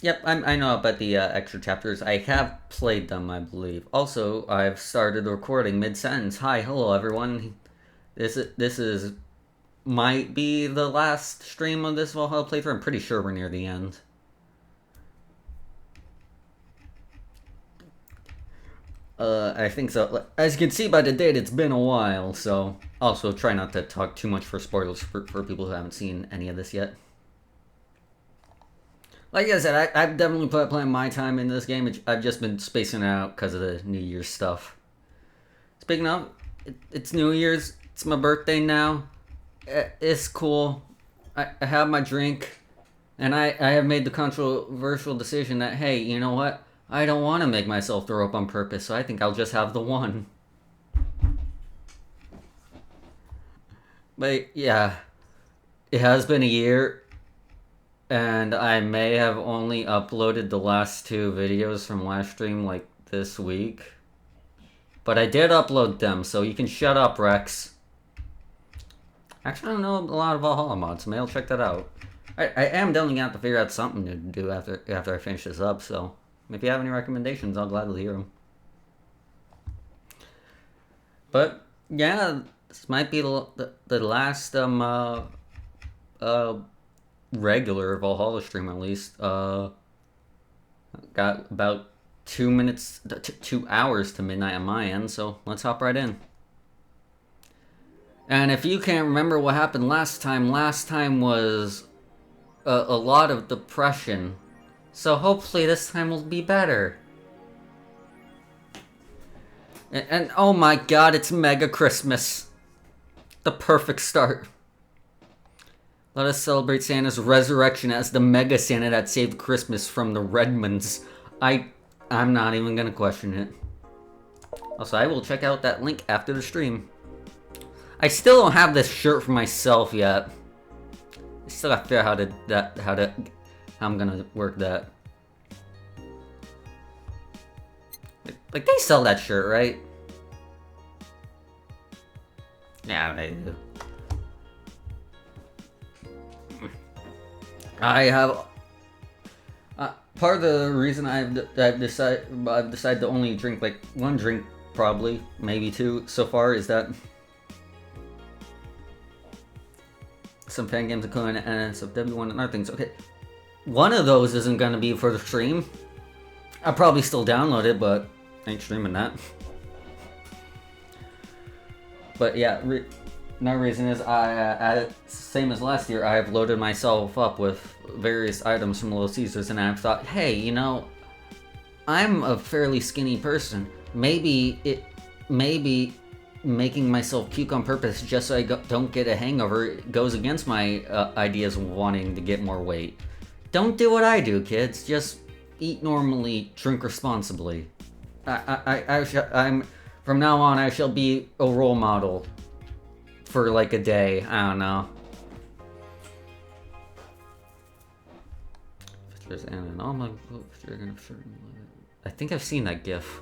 Yep, I know about the extra chapters. I have played them, I believe. Also, I've started recording mid-sentence. Hi, hello, everyone. This is might be the last stream of this Valhalla playthrough. I'm pretty sure we're near the end. I think so. As you can see by the date, it's been a while, so also try not to talk too much for spoilers for people who haven't seen any of this yet. Like I said, I've definitely put my time in this game. I've just been spacing it out because of the New Year's stuff. Speaking of, it's New Year's. It's my birthday now. It's cool. I have my drink, and I have made the controversial decision that, hey, you know what? I don't want to make myself throw up on purpose, so I think I'll just have the one. But yeah, it has been a year, and I may have only uploaded the last two videos from last stream like this week. But I did upload them, so you can shut up, Rex. Actually, I don't know a lot of Valhalla mods. Maybe I'll check that out. I am definitely gonna have to figure out something to do after I finish this up. So if you have any recommendations, I'll gladly hear them. But yeah, this might be the last regular Valhalla stream at least. Got about 2 minutes, 2 hours to midnight on my end. So let's hop right in. And if you can't remember what happened last time was a lot of depression. So hopefully this time will be better. And oh my god, it's Mega Christmas. The perfect start. Let us celebrate Santa's resurrection as the Mega Santa that saved Christmas from the Redmonds. I'm not even gonna question it. Also, I will check out that link after the stream. I still don't have this shirt for myself yet. I still gotta figure out how I'm gonna work that. Like they sell that shirt, right? Yeah, they do. I have part of the reason I've decided to only drink like one drink, probably maybe two so far, is that some fan games are coming and some W1 and other things. Okay, one of those isn't gonna be for the stream. I'll probably still download it, but I ain't streaming that. But yeah, another reason is same as last year, I've loaded myself up with various items from Little Caesars, and I've thought, hey, you know, I'm a fairly skinny person. Maybe making myself puke on purpose just so I don't get a hangover goes against my ideas of wanting to get more weight. Don't do what I do, kids. Just eat normally, drink responsibly. I'm from now on, I shall be a role model for like a day. I don't know. Pictures and all my I think I've seen that GIF.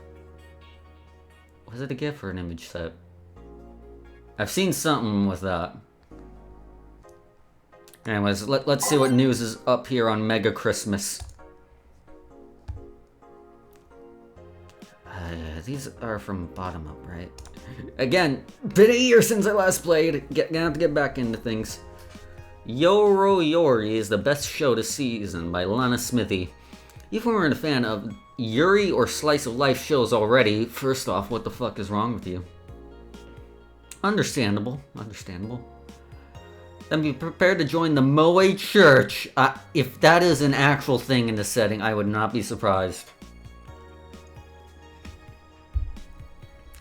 Was it a GIF or an image set? I've seen something with that. Anyways, let's see what news is up here on Mega Christmas. These are from bottom up, right? Again, been a year since I last played. Gonna have to get back into things. Yoro Yori is the best show this season by Lana Smithy. If you weren't a fan of Yuri or Slice of Life shows already, first off, what the fuck is wrong with you? Understandable. Then be prepared to join the Moe Church. If that is an actual thing in this setting, I would not be surprised.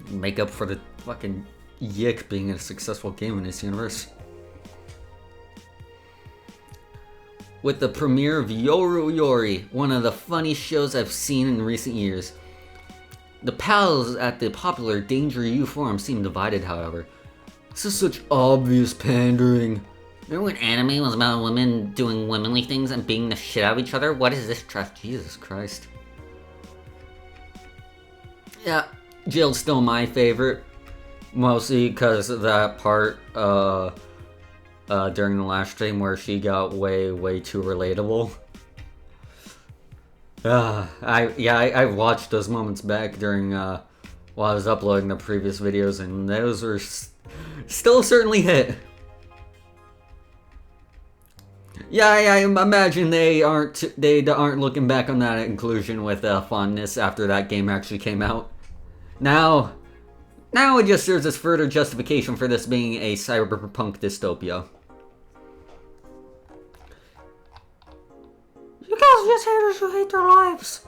Make up for the fucking yick being a successful game in this universe. With the premiere of Yoru Yori, one of the funniest shows I've seen in recent years. The pals at the popular Danger U forum seem divided, however. This is such obvious pandering. Remember when anime was about women doing womanly things and beating the shit out of each other? What is this trash? Jesus Christ. Yeah, Jill's still my favorite. Mostly because of that part during the last stream where she got way too relatable. I watched those moments back during while I was uploading the previous videos, and those were still certainly hit. Yeah, I imagine they aren't looking back on that inclusion with fondness after that game actually came out. Now it just serves as further justification for this being a cyberpunk dystopia. You guys just haters who hate their lives.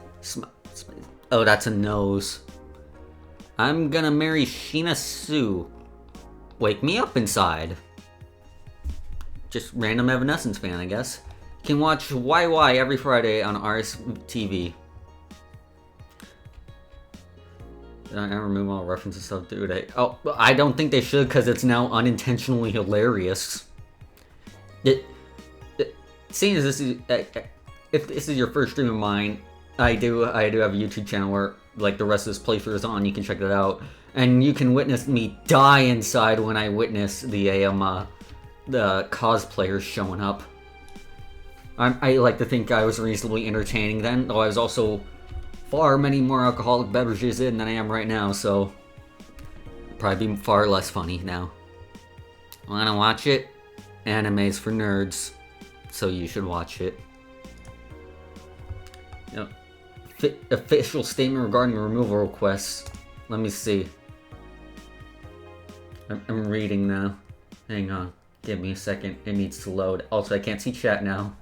Oh, that's a nose. I'm gonna marry Sheena Sue. Wake me up inside. Just random Evanescence fan, I guess. Can watch YY every Friday on RSTV. Did I remove all references stuff, dude? I don't think they should, because it's now unintentionally hilarious. Seeing as this is, if this is your first stream of mine, I do have a YouTube channel where like the rest of this playthrough is on. You can check that out, and you can witness me die inside when I witness the cosplayers showing up. I like to think I was reasonably entertaining then, though I was also far many more alcoholic beverages in than I am right now, so probably be far less funny now. Wanna watch it? Anime's for nerds, so you should watch it. Yep. Official statement regarding removal requests. Let me see. I'm reading now. Hang on. Give me a second. It needs to load. Also, I can't see chat now.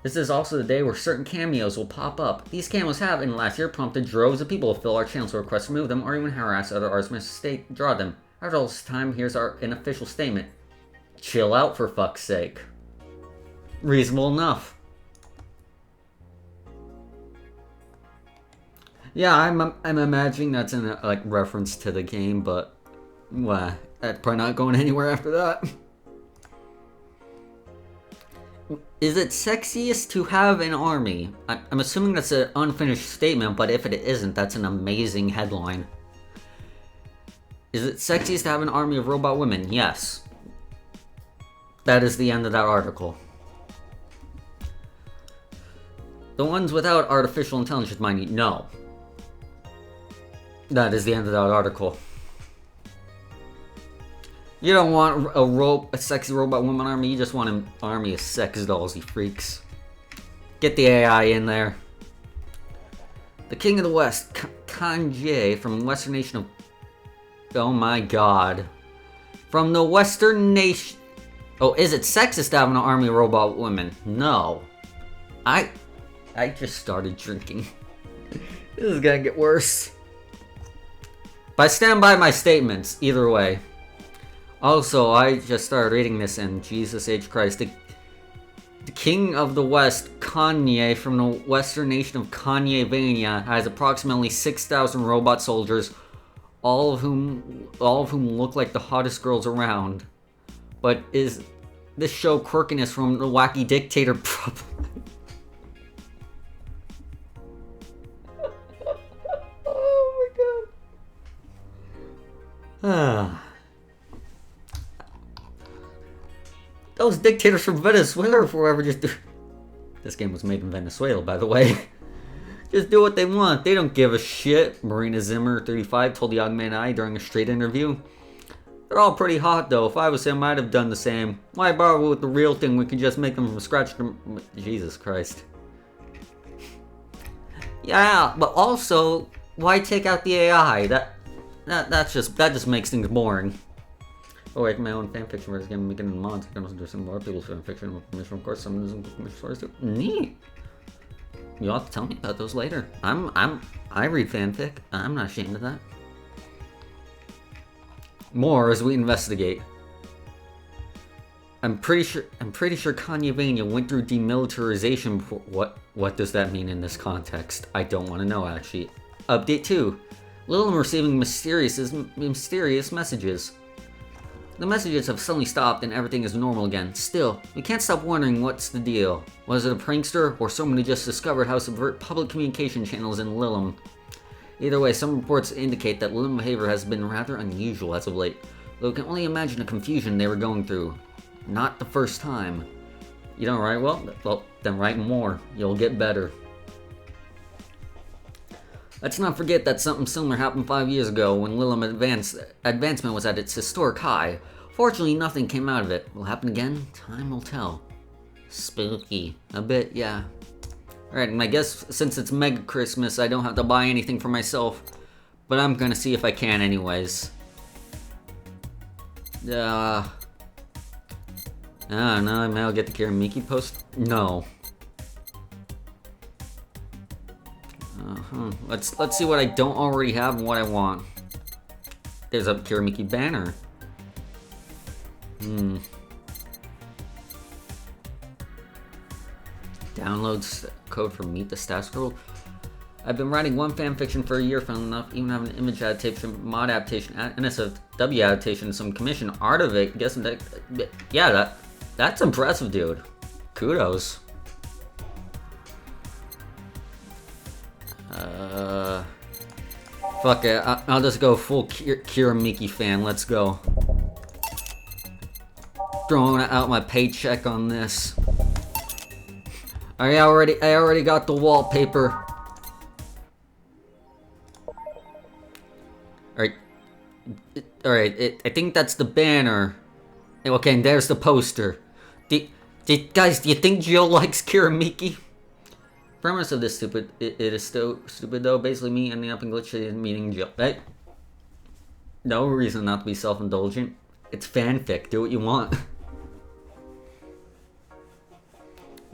This is also the day where certain cameos will pop up. These cameos have, in the last year, prompted droves of people to fill our channels to request to remove them or even harass other artists to draw them. After all this time, here's an official statement. Chill out, for fuck's sake. Reasonable enough. Yeah, I'm imagining that's in a like reference to the game, but well, that's probably not going anywhere after that. Is it sexiest to have an army? I'm assuming that's an unfinished statement, but if it isn't, that's an amazing headline. Is it sexiest to have an army of robot women? Yes. That is the end of that article. The ones without artificial intelligence, mind you, no. That is the end of that article. You don't want a sexy robot woman army, you just want an army of sex dolls, you freaks. Get the AI in there. The King of the West, Kanye, from the Western Nation of... Oh my god. From the Western Nation... Oh, is it sexist to have an army of robot women? No. I just started drinking. This is gonna get worse. But I stand by my statements, either way. Also, I just started reading this, and Jesus H. Christ, the King of the West, Kanye, from the Western Nation of Kanye-vania, has approximately 6,000 robot soldiers, all of whom look like the hottest girls around. But is this show quirkiness from the wacky dictator problem? Oh my god. Those dictators from Venezuela or forever just do... This game was made in Venezuela, by the way. Just do what they want. They don't give a shit. Marina Zimmer, 35, told Young Man I during a straight interview. They're all pretty hot, though. If I was him, I'd have done the same. Why bother with the real thing? We can just make them from scratch. Jesus Christ. Yeah, but also, why take out the AI? That just makes things boring. Oh, I make my own fanfiction versus game beginning mods. I can also do some more people's fanfiction with permission, of course. Some of them permission stories too. Neat. You'll have to tell me about those later. I read fanfic. I'm not ashamed of that. More as we investigate. I'm pretty sure Kanye-vania went through demilitarization before. What does that mean in this context? I don't want to know, actually. Update 2. Lilum receiving mysterious messages. The messages have suddenly stopped and everything is normal again. Still, we can't stop wondering what's the deal. Was it a prankster or someone who just discovered how to subvert public communication channels in Lilum? Either way, some reports indicate that Lilum behavior has been rather unusual as of late, though we can only imagine the confusion they were going through. Not the first time. You don't write well, then write more. You'll get better. Let's not forget that something similar happened 5 years ago when Lilim advancement was at its historic high. Fortunately, nothing came out of it. Will it happen again? Time will tell. Spooky. A bit, yeah. Alright, and I guess since it's Mega Christmas, I don't have to buy anything for myself. But I'm gonna see if I can anyways. I don't know, maybe I'll get the Kiramiki post? No. Let's see what I don't already have and what I want. There's a Kiramiki banner. Downloads code for Meet the Staff Scroll. I've been writing one fanfiction for a year, fun enough, even have an image adaptation, mod adaptation, NSFW adaptation, some commission art of it. Guess that, yeah, that's impressive, dude. Kudos. Fuck it, I'll just go full Kiramiki fan. Let's go. Throwing out my paycheck on this. I already got the wallpaper. Alright, I think that's the banner. Okay, and there's the poster. Guys, do you think Jill likes Kiramiki? Premise of this it is so stupid though. Basically, me ending up in Glitch City and meeting Jill. Hey, no reason not to be self-indulgent. It's fanfic. Do what you want.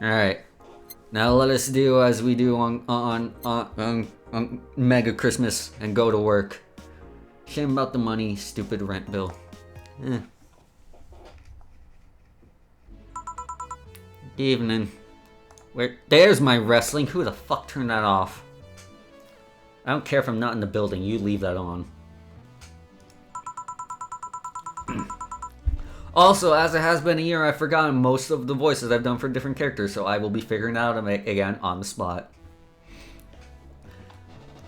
Alright. Now let us do as we do on Mega Christmas and go to work. Shame about the money, stupid rent bill. Evening. There's my wrestling. Who the fuck turned that off? I don't care if I'm not in the building. You leave that on. Also, as it has been a year, I've forgotten most of the voices I've done for different characters, so I will be figuring it out again on the spot.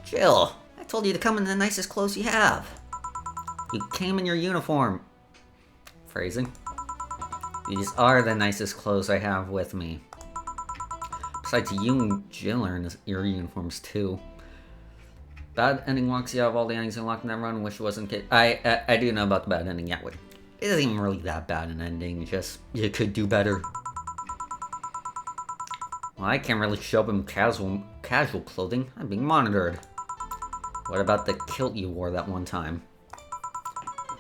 Jill, I told you to come in the nicest clothes you have. You came in your uniform. Phrasing. These are the nicest clothes I have with me. Besides, you and Jill are in your uniforms too. Bad ending walks you out of all the endings unlocked in that run. Wish it wasn't. I do know about the bad ending. Yeah, wait. It isn't even really that bad an ending. Just you could do better. Well, I can't really show up in casual clothing. I'm being monitored. What about the kilt you wore that one time?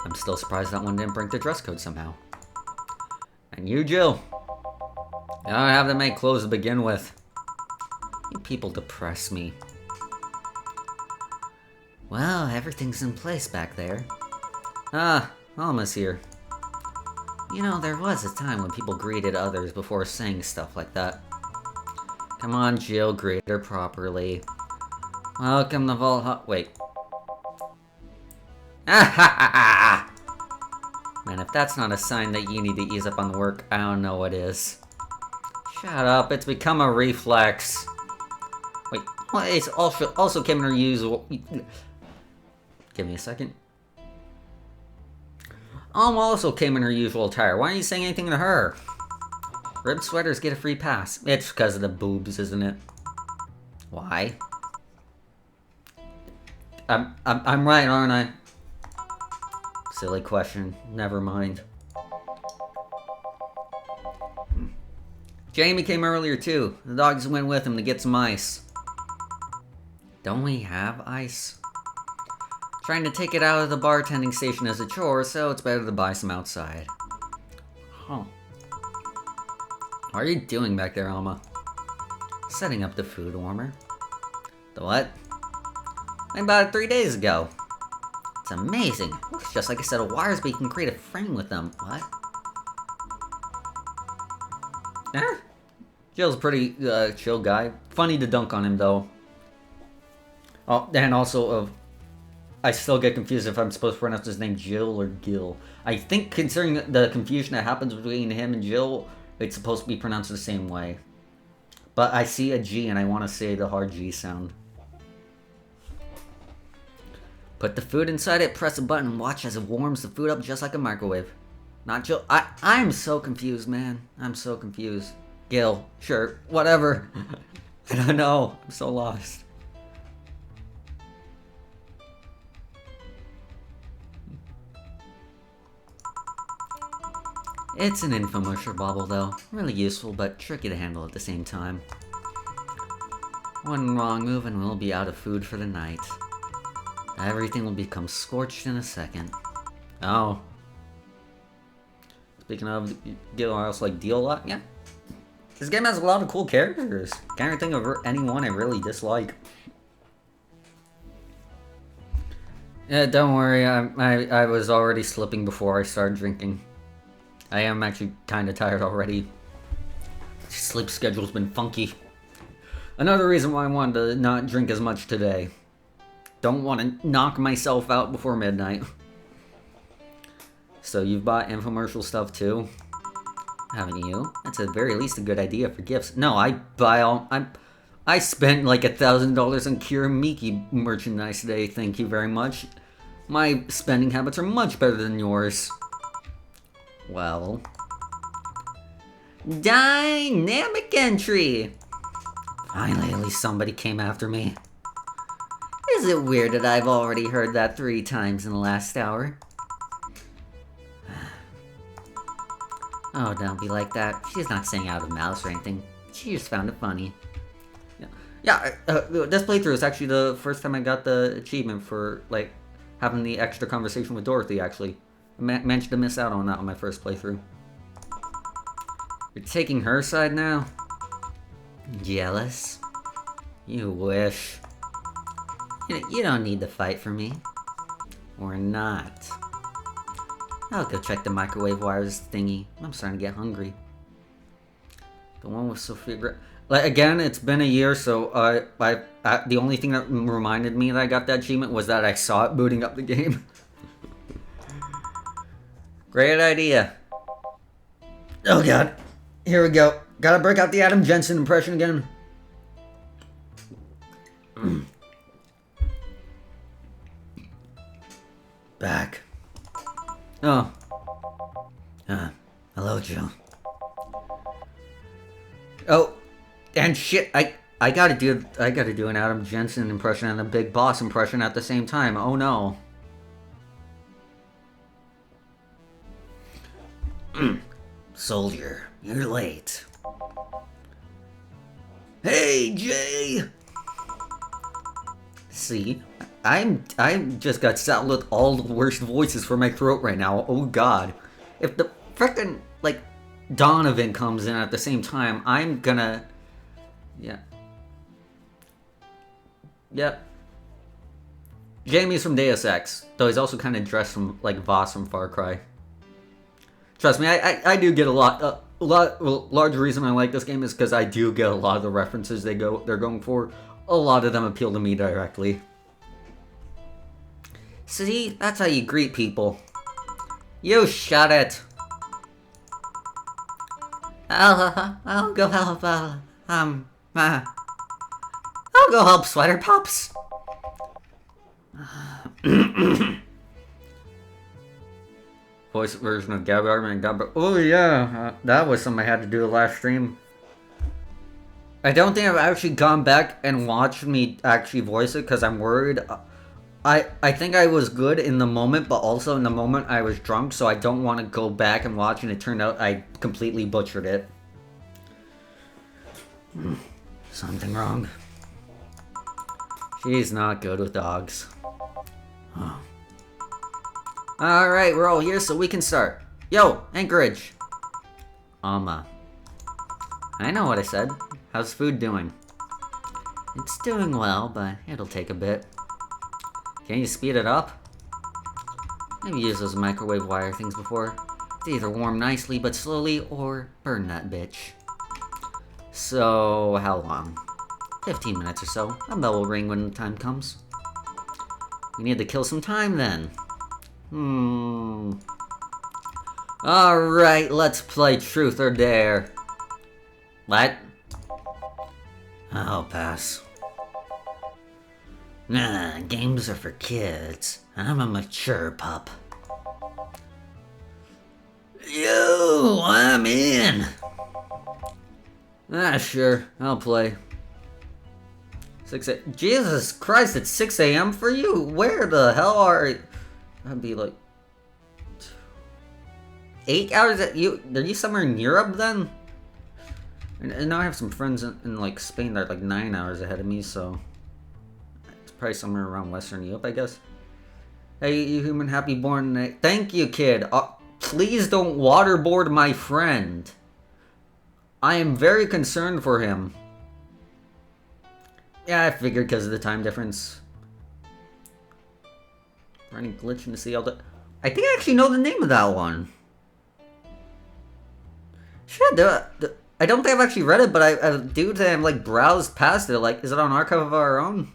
I'm still surprised that one didn't break the dress code somehow. And you, Jill. I don't have that many clothes to begin with. You people depress me. Well, everything's in place back there. Ah, Alma's here. You know, there was a time when people greeted others before saying stuff like that. Come on, Jill, greet her properly. Welcome to Valhalla. Wait. Ah! Man, if that's not a sign that you need to ease up on the work, I don't know what is. Shut up, it's become a reflex. Wait, well, it's also came in her usual... Give me a second. Also came in her usual attire. Why aren't you saying anything to her? Ribbed sweaters get a free pass. It's because of the boobs, isn't it? Why? I'm right, aren't I? Silly question. Never mind. Jamie came earlier too. The dogs went with him to get some ice. Don't we have ice? Trying to take it out of the bartending station as a chore, so it's better to buy some outside. Huh. What are you doing back there, Alma? Setting up the food warmer. The what? I bought it 3 days ago. It's amazing. Looks just like a set of wires, but you can create a frame with them. What? Jill's a pretty chill guy. Funny to dunk on him, though. Oh, and also, I still get confused if I'm supposed to pronounce his name Jill or Gil. I think, considering the confusion that happens between him and Jill, it's supposed to be pronounced the same way. But I see a G and I want to say the hard G sound. Put the food inside it, press a button, and watch as it warms the food up just like a microwave. Not Jill. I'm so confused, man. I'm so confused. Gil, sure, whatever. I don't know. I'm so lost. It's an infomercial bauble, though. Really useful, but tricky to handle at the same time. One wrong move and we'll be out of food for the night. Everything will become scorched in a second. Oh. Speaking of, Gil, I also like deal a lot. Yeah. This game has a lot of cool characters. Can't think of anyone I really dislike. Yeah, don't worry. I was already slipping before I started drinking. I am actually kind of tired already. Sleep schedule's been funky. Another reason why I wanted to not drink as much today. Don't want to knock myself out before midnight. So you've bought infomercial stuff too? Haven't you? That's at very least a good idea for gifts. No, I spent like $1,000 on Kira Miki merchandise today, thank you very much. My spending habits are much better than yours. Well... Dynamic entry! Finally, at least somebody came after me. Is it weird that I've already heard that 3 times in the last hour? Oh, don't be like that. She's not saying out of malice or anything. She just found it funny. Yeah, this playthrough is actually the first time I got the achievement for, like, having the extra conversation with Dorothy, actually. I managed to miss out on that on my first playthrough. You're taking her side now? Jealous? You wish. You don't need to fight for me. Or not. I'll go check the microwave wires thingy. I'm starting to get hungry. The one with Sophia... Like, again, it's been a year, so the only thing that reminded me that I got that achievement was that I saw it booting up the game. Great idea. Oh god. Here we go. Gotta break out the Adam Jensen impression again. Back. Oh. Hello, Joe. Oh, and shit, I gotta do an Adam Jensen impression and a Big Boss impression at the same time. Oh no. Soldier, you're late. Hey, Jay! See? I just got saddled with all the worst voices for my throat right now. Oh god. If the frickin', like, Donovan comes in at the same time, I'm gonna... Yeah. Yep. Jamie's from Deus Ex, though he's also kind of dressed from, like, Voss from Far Cry. Trust me, I do get a large reason I like this game is because I do get a lot of the references they're going for. A lot of them appeal to me directly. See, that's how you greet people. You shut it. I'll go help, I'll go help Sweater Pops. Voice version of Gabby and Gabby. Oh yeah, that was something I had to do the last stream. I don't think I've actually gone back and watched me actually voice it because I'm worried. I think I was good in the moment, but also in the moment I was drunk, so I don't want to go back and watch, and it turned out I completely butchered it. Something wrong. She's not good with dogs. Oh. Alright, we're all here, so we can start. Yo, Anchorage. I know what I said. How's food doing? It's doing well, but it'll take a bit. Can you speed it up? I've used those microwave wire things before. They either warm nicely but slowly, or burn that bitch. So, how long? 15 minutes or so. A bell will ring when the time comes. We need to kill some time then. Alright, let's play Truth or Dare. What? I'll pass. Nah, games are for kids. I'm a mature pup. Yo, I'm in. Ah, sure. I'll play. 6 a... Jesus Christ, it's 6 a.m. for you? Where the hell are you? That'd be like... 8 hours at you? Are you somewhere in Europe then? And now I have some friends in like Spain that are like 9 hours ahead of me, so... It's probably somewhere around Western Europe, I guess. Hey, you human, happy born day. Thank you, kid. Please don't waterboard my friend. I am very concerned for him. Yeah, I figured because of the time difference. Running glitch in the sea all the... I think I actually know the name of that one. Shit, I don't think I've actually read it, but I do think I've like browsed past it. Like, is it on Archive of Our Own?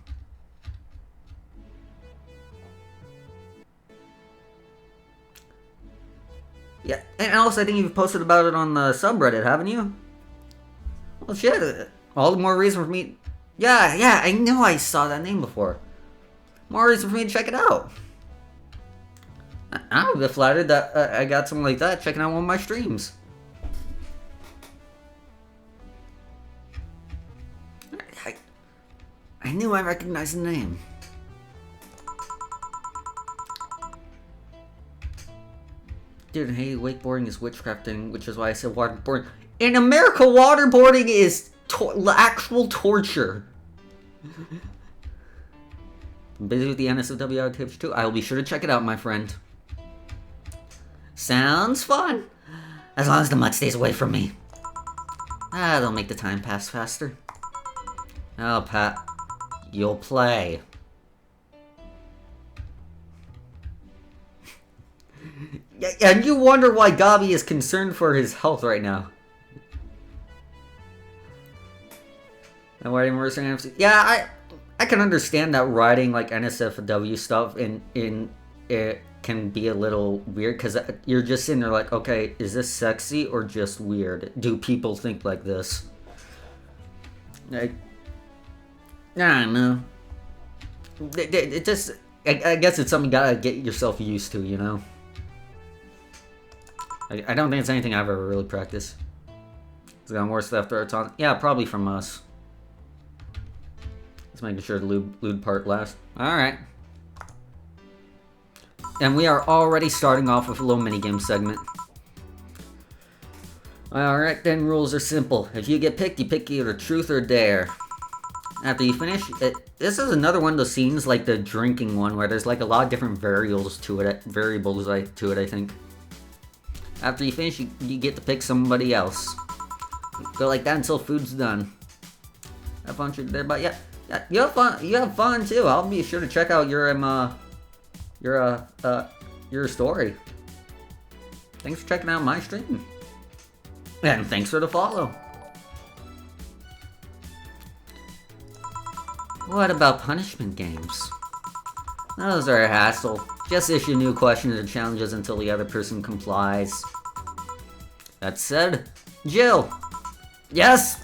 Yeah, and also I think you've posted about it on the subreddit, haven't you? Well, shit, all the more reason for me... Yeah, I know I saw that name before. More reason for me to check it out. I'm a bit flattered that I got something like that checking out one of my streams. I knew I recognized the name. Dude, hey, wakeboarding is witchcrafting, which is why I said waterboarding. In America, waterboarding is actual torture. I'm busy with the NSFW tips too. I will be sure to check it out, my friend. Sounds fun. As long as the mutt stays away from me. That'll make the time pass faster. Oh, Pat. You'll play. And you wonder why Gabi is concerned for his health right now. And why more NFC? Yeah, I can understand that writing like NSFW stuff in it can be a little weird because you're just sitting there like, okay, is this sexy or just weird? Do people think like this? Like, I don't know. It just, I guess it's something you gotta get yourself used to, you know? I don't think it's anything I've ever really practiced. It's got more stuff after it's on. Yeah, probably from us. Just making sure the lewd part lasts. Alright. And we are already starting off with a little minigame segment. Alright, then rules are simple. If you get picked, you pick either truth or dare. After you finish, this is another one of those scenes like the drinking one where there's like a lot of different variables to it, I think. After you finish, you get to pick somebody else. Go like that until food's done. Have fun there, but yeah, you have fun. You have fun too. I'll be sure to check out your story. Thanks for checking out my stream, and thanks for the follow. What about punishment games? Those are a hassle. Just issue new questions or challenges until the other person complies. That said, Jill! Yes!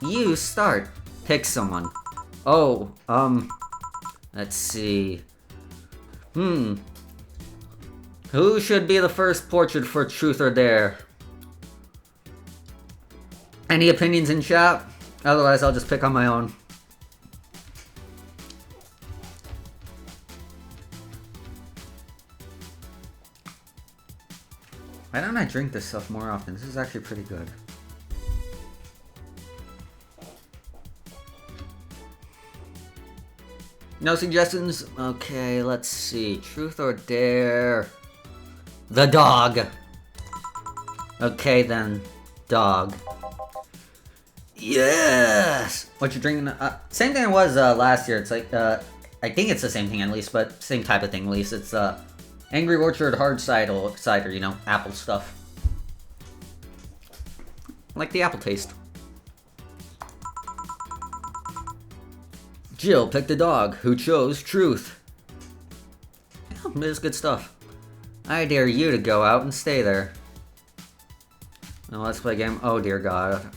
You start. Pick someone. Oh, let's see. Who should be the first portrait for truth or dare? Any opinions in chat? Otherwise, I'll just pick on my own. Why don't I drink this stuff more often? This is actually pretty good. No suggestions? Okay, let's see. Truth or dare? The dog. Okay then, dog. Yes! What you're drinking? Same thing it was last year. It's like, I think it's the same thing at least, but same type of thing at least. It's Angry Orchard hard cider, you know, apple stuff. I like the apple taste. Jill picked the dog, who chose truth. Oh, it is good stuff. I dare you to go out and stay there. Now let's play a game. Oh dear God.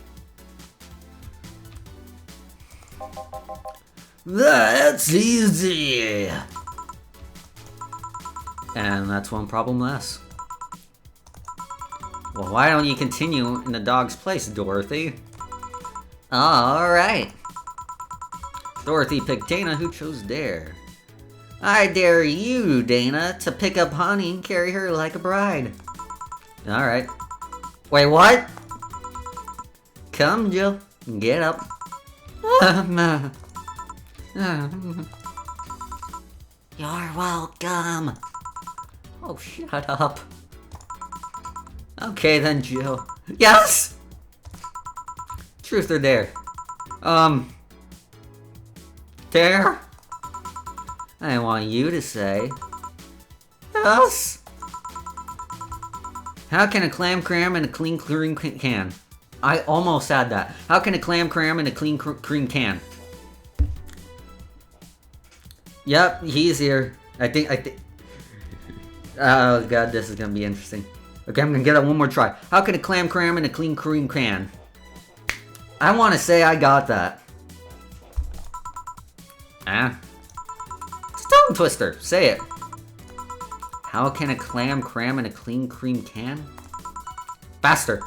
That's easy! And that's one problem less. Well, why don't you continue in the dog's place, Dorothy? Alright. Dorothy picked Dana, who chose Dare. I dare you, Dana, to pick up Honey and carry her like a bride. Alright. Wait, what? Come, Jill. Get up. You're welcome. Oh, shut up. Okay then, Jill. Yes! Truth or dare? Dare? I want you to say... Yes! How can a clam cram in a clean cream can? I almost had that. How can a clam cram in a clean cream can? Yep, he's here. I think... Oh god, this is gonna be interesting. Okay, I'm gonna get it one more try. How can a clam cram in a clean cream can? I want to say I got that. It's a tongue twister. Say it. How can a clam cram in a clean cream can? Faster.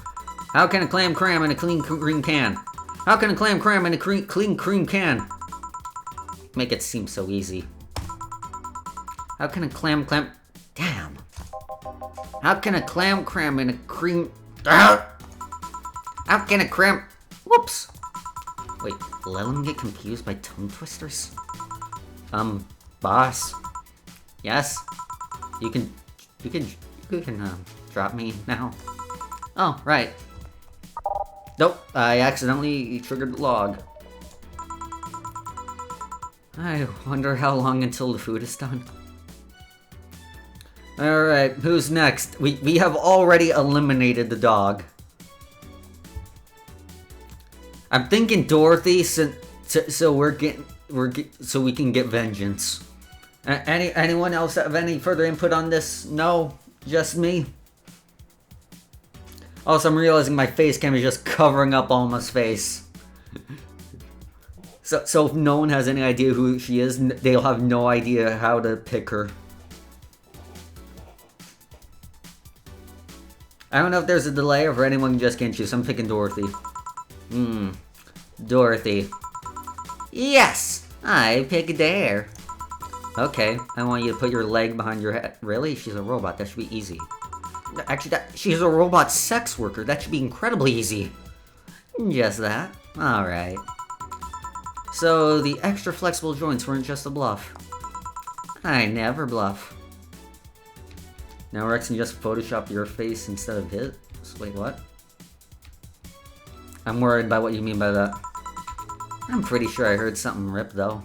How can a clam cram in a clean cream can? How can a clam cram in a clean cream can? Make it seem so easy. How can a clam... Damn. How can a clam cram in a cream... How can a cram... Whoops. Wait, let him get confused by tongue twisters? Boss. Yes? You can drop me now. Oh, right. Nope, I accidentally triggered the log. I wonder how long until the food is done. Alright, who's next? We have already eliminated the dog. I'm thinking Dorothy, so we can get vengeance. Anyone else have any further input on this? No, just me. Also, I'm realizing my face cam is just covering up Alma's face. So if no one has any idea who she is, they'll have no idea how to pick her. I don't know if there's a delay or if anyone just can't choose. I'm picking Dorothy. Dorothy. Yes! I pick Dare. Okay, I want you to put your leg behind your head. Really? She's a robot. That should be easy. Actually, she's a robot sex worker. That should be incredibly easy. Just that. Alright. So, the extra flexible joints weren't just a bluff. I never bluff. Now Rex can just Photoshop your face instead of his? Wait, what? I'm worried about what you mean by that. I'm pretty sure I heard something rip, though.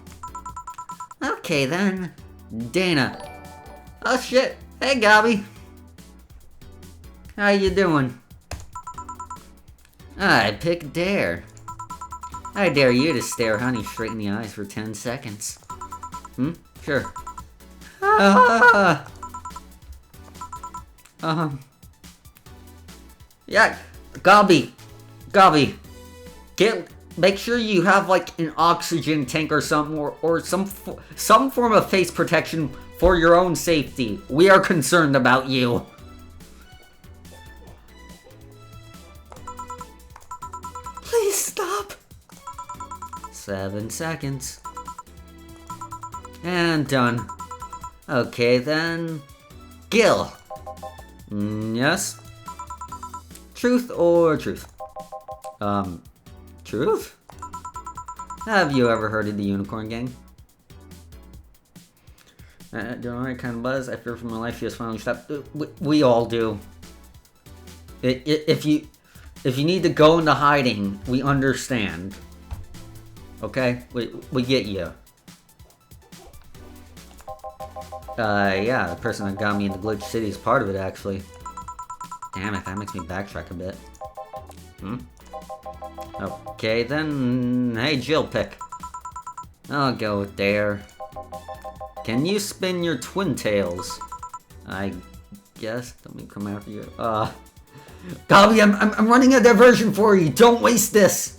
Okay, then. Dana. Oh, shit. Hey, Gabby. How you doing? I pick Dare. I dare you to stare Honey straight in the eyes for 10 seconds. Sure. Yeah, Gabby. Make sure you have like an oxygen tank or something, or some form of face protection for your own safety. We are concerned about you. Please stop. 7 seconds. And done. Okay then. Gil. Yes? Truth or truth? Truth? Have you ever heard of the Unicorn Gang? Don't know what kind of buzz. I fear for my life. She has finally stopped. We all do. If you need to go into hiding, we understand. Okay? We get you. Yeah, the person that got me into Glitch City is part of it, actually. Damn it, that makes me backtrack a bit. Okay, then... Hey, Jill pick. I'll go with Dare. Can you spin your twin tails? I guess. Let me come after you. Gabby, I'm running a diversion for you. Don't waste this.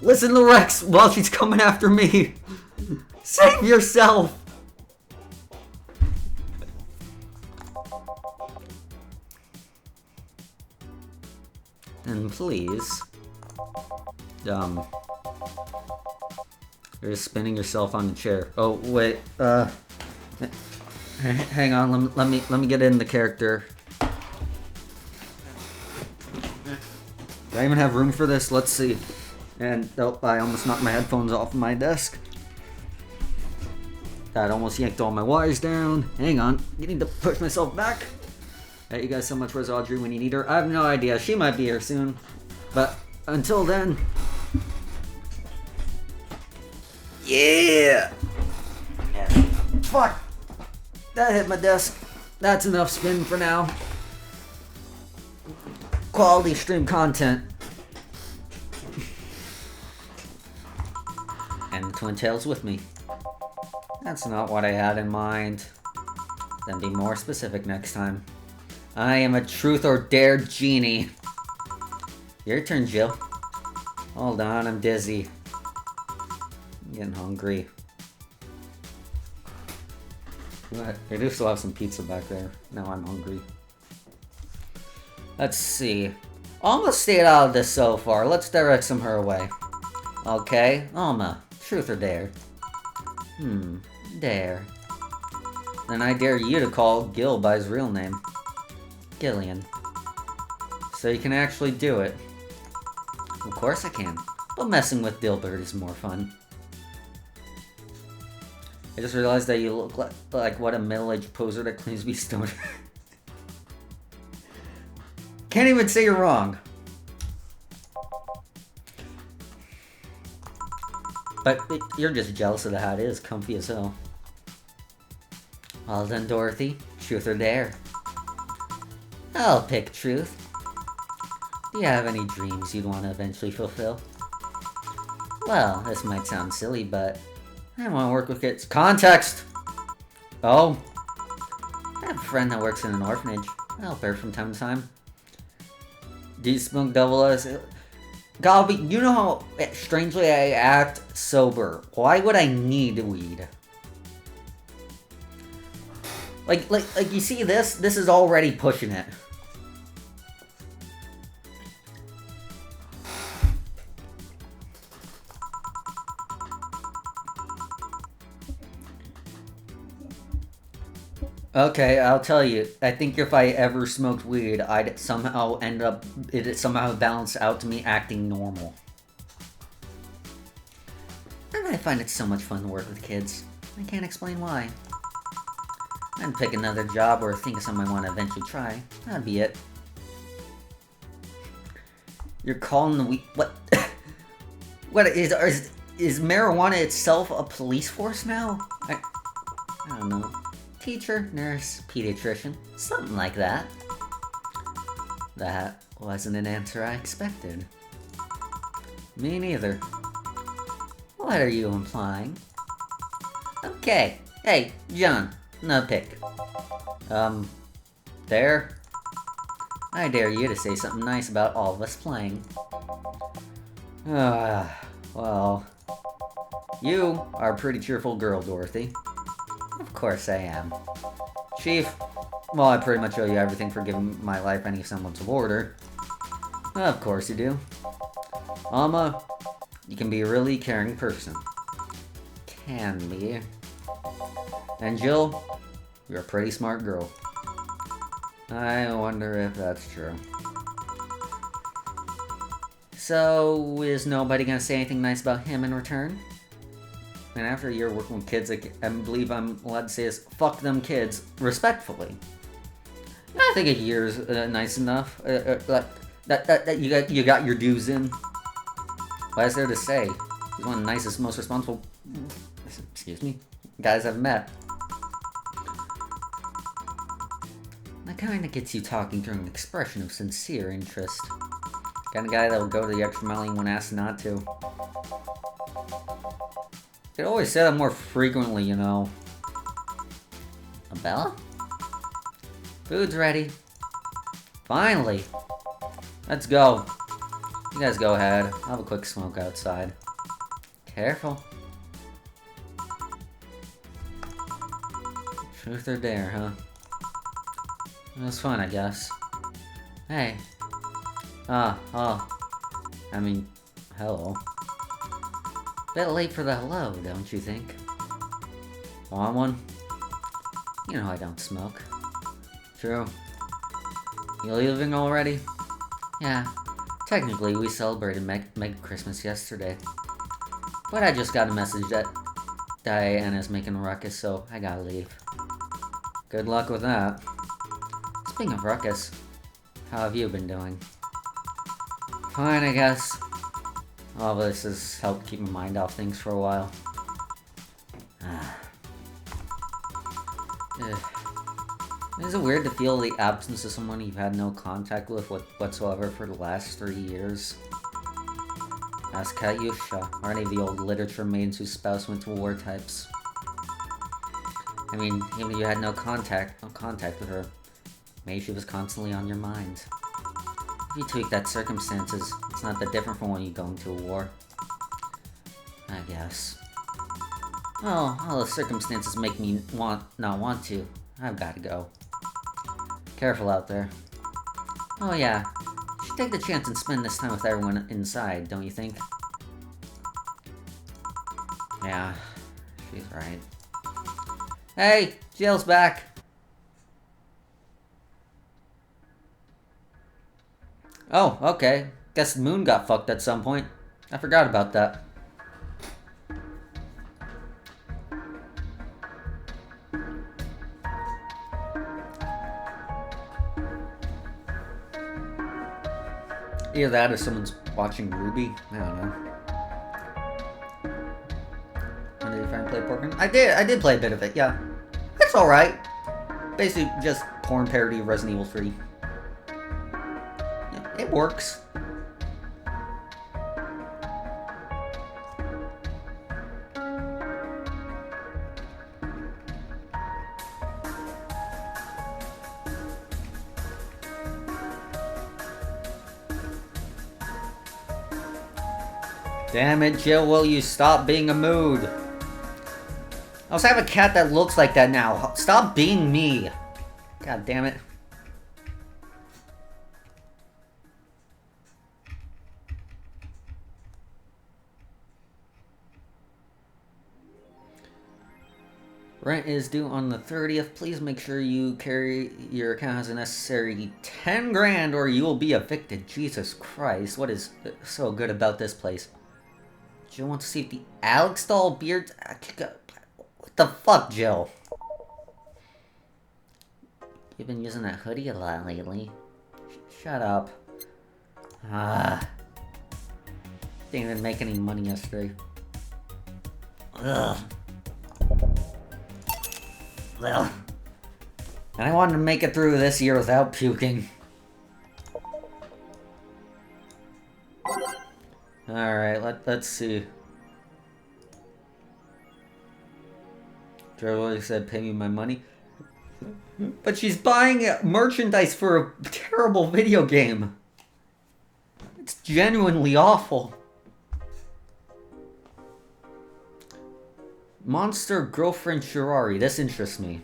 Listen to Rex while she's coming after me. Save yourself. And please... You're just spinning yourself on the chair. Oh, wait, hang on, let me get in the character. Do I even have room for this? Let's see. And, oh, I almost knocked my headphones off my desk. That almost yanked all my wires down. Hang on, I need to push myself back. Thank you guys so much. Where's Audrey when you need her? I have no idea. She might be here soon. But until then... Yeah! Fuck! That hit my desk. That's enough spin for now. Quality stream content. And the Twin Tails with me. That's not what I had in mind. Then be more specific next time. I am a truth or dare genie. Your turn, Jill. Hold on, I'm dizzy. I'm getting hungry. What? I do still have some pizza back there. Now I'm hungry. Let's see. Almost stayed out of this so far. Let's direct some her way. Okay, Alma. Truth or dare? Dare. Then I dare you to call Gil by his real name. Gillian. So you can actually do it. Of course I can. But messing with Dilbert is more fun. I just realized that you look like what a middle-aged poser that claims to be stoned. Can't even say you're wrong. But you're just jealous of the hat. It is comfy as hell. Well then, Dorothy. Truth or dare? I'll pick truth. Do you have any dreams you'd want to eventually fulfill? Well, this might sound silly, but I want to work with kids. Context! Oh. I have a friend that works in an orphanage. I help her from time to time. Do you smoke double S? Galby, you know how strangely I act sober. Why would I need weed? Like you see this? This is already pushing it. Okay, I'll tell you. I think if I ever smoked weed, I'd somehow end up... It'd somehow balance out to me acting normal. And I find it so much fun to work with kids. I can't explain why. I'd pick another job or think of something I want to eventually try. That'd be it. You're calling the weed... What? What is marijuana itself a police force now? I don't know. Teacher, nurse, pediatrician, something like that. That wasn't an answer I expected. Me neither. What are you implying? Okay. Hey, John, no pick. There? I dare you to say something nice about all of us playing. Well... You are a pretty cheerful girl, Dorothy. Of course I am. Chief, well, I pretty much owe you everything for giving my life any semblance of order. Of course you do. Alma, you can be a really caring person. Can be. And Jill, you're a pretty smart girl. I wonder if that's true. So, is nobody gonna say anything nice about him in return? And after a year working with kids, I believe I'm allowed to say is, fuck them kids, respectfully. I think a year's nice enough. That you got your dues in. What is there to say? He's one of the nicest, most responsible, excuse me, guys I've met. That kinda gets you talking through an expression of sincere interest. Kind of guy that will go the extra mile when asked not to. Could always say that more frequently, you know. Bella? Food's ready. Finally. Let's go. You guys go ahead. I'll have a quick smoke outside. Careful. Truth or dare, huh? It was fun, I guess. Hey. Oh. I mean, hello. Bit late for the hello, don't you think? Want one? You know I don't smoke. True. You leaving already? Yeah. Technically, we celebrated Mega Christmas yesterday. But I just got a message that Diana's making a ruckus, so I gotta leave. Good luck with that. Speaking of ruckus, how have you been doing? Fine, I guess. All this has helped keep my mind off things for a while. Is it weird to feel the absence of someone you've had no contact with whatsoever for the last 3 years? Ask Katyusha, or any of the old literature maidens whose spouse went to war types. I mean, even if you had no contact with her, maybe she was constantly on your mind. If you tweak that circumstances, it's not that different from when you going to a war. I guess. Oh, all the circumstances make me not want to. I've gotta go. Careful out there. Oh yeah, you should take the chance and spend this time with everyone inside, don't you think? Yeah, she's right. Hey, Jill's back! Oh, okay. Guess the moon got fucked at some point. I forgot about that. Either that or someone's watching Ruby. I don't know. When did you finally play Porkman? I did play a bit of it, yeah. It's alright. Basically just porn parody of Resident Evil 3. Yeah, it works. Damn it, Jill, will you stop being a mood? I also have a cat that looks like that now. Stop being me. God damn it. Rent is due on the 30th. Please make sure you carry your account has a necessary 10 grand or you will be evicted. Jesus Christ, what is so good about this place? Jill wants to see if the Alex doll beard... What the fuck, Jill? You've been using that hoodie a lot lately. Shut up. Didn't even make any money yesterday. Ugh. Well, and I wanted to make it through this year without puking. Alright, let's see. Trevor said, pay me my money. But she's buying merchandise for a terrible video game. It's genuinely awful. Monster Girlfriend Shirari, this interests me.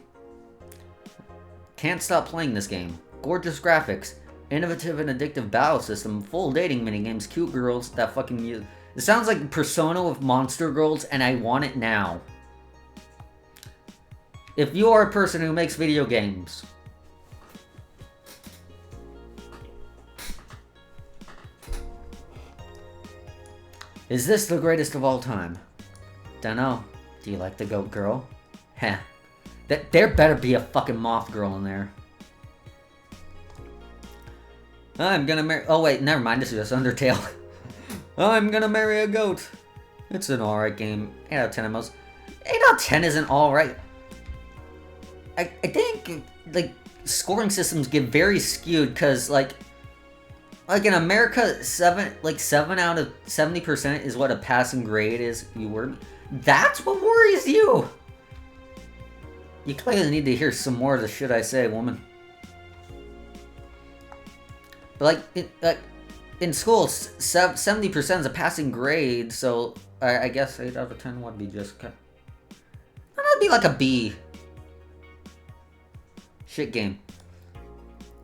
Can't stop playing this game. Gorgeous graphics, innovative and addictive battle system, full dating minigames, cute girls that fucking use... It sounds like Persona with monster girls, and I want it now. If you are a person who makes video games... Is this the greatest of all time? Dunno. Do you like the goat girl? Heh. There better be a fucking moth girl in there. I'm gonna marry... Oh wait, never mind, this is just Undertale. I'm gonna marry a goat. It's an alright game. 8 out of 10 at most. 8 out of 10 isn't alright. I think, like, scoring systems get very skewed, because, like in America, 7 out of 70% is what a passing grade is. That's what worries you! You clearly need to hear some more of the shit I say, woman. But, like, in school, 70% is a passing grade, so I guess 8 out of 10 would be just... That'd be like a B. Shit game.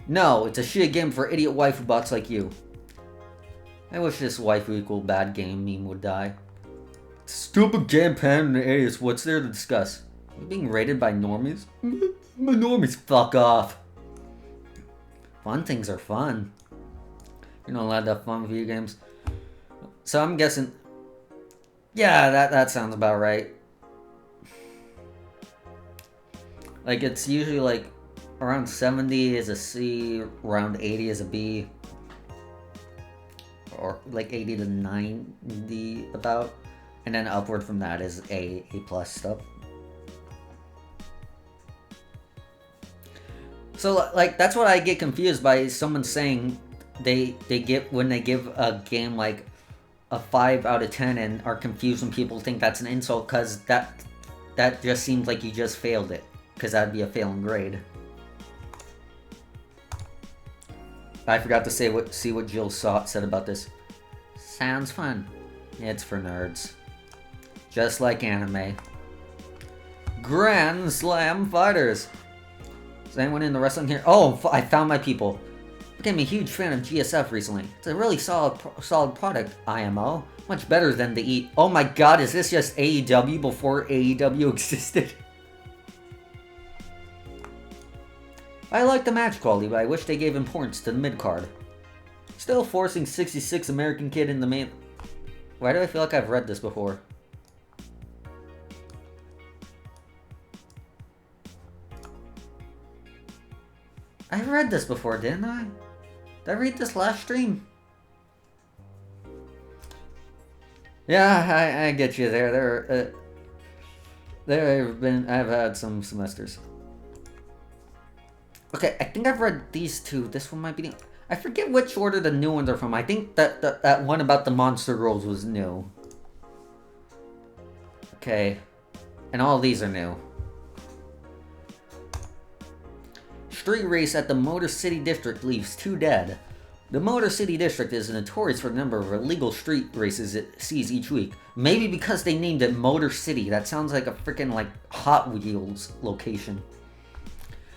No, it's a shit game for idiot waifu bots like you. I wish this waifu equal bad game meme would die. Stupid game pan and idiots, what's there to discuss? Are you being rated by normies? Normies, fuck off. Fun things are fun. You're not allowed to have fun video games. So I'm guessing... Yeah, that sounds about right. Like, it's usually like around 70 is a C, around 80 is a B. Or like 80 to 90 about. And then upward from that is A plus stuff. So like that's what I get confused by, someone saying they when they give a game like a 5 out of 10 and are confused when people think that's an insult, because that just seems like you just failed it, because that'd be a failing grade. I forgot to see what Jill said about this. Sounds fun. It's for nerds. Just like anime. Grand Slam Fighters. Is anyone in the wrestling here? Oh, I found my people. Became a huge fan of GSF recently. It's a really solid product, IMO. Much better than the E. Oh my god, is this just AEW before AEW existed? I like the match quality, but I wish they gave importance to the mid-card. Still forcing 66 American Kid in the main... Why do I feel like I've read this before? I read this before, didn't I? Did I read this last stream? Yeah, I get you there. I've had some semesters. Okay, I think I've read these two. This one might be new. I forget which order the new ones are from. I think that one about the monster girls was new. Okay. And all these are new. Street race at the Motor City District leaves 2 dead. The Motor City District is notorious for the number of illegal street races it sees each week. Maybe because they named it Motor City. That sounds like a freaking like Hot Wheels location.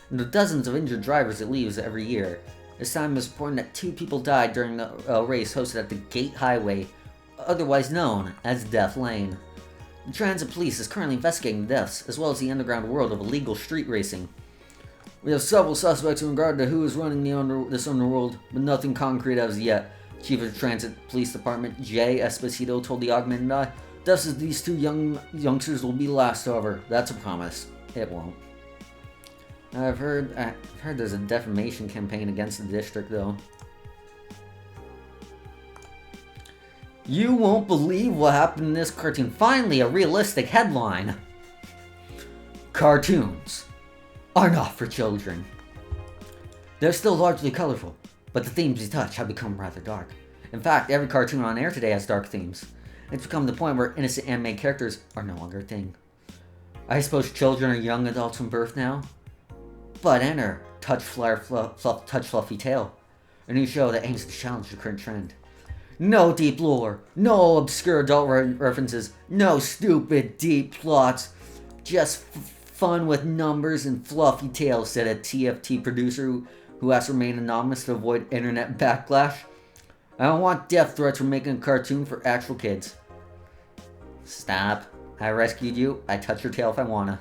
And the dozens of injured drivers it leaves every year. This time is reported that 2 people died during the race hosted at the Gate Highway, otherwise known as Death Lane. The Transit Police is currently investigating the deaths, as well as the underground world of illegal street racing. We have several suspects in regard to who is running this underworld, but nothing concrete as yet. Chief of the Transit Police Department, Jay Esposito, told the Augmented Eye, "Deaths of these 2 youngsters will be last, however. That's a promise. It won't." I've heard there's a defamation campaign against the district, though. You won't believe what happened in this cartoon. Finally, a realistic headline. Cartoons are not for children. They're still largely colorful, but the themes you touch have become rather dark. In fact, every cartoon on air today has dark themes. It's become the point where innocent anime characters are no longer a thing. I suppose children are young adults from birth now? But enter Touch Fluffy Tale, a new show that aims to challenge the current trend. No deep lore, no obscure adult references, no stupid deep plots, just fun with numbers and fluffy tales, said a TFT producer who has to remain anonymous to avoid internet backlash. I don't want death threats for making a cartoon for actual kids. Stop. I rescued you. I touch your tail if I wanna.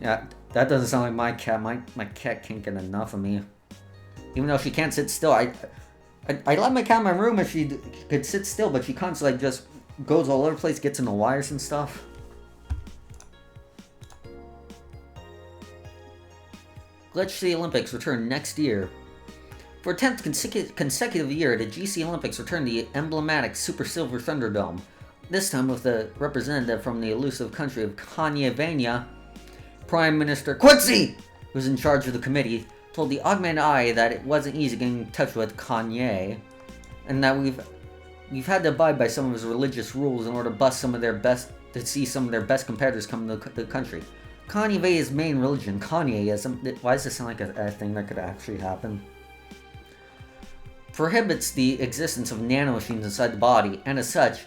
Yeah, that doesn't sound like my cat. My cat can't get enough of me. Even though she can't sit still. I let my cat in my room if she could sit still, but she constantly just goes all over the place, gets in the wires and stuff. Glitch City Olympics return next year. For a 10th consecutive year, the GC Olympics return to the emblematic Super Silver Thunderdome. This time with a representative from the elusive country of Kanye-Vania. Prime Minister Quincy, who's in charge of the committee, told the Augmented Eye that it wasn't easy getting in touch with Kanye, and that we've had to abide by some of his religious rules in order to see some of their best competitors come to the country. Kanye-Vania's main religion, Kanyeism, why does this sound like a thing that could actually happen? Prohibits the existence of nanomachines inside the body, and as such,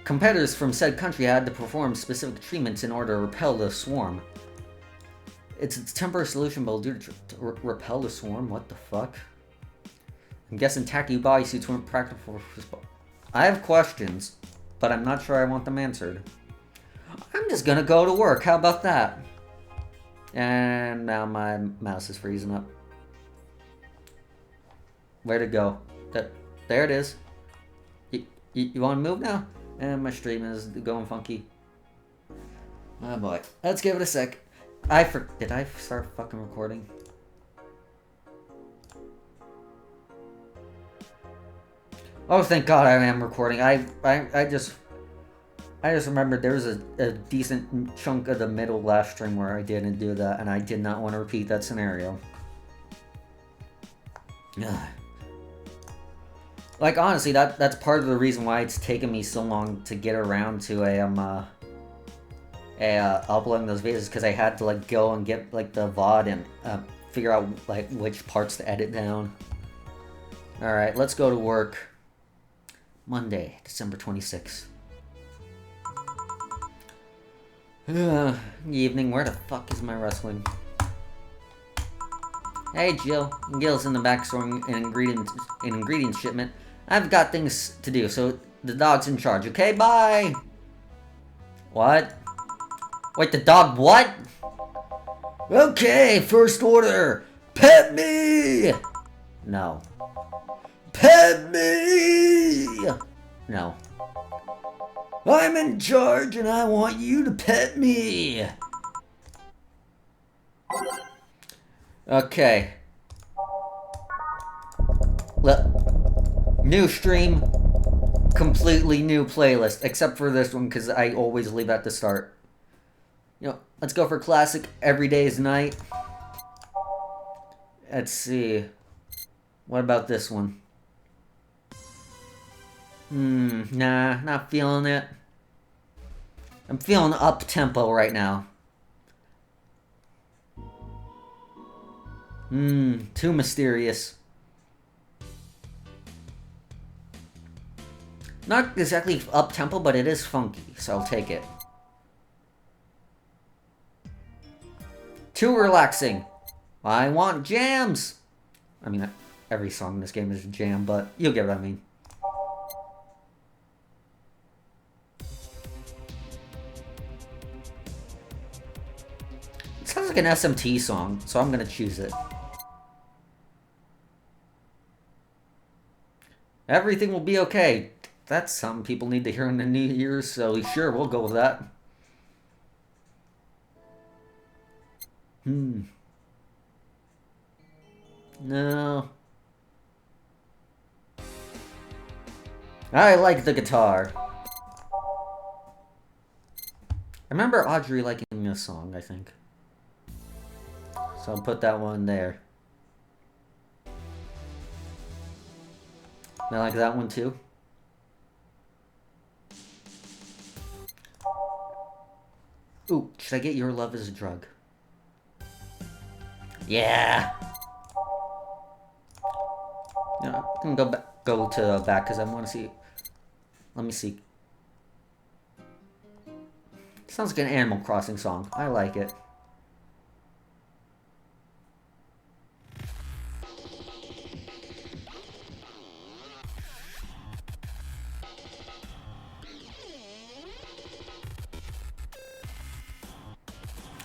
competitors from said country had to perform specific treatments in order to repel the swarm. It's a temporary solution, but will do to repel the swarm? What the fuck? I'm guessing tacky bodysuits weren't practical for... I have questions, but I'm not sure I want them answered. I'm just gonna go to work, how about that? And now my mouse is freezing up. Where'd it go? There it is. You want to move now? And my stream is going funky. Oh boy. Let's give it a sec. Did I start fucking recording? Oh, thank God I am recording. I just remembered there was a decent chunk of the middle last stream where I didn't do that, and I did not want to repeat that scenario. Like, honestly, that's part of the reason why it's taken me so long to get around to uploading those videos, because I had to, like, go and get, like, the VOD and figure out, like, which parts to edit down. Alright, let's go to work. Monday, December 26th. Evening, where the fuck is my wrestling? Hey Jill, Gil's in the back storing an ingredients shipment. I've got things to do, so the dog's in charge, okay? Bye! What? Wait, the dog what? Okay, first order! Pet me! No. Pet me! No. I'm in charge and I want you to pet me! Okay. New stream. Completely new playlist. Except for this one, because I always leave at the start. You know, let's go for classic Every Day's Night. Let's see. What about this one? Nah, not feeling it. I'm feeling up-tempo right now. Too mysterious. Not exactly up-tempo, but it is funky, so I'll take it. Too relaxing. I want jams! I mean, every song in this game is a jam, but you'll get what I mean. It sounds like an SMT song, so I'm gonna choose it. Everything will be okay. That's something people need to hear in the New Year's, so sure, we'll go with that. No. I like the guitar. I remember Audrey liking this song, I think. So I'll put that one there. I like that one too. Ooh, should I get Your Love Is a Drug? Yeah! Yeah, I can go to the back because I want to see. Let me see. Sounds like an Animal Crossing song. I like it.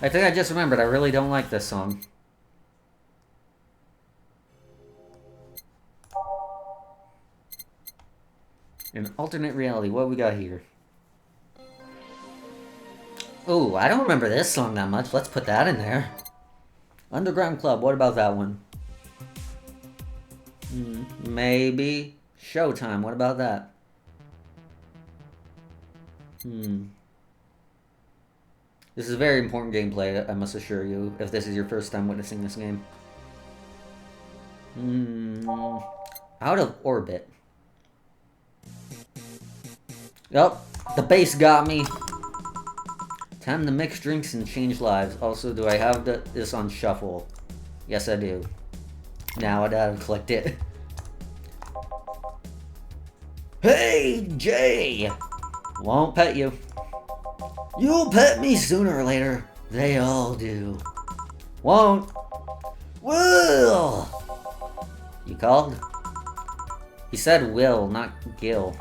I think I just remembered, I really don't like this song. An alternate reality, what we got here? Oh, I don't remember this song that much. Let's put that in there. Underground Club, what about that one? Maybe. Showtime, what about that? This is a very important gameplay, I must assure you, if this is your first time witnessing this game. Out of Orbit. Yup, the bass got me. Time to mix drinks and change lives. Also, do I have this on shuffle? Yes, I do. Now that I've clicked it. Hey, Jay! Won't pet you. You'll pet me sooner or later. They all do. Won't. Will! You called? You said Will, not Gil.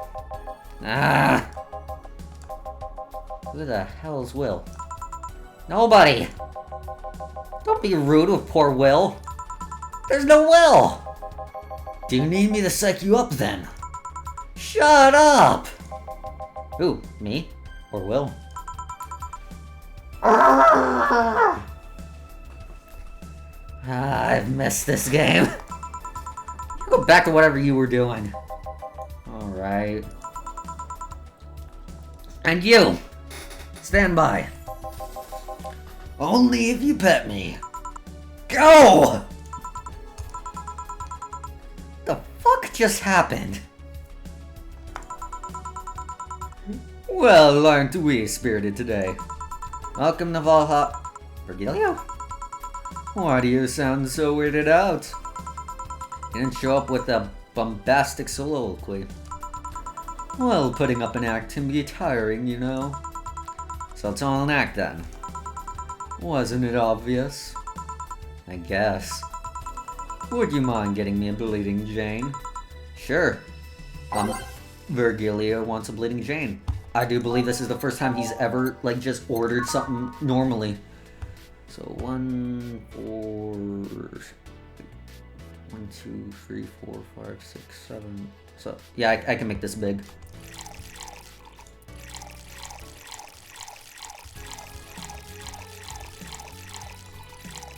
Ah! Who the hell is Will? Nobody! Don't be rude with poor Will. There's no Will! Do you need me to psych you up then? Shut up! Who? Me? Or Will? I've missed this game. Go back to whatever you were doing. Alright. And you! Stand by. Only if you pet me. Go! The fuck just happened? Well, aren't we spirited today? Welcome to Valhalla. Virgilio? Why do you sound so weirded out? You didn't show up with a bombastic soliloquy. Well, putting up an act can be tiring, you know. So it's all an act then. Wasn't it obvious? I guess. Would you mind getting me a bleeding Jane? Sure. Virgilio wants a bleeding Jane. I do believe this is the first time he's ever, like, just ordered something normally. So 1, 2, 3, 4, 5, 6, 7. So yeah, I can make this big.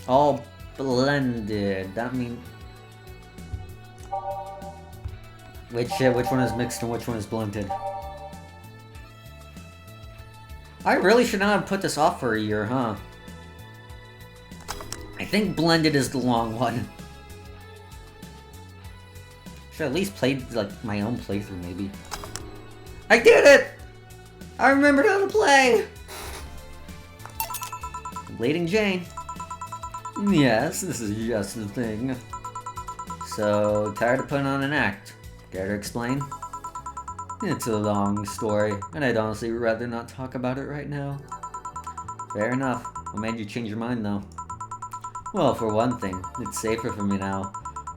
All blended. That means which one is mixed and which one is blended? I really should not have put this off for a year, huh? I think blended is the long one. Should at least play like my own playthrough, maybe. I did it! I remembered how to play! Bleeding Jane. Yes, this is just the thing. So, tired of putting on an act. Care to explain? It's a long story, and I'd honestly rather not talk about it right now. Fair enough. What made you change your mind, though? Well, for one thing, it's safer for me now.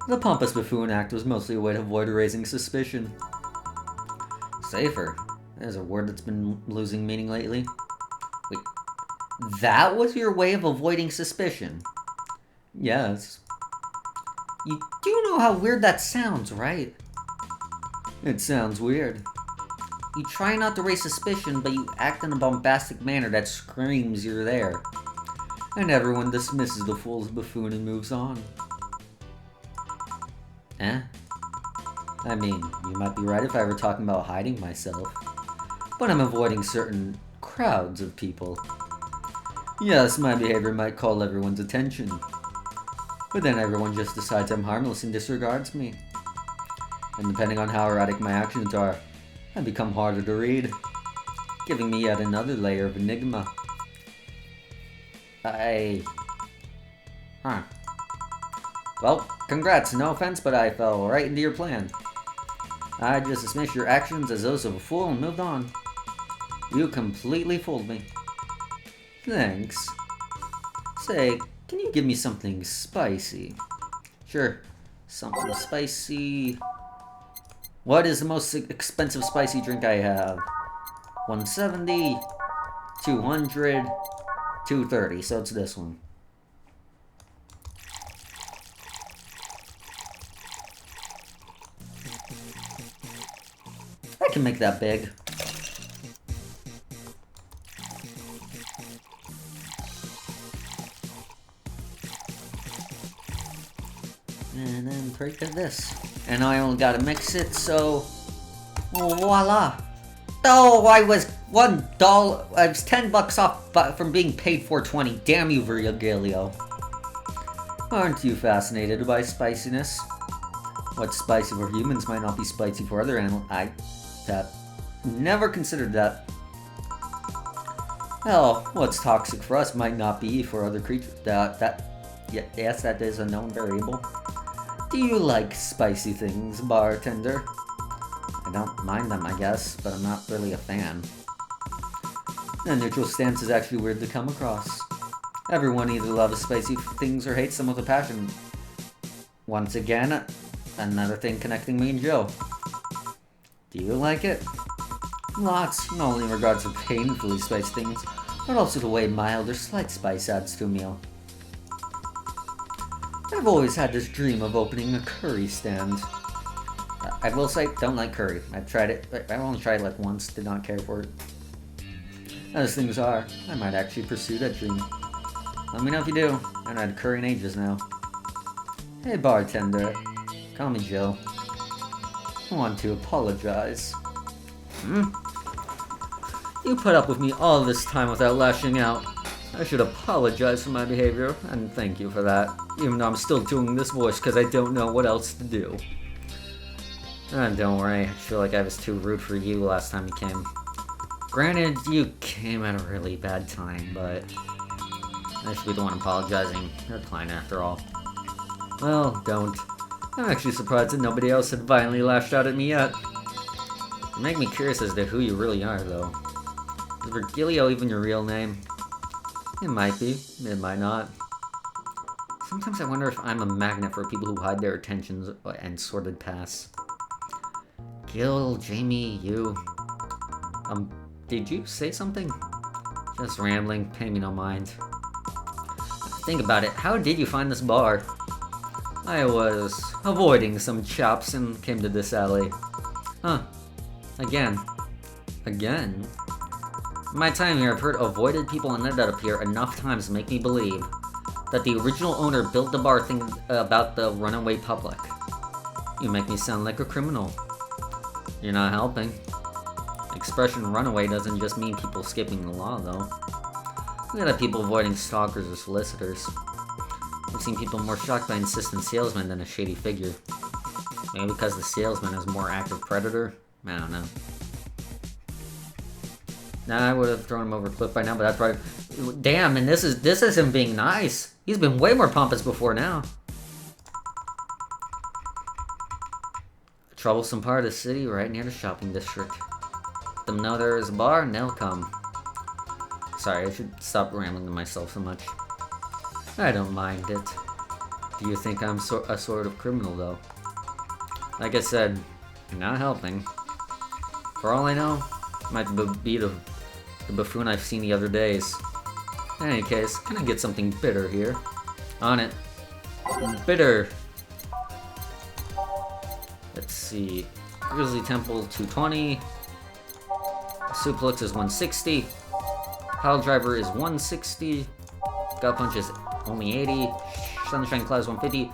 The pompous buffoon act was mostly a way to avoid raising suspicion. Safer? There's a word that's been losing meaning lately. Wait, that was your way of avoiding suspicion? Yes. You do know how weird that sounds, right? It sounds weird. You try not to raise suspicion, but you act in a bombastic manner that screams you're there. And everyone dismisses the fool's buffoon and moves on. Eh? I mean, you might be right if I were talking about hiding myself. But I'm avoiding certain crowds of people. Yes, my behavior might call everyone's attention. But then everyone just decides I'm harmless and disregards me. And depending on how erratic my actions are, I become harder to read, giving me yet another layer of enigma. Huh. Well, congrats, no offense, but I fell right into your plan. I just dismissed your actions as those of a fool and moved on. You completely fooled me. Thanks. Say, can you give me something spicy? Sure, something spicy. What is the most expensive spicy drink I have? 170, 200, 230, so it's this one. I can make that big. And then break this. And I only gotta mix it, so voila. Oh, I was $1. I was $10 off from being paid $4.20. Damn you, Virgilio. Aren't you fascinated by spiciness? What's spicy for humans might not be spicy for other animals. Never considered that. Hell, what's toxic for us might not be for other creatures. Yes, that is a known variable. Do you like spicy things, bartender? I don't mind them, I guess, but I'm not really a fan. A neutral stance is actually weird to come across. Everyone either loves spicy things or hates them with a passion. Once again, another thing connecting me and Joe. Do you like it? Lots, not only in regards to painfully spiced things, but also the way mild or slight spice adds to a meal. I've always had this dream of opening a curry stand. I will say, don't like curry. I've tried it, I only tried it like once, did not care for it. As things are, I might actually pursue that dream. Let me know if you do. I haven't had curry in ages now. Hey bartender, call me Joe. I want to apologize. You put up with me all this time without lashing out. I should apologize for my behavior, and thank you for that. Even though I'm still doing this voice because I don't know what else to do. Don't worry, I feel like I was too rude for you last time you came. Granted, you came at a really bad time, but I should be the one apologizing. You're a client after all. Well, don't. I'm actually surprised that nobody else had violently lashed out at me yet. You make me curious as to who you really are, though. Is Virgilio even your real name? It might be, it might not. Sometimes I wonder if I'm a magnet for people who hide their attentions and sordid past. Gil, Jamie, you... did you say something? Just rambling, pay me no mind. Think about it, how did you find this bar? I was avoiding some chops and came to this alley. Huh. Again. Again? In my time here, I've heard avoided people in there that appear enough times to make me believe that the original owner built the bar thinking about the runaway public. You make me sound like a criminal. You're not helping. Expression runaway doesn't just mean people skipping the law, though. We got people avoiding stalkers or solicitors. I've seen people more shocked by insistent salesmen than a shady figure. Maybe because the salesman is a more active predator? I don't know. Nah, I would have thrown him over a cliff by now, but that's probably... Damn, and this is him being nice. He's been way more pompous before now. A troublesome part of the city right near the shopping district. Let them know there is a bar and they'll come. Sorry, I should stop rambling to myself so much. I don't mind it. Do you think I'm a sort of criminal, though? Like I said, you're not helping. For all I know, might be the buffoon I've seen the other days. In any case, can I get something bitter here? On it. Bitter. Let's see. Grizzly Temple 220. Suplex is 160. Pile Driver is 160. Gut Punch is only 80. Sunshine Cloud is 150.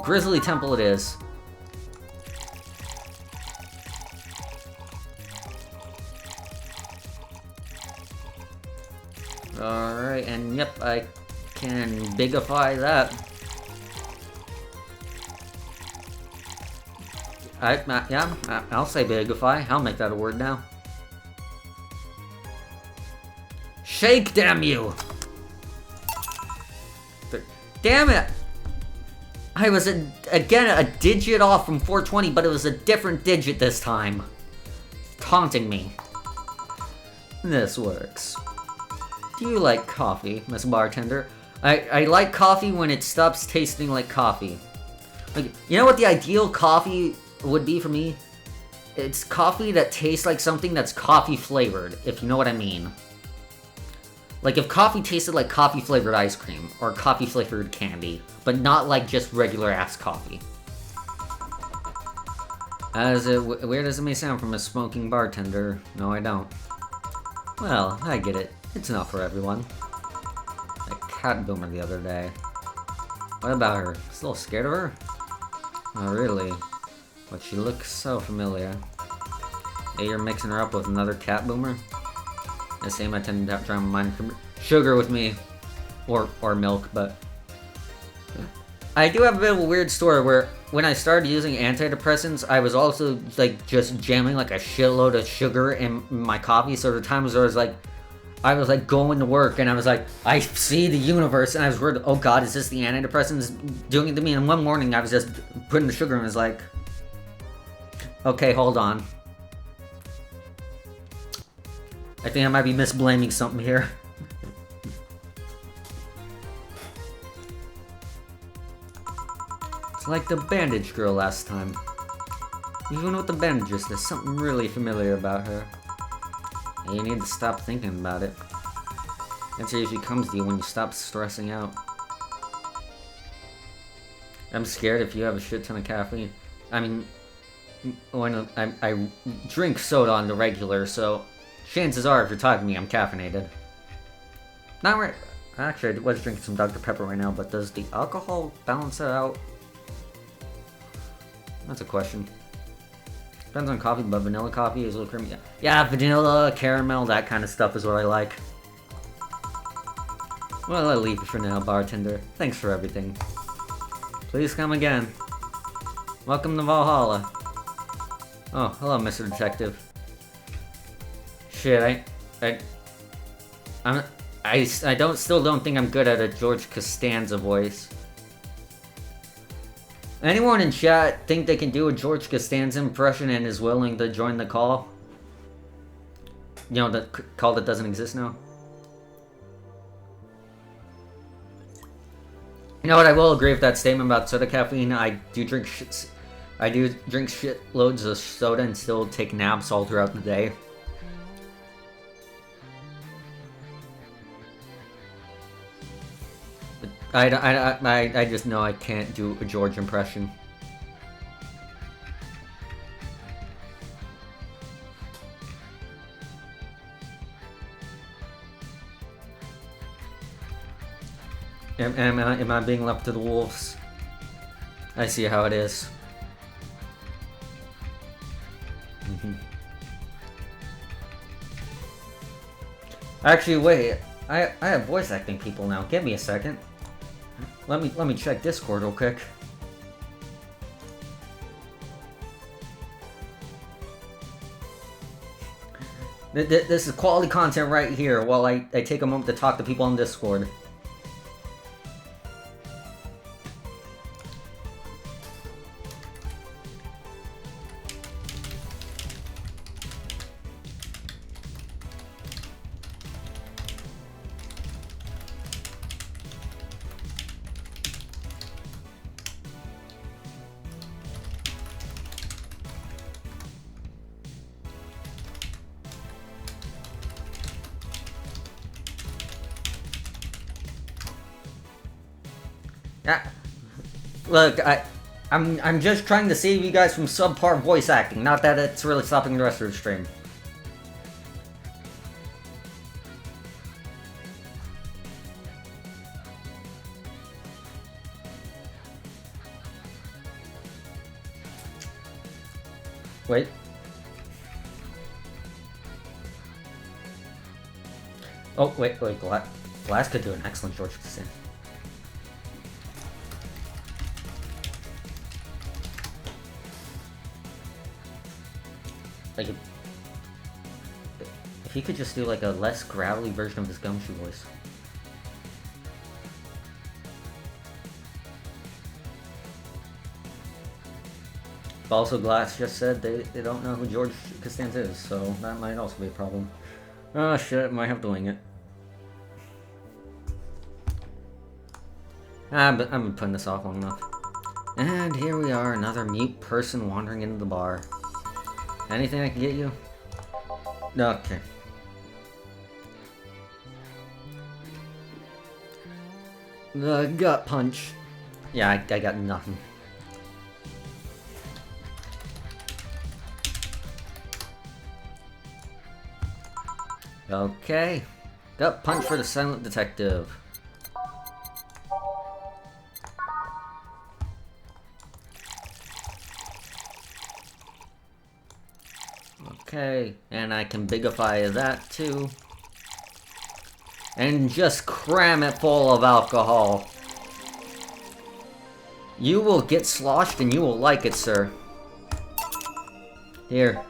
Grizzly Temple it is. Alright, and yep, I can bigify that. I'll say bigify. I'll make that a word now. Shake, damn you! Damn it! I was, again, a digit off from 420, but it was a different digit this time. Taunting me. This works. Do you like coffee, Miss Bartender? I like coffee when it stops tasting like coffee. Like, you know what the ideal coffee would be for me? It's coffee that tastes like something that's coffee flavored, if you know what I mean. Like if coffee tasted like coffee flavored ice cream, or coffee flavored candy, but not like just regular ass coffee. As weird as it may sound from a smoking bartender, no I don't. Well, I get it. It's not for everyone. I cat boomer the other day. What about her? Still scared of her? Oh really? But she looks so familiar. Hey, you're mixing her up with another cat boomer? The same I tend to try to mind sugar with me. Or milk, but... I do have a bit of a weird story where when I started using antidepressants, I was also like just jamming like a shitload of sugar in my coffee. So there were times where I was like going to work and I was like, I see the universe, and I was worried, oh god, is this the antidepressants doing it to me? And one morning I was just putting the sugar and was like, okay, hold on. I think I might be misblaming something here. It's like the bandage girl last time. Even with the bandages, there's something really familiar about her. And you need to stop thinking about it. Answer usually comes to you when you stop stressing out. I'm scared if you have a shit ton of caffeine. I mean, when I drink soda on the regular, so chances are if you're talking to me, I'm caffeinated. Not right. Actually, I was drinking some Dr. Pepper right now, but does the alcohol balance it out? That's a question. Depends on coffee, but vanilla coffee is a little creamy. Yeah, vanilla, caramel, that kind of stuff is what I like. Well, I'll leave it for now, bartender. Thanks for everything. Please come again. Welcome to Valhalla. Oh, hello, Mr. Detective. Shit, I still don't think I'm good at a George Costanza voice. Anyone in chat think they can do a George Costanza impression and is willing to join the call? You know, the call that doesn't exist now? You know what, I will agree with that statement about soda caffeine. I do drink shitloads of soda and still take naps all throughout the day. But I just know I can't do a George impression. Am I being left to the wolves? I see how it is. Actually, wait. I have voice acting people now. Give me a second. Let me check Discord real quick. This is quality content right here while I take a moment to talk to people on Discord. Yeah. Look, I'm just trying to save you guys from subpar voice acting, not that it's really stopping the rest of the stream. Wait. Oh, wait, Glass could do an excellent George Costanza. Like, if he could just do like a less gravelly version of his Gumshoe voice. But also Glass just said they don't know who George Costanza is, so that might also be a problem. Oh shit, might have to wing it. But I've been putting this off long enough. And here we are, another mute person wandering into the bar. Anything I can get you? Okay. The gut punch. Yeah, I got nothing. Okay. Gut punch for the silent detective. Okay, and I can bigify that too. And just cram it full of alcohol. You will get sloshed and you will like it, sir. Here.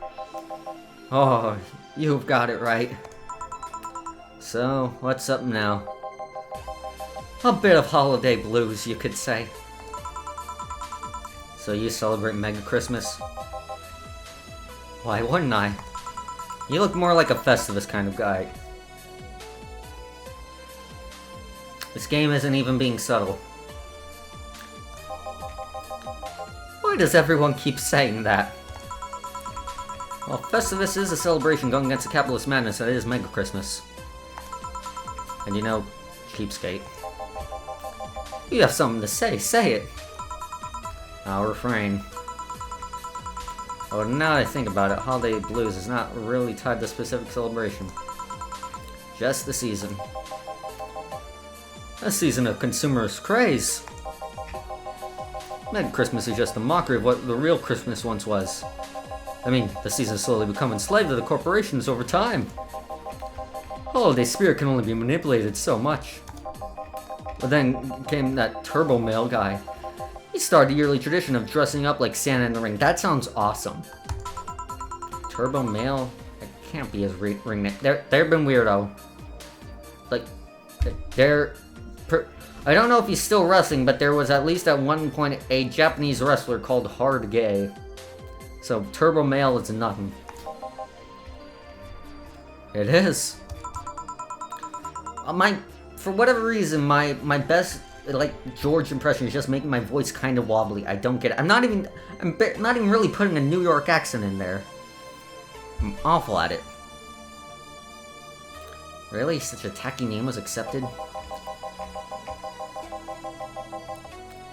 Oh, you've got it right. So, what's up now? A bit of holiday blues, you could say. So you celebrate Mega Christmas? Why wouldn't I? You look more like a Festivus kind of guy. This game isn't even being subtle. Why does everyone keep saying that? Well, Festivus is a celebration going against the capitalist madness that is Mega Christmas. And you know, cheapskate. You have something to say it. I'll refrain. Oh, now that I think about it, Holiday Blues is not really tied to a specific celebration. Just the season. A season of consumerist craze. Mega Christmas is just a mockery of what the real Christmas once was. I mean, the season slowly become enslaved to the corporations over time. Holiday spirit can only be manipulated so much. But then came that Turbo Male guy. He started the yearly tradition of dressing up like Santa in the ring. That sounds awesome. Turbo Male? That can't be his ring name. They've been weirdo. Like, I don't know if he's still wrestling, but there was at least at one point a Japanese wrestler called Hard Gay. So Turbo Male is nothing. It is. For whatever reason, my best like George impression is just making my voice kind of wobbly. I don't get it. I'm not even really putting a New York accent in there. I'm awful at it. Really? Such a tacky name was accepted?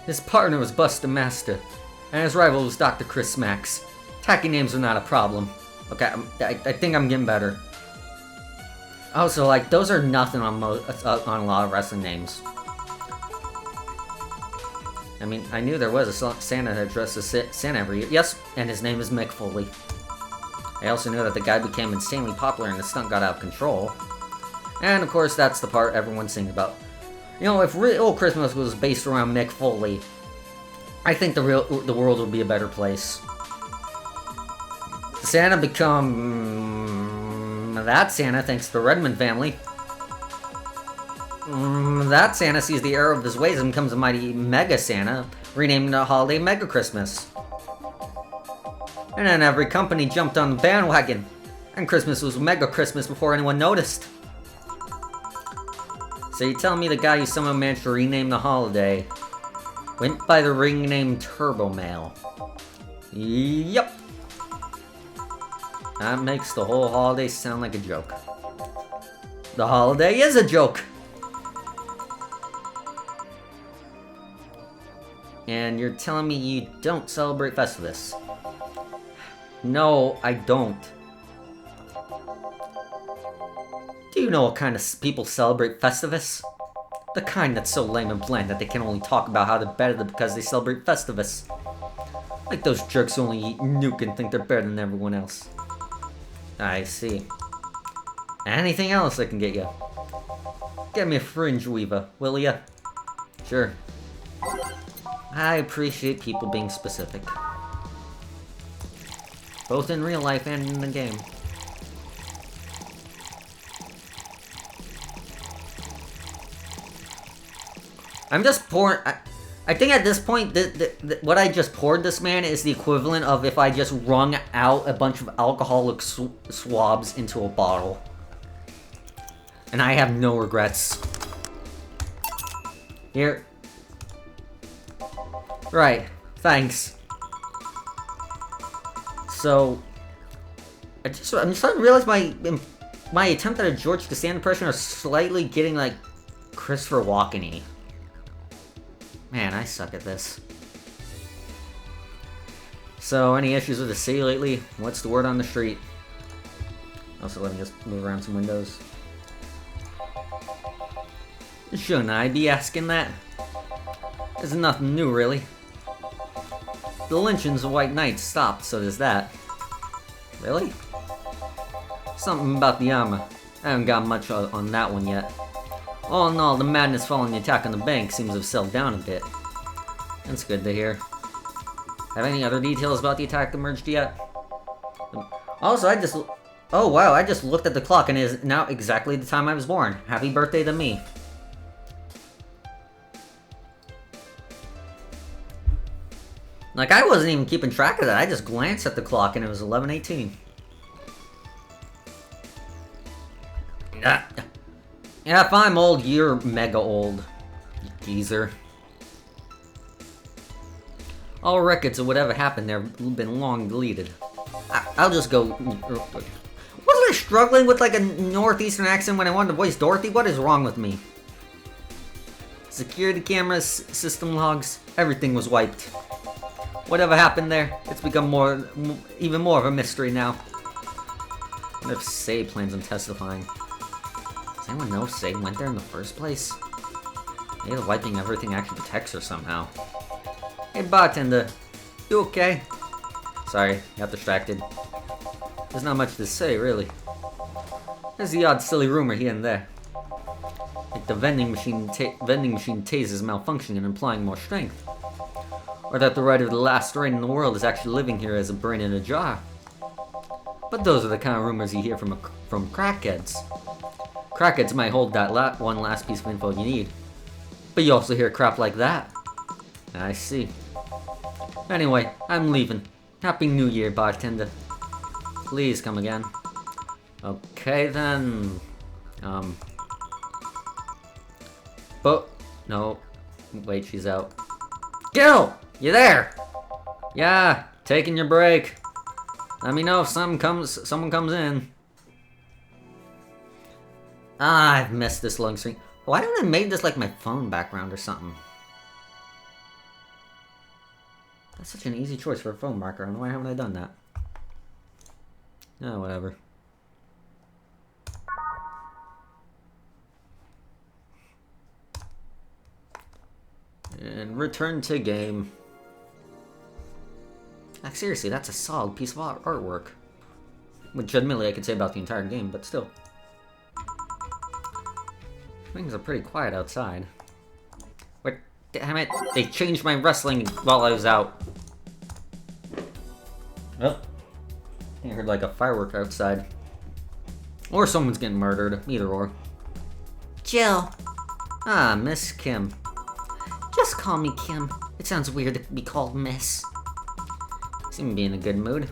His partner was Busta Master, and his rival was Dr. Chris Max. Tacky names are not a problem. Okay, I think I'm getting better. Also, like, those are nothing on a lot of wrestling names. I mean, I knew there was a Santa that dressed as Santa every year. Yes, and his name is Mick Foley. I also knew that the guy became insanely popular and the stunt got out of control. And of course, that's the part everyone sings about. You know, if real Christmas was based around Mick Foley, I think the world would be a better place. Santa become that Santa thanks to the Redmond family. That Santa sees the error of his ways and becomes a mighty Mega Santa, renaming the holiday Mega Christmas. And then every company jumped on the bandwagon, and Christmas was Mega Christmas before anyone noticed. So you tell me the guy who somehow managed to rename the holiday went by the ring name Turbo Male. Yep. That makes the whole holiday sound like a joke. The holiday is a joke! And you're telling me you don't celebrate Festivus? No, I don't. Do you know what kind of people celebrate Festivus? The kind that's so lame and bland that they can only talk about how they're better because they celebrate Festivus. Like those jerks who only eat Nuke and think they're better than everyone else. I see. Anything else I can get you? Get me a fringe weaver, will ya? Sure. I appreciate people being specific. Both in real life and in the game. I'm just pouring... I think at this point, what I just poured this man is the equivalent of if I just wrung out a bunch of alcoholic swabs into a bottle. And I have no regrets. Here. Right. Thanks. So... I'm starting to realize my attempt at a George Costanza impression are slightly getting, like, Christopher Walken-y. Man, I suck at this. So, any issues with the city lately? What's the word on the street? Also, let me just move around some windows. Shouldn't I be asking that? There's nothing new, really. The lynchings of White Knights stopped, so does that. Really? Something about the armor. I haven't got much on that one yet. All in all, the madness following the attack on the bank seems to have settled down a bit. That's good to hear. Have any other details about the attack emerged yet? Also, oh wow, I just looked at the clock and it is now exactly the time I was born. Happy birthday to me. Like, I wasn't even keeping track of that. I just glanced at the clock and it was 11:18. Yeah, if I'm old, you're mega old, you geezer. All records of whatever happened there have been long deleted. I'll just go... Wasn't I struggling with like a northeastern accent when I wanted to voice Dorothy? What is wrong with me? Security cameras, system logs, everything was wiped. Whatever happened there, it's become even more of a mystery now. What if Say plans on testifying? Does anyone know if Say went there in the first place? Maybe wiping everything actually protects her somehow. Hey bartender, you okay? Sorry, got distracted. There's not much to say, really. There's the odd silly rumor here and there. Like the vending machine tase is malfunctioning and implying more strength. Or that the writer of the last story in the world is actually living here as a brain in a jar. But those are the kind of rumors you hear from crackheads. Crackheads might hold that one last piece of info you need. But you also hear crap like that. I see. Anyway, I'm leaving. Happy New Year, bartender. Please come again. Okay then. But no. Wait, she's out. Gil! You there? Yeah, taking your break. Let me know if someone comes in. Ah, I've missed this long screen. Why haven't I made this like my phone background or something? That's such an easy choice for a phone background. Why haven't I done that? Oh, whatever. And return to game. Like, seriously, that's a solid piece of artwork. Which, admittedly, I could say about the entire game, but still. Things are pretty quiet outside. Wait, damn it! They changed my wrestling while I was out. Oh. I heard like a firework outside. Or someone's getting murdered. Either or. Jill. Ah, Miss Kim. Just call me Kim. It sounds weird to be called Miss. Seem to be in a good mood.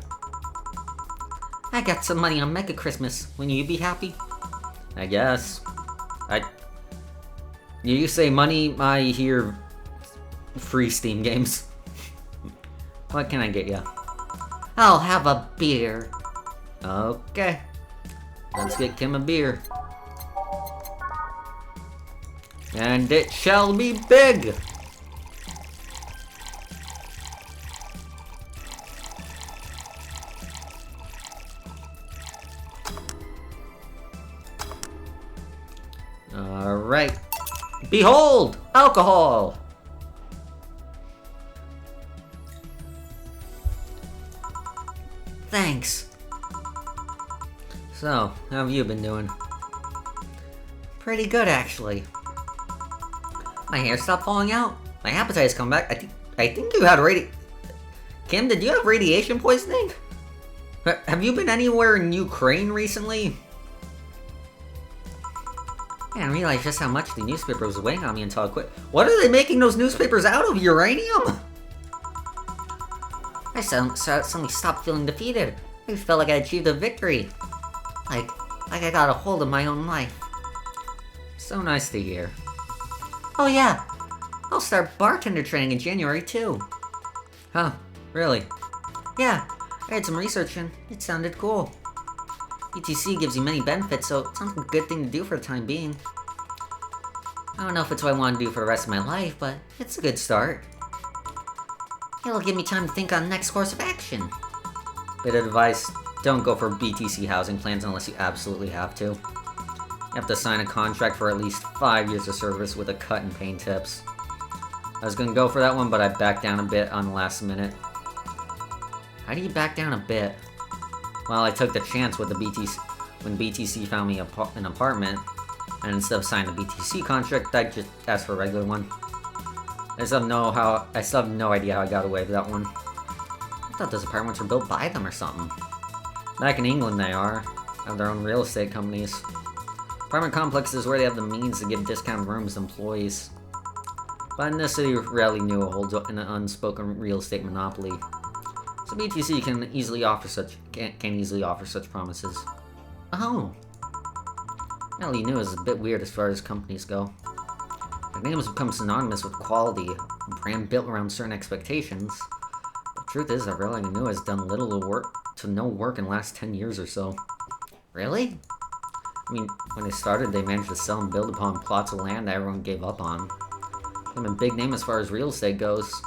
I got some money on Mega Christmas. Will you be happy? I guess. You say money, I hear free Steam games. What can I get you? I'll have a beer. Okay. Let's get Kim a beer. And it shall be big! Alright. Behold! Alcohol! Thanks. So, how have you been doing? Pretty good, actually. My hair stopped falling out. My appetite's come back. I think you had Kim, did you have radiation poisoning? Have you been anywhere in Ukraine recently? I didn't realize just how much the newspaper was weighing on me until I quit. What are they making those newspapers out of? Uranium? I suddenly stopped feeling defeated. I felt like I achieved a victory. Like I got a hold of my own life. So nice to hear. Oh yeah, I'll start bartender training in January too. Huh, really? Yeah, I had some research and it sounded cool. BTC gives you many benefits, so it sounds like a good thing to do for the time being. I don't know if it's what I want to do for the rest of my life, but it's a good start. It'll give me time to think on the next course of action. Bit of advice, don't go for BTC housing plans unless you absolutely have to. You have to sign a contract for at least 5 years of service with a cut in paying tips. I was gonna go for that one, but I backed down a bit on the last minute. How do you back down a bit? Well, I took the chance with the when BTC found me an apartment, and instead of signing the BTC contract, I just asked for a regular one. I still have no idea how I got away with that one. I thought those apartments were built by them or something. Back in England they have their own real estate companies. Apartment complexes where they have the means to give discounted rooms to employees. But in this city, rarely knew it holds an unspoken real estate monopoly. So BTC can easily offer such promises. Oh. Rarely knew is a bit weird as far as companies go. Their names become synonymous with quality, a brand built around certain expectations. Truth is, that Railing Anew has done little to no work in the last 10 years or so. Really? I mean, when they started, they managed to sell and build upon plots of land that everyone gave up on. Became a big name as far as real estate goes.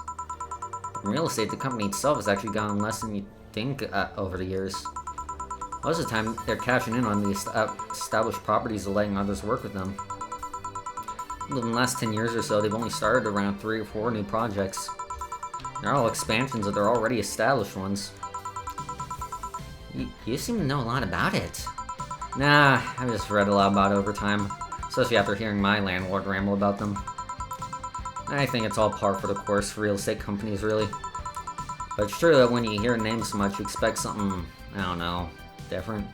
In real estate, the company itself has actually gone less than you'd think over the years. Most of the time, they're cashing in on the established properties and letting others work with them. In the last 10 years or so, they've only started around 3 or 4 new projects. They're all expansions of their already established ones. You seem to know a lot about it. Nah, I've just read a lot about it over time, especially after hearing my landlord ramble about them. I think it's all par for the course for real estate companies, really. But it's true that when you hear a name so much, you expect something, I don't know, different.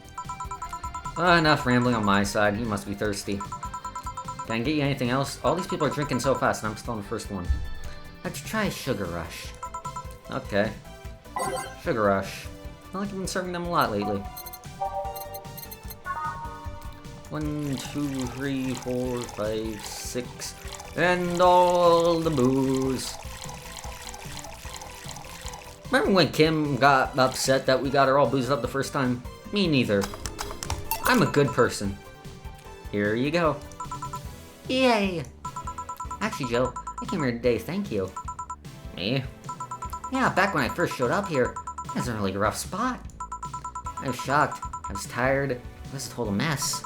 Enough rambling on my side, you must be thirsty. Can I get you anything else? All these people are drinking so fast, and I'm still on the first one. Let's try a Sugar Rush. Okay. Sugar Rush. I feel like I've been serving them a lot lately. 1, 2, 3, 4, 5, 6, and all the booze. Remember when Kim got upset that we got her all boozed up the first time? Me neither. I'm a good person. Here you go. Yay! Actually, Joe, I came here today, thank you. Me? Yeah, back when I first showed up here, it was a really rough spot. I was shocked, I was tired, it was a total mess.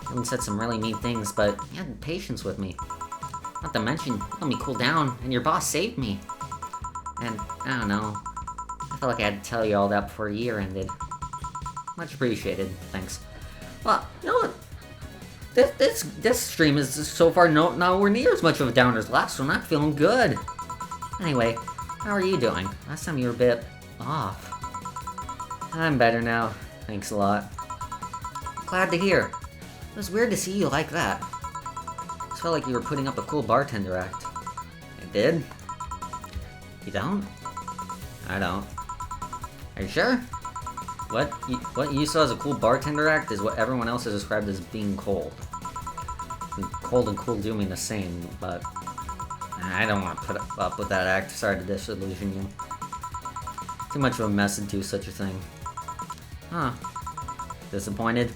Everyone said some really mean things, but you had patience with me. Not to mention, you let me cool down, and your boss saved me. And, I don't know, I felt like I had to tell you all that before the year ended. Much appreciated, thanks. Well, you know what? This stream is so far nowhere near as much of a downer as last, so I'm not feeling good. Anyway, how are you doing? Last time you were a bit off. I'm better now, thanks a lot. Glad to hear. It was weird to see you like that. It felt like you were putting up a cool bartender act. I did? You don't? I don't. Are you sure? What you saw as a cool bartender act is what everyone else has described as being cold. I mean, cold and cool do mean the same, but I don't want to put up with that act. Sorry to disillusion you. Too much of a mess to do such a thing. Huh. Disappointed?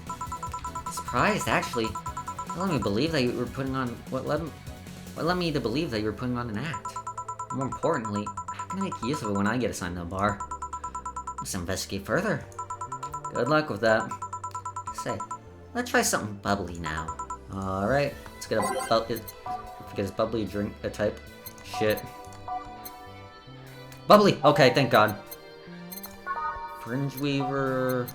Surprised, actually. What led me to believe that you were putting on... What led me to believe that you were putting on an act? More importantly, how can I make use of it when I get assigned to a bar? Let's investigate further. Good luck with that. Say, let's try something bubbly now. Alright, let's get a bubbly drink type. Shit. Bubbly! Okay, thank God. Fringe Weaver.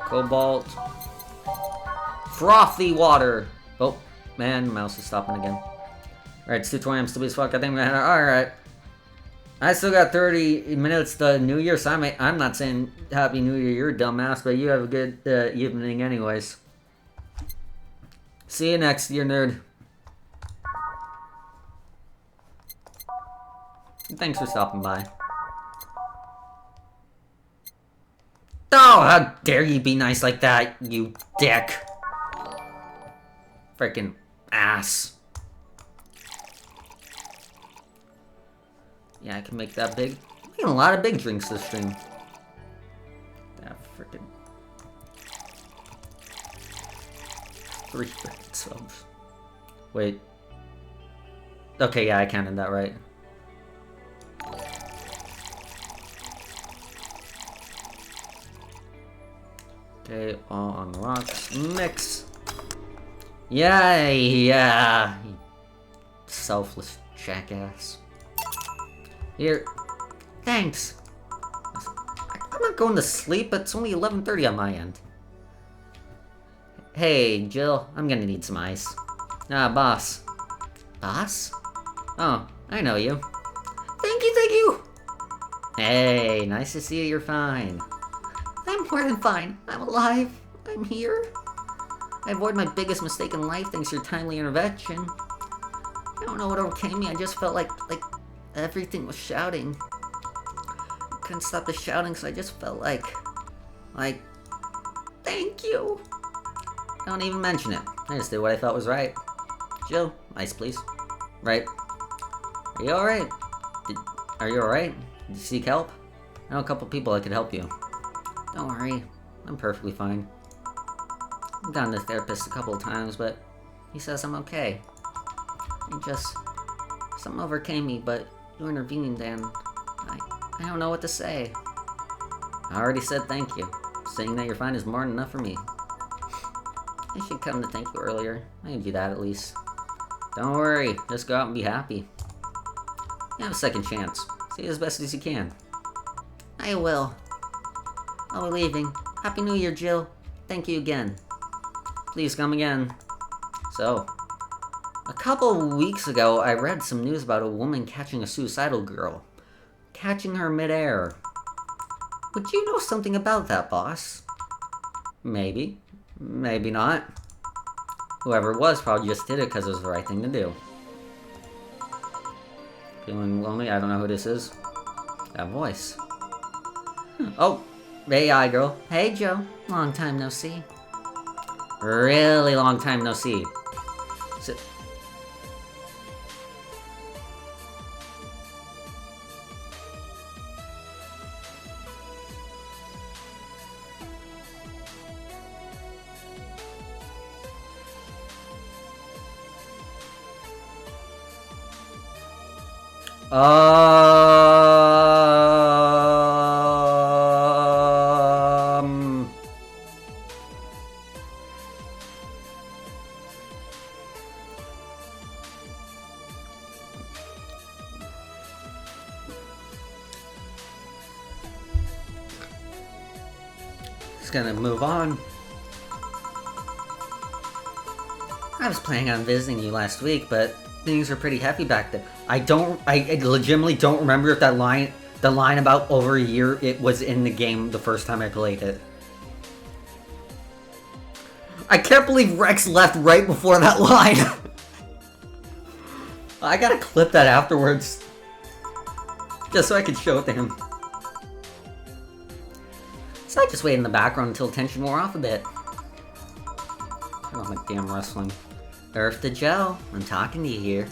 Cobalt. Frothy water! Oh, man, mouse is stopping again. Alright, it's 2:20, I'm still as fuck. I think I'm gonna... Alright. I still got 30 minutes to New Year, so I'm not saying Happy New Year, you're a dumbass, but you have a good evening anyways. See you next year, nerd. Thanks for stopping by. Oh, how dare you be nice like that, you dick. Freaking ass. Yeah, I can make that big. I'm making a lot of big drinks this stream. That freaking 3 freaking subs. Wait. Okay, yeah, I counted that right. Okay, all on the rocks. Mix. Yeah. You selfless jackass. Here. Thanks. I'm not going to sleep, but it's only 11:30 on my end. Hey, Jill, I'm gonna need some ice. Ah, boss. Boss? Oh, I know you. Thank you! Hey, nice to see you're fine. I'm more than fine. I'm alive. I'm here. I avoided my biggest mistake in life thanks to your timely intervention. I don't know what overcame me, I just felt like everything was shouting. I couldn't stop the shouting, so I just felt like, thank you. Don't even mention it. I just did what I thought was right. Jill, ice please. Right. Are you alright? Are you alright? Did you seek help? I know a couple people that could help you. Don't worry, I'm perfectly fine. I've gone to the therapist a couple of times, but he says I'm okay. Something overcame me, but you intervened and I don't know what to say. I already said thank you. Saying that you're fine is more than enough for me. I should come to thank you earlier. I can do that at least. Don't worry, just go out and be happy. You have a second chance. See it as best as you can. I will. I'll be leaving. Happy New Year, Jill. Thank you again. Please come again. So, a couple weeks ago, I read some news about a woman catching a suicidal girl. Catching her midair. Would you know something about that, boss? Maybe. Maybe not. Whoever it was probably just did it because it was the right thing to do. Feeling lonely? I don't know who this is. That voice. Oh, AI girl. Hey, Joe. Long time no see. Really long time no see. Just gonna move on. I was planning on visiting you last week, but things were pretty heavy back then. I legitimately don't remember if the line about over a year it was in the game the first time I played it. I can't believe Rex left right before that line. I gotta clip that afterwards. Just so I can show it to him. So I just waited in the background until tension wore off a bit. Turn off my damn wrestling. Earth to Joe, I'm talking to you here.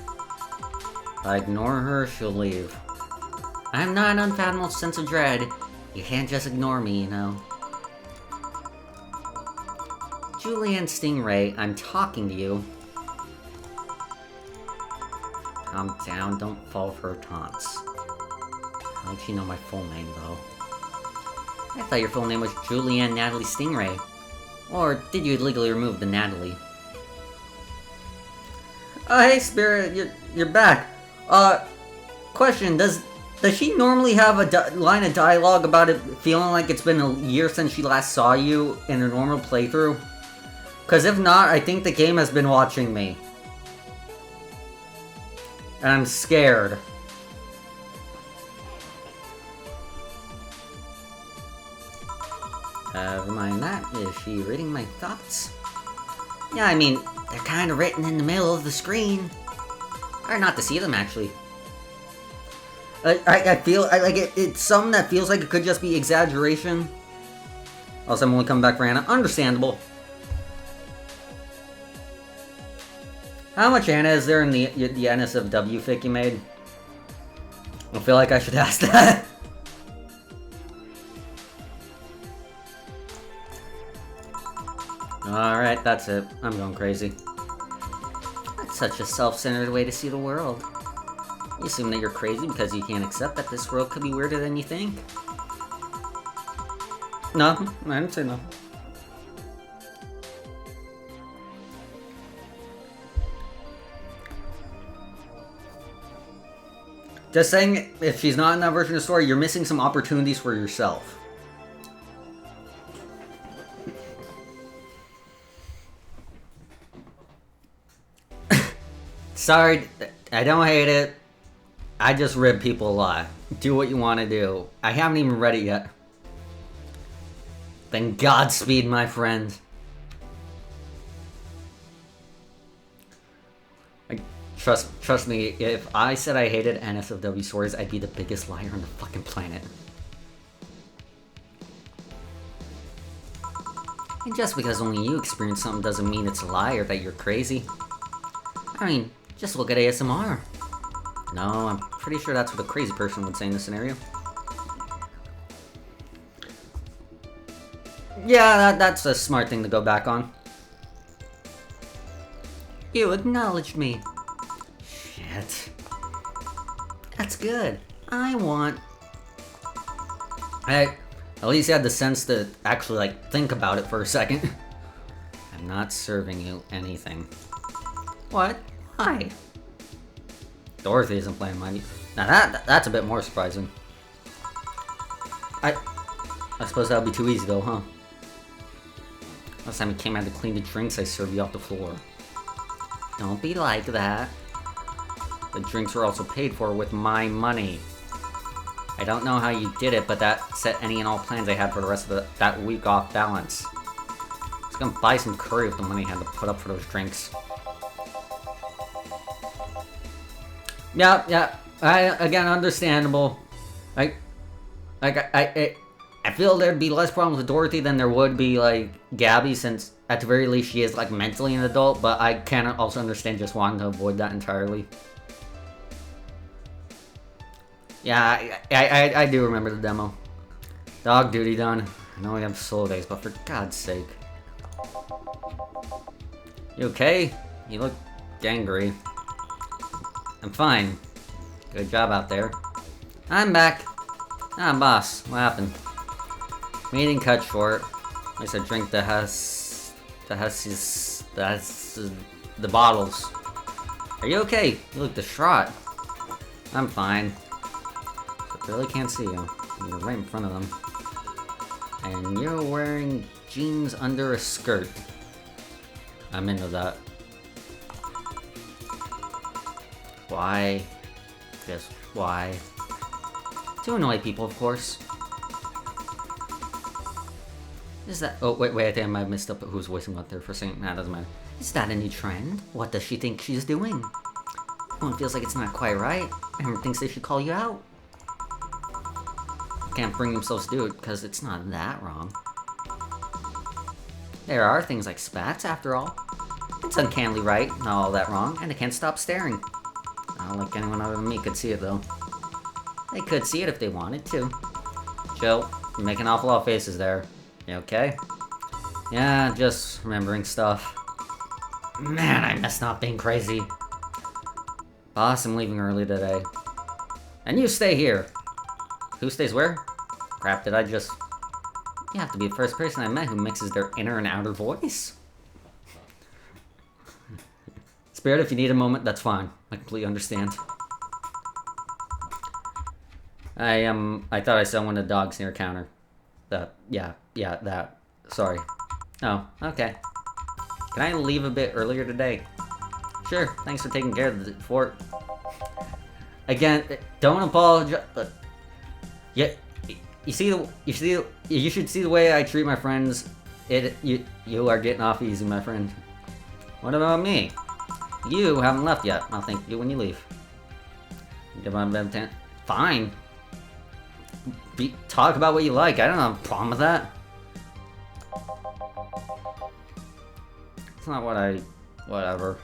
If I ignore her, she'll leave. I'm not an unfathomable sense of dread. You can't just ignore me, you know. Julianne Stingray, I'm talking to you. Calm down, don't fall for her taunts. How'd she know my full name, though? I thought your full name was Julianne Natalie Stingray. Or did you illegally remove the Natalie? Oh, hey, Spirit, you're back. Question, does she normally have a line of dialogue about it feeling like it's been a year since she last saw you in her normal playthrough? Because if not, I think the game has been watching me. And I'm scared. Never mind that. Is she reading my thoughts? Yeah, I mean, they're kind of written in the middle of the screen. Hard not to see them, actually. I feel like it's something that feels like it could just be exaggeration. Also, I'm only coming back for Anna. Understandable. How much Anna is there in the NSFW fic you made? I feel like I should ask that. Alright, that's it. I'm going crazy. That's such a self-centered way to see the world. You assume that you're crazy because you can't accept that this world could be weirder than you think? No, I didn't say no. Just saying, if she's not in that version of the story, you're missing some opportunities for yourself. Sorry, I don't hate it. I just rib people a lot. Do what you want to do. I haven't even read it yet. Then Godspeed, my friend. Trust me, if I said I hated NSFW stories, I'd be the biggest liar on the fucking planet. And just because only you experience something doesn't mean it's a lie or that you're crazy. I mean, just look at ASMR. No, I'm pretty sure that's what a crazy person would say in this scenario. Yeah, that's a smart thing to go back on. You acknowledged me. Shit. That's good. I want... Hey, at least you had the sense to actually, like, think about it for a second. I'm not serving you anything. What? Why? Dorothy isn't playing money. Now that's a bit more surprising. I suppose that would be too easy though, huh? Last time you came out to clean the drinks I served you off the floor. Don't be like that. The drinks were also paid for with my money. I don't know how you did it, but that set any and all plans I had for the rest of that week off balance. I was gonna buy some curry with the money I had to put up for those drinks. Yeah, again, understandable. I feel there'd be less problems with Dorothy than there would be, like, Gabby, since at the very least she is, like, mentally an adult, but I can also understand just wanting to avoid that entirely. Yeah, I do remember the demo. Dog duty done. I know we have slow days, but for God's sake. You okay? You look gangry. I'm fine. Good job out there. I'm back. Ah, boss. What happened? Meeting cut short. At least I drink the bottles. Are you okay? You look distraught. I'm fine. I really can't see you. You're right in front of them. And you're wearing jeans under a skirt. I'm into that. Why? Just why? To annoy people, of course. Is that... Oh, wait, I think I might have messed up who's voicing out there for saying... Nah, doesn't matter. Is that a new trend? What does she think she's doing? One feels like it's not quite right. Everyone thinks they should call you out. Can't bring themselves to do it because it's not that wrong. There are things like spats, after all. It's uncannily right, not all that wrong, and I can't stop staring. I don't think anyone other than me could see it, though. They could see it if they wanted to. Joe, you're making an awful lot of faces there. You okay? Yeah, just remembering stuff. Man, I messed up being crazy. Boss, I'm leaving early today. And you stay here. Who stays where? Crap, did I just... You have to be the first person I met who mixes their inner and outer voice. Spirit, if you need a moment, that's fine. I completely understand. I thought I saw one of the dogs near a counter. Yeah, that. Sorry. Oh, okay. Can I leave a bit earlier today? Sure, thanks for taking care of the fort. Again, don't apologize. Yeah, you should see the way I treat my friends. You are getting off easy, my friend. What about me? You haven't left yet. I'll thank you when you leave. Fine. Talk about what you like. I don't have a problem with that. It's not what I... Whatever.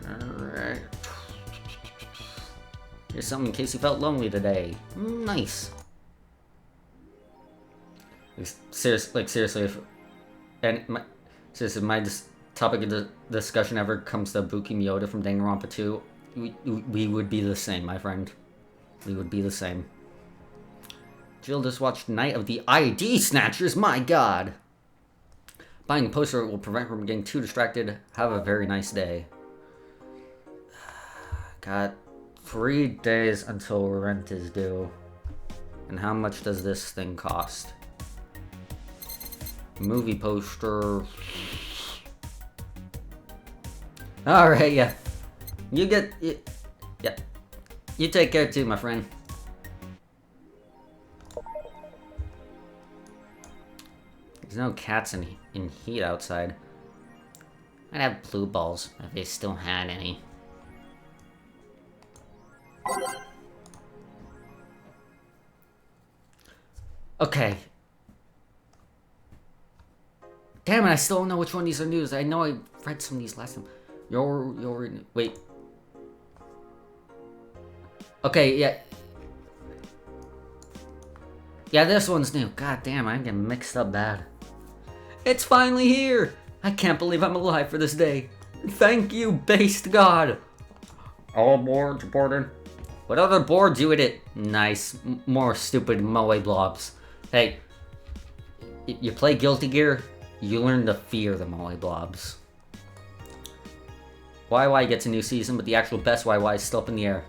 Alright. Here's something in case you felt lonely today. Nice. Seriously, if my topic of the discussion ever comes to Buki Miyoda from Danganronpa 2, we would be the same, my friend. We would be the same. Jill just watched Night of the ID Snatchers, my god! Buying a poster will prevent her from getting too distracted. Have a very nice day. Got 3 days until rent is due. And how much does this thing cost? Movie poster. Alright, yeah. Yeah. You take care too, my friend. There's no cats in heat outside. I'd have blue balls if they still had any. Okay. Damn it, I still don't know which one of these are news. I know I read some of these last time. Wait. Okay, yeah. Yeah, this one's new. God damn, I'm getting mixed up bad. It's finally here! I can't believe I'm alive for this day. Thank you, based god. All boards reported. What other boards you it? Nice. More stupid moe blobs. Hey, you play Guilty Gear, you learn to fear the moe blobs. YY gets a new season, but the actual best YY is still up in the air.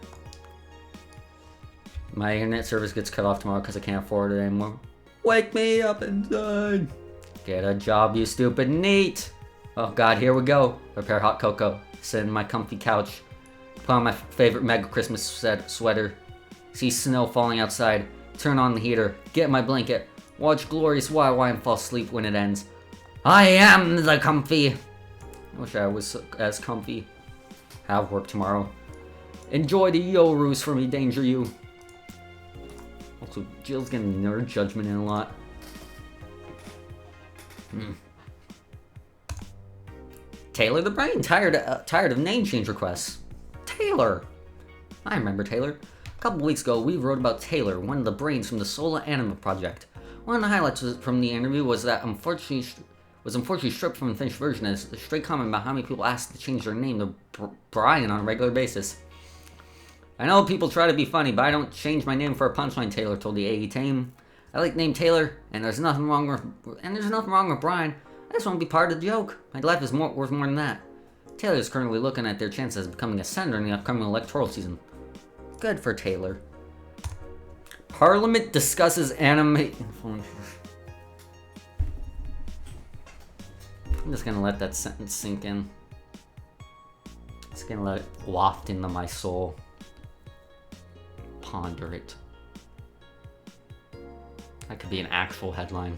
My internet service gets cut off tomorrow because I can't afford it anymore. Wake me up inside. Get a job, you stupid NEET. Oh god, here we go. Prepare hot cocoa. Sit in my comfy couch. Put on my favorite Mega Christmas sweater. See snow falling outside. Turn on the heater. Get my blanket. Watch glorious YY and fall asleep when it ends. I am the comfy. I wish I was as comfy. Have work tomorrow. Enjoy the Yorus for me, Danger You. Also, Jill's getting nerd judgment in a lot. Taylor the Brain, tired of name change requests. Taylor! I remember Taylor. A couple weeks ago, we wrote about Taylor, one of the brains from the Solar Anima project. One of the highlights from the interview was that unfortunately stripped from the finished version as a straight comment about how many people asked to change their name to Brian on a regular basis. I know people try to be funny, but I don't change my name for a punchline, Taylor told the AE team. I like name Taylor, and there's nothing wrong with Brian. I just want to be part of the joke. My life is worth more than that. Taylor is currently looking at their chances of becoming a senator in the upcoming electoral season. Good for Taylor. Parliament discusses anime influencers. I'm just gonna let that sentence sink in. Just gonna let it waft into my soul. Ponder it. That could be an actual headline.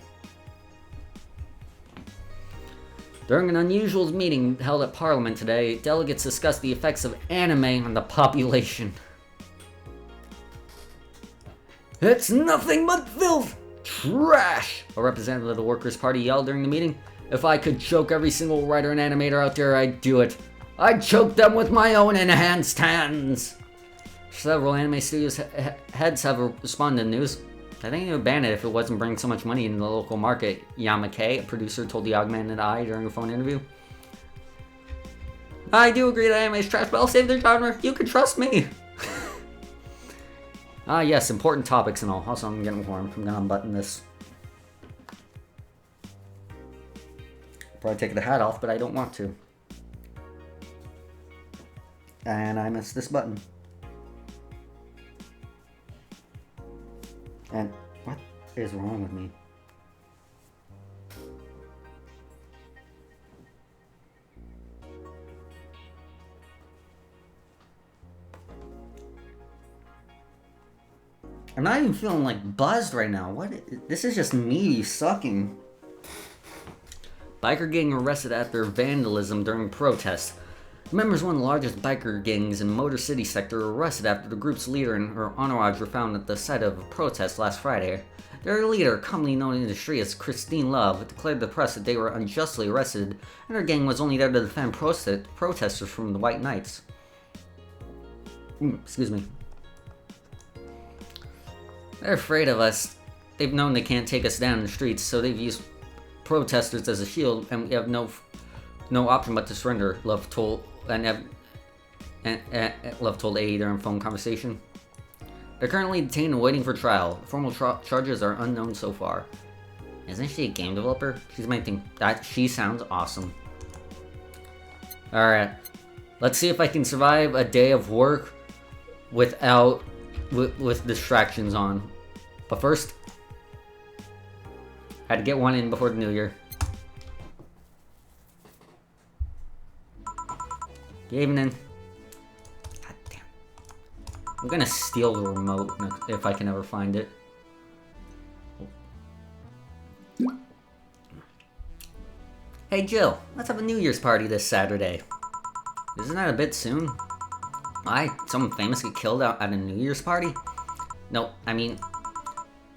During an unusual meeting held at Parliament today, delegates discussed the effects of anime on the population. It's nothing but filth! Trash! A representative of the Workers' Party yelled during the meeting. If I could choke every single writer and animator out there, I'd do it. I'd choke them with my own enhanced hands! Several anime studios heads have responded to the news. I think they would ban it if it wasn't bringing so much money into the local market, Yamake, a producer, told the Augmented Eye during a phone interview. I do agree that anime is trash, but I'll save the genre. You can trust me. Yes, important topics and all. Also, I'm getting warm. I'm gonna unbutton this. Probably take the hat off, but I don't want to. And I missed this button. And what is wrong with me? I'm not even feeling like buzzed right now. This is just me sucking. Biker gang arrested after vandalism during protests. Members of one of the largest biker gangs in Motor City sector were arrested after the group's leader and her entourage were found at the site of a protest last Friday. Their leader, commonly known in the industry as Christine Love, declared to the press that they were unjustly arrested and her gang was only there to defend protesters from the White Knights. Excuse me. They're afraid of us. They've known they can't take us down in the streets, so they've used protesters as a shield, and we have no option but to surrender, Love told Love told AE during a phone conversation. They're currently detained and waiting for trial. Formal charges are unknown so far. Isn't she a game developer? She's my thing. She sounds awesome. Alright. Let's see if I can survive a day of work without with distractions on. But first, had to get one in before the new year. Good evening. God damn. I'm gonna steal the remote if I can ever find it. Hey Jill, let's have a New Year's party this Saturday. Isn't that a bit soon? Why? Someone famous get killed out at a New Year's party? Nope, I mean,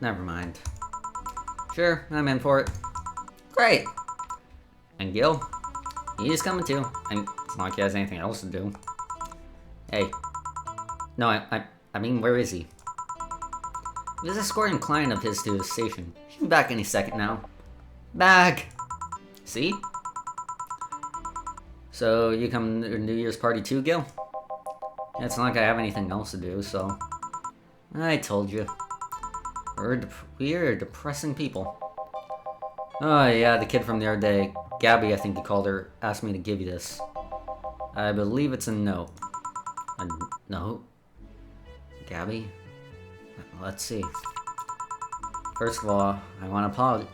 never mind. Sure, I'm in for it. Great! And Gil? He's coming too. I mean, it's not like he has anything else to do. Hey. No, I mean, where is he? He's escorting a client of his to his station. She'll be back any second now. Back! See? So, you come to New Year's party too, Gil? Yeah, it's not like I have anything else to do, so... I told you. We're depressing people. Oh yeah, the kid from the other day, Gabby I think you called her, asked me to give you this. I believe it's a note. A note? Gabby? Let's see. First of all, I want to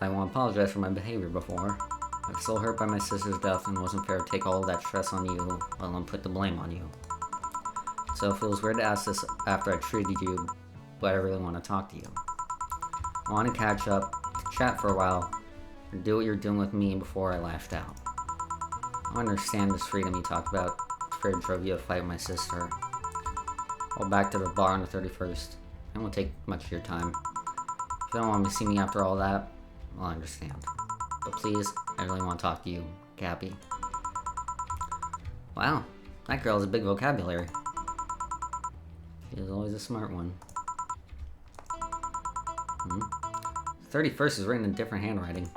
apologize for my behavior before. I was so hurt by my sister's death and it wasn't fair to take all of that stress on you while I'm put the blame on you. So it feels weird to ask this after I treated you, but I really want to talk to you. I want to catch up, chat for a while, and do what you're doing with me before I lashed out. I understand this freedom you talked about. Afraid drove you to fight my sister. I'll back to the bar on the 31st. It won't take much of your time. If you don't want to see me after all that, I'll understand. But please, I really want to talk to you, Gabby. Wow, that girl has a big vocabulary. She is always a smart one. 31st is written in different handwriting.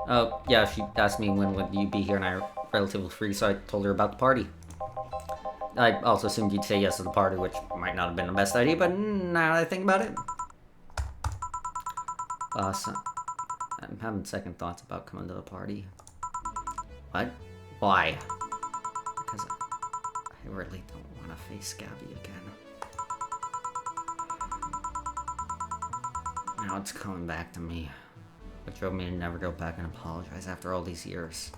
Oh, yeah, she asked me when would you be here, and I relatively free, so I told her about the party. I also assumed you'd say yes to the party, which might not have been the best idea, but now that I think about it... Boss, I'm having second thoughts about coming to the party. What? Why? Because I really don't want to face Gabby again. Now it's coming back to me. What drove me to never go back and apologize after all these years.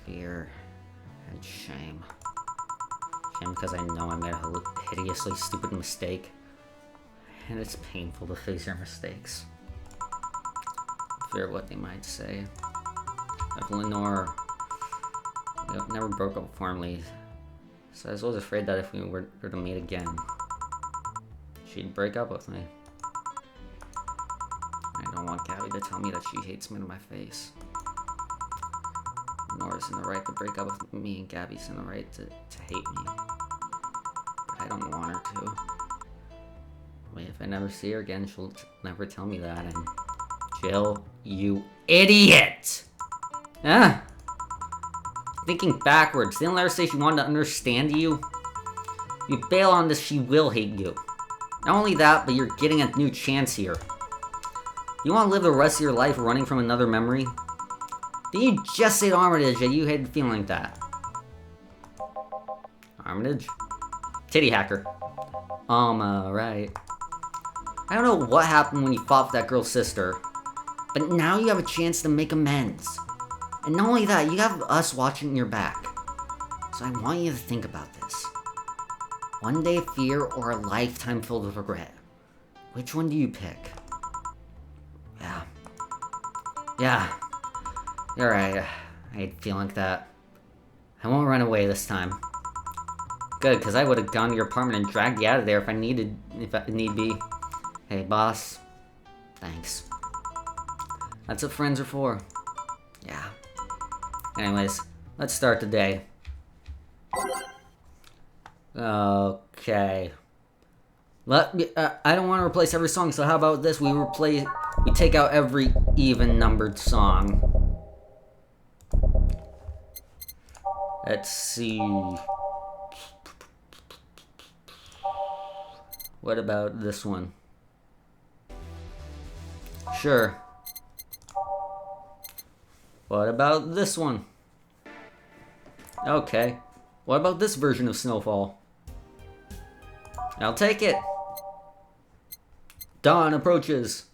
Fear and shame. Shame because I know I made a hideously stupid mistake. And it's painful to face your mistakes. Fear what they might say. If Lenore never broke up formally, so I was always afraid that if we were to meet again, she'd break up with me. I don't want Gabby to tell me that she hates me to my face. Nora's in the right to break up with me, and Gabby's in the right to hate me. But I don't want her to. I mean, if I never see her again, she'll never tell me that, and... Jill, you idiot! Ah! Thinking backwards, didn't let her say she wanted to understand you? If you bail on this, she will hate you. Not only that, but you're getting a new chance here. You want to live the rest of your life running from another memory? Didn't you just say to Armitage that you hated feeling like that? Armitage? Titty hacker. Right. I don't know what happened when you fought for that girl's sister, but now you have a chance to make amends. And not only that, you have us watching your back. So I want you to think about this. One day of fear or a lifetime filled with regret. Which one do you pick? Yeah. You're right. I hate feeling like that. I won't run away this time. Good, because I would have gone to your apartment and dragged you out of there if need be. Hey, boss. Thanks. That's what friends are for. Yeah. Anyways, let's start the day. Okay. I don't want to replace every song, so how about this? We take out every even-numbered song. Let's see. What about this one? Sure. What about this one? Okay. What about this version of Snowfall? I'll take it. Dawn approaches.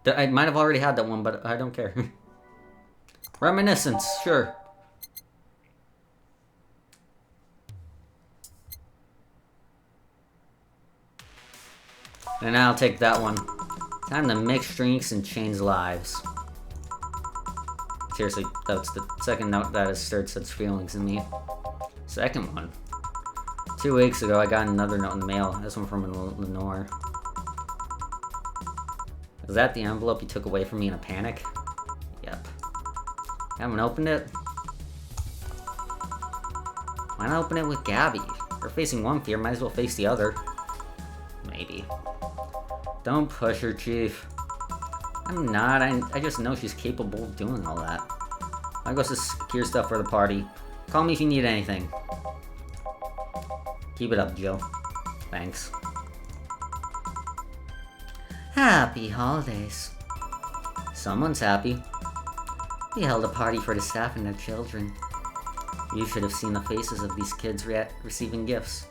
I might have already had that one, but I don't care. Reminiscence, sure. And I'll take that one. Time to mix drinks and change lives. Seriously, that's the second note that has stirred such feelings in me. Second one. 2 weeks ago, I got another note in the mail. This one from Lenore. Is that the envelope you took away from me in a panic? Yep. Haven't opened it? Why not open it with Gabby? We're facing one fear, might as well face the other. Maybe. Don't push her, Chief. I'm not. I just know she's capable of doing all that. I go to secure stuff for the party. Call me if you need anything. Keep it up, Jill. Thanks. Happy holidays. Someone's happy. We held a party for the staff and their children. You should have seen the faces of these kids receiving gifts.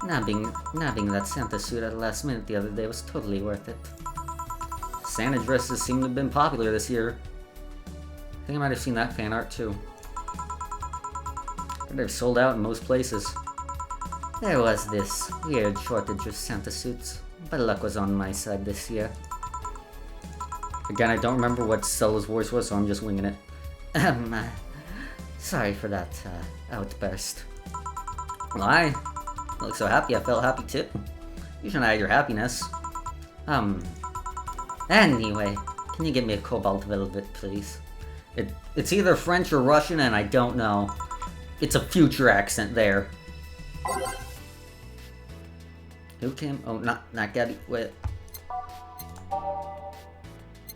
Nabbing that Santa suit at the last minute the other day was totally worth it. Santa dresses seem to have been popular this year. I think I might have seen that fan art too. But they've sold out in most places. There was this weird shortage of Santa suits, but luck was on my side this year. Again, I don't remember what Stella's voice was, so I'm just winging it. Sorry for that outburst. Why? You look so happy, I felt happy too. You shouldn't hide your happiness. Anyway, can you get me a cobalt velvet, please? It's either French or Russian, and I don't know. It's a future accent there. Who came? Oh, not Gabby. Wait.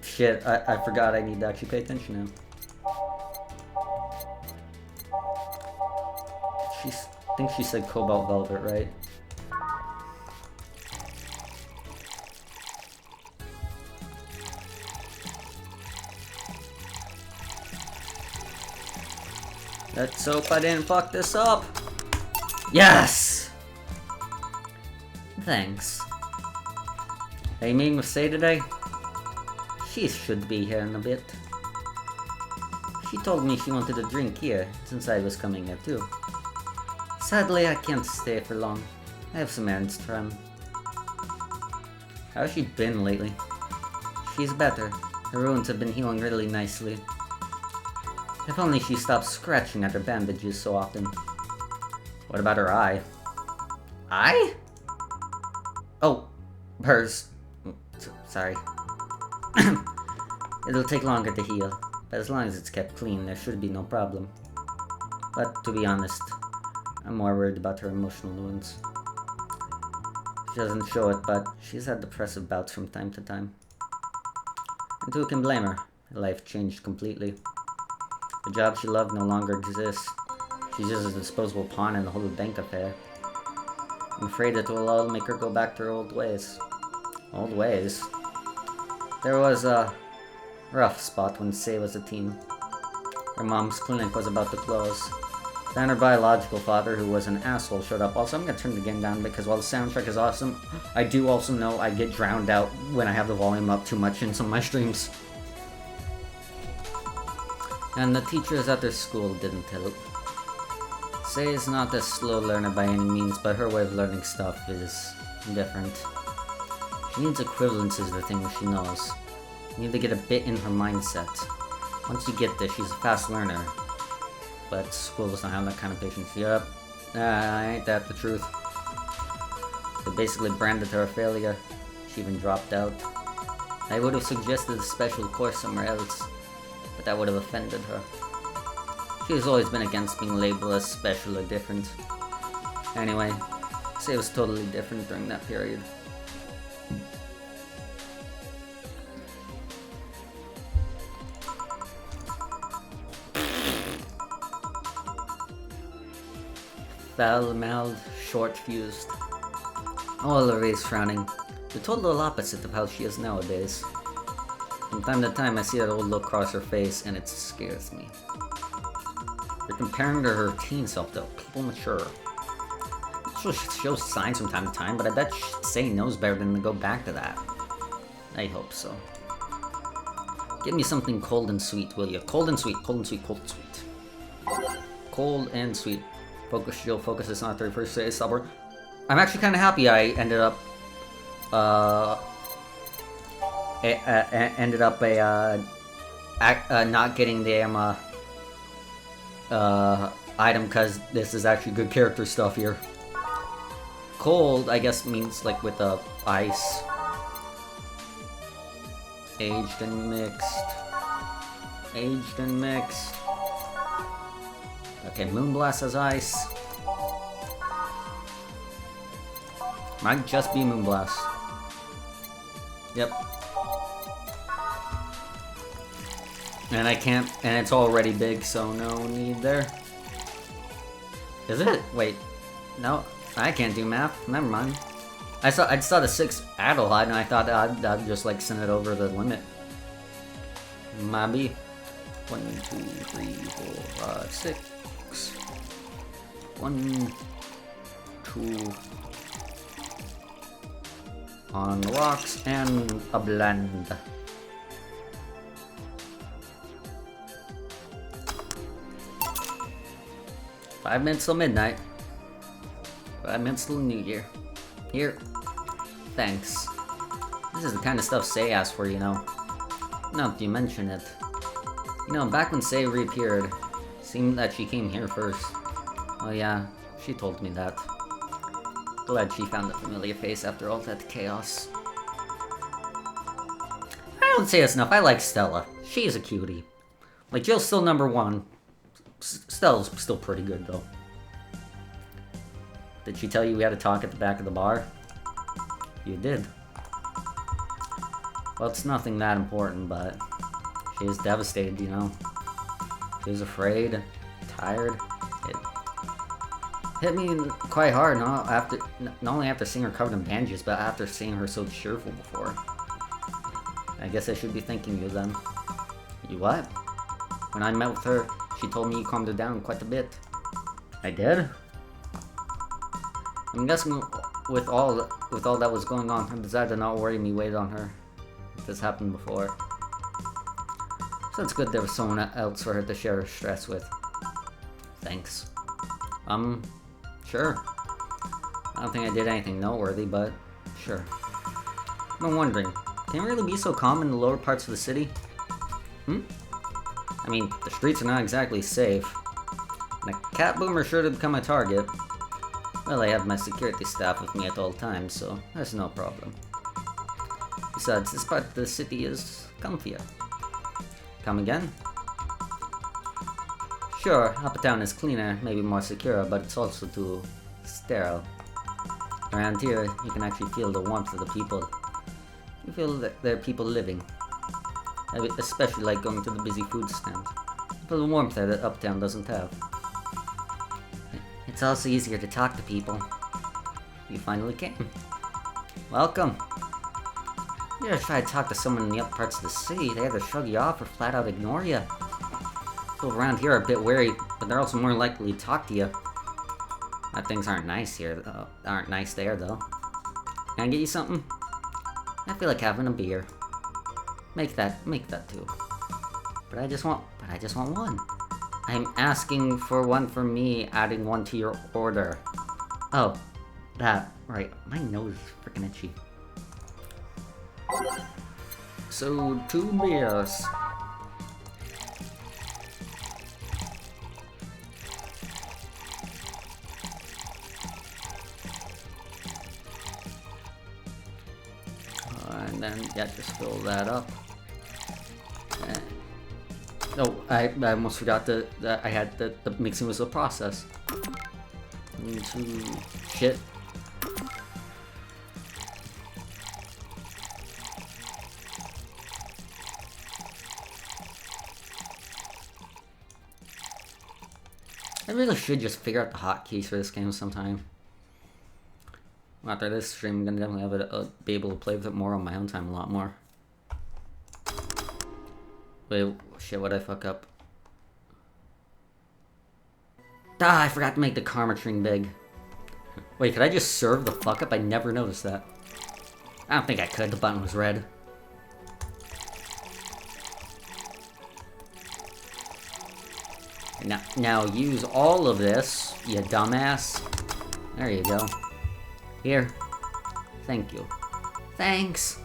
Shit, I forgot I need to actually pay attention now. I think she said cobalt velvet, right? Let's hope I didn't fuck this up. Yes! Thanks. Are you meeting with Say today? She should be here in a bit. She told me she wanted a drink here, since I was coming here too. Sadly, I can't stay for long. I have some errands to run. How's she been lately? She's better. Her wounds have been healing really nicely. If only she stopped scratching at her bandages so often. What about her eye? Eye? Oh, hers. Sorry. It'll take longer to heal, but as long as it's kept clean, there should be no problem. But to be honest, I'm more worried about her emotional wounds. She doesn't show it, but she's had depressive bouts from time to time. And who can blame her? Her life changed completely. The job she loved no longer exists. She's just a disposable pawn in the whole bank affair. I'm afraid it will all make her go back to her old ways. Old ways? There was a rough spot when Say was a teen. Her mom's clinic was about to close. Then her biological father, who was an asshole, showed up. Also, I'm gonna turn the game down because while the soundtrack is awesome, I do also know I get drowned out when I have the volume up too much in some of my streams. And the teachers at their school didn't help. Say is not a slow learner by any means, but her way of learning stuff is different. She needs equivalences to the things she knows. You need to get a bit in her mindset. Once you get there, she's a fast learner. But school doesn't have that kind of patience. Yup. Ain't that the truth? They basically branded her a failure. She even dropped out. I would have suggested a special course somewhere else, but that would have offended her. She has always been against being labeled as special or different. Anyway, Say was totally different during that period. Foul-mouthed, short-fused. Always frowning. The total opposite of how she is nowadays. From time to time I see that old look cross her face and it scares me. You're comparing her to her teen self though. People mature. She shows signs from time to time, but I bet Say knows better than to go back to that. I hope so. Give me something cold and sweet, will you? Cold and sweet, cold and sweet, cold and sweet. Cold and sweet. Focus shield, focus is not 31st Say stubborn. I'm actually kind of happy I ended up not getting the Emma item because this is actually good character stuff here. Cold, I guess, means like with the ice. Aged and mixed. Aged and mixed. Okay, Moonblast has ice. Might just be Moonblast. Yep. And I can't, and it's already big, so no need there. Is it? Wait. No, I can't do math. Never mind. I saw the 6 Adelheid, and I thought I'd just like send it over the limit. Maybe. 1, 2, 3, 4, 5, 6. 1, 2. On the rocks and a blend. Five minutes till midnight. 5 minutes till New Year. Here. Thanks. This is the kind of stuff Say asked for, you know. Now that you mention it. You know, back when Say reappeared, it seemed that she came here first. Oh yeah, she told me that. Glad she found a familiar face after all that chaos. I don't say this enough, I like Stella. She's a cutie. Like, Jill's still #1. Stella's still pretty good, though. Did she tell you we had to talk at the back of the bar? You did. Well, it's nothing that important, but she was devastated, you know. She was afraid, tired. It hit me quite hard, not only after seeing her covered in bandages, but after seeing her so cheerful before. I guess I should be thanking you then. You what? When I met with her, she told me you calmed her down quite a bit. I did? I'm guessing with all that was going on, her desire to not worry me weighed on her. This happened before. So it's good there was someone else for her to share her stress with. Thanks. Sure. I don't think I did anything noteworthy, but sure. I've been wondering, can it really be so calm in the lower parts of the city? I mean, the streets are not exactly safe. And a cat boomer sure to become a target. Well, I have my security staff with me at all times, so that's no problem. Besides, this part of the city is comfier. Come again? Sure, Uptown is cleaner, maybe more secure, but it's also too sterile. Around here, you can actually feel the warmth of the people. You feel that there are people living. I especially like going to the busy food stand. For the warmth that Uptown doesn't have. It's also easier to talk to people. You finally came. Welcome. You ever try to talk to someone in the upper parts of the city, they either shrug you off or flat out ignore you. People around here are a bit wary, but they're also more likely to talk to you. Things aren't nice here, though. Aren't nice there, though. Can I get you something? I feel like having a beer. Make that too. But I just want one. I'm asking for one for me, adding one to your order. Oh, that, right. My nose is freaking itchy. So, 2 beers. And then, yeah, just fill that up. No, I almost forgot that I had the mixing was a process. Into shit. I really should just figure out the hotkeys for this game sometime. After this stream, I'm gonna definitely have it, be able to play with it more on my own time a lot more. Wait, shit, what'd I fuck up? Ah, I forgot to make the karma tree big. Wait, could I just serve the fuck up? I never noticed that. I don't think I could, the button was red. Now use all of this, you dumbass. There you go. Here. Thank you. Thanks.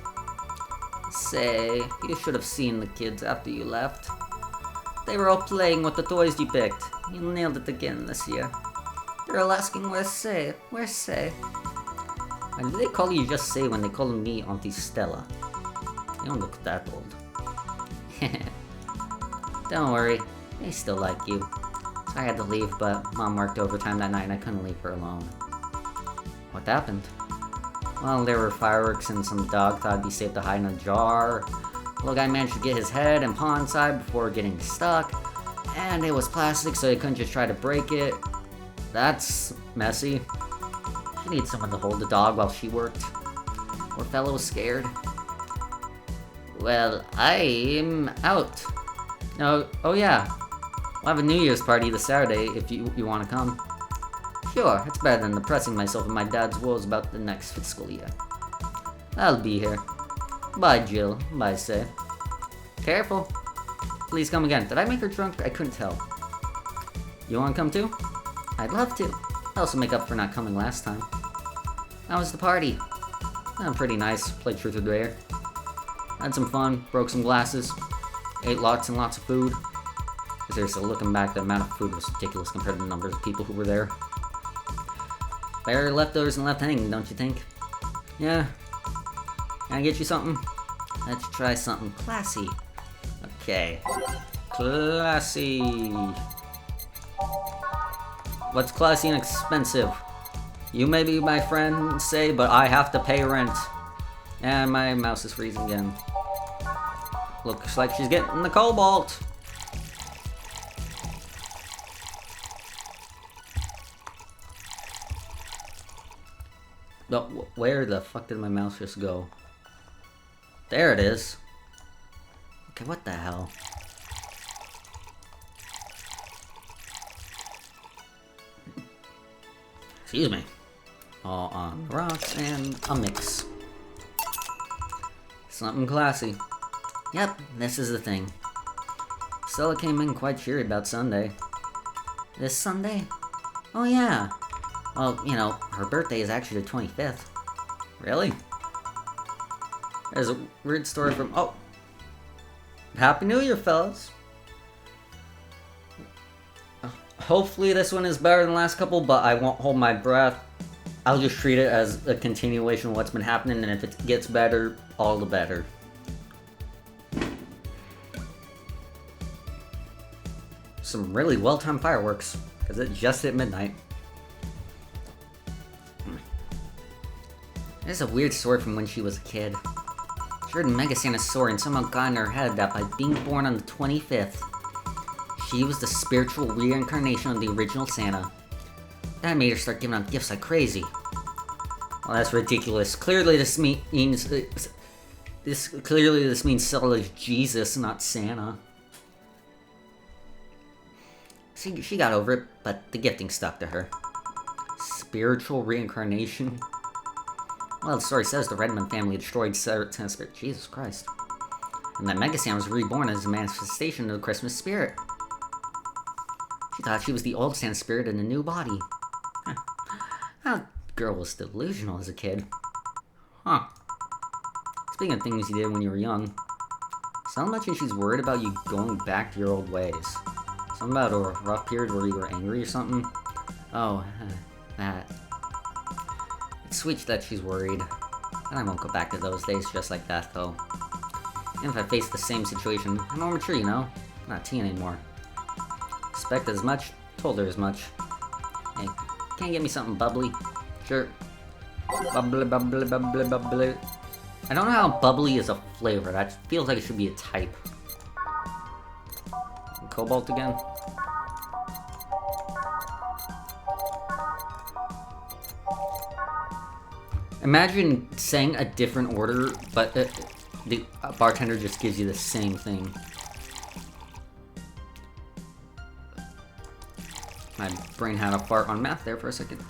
Say, you should have seen the kids after you left. They were all playing with the toys you picked. You nailed it again this year. They're all asking where's Say? Where's Say? Why do they call you just Say when they call me Auntie Stella? They don't look that old. Don't worry, they still like you. So I had to leave, but Mom worked overtime that night and I couldn't leave her alone. What happened? Well, there were fireworks and some dog thought it'd be safe to hide in a jar. Little guy managed to get his head and paw inside before getting stuck. And it was plastic, so he couldn't just try to break it. That's messy. She needs someone to hold the dog while she worked. Poor fellow was scared. Well, I'm out. No, oh yeah. We'll have a New Year's party this Saturday if you want to come. Sure, it's better than depressing myself with my dad's woes about the next fiscal year. I'll be here. Bye, Jill. Bye, Say. Careful. Please come again. Did I make her drunk? I couldn't tell. You want to come too? I'd love to. I also make up for not coming last time. How was the party? Pretty nice. Played Truth or Dare. Had some fun. Broke some glasses. Ate lots and lots of food. Seriously, looking back, the amount of food was ridiculous compared to the numbers of people who were there. Better leftovers than left hanging, don't you think? Yeah. Can I get you something? Let's try something classy. Okay. Classy. What's classy and expensive? You may be my friend, Say, but I have to pay rent. And my mouse is freezing again. Looks like she's getting the cobalt. No, where the fuck did my mouse just go? There it is. Okay, what the hell? Excuse me. All on rocks and a mix. Something classy. Yep, this is the thing. Stella came in quite cheery about Sunday. This Sunday? Oh yeah. Well, you know, her birthday is actually the 25th. Really? There's a weird story from... Oh! Happy New Year, fellas! Hopefully this one is better than the last couple, but I won't hold my breath. I'll just treat it as a continuation of what's been happening, and if it gets better, all the better. Some really well-timed fireworks, because it just hit midnight. There's a weird story from when she was a kid. She heard Mega Santa's story and somehow got in her head that by being born on the 25th, she was the spiritual reincarnation of the original Santa. That made her start giving out gifts like crazy. Well, that's ridiculous. Clearly this means Stella is Jesus, not Santa. She got over it, but the gifting stuck to her. Spiritual reincarnation? Well, the story says the Redmond family destroyed Santa's spirit. Jesus Christ. And that Mega Santa was reborn as a manifestation of the Christmas spirit. She thought she was the old Santa spirit in a new body. Huh. That girl was delusional as a kid. Huh. Speaking of things you did when you were young, sound mentioned she's worried about you going back to your old ways. Something about a rough period where you were angry or something? Oh, that. It's sweet that she's worried. I won't go back to those days just like that, though. And if I face the same situation, I'm more mature, you know? I'm not a teen anymore. Expected as much, told her as much. Hey, can you get me something bubbly? Sure. Bubbly, bubbly, bubbly, bubbly. I don't know how bubbly is a flavor. That feels like it should be a type. Cobalt again? Imagine saying a different order, but the bartender just gives you the same thing. My brain had a fart on math there for a second.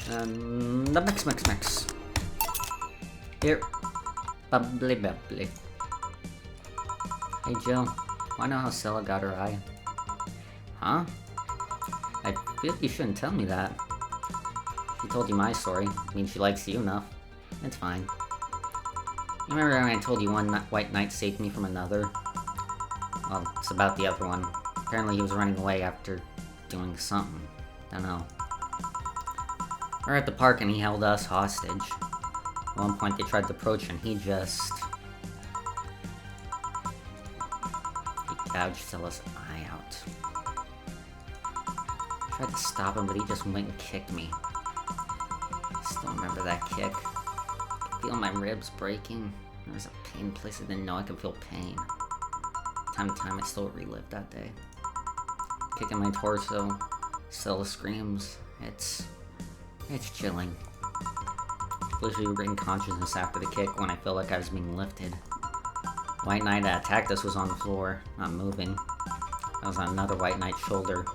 The mix. Here. Bubbly bubbly. Hey Jill, wanna know how Stella got her eye? Huh? I feel like you shouldn't tell me that. She told you my story. I mean, she likes you enough. It's fine. You remember when I told you one white knight saved me from another? Well, it's about the other one. Apparently he was running away after doing something. I don't know. We were at the park and he held us hostage. At one point they tried to approach and he just... he gouged Stella's eye out. Tried to stop him, but he just went and kicked me. Still remember that kick. I could feel my ribs breaking. There was a pain place I didn't know I could feel pain. Time to time, I still relive that day. Kicking my torso, still the screams. It's chilling. Literally regained consciousness after the kick when I felt like I was being lifted. White Knight that attacked us was on the floor, not moving. I was on another White Knight's shoulder.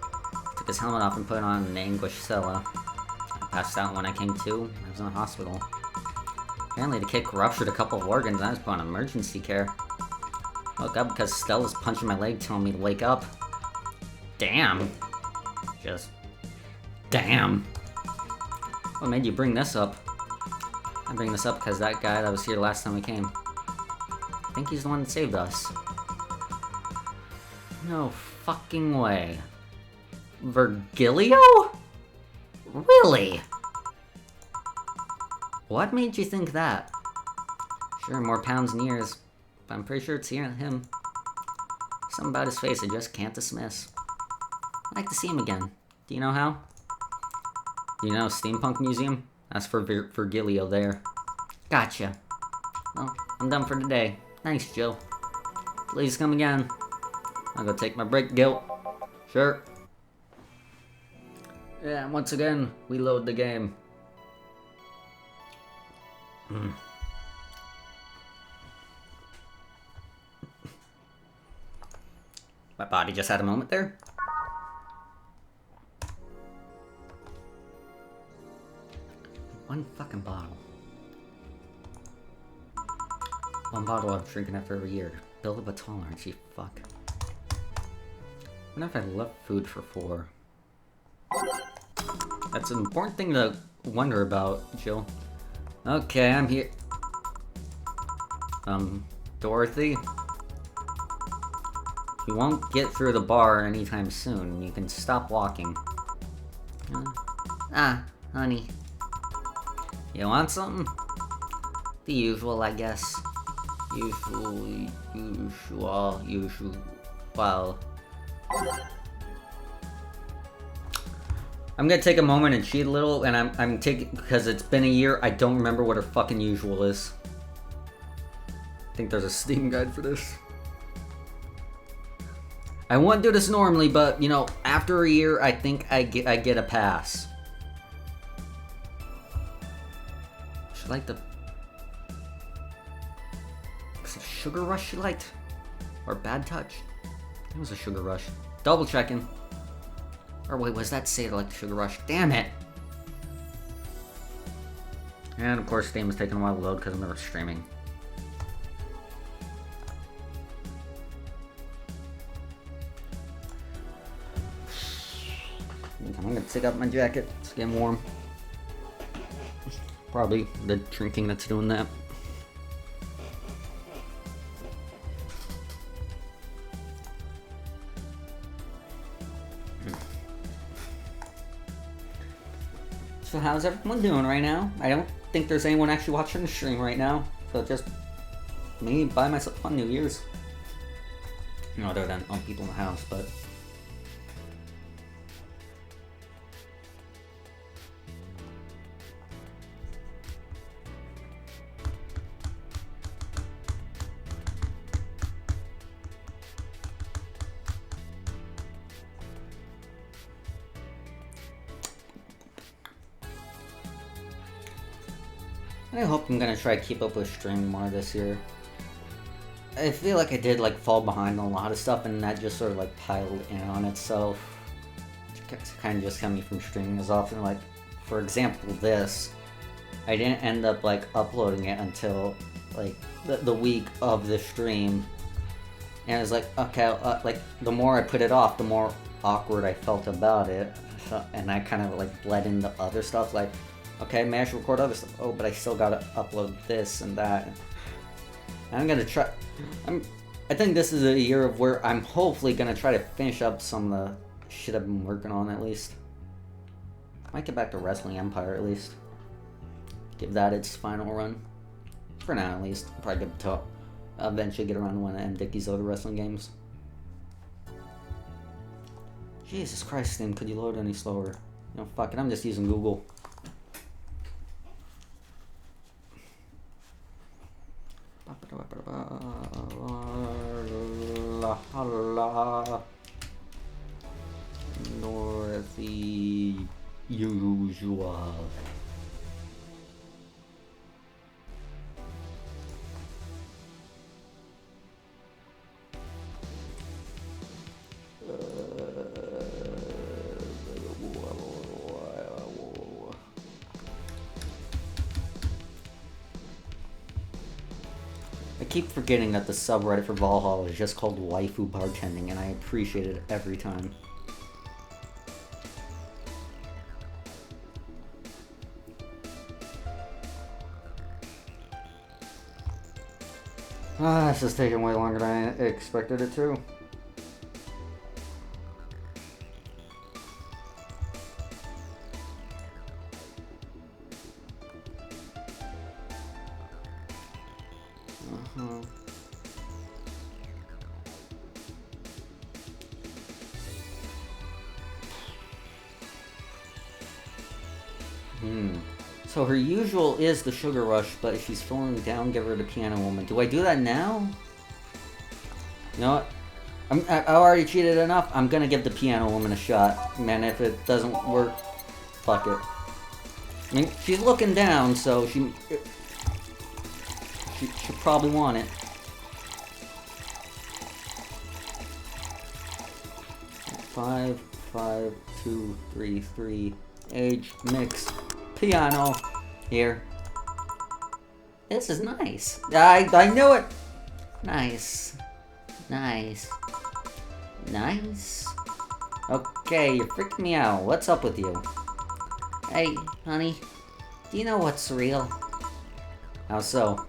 Took his helmet off and put on an anguished Scylla. I passed out when I came to. I was in the hospital. Apparently the kick ruptured a couple of organs and I was put on emergency care. Woke up because Stella was punching my leg telling me to wake up. Damn. Just... damn. What made you bring this up? I bring this up because that guy that was here last time we came. I think he's the one that saved us. No fucking way. Virgilio? Really? What made you think that? Sure, more pounds and years, but I'm pretty sure it's him. Something about his face I just can't dismiss. I'd like to see him again. Do you know how? Do you know Steampunk Museum? That's for Virgilio there. Gotcha. Well, I'm done for today. Thanks, Jill. Please come again. I'll go take my break, Gil. Sure. Yeah, once again, we load the game. My body just had a moment there. One fucking bottle. One bottle I'm drinking after every year. Build up a tolerance, you fuck. I wonder if I left food for 4. That's an important thing to wonder about, Jill. Okay, I'm here. Dorothy? You won't get through the bar anytime soon. You can stop walking. Honey. You want something? The usual, I guess. Usual. I'm gonna take a moment and cheat a little, and I'm taking, because it's been a year, I don't remember what her fucking usual is. I think there's a Steam guide for this. I wouldn't do this normally, but, you know, after a year, I think I get a pass. She liked the... Was it Sugar Rush she liked? Or Bad Touch? It was a Sugar Rush. Double checking. Or wait, was that Say It Like Sugar Rush? Damn it! And of course, the game was taking a while to load because I'm never streaming. I'm gonna take out my jacket. It's getting warm. Probably the drinking that's doing that. So how's everyone doing right now? I don't think there's anyone actually watching the stream right now. So just me by myself on New Year's. You know, other than people in the house, but... I hope I'm gonna try to keep up with streaming more this year. I feel like I did like fall behind on a lot of stuff, and that just sort of like piled in on itself. It's kind of just kept me from streaming as often. Like, for example, this. I didn't end up like uploading it until like the week of the stream. And it was like, okay, like the more I put it off, the more awkward I felt about it. So, and I kind of like bled into other stuff, like, okay, maybe I should record other stuff. Oh, but I still gotta upload this and that. And I'm gonna try. I think this is a year of where I'm hopefully gonna try to finish up some of the shit I've been working on at least. Might get back to Wrestling Empire at least. Give that its final run. For now at least. Probably get to eventually get around to one of M. Dickey's other wrestling games. Jesus Christ, Steam, could you load any slower? You know, fuck it, I'm just using Google. Northy usual. I keep forgetting that the subreddit for Valhalla is just called waifu bartending, and I appreciate it every time. This is taking way longer than I expected it to. So her usual is the Sugar Rush, but if she's feeling down, give her the Piano Woman. Do I do that now? You know what? I already cheated enough. I'm gonna give the Piano Woman a shot. Man, if it doesn't work, fuck it. I mean, she's looking down, so she should probably want it. 5, 5, 2, 3, 3. Age, mix, piano. Here. This is nice. I knew it. Nice. Nice. Nice. Okay, you're freaking me out. What's up with you? Hey, honey. Do you know what's real? How so?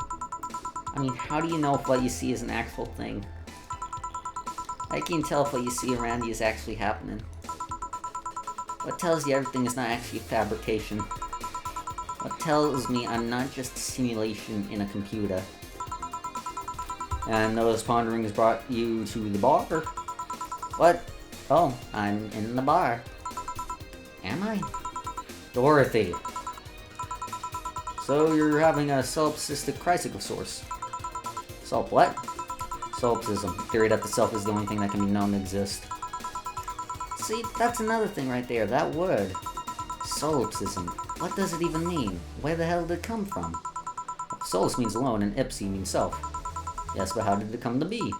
I mean, how do you know if what you see is an actual thing? How can you tell if what you see around you is actually happening? What tells you everything is not actually a fabrication? What tells me I'm not just a simulation in a computer? And those ponderings brought you to the bar? What? Oh, I'm in the bar. Am I? Dorothy. So you're having a solipsistic crisis of sorts. Solp what? Solipsism. Theory that the self is the only thing that can be known to exist. See, that's another thing right there. That word. Solipsism. What does it even mean? Where the hell did it come from? Solus means alone and ipsi means self. Yes, but how did it come to be? You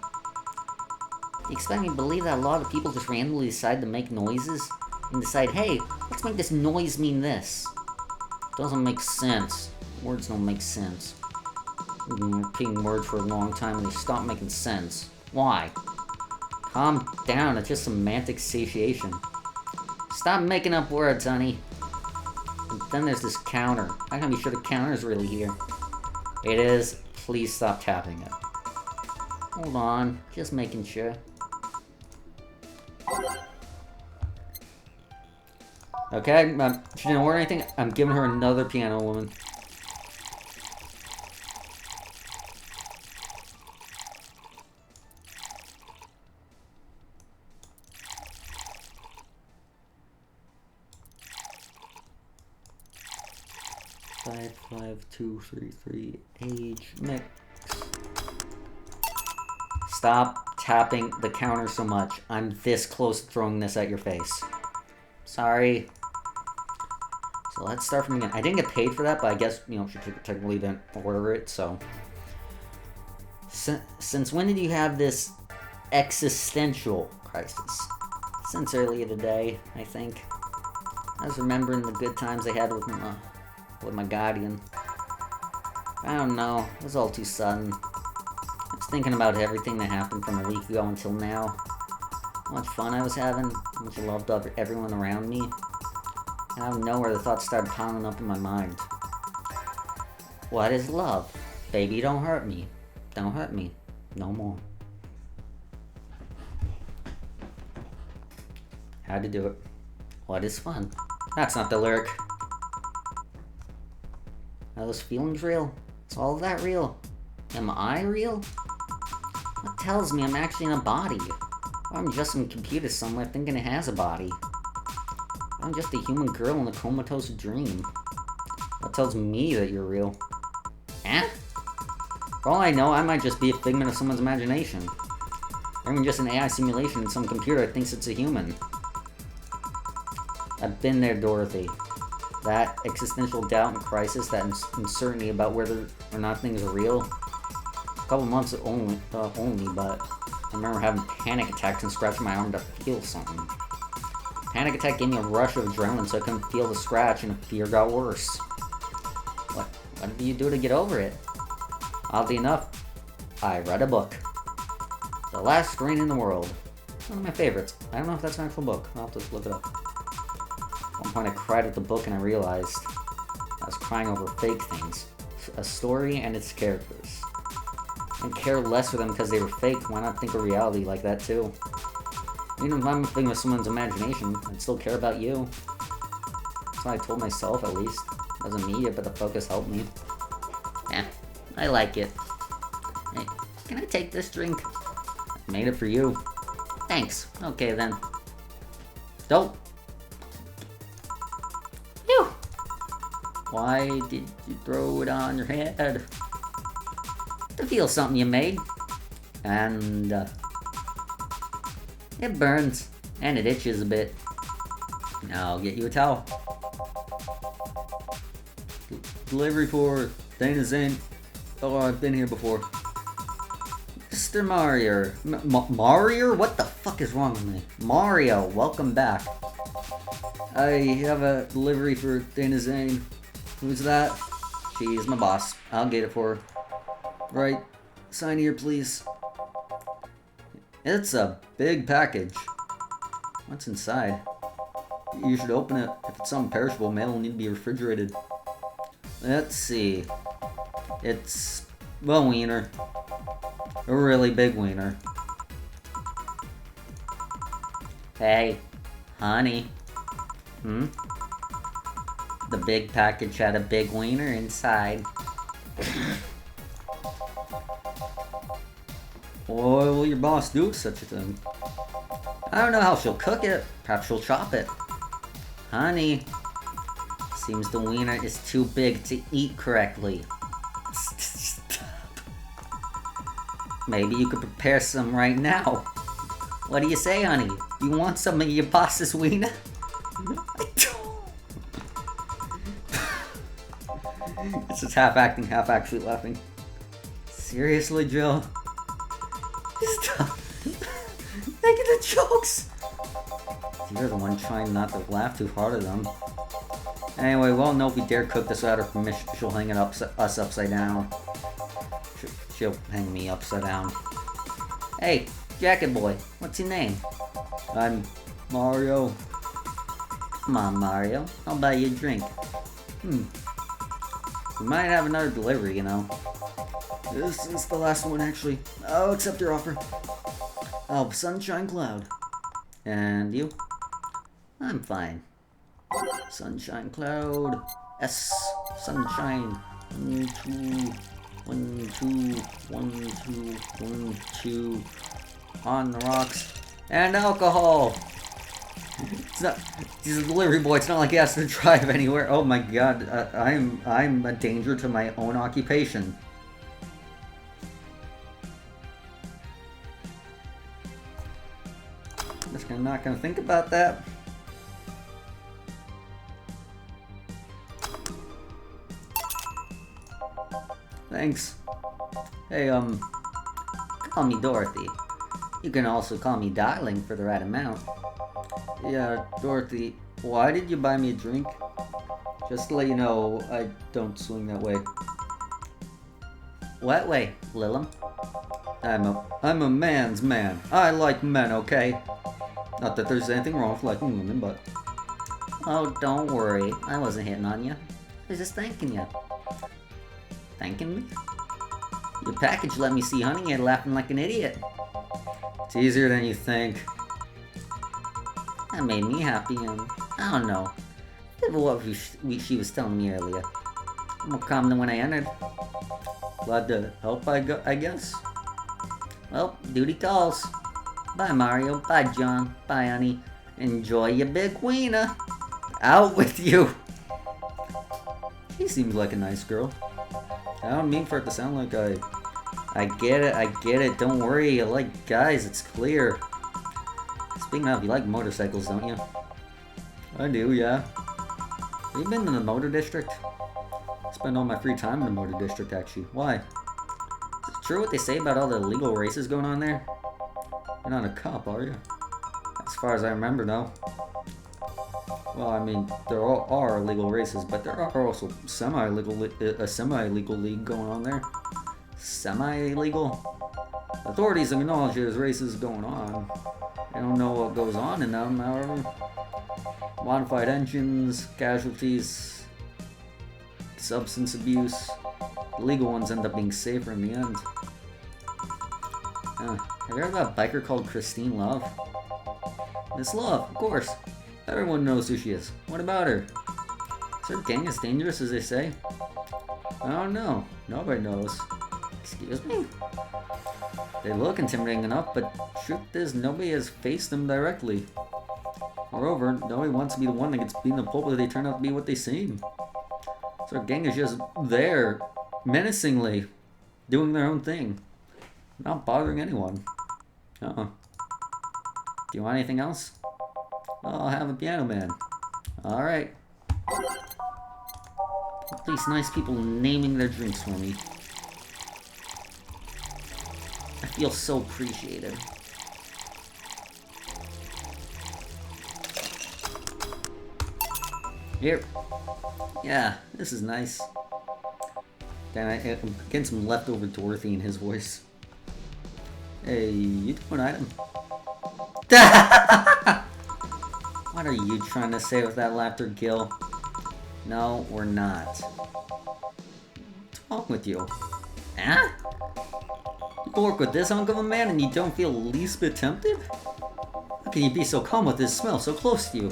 expect me to believe that a lot of people just randomly decide to make noises? And decide, hey, let's make this noise mean this. Doesn't make sense. Words don't make sense. We've been repeating words for a long time and they stop making sense. Why? Calm down, it's just semantic satiation. Stop making up words, honey. And then there's this counter. I gotta be sure the counter is really here. It is. Please stop tapping it. Hold on, just making sure. Okay, she didn't order anything. I'm giving her another Piano Woman. Five, 5, 2, 3, 3. Age mix. Stop tapping the counter so much. I'm this close to throwing this at your face. Sorry. So let's start from again. I didn't get paid for that, but I guess, you know, she technically didn't order it, so. Since when did you have this existential crisis? Since earlier today, I think. I was remembering the good times I had with my guardian. I don't know, it was all too sudden. I was thinking about everything that happened from a week ago until now. How much fun I was having, how much I loved everyone around me. And out of nowhere, the thoughts started piling up in my mind. What is love? Baby, don't hurt me. Don't hurt me. No more. How to do it. What is fun? That's not the lyric. Are those feelings real? Is all of that real? Am I real? What tells me I'm actually in a body? I'm just some computer somewhere thinking it has a body. I'm just a human girl in a comatose dream. That tells me that you're real. Eh? For all I know, I might just be a figment of someone's imagination. Or even just an AI simulation in some computer that thinks it's a human. I've been there, Dorothy. That existential doubt and crisis, that uncertainty about whether or not things are real. A couple months only, but I remember having panic attacks and scratching my arm to feel something. Panic attack gave me a rush of adrenaline so I couldn't feel the scratch, and the fear got worse. What do you do to get over it? Oddly enough, I read a book. The Last Strain in the World. One of my favorites. I don't know if that's an actual book. I'll have to look it up. At one point I cried at the book and I realized I was crying over fake things. A story and its characters. I care less for them because they were fake. Why not think of reality like that too? Even if I'm a thing with someone's imagination, I'd still care about you. That's what I told myself, at least. Doesn't mean it, but the focus helped me. Yeah, I like it. Hey, can I take this drink? I made it for you. Thanks. Okay then. Don't. Phew. Why did you throw it on your head? To feel something you made. And, it burns. And it itches a bit. Now I'll get you a towel. Delivery for Dana Zane. Oh, I've been here before. Mr. Mario. Mario? What the fuck is wrong with me? Mario, welcome back. I have a delivery for Dana Zane. Who's that? She's my boss. I'll get it for her. Right. Sign here, please. It's a big package. What's inside? You should open it. If it's some perishable, mail will need to be refrigerated. Let's see. It's a wiener. A really big wiener. Hey, honey. The big package had a big wiener inside. Why will your boss do such a thing? I don't know how she'll cook it. Perhaps she'll chop it. Honey. Seems the wiener is too big to eat correctly. Maybe you could prepare some right now. What do you say, honey? You want some of your boss's wiener? This is half acting, half actually laughing. Seriously, Joe? Stop making the jokes! You're the one trying not to laugh too hard at them. Anyway, well, no, if we dare cook this without her permission, she'll hang us upside down. She'll hang me upside down. Hey, jacket boy, what's your name? I'm Mario. Come on, Mario. I'll buy you a drink. We might have another delivery, you know. This is the last one, actually. I'll accept your offer. Oh, Sunshine Cloud. And you? I'm fine. Sunshine Cloud. S. Sunshine. 1, 2. 1, 2. 1, 2. 1, 2. On the rocks. And alcohol! It's not. He's a delivery boy. It's not like he has to drive anywhere. Oh my god. I'm a danger to my own occupation. Just not gonna think about that. Thanks. Hey, call me Dorothy. You can also call me Darling for the right amount. Yeah, Dorothy, why did you buy me a drink? Just to let you know, I don't swing that way. What way, Lilum? I'm a man's man. I like men, okay? Not that there's anything wrong with liking women, but... Oh, don't worry. I wasn't hitting on you. I was just thanking you. Thanking me? Your package let me see honey and laughing like an idiot. It's easier than you think. That made me happy, and I don't know. Bit of what she was telling me earlier. More calm than when I entered. Glad to help, I guess. Well, duty calls. Bye, Mario. Bye, John. Bye, honey. Enjoy your big wiener. Out with you. He seems like a nice girl. I don't mean for it to sound like I get it. Don't worry. You like guys. It's clear. Speaking of, you like motorcycles, don't you? I do, yeah. Have you been in the motor district? I spend all my free time in the motor district, actually. Why? Is it true what they say about all the illegal races going on there? You're not a cop, are you? As far as I remember, no. Well, I mean, there are illegal races, but there are also a semi-illegal league going on there. Semi-illegal? Authorities acknowledge there's races going on. I don't know what goes on in them, however. Modified engines, casualties, substance abuse. The legal ones end up being safer in the end. Have you heard of that biker called Christine Love? Miss Love, of course. Everyone knows who she is. What about her? Is her gang as dangerous as they say? I don't know. Nobody knows. Excuse me? They look intimidating enough, but truth is nobody has faced them directly. Moreover, nobody wants to be the one that gets beaten up if they turn out to be what they seem. So our gang is just there, menacingly, doing their own thing. Not bothering anyone. Do you want anything else? I'll have a piano man. Alright. At least nice people naming their drinks for me. I feel so appreciated. Here. Yeah, this is nice. Damn, I'm getting some leftover Dorothy in his voice. Hey, you do an item. What are you trying to say with that laughter, Gil? No, we're not. What's wrong with you? Huh? You work with this hunk of a man and you don't feel the least bit tempted? How can you be so calm with this smell so close to you?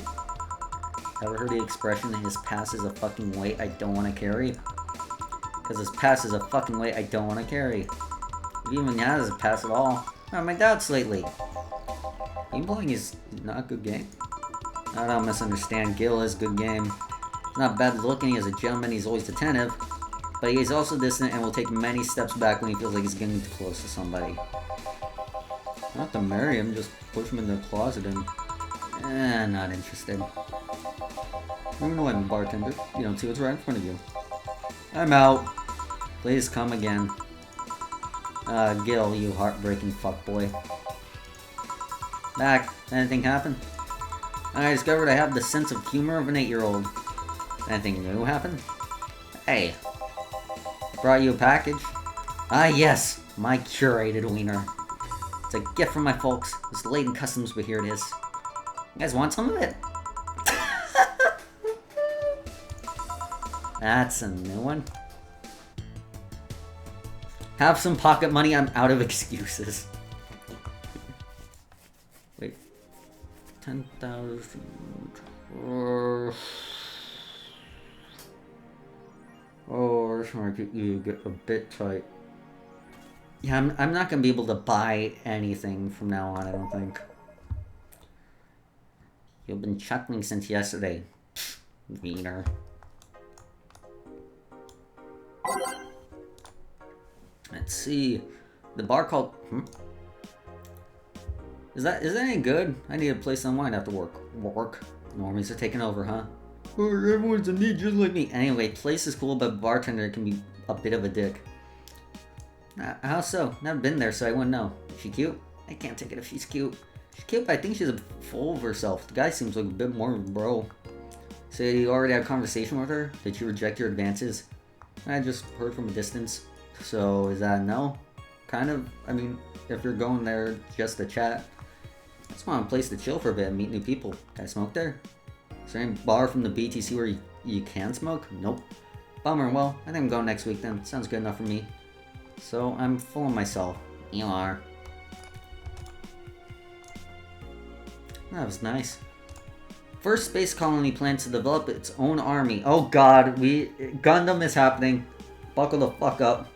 Ever heard the expression, his past is a fucking weight I don't want to carry? Because his past is a fucking weight I don't want to carry. If he even has a past at all. What are my doubts lately? Game playing is not a good game. I don't misunderstand, Gil is good game. He's not bad looking, as a gentleman, he's always attentive. But he's also distant and will take many steps back when he feels like he's getting too close to somebody. Not to marry him, just push him in the closet and... not interested. You know I'm a bartender. You don't see what's right in front of you. I'm out. Please come again. Gil, you heartbreaking fuckboy. Back. Anything happen? I discovered I have the sense of humor of an 8-year-old. Anything new happen? Hey. I brought you a package. Ah yes, my curated wiener. It's a gift from my folks. It's late in customs, but here it is. You guys want some of it? That's a new one. Have some pocket money, I'm out of excuses. Wait. 10,000... Oh, this might get a bit tight. Yeah, I'm not gonna be able to buy anything from now on, I don't think. You've been chuckling since yesterday. Wiener. Let's see. The bar called... Is that any good? I need a place on wine after work. Normies are taking over, huh? Oh, everyone's in need just like me. Anyway, place is cool, but bartender can be a bit of a dick. How so? Never been there, so I wouldn't know. Is she cute? I can't take it if she's cute. She's cute, but I think she's a full of herself. The guy seems like a bit more of a bro. So you already had a conversation with her? Did she reject your advances? I just heard from a distance. So is that a no? Kind of. I mean, if you're going there just to chat. I just want a place to chill for a bit and meet new people. Can I smoke there? Is there any bar from the BTC where you can smoke? Nope. Bummer. Well, I think I'm going next week then. Sounds good enough for me. So I'm full of myself. You are. That was nice. First space colony plans to develop its own army. Oh god, Gundam is happening. Buckle the fuck up.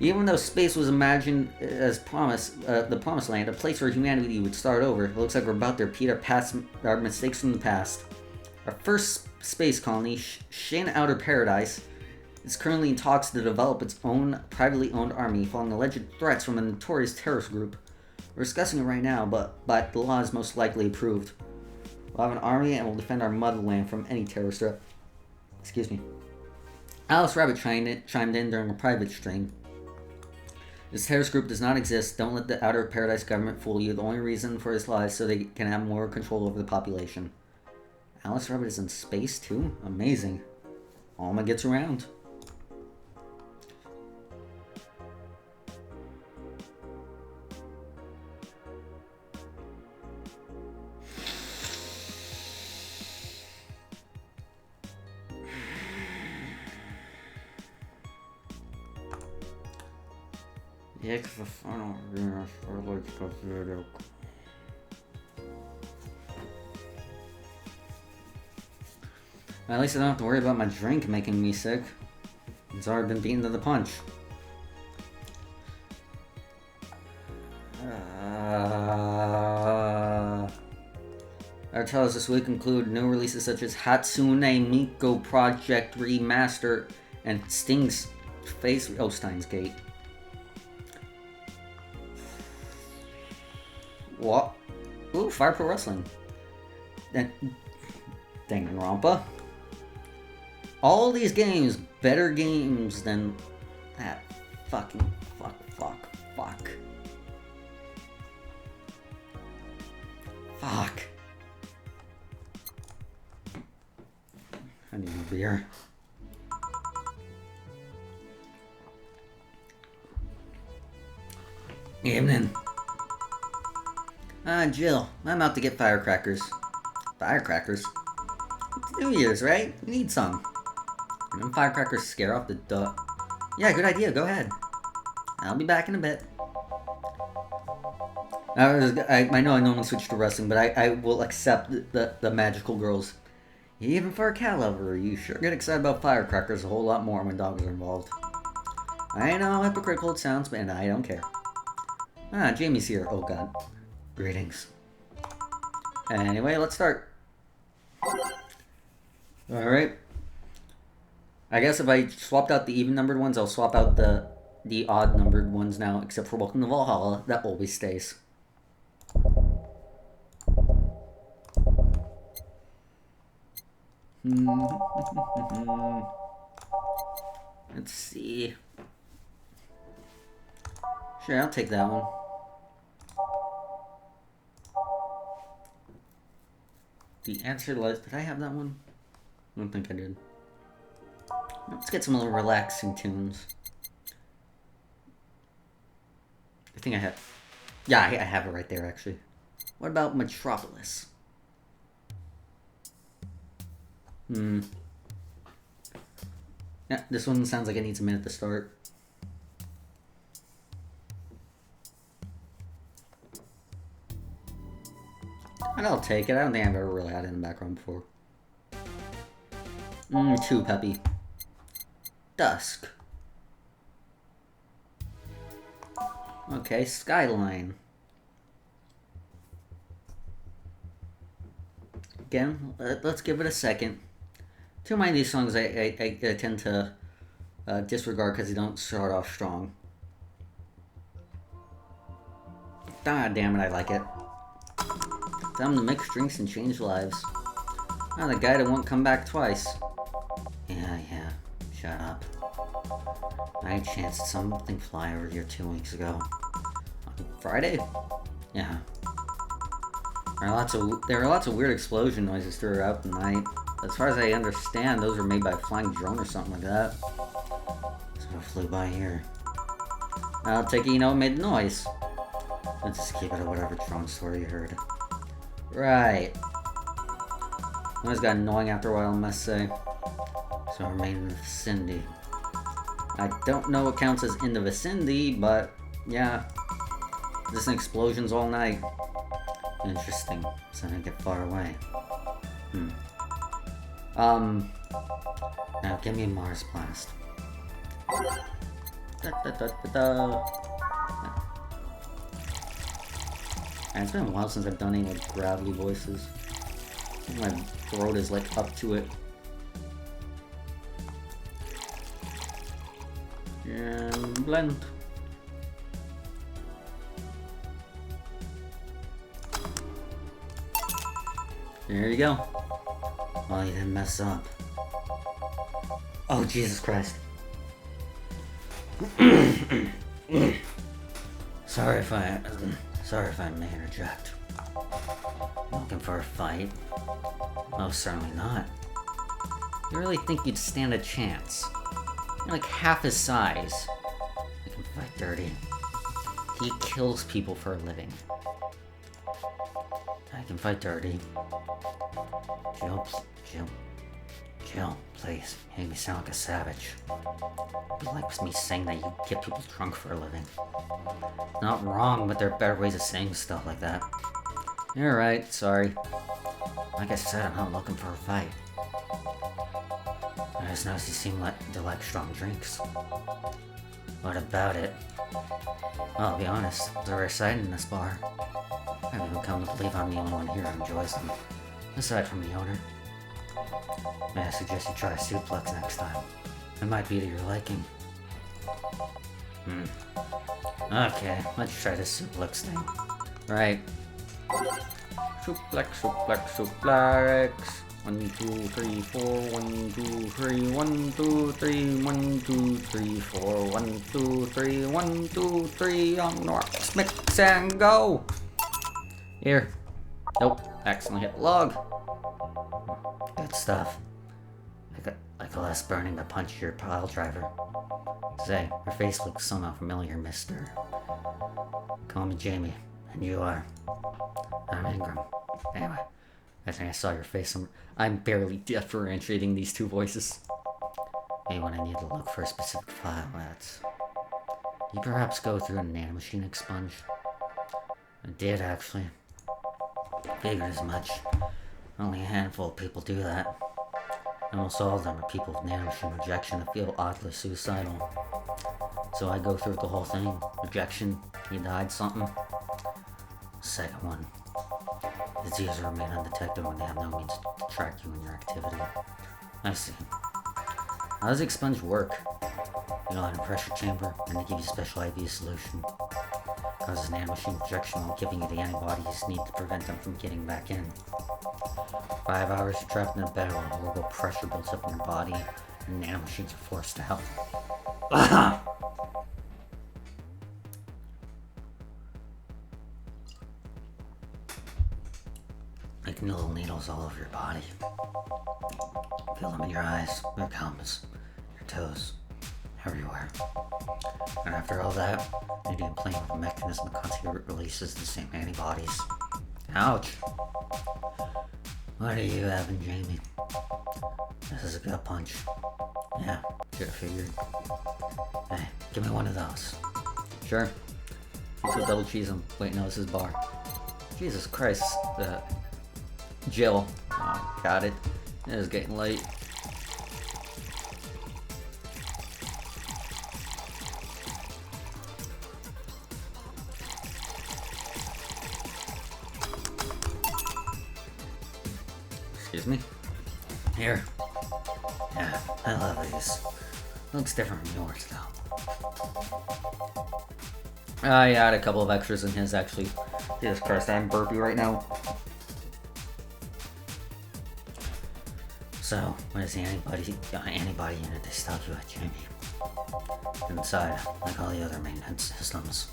Even though space was imagined as the promised land, a place where humanity would start over, it looks like we're about to repeat our mistakes from the past. Our first space colony, Shin Outer Paradise, is currently in talks to develop its own privately owned army following alleged threats from a notorious terrorist group. We're discussing it right now, but the law is most likely approved. We'll have an army and we'll defend our motherland from any terrorist threat. Excuse me. Alice Rabbit chimed in during a private stream. This terrorist group does not exist. Don't let the Outer Paradise government fool you. The only reason for this lie is so they can have more control over the population. Alice Rabbit is in space too? Amazing. Alma gets around. Yeah, because the final arena for like video. At least I don't have to worry about my drink making me sick. It's already been beaten to the punch. Our titles this week include new releases such as Hatsune Miku Project Remaster and Sting's Face Steins Gate. What? Ooh, Fire Pro Wrestling. Danganronpa. All these games, better games than that fucking fuck. I need a beer. Evening. Jill, I'm out to get firecrackers. Firecrackers? It's New Year's, right? We need some. And them firecrackers scare off the duck. Yeah, good idea, go ahead. I'll be back in a bit. I know I normally switch to wrestling, but I will accept the magical girls. Even for a cat lover, you sure get excited about firecrackers a whole lot more when dogs are involved. I know how hypocritical it sounds, but I don't care. Jamie's here. Oh god. Greetings. Anyway, let's start. Alright. I guess if I swapped out the even-numbered ones, I'll swap out the odd-numbered ones now, except for Welcome to Valhalla. That always stays. Let's see. Sure, I'll take that one. The answer lies... Did I have that one? I don't think I did. Let's get some little relaxing tunes. I think I have... Yeah, I have it right there, actually. What about Metropolis? Yeah, this one sounds like it needs a minute to start. And I'll take it. I don't think I've ever really had it in the background before. Too peppy. Dusk. Okay, Skyline. Again, let's give it a second. Too many of these songs I tend to disregard because they don't start off strong. God damn it, I like it. Time to mix drinks and change lives. The guy that won't come back twice. Yeah, shut up. I chanced something fly over here 2 weeks ago. On Friday? Yeah. There are lots of weird explosion noises throughout the night. As far as I understand, those were made by a flying drone or something like that. So it flew by here. I'll take it, it made noise. Let's just keep it at whatever drone story you heard. Right. Noise got annoying after a while, I must say. So I remain in the vicinity. I don't know what counts as in the vicinity, but yeah. Just explosions all night. Interesting. So I didn't get far away. Now give me a Mars Blast. And it's been a while since I've done any like gravelly voices. I think my throat is like up to it. And blend. There you go. Well, you didn't mess up. Oh, Jesus Christ. Sorry if I may interject. Looking for a fight? Most certainly not. You really think you'd stand a chance? You're like half his size. I can fight dirty. He kills people for a living. I can fight dirty. Jill, please. You make me sound like a savage. It'd be like me saying that you get people drunk for a living. Not wrong, but there are better ways of saying stuff like that. You're right, sorry. Like I said, I'm not looking for a fight. I just noticed you seem to like strong drinks. What about it? Well, I'll be honest, it's a rare sight in this bar. I've even come to believe I'm the only one here who enjoys them, aside from the owner. May I suggest you try a suplex next time? It might be to your liking. Okay, let's try this suplex thing. Right. Suplex, suplex, suplex. 1, 2, 3, 4. 1, 2, 3. 1, 2, 3. 1, 2, 3, 4. 1, 2, 3. 1, 2, 3. On North, mix and go. Here. Nope. Accidentally hit log. Good stuff. Like a less burning to punch your pile driver. Say, your face looks somehow familiar, mister. Call me Jamie, and you are. I'm Ingram. Anyway, I think I saw your face. I'm barely differentiating these two voices. Maybe when I need to look for a specific file, that's... You perhaps go through a nanomachine expunge? I did, actually. Figured as much. Only a handful of people do that. Almost all of them are people with nanomachine rejection that feel oddly suicidal. So I go through the whole thing. Rejection, you died something. Second one. Disease will remain undetected when they have no means to track you and your activity. I see. How does expunge work? You know, in a pressure chamber, and they give you special IV solution. Causes nanomachine rejection while giving you the antibodies you need to prevent them from getting back in. 5 hours you're trapped in a bed while horrible pressure builds up in your body, and nanomachines are forced out. Like little needles all over your body. Feel them in your eyes, your gums, your toes, everywhere. And after all that, you begin playing with a mechanism that constantly releases the same antibodies. Ouch! What are you having, Jamie? This is a gut punch. Yeah, should have figured. Hey, give me one of those. Sure. Let's go double cheese him. Wait, no, this is bar. Jesus Christ. Jill. Oh, got it. It is getting late. Excuse me. Here. Yeah, I love these. Looks different from yours, though. I had a couple of extras in his, actually. Jesus Christ, I'm burpy right now. So, what is the antibody unit they stock you at, Jamie? Inside, like all the other maintenance systems.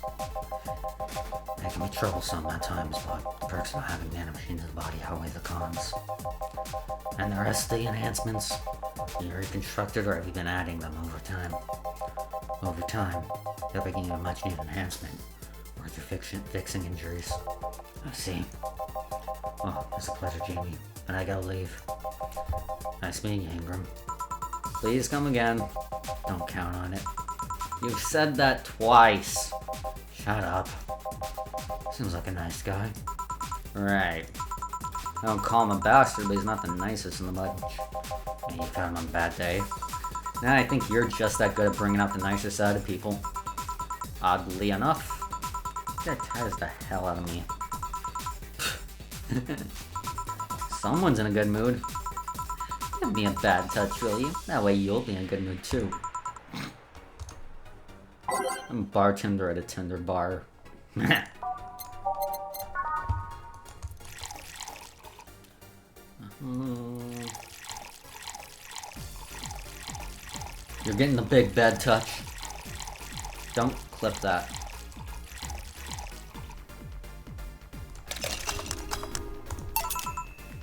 They can be troublesome at times, but the perks of having nanomachines in the body outweigh the cons. And the rest of the enhancements, you're reconstructed or have you been adding them over time? Over time, they're making you a much needed enhancement, worth your fixing injuries. I see. Well, it's a pleasure, Jamie, and I gotta leave. Nice meeting you, Ingram. Please come again. Don't count on it. You've said that twice. Shut up. Seems like a nice guy. Right. I don't call him a bastard, but he's not the nicest in the bunch. And you found him on a bad day. Nah, I think you're just that good at bringing out the nicer side of people. Oddly enough. That tires the hell out of me. Someone's in a good mood. Give me a bad touch, will you? That way you'll be in a good mood too. I'm a bartender at a tender bar. You're getting the big bad touch. Don't clip that.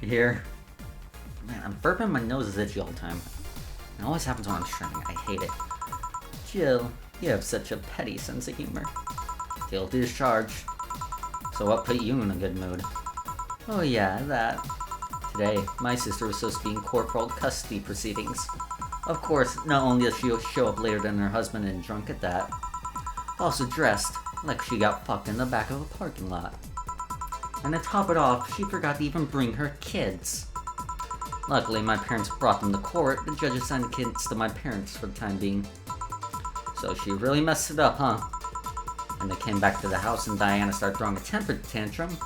You hear? Man, I'm burping, my nose is itchy all the time. It always happens when I'm streaming. I hate it. Jill, you have such a petty sense of humor. Guilty as charged. So what put you in a good mood? Oh yeah, that. Today, my sister was supposed to be in court for all custody proceedings. Of course, not only does she show up later than her husband and drunk at that, also dressed like she got fucked in the back of a parking lot. And to top it off, she forgot to even bring her kids. Luckily, my parents brought them to court. The judge assigned the kids to my parents for the time being. So she really messed it up, huh? When they came back to the house and Diana started throwing a temper tantrum,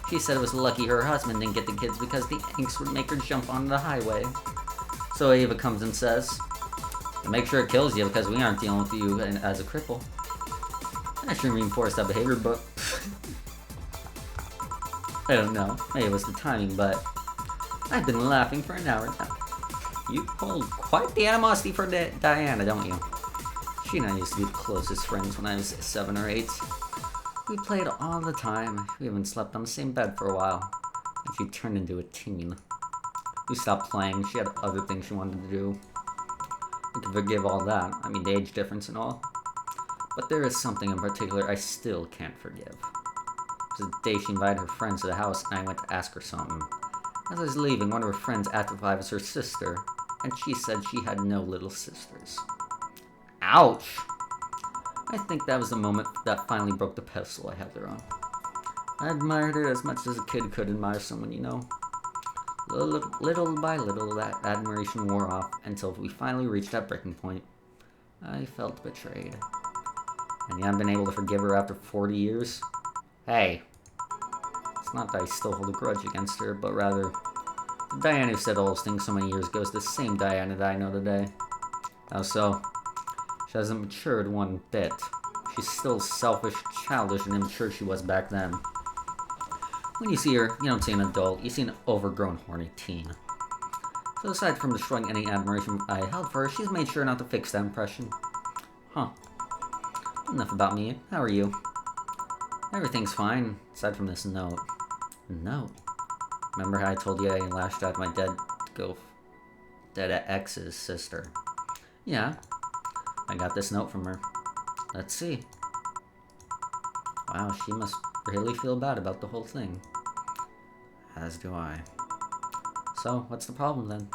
she said it was lucky her husband didn't get the kids because the angst would make her jump onto the highway. So Ava comes and says, make sure it kills you because we aren't dealing with you as a cripple. I shouldn't reinforce that behavior, but I don't know. Maybe it was the timing, but I've been laughing for an hour now. You hold quite the animosity for Diana, don't you? She and I used to be the closest friends when I was 7 or 8. We played all the time. We even slept on the same bed for a while. And she turned into a teen. We stopped playing. She had other things she wanted to do. I can forgive all that. I mean, the age difference and all. But there is something in particular I still can't forgive. It was the day she invited her friends to the house and I went to ask her something. As I was leaving, one of her friends after 5 was her sister, and she said she had no little sisters. Ouch! I think that was the moment that finally broke the pedestal I held her on. I admired her as much as a kid could admire someone, you know. Little by little, that admiration wore off until we finally reached that breaking point. I felt betrayed. And you haven't been able to forgive her after 40 years? Hey. It's not that I still hold a grudge against her, but rather, the Diana who said all those things so many years ago is the same Diana that I know today. How so? She hasn't matured one bit. She's still selfish, childish, and immature she was back then. When you see her, you don't see an adult, you see an overgrown, horny teen. So aside from destroying any admiration I held for her, she's made sure not to fix that impression. Huh. Enough about me. How are you? Everything's fine, aside from this note. Note? Remember how I told you I lashed out at my dead ex's sister? Yeah. I got this note from her. Let's see. Wow, she must really feel bad about the whole thing. As do I. So, what's the problem then?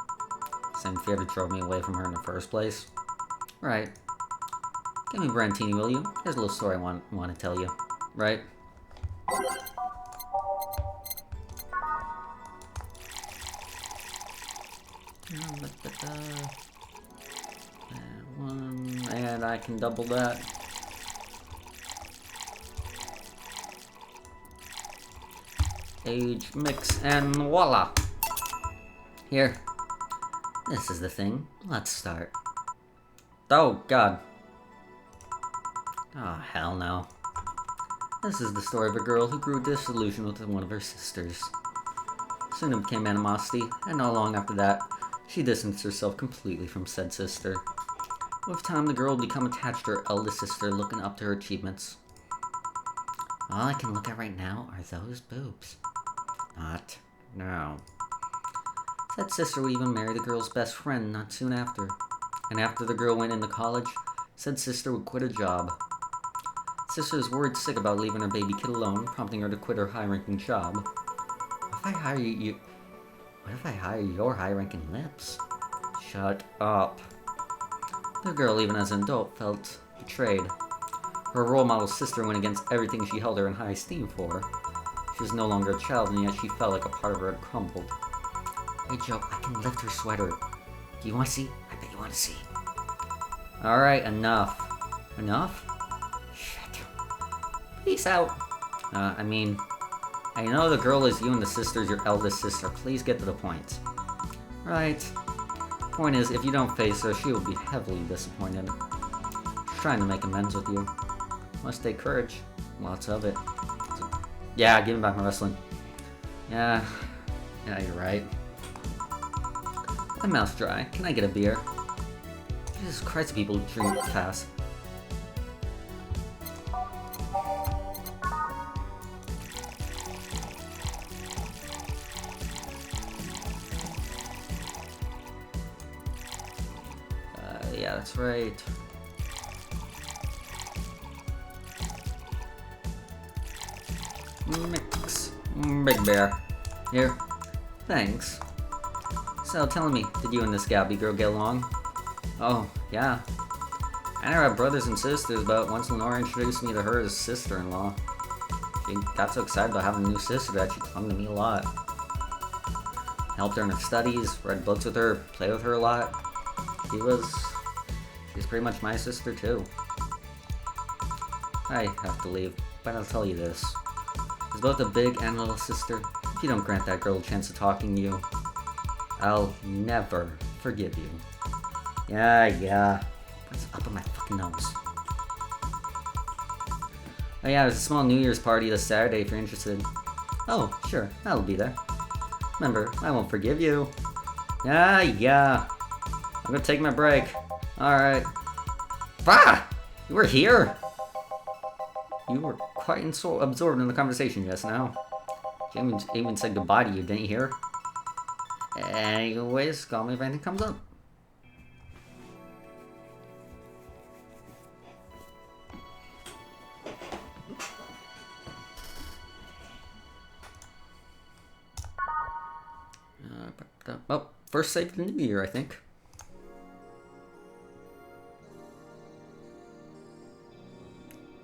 Same fear that drove me away from her in the first place? Right. Give me Brantini, will you? Here's a little story I want to tell you. Right? And 1, and I can double that. Age, mix, and voila! Here. This is the thing. Let's start. Oh, God. Oh, hell no. This is the story of a girl who grew disillusioned with one of her sisters. Soon it became animosity, and not long after that, she distanced herself completely from said sister. With time, the girl would become attached to her eldest sister, looking up to her achievements. All I can look at right now are those boobs. Not now. Said sister would even marry the girl's best friend not soon after. And after the girl went into college, said sister would quit her job. Sister was worried sick about leaving her baby kid alone, prompting her to quit her high-ranking job. What if I hire you? What if I hire your high-ranking lips? Shut up. The girl, even as an adult, felt betrayed. Her role model sister went against everything she held her in high esteem for. She was no longer a child, and yet she felt like a part of her had crumbled. Hey Joe, I can lift her sweater. Do you want to see? I bet you want to see. Alright, enough. Enough? Shit. Peace out. I mean, I know the girl is you and the sister's your eldest sister. Please get to the point. Right. Point is, if you don't face her, she will be heavily disappointed. She's trying to make amends with you. Must take courage. Lots of it. So, yeah, give me back my wrestling. Yeah, you're right. My mouth's dry. Can I get a beer? Jesus Christ, people drink fast. Yeah, that's right. Mix. Big bear. Here. Thanks. So, tell me, did you and this Gabby girl get along? Oh, yeah. I never had brothers and sisters, but once Lenora introduced me to her as sister-in-law, she got so excited about having a new sister that she clung to me a lot. Helped her in her studies, read books with her, played with her a lot. She's pretty much my sister too. I have to leave, but I'll tell you this. As both a big and little sister, if you don't grant that girl a chance of talking to you, I'll never forgive you. Yeah. What's up with my fucking nose? Oh yeah, there's a small New Year's party this Saturday if you're interested. Oh, sure, I'll be there. Remember, I won't forgive you. Yeah. I'm gonna take my break. Alright. Bah! You were here! You were quite absorbed in the conversation just now. She even said goodbye to you, didn't you hear? Anyways, call me if anything comes up. Oh, first save of the new year, I think.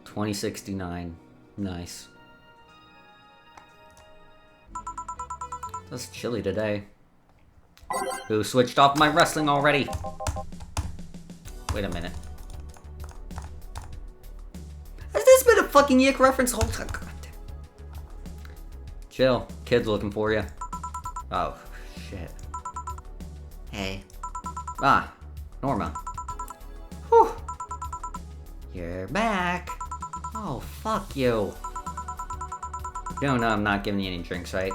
$20.69. Nice. It's chilly today. Who switched off my wrestling already? Wait a minute. Has this been a fucking Yick reference the whole time? God damn. Chill. Kid's looking for you. Oh, shit. Hey. Ah, Norma. Whew. You're back. Oh, fuck you. You know I'm not giving you any drinks, right?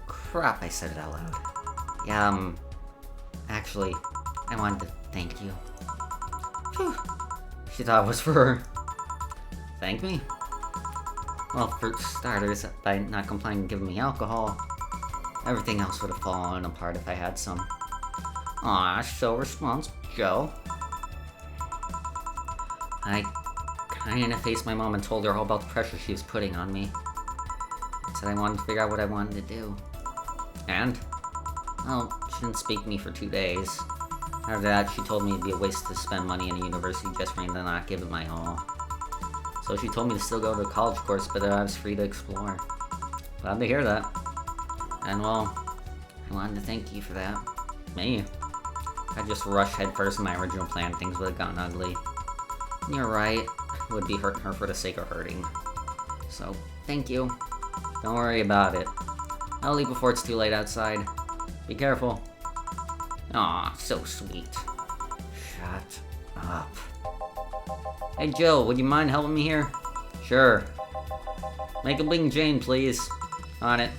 Crap, I said it out loud. Yeah, actually, I wanted to thank you. Phew. She thought it was for her. Thank me? Well, for starters, by not complying and giving me alcohol, everything else would have fallen apart if I had some. Aw, so responsible, Joe. I kinda faced my mom and told her all about the pressure she was putting on me. I said I wanted to figure out what I wanted to do. And? Well, she didn't speak to me for 2 days. After that, she told me it'd be a waste to spend money in a university just for me to not give it my all. So she told me to still go to a college course, but that I was free to explore. Glad to hear that. And well, I wanted to thank you for that. Me? If I just rushed headfirst in my original plan, things would have gotten ugly. You're right. I would be hurting her for the sake of hurting. So, thank you. Don't worry about it. I'll leave before it's too late outside. Be careful. Aw, so sweet. Shut up. Hey Jill, would you mind helping me here? Sure. Make a bling Jane, please. On it.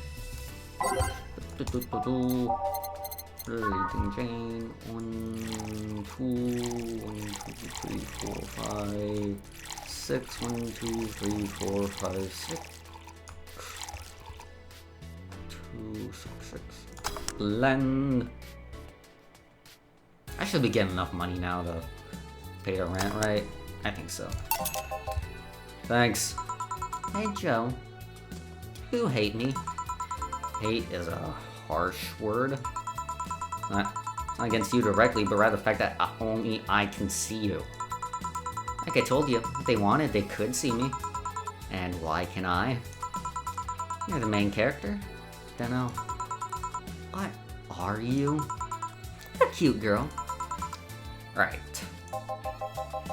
Bling Jane. 1, 2, 1, 2, 3, 4, 5, 6. 1, 2, 3, 4, 5, 6. 2, 6, 6. Blend. I should be getting enough money now to pay the rent, right? I think so. Thanks. Hey Joe. You hate me. Hate is a harsh word. Not against you directly, but rather the fact that only I can see you. Like I told you, if they wanted, they could see me. And why can I? You're the main character. Dunno. What are you? A cute girl. Right.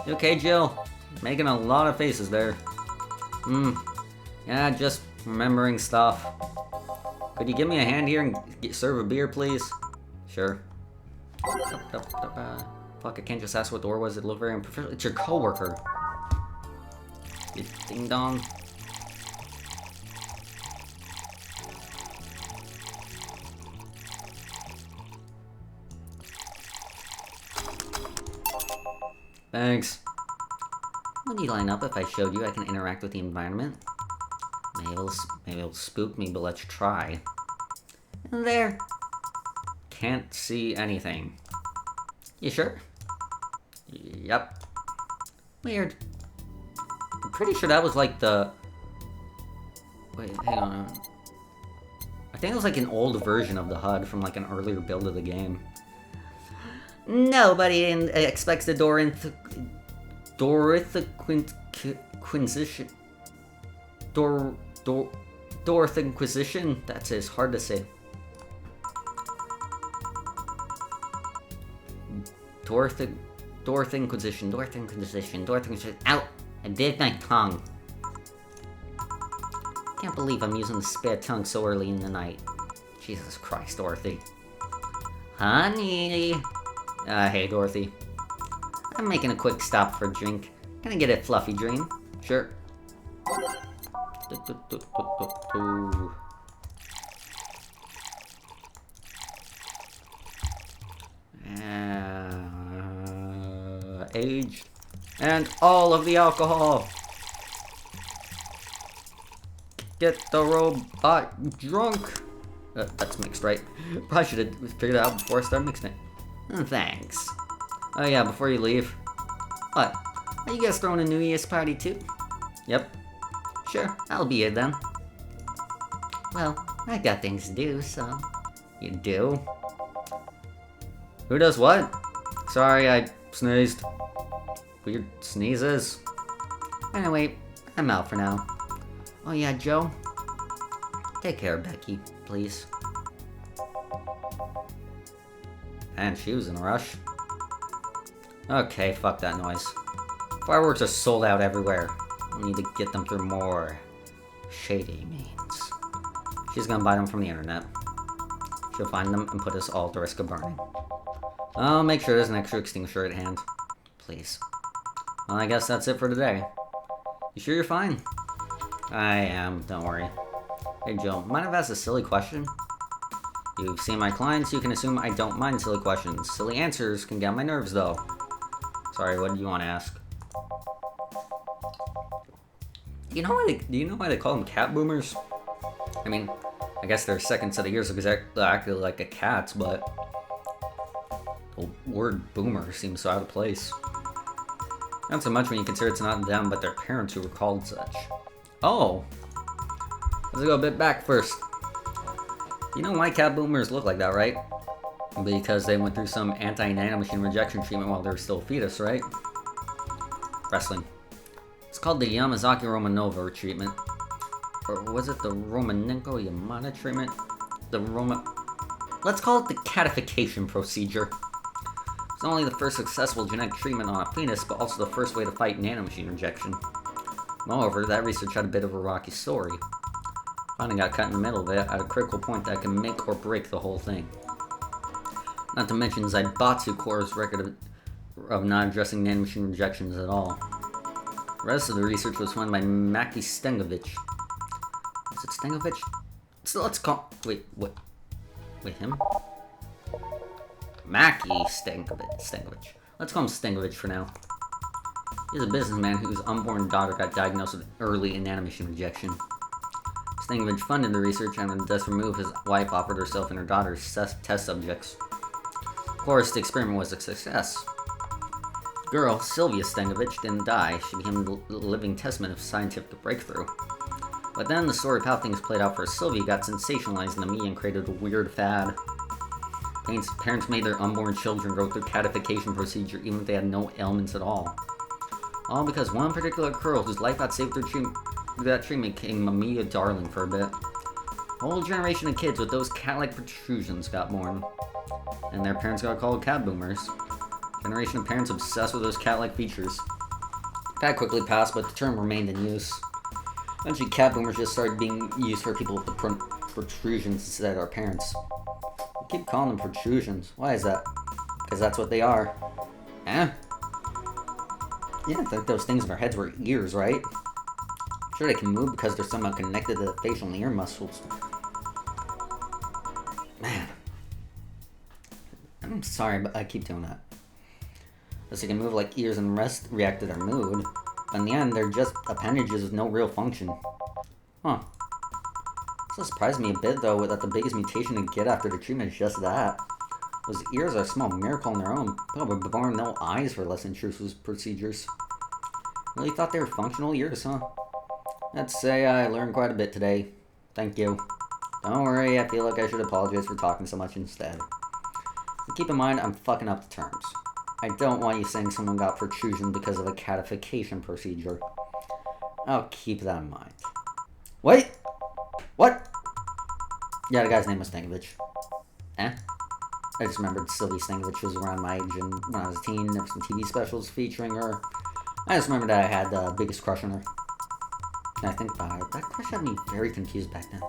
You okay, Jill? Making a lot of faces there. Yeah, just remembering stuff. Could you give me a hand here and serve a beer, please? Sure. Fuck, I can't just ask what door was. It looked very unprofessional. It's your coworker. You ding dong. Thanks. Would you line up if I showed you I can interact with the environment? Maybe it'll spook me, but let's try. There. Can't see anything. You sure? Yep. Weird. I'm pretty sure that was like the... Wait, hang on. I think it was like an old version of the HUD from like an earlier build of the game. Nobody expects the Inquisition. Dorth Inquisition? That's it, it's hard to say. Dorth Inquisition. Out! I bit my tongue. Can't believe I'm using the spare tongue so early in the night. Jesus Christ, Dorothy. Honey! Hey, Dorothy. I'm making a quick stop for a drink. Can I get a fluffy dream? Sure. Aged. And all of the alcohol. Get the robot drunk. That's mixed, right? Probably should have figured it out before I started mixing it. Thanks. Oh yeah, before you leave. What? Are you guys throwing a New Year's party too? Yep. Sure, I'll be here then. Well, I got things to do, so... You do? Who does what? Sorry, I sneezed. Weird sneezes. Anyway, I'm out for now. Oh yeah, Joe? Take care of Becky, please. And she was in a rush. Okay, fuck that noise. Fireworks are sold out everywhere. We need to get them through more shady means. She's gonna buy them from the internet. She'll find them and put us all at risk of burning. I'll make sure there's an extra extinguisher at hand. Please. Well, I guess that's it for today. You sure you're fine? I am, don't worry. Hey Jill, mind if I ask a silly question? You've seen my clients, you can assume I don't mind silly questions. Silly answers can get on my nerves though. Sorry, what do you want to ask? Do you know why they call them cat boomers? I mean, I guess their second set of ears look exactly like a cat's, but the word boomer seems so out of place. Not so much when you consider it's not them, but their parents who were called such. Oh! Let's go a bit back first. You know why cat boomers look like that, right? Because they went through some anti-nanomachine rejection treatment while they were still a fetus, right? Wrestling. It's called the Yamazaki-Romanova treatment. Or was it the Romanenko-Yamada treatment? Let's call it the catification procedure. It's not only the first successful genetic treatment on a fetus, but also the first way to fight nanomachine rejection. Moreover, that research had a bit of a rocky story. Finding got cut in the middle of it at a critical point that can make or break the whole thing. Not to mention Zaibatsu Corps' record of not addressing nanomachine rejections at all. The rest of the research was funded by Maki Stengovich. Is it Stengovich? So let's call... Wait, him? Maki Stengovich. Let's call him Stengovich for now. He's a businessman whose unborn daughter got diagnosed with early nanomachine rejection. Stengovich funded the research and thus to remove his wife offered herself and her daughter's test subjects. Of course, the experiment was a success. The girl, Sylvia Stengovich, didn't die. She became the living testament of scientific breakthrough. But then the story of how things played out for Sylvia got sensationalized in the media and created a weird fad. Parents made their unborn children go through catification procedure even if they had no ailments at all. All because one particular girl whose life got saved through that treatment became a media darling for a bit. A whole generation of kids with those cat-like protrusions got born. And their parents got called cat boomers. Generation of parents obsessed with those cat-like features. That quickly passed, but the term remained in use. Eventually, cat boomers just started being used for people with the protrusions instead of our parents. We keep calling them protrusions. Why is that? Because that's what they are. Eh? You didn't think those things in our heads were ears, right? Sure, they can move because they're somehow connected to the facial and ear muscles. Man. I'm sorry, but I keep doing that. Because they can move like ears and rest react to their mood. But in the end, they're just appendages with no real function. Huh. This surprised me a bit, though, that the biggest mutation to get after the treatment is just that. Those ears are a small miracle on their own. People were born with no eyes for less intrusive procedures. Really thought they were functional ears, huh? Let's say I learned quite a bit today. Thank you. Don't worry, I feel like I should apologize for talking so much instead. But keep in mind, I'm fucking up the terms. I don't want you saying someone got protrusion because of a catification procedure. I'll keep that in mind. Wait! What? Yeah, the guy's name was Stankovich. Eh? I just remembered Sylvie Stankovich was around my age, and when I was a teen, there were some TV specials featuring her. I just remember that I had the biggest crush on her. And I think that crush had me very confused back then.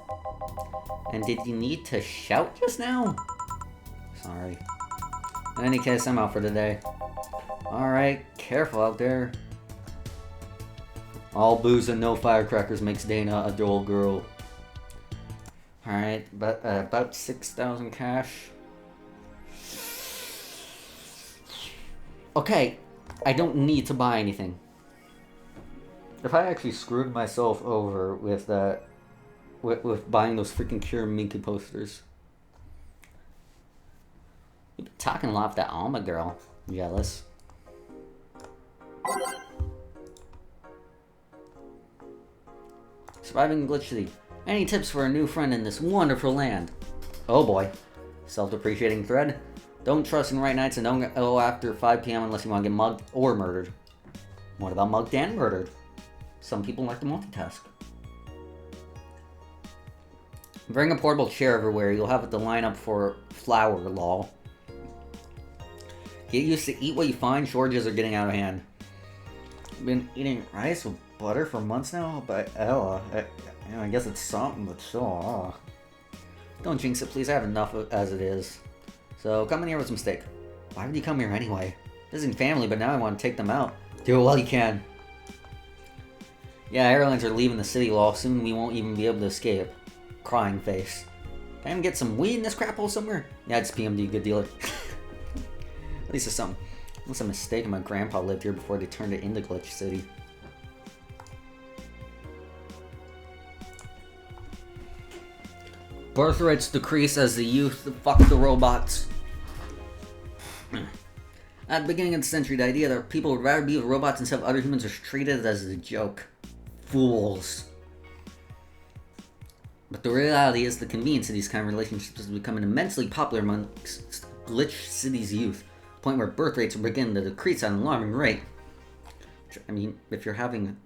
And did you need to shout just now? Sorry. In any case, I'm out for today. Alright, careful out there. All booze and no firecrackers makes Dana a dull girl. Alright, but about 6,000 cash. Okay, I don't need to buy anything. If I actually screwed myself over with that, with buying those freaking Cure Minky posters. You've been talking a lot with that Alma girl. Jealous. Surviving Glitch City. Any tips for a new friend in this wonderful land? Oh boy. Self-depreciating thread. Don't trust in right nights and don't go after 5 p.m. unless you want to get mugged or murdered. What about mugged and murdered? Some people like to multitask. Bring a portable chair everywhere. You'll have it to line up for flower law. Get used to eat what you find. Shortages are getting out of hand. I've been eating rice with butter for months now, but Ella, I guess it's something, but still, Don't jinx it, please. I have enough as it is. So come in here with some steak. Why would you come here anyway? This isn't family, but now I want to take them out. Do it while you can. Yeah, airlines are leaving the city, lol. Soon we won't even be able to escape. Crying face. Can I even get some weed in this crap hole somewhere? Yeah, it's PMD, good dealer. At least it's something. Unless I'm mistaken, my grandpa lived here before they turned it into Glitch City. Birth rates decrease as the youth fuck the robots. At the beginning of the century, the idea that people would rather be with robots instead of other humans was treated as a joke. Fools. But the reality is the convenience of these kind of relationships is becoming immensely popular amongst Glitch City's youth. A point where birth rates are beginning to decrease at an alarming rate. I mean, if you're having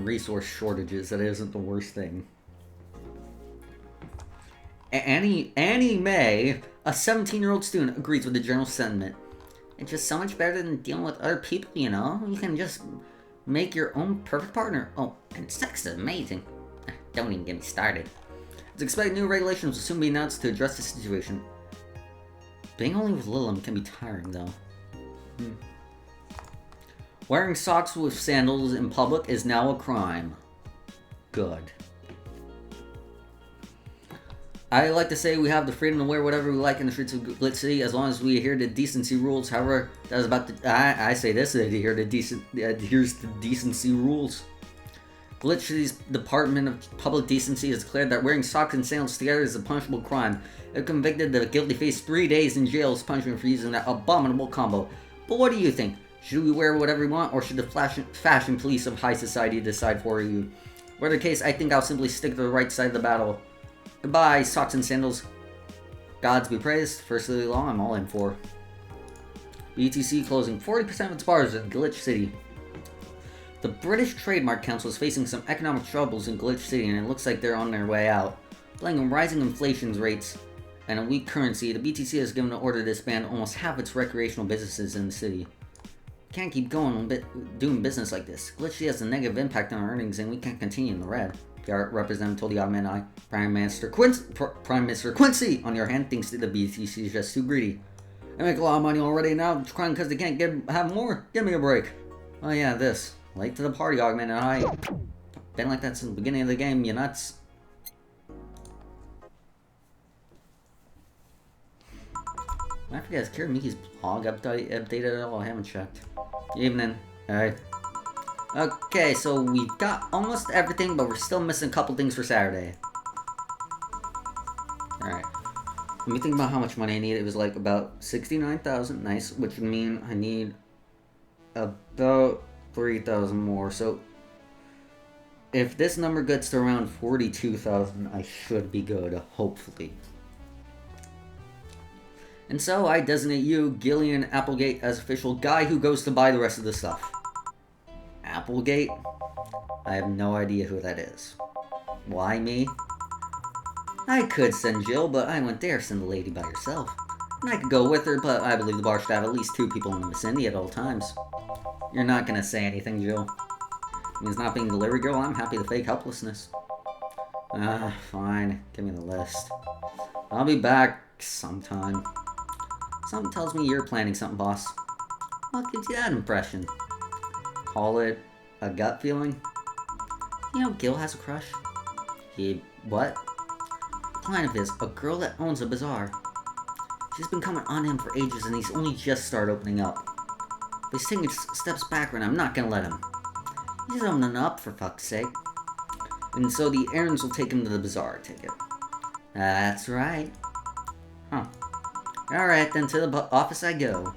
resource shortages, that isn't the worst thing. Annie May, a 17-year-old student, agrees with the general sentiment. It's just so much better than dealing with other people, you know? You can just make your own perfect partner. Oh, and sex is amazing. Don't even get me started. It's expected new regulations will soon be announced to address the situation. Being only with Lilim can be tiring, though. Wearing socks with sandals in public is now a crime. Good. I like to say we have the freedom to wear whatever we like in the streets of Glitch City as long as we adhere to decency rules. However, that is about to... I say this, adheres to decency rules. Glitch City's Department of Public Decency has declared that wearing socks and sandals together is a punishable crime. If convicted, the guilty face 3 days in jail as punishment for using that abominable combo. But what do you think? Should we wear whatever we want, or should the fashion police of high society decide for you? Whatever the case, I think I'll simply stick to the right side of the battle. Goodbye, socks and sandals. Gods be praised. Firstly law, I'm all in for. BTC closing 40% of its bars in Glitch City. The British Trademark Council is facing some economic troubles in Glitch City, and it looks like they're on their way out. Blaming rising inflation rates and a weak currency, the BTC has given an order to disband almost half its recreational businesses in the city. Can't keep going doing business like this. Glitchy has a negative impact on our earnings and we can't continue in the red. PR representative told the Odd Man Eye. Prime Minister Quincy, on your hand, thinks that the BTC is just too greedy. They make a lot of money already now, crying because they can't have more. Give me a break. Oh yeah, this. Late to the party, Odd Man Eye. Been like that since the beginning of the game, you nuts. I forget, is Kirimiki's blog updated at all? I haven't checked. Evening. Alright. Okay, so we've got almost everything, but we're still missing a couple things for Saturday. Alright. Let me think about how much money I need. It was like about 69,000. Nice. Which would mean I need about 3,000 more. So if this number gets to around 42,000, I should be good, hopefully. And so I designate you, Gillian Applegate, as official guy who goes to buy the rest of the stuff. Applegate? I have no idea who that is. Why me? I could send Jill, but I wouldn't dare send the lady by herself. And I could go with her, but I believe the bar should have at least 2 people in the vicinity at all times. You're not gonna say anything, Jill. It means not being delivery girl, I'm happy to fake helplessness. Fine. Give me the list. I'll be back sometime. Something tells me you're planning something, boss. What gives you that impression? Call it a gut feeling? You know Gil has a crush? What? A client of his, a girl that owns a bazaar. She's been coming on him for ages and he's only just started opening up. But he's taking steps backward and I'm not gonna let him. He's opening up, for fuck's sake. And so the errands will take him to the bazaar, I take it. That's right. Huh. Alright, then to the office I go.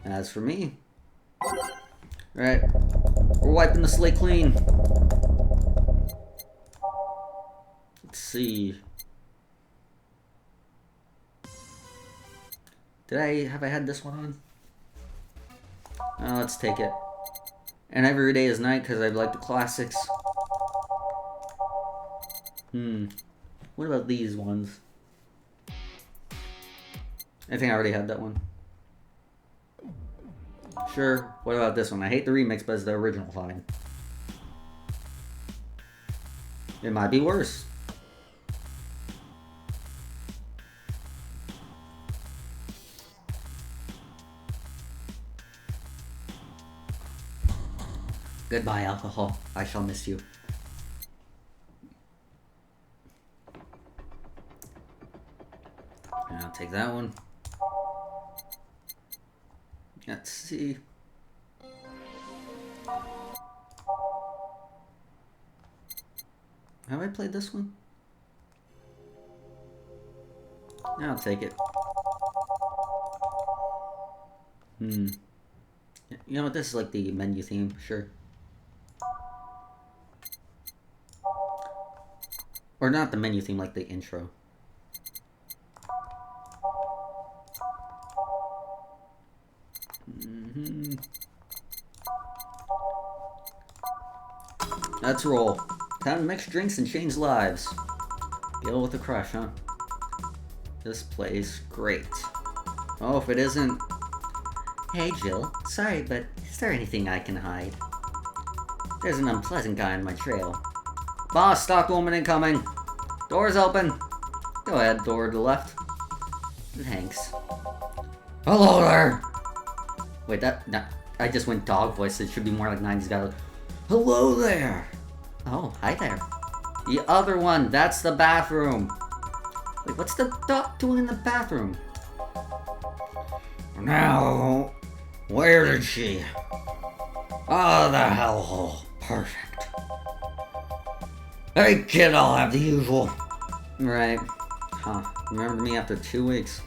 As for me... Alright. We're wiping the slate clean. Let's see. Have I had this one on? Let's take it. And every day is night because I like the classics. What about these ones? I think I already had that one. Sure. What about this one? I hate the remix, but it's the original fine. It might be worse. Goodbye, alcohol. I shall miss you. And I'll take that one. Let's see. Have I played this one? Yeah, I'll take it. You know what? This is like the menu theme, sure. Or not the menu theme, like the intro. Let's roll. Time to mix drinks and change lives. Gil with a crush, huh? This plays great. Oh, if it isn't... Hey, Jill. Sorry, but is there anything I can hide? There's an unpleasant guy on my trail. Boss, stock woman incoming. Doors open. Go ahead, door to the left. Thanks. Hello there! Wait, I just went dog voice. It should be more like 90s guy. Hello there! Oh, hi there. The other one, that's the bathroom. Wait, what's the dog doing in the bathroom? Now, where did she? Oh, the hellhole. Perfect. Hey kid, I'll have the usual. Right. Huh. Remember me after 2 weeks.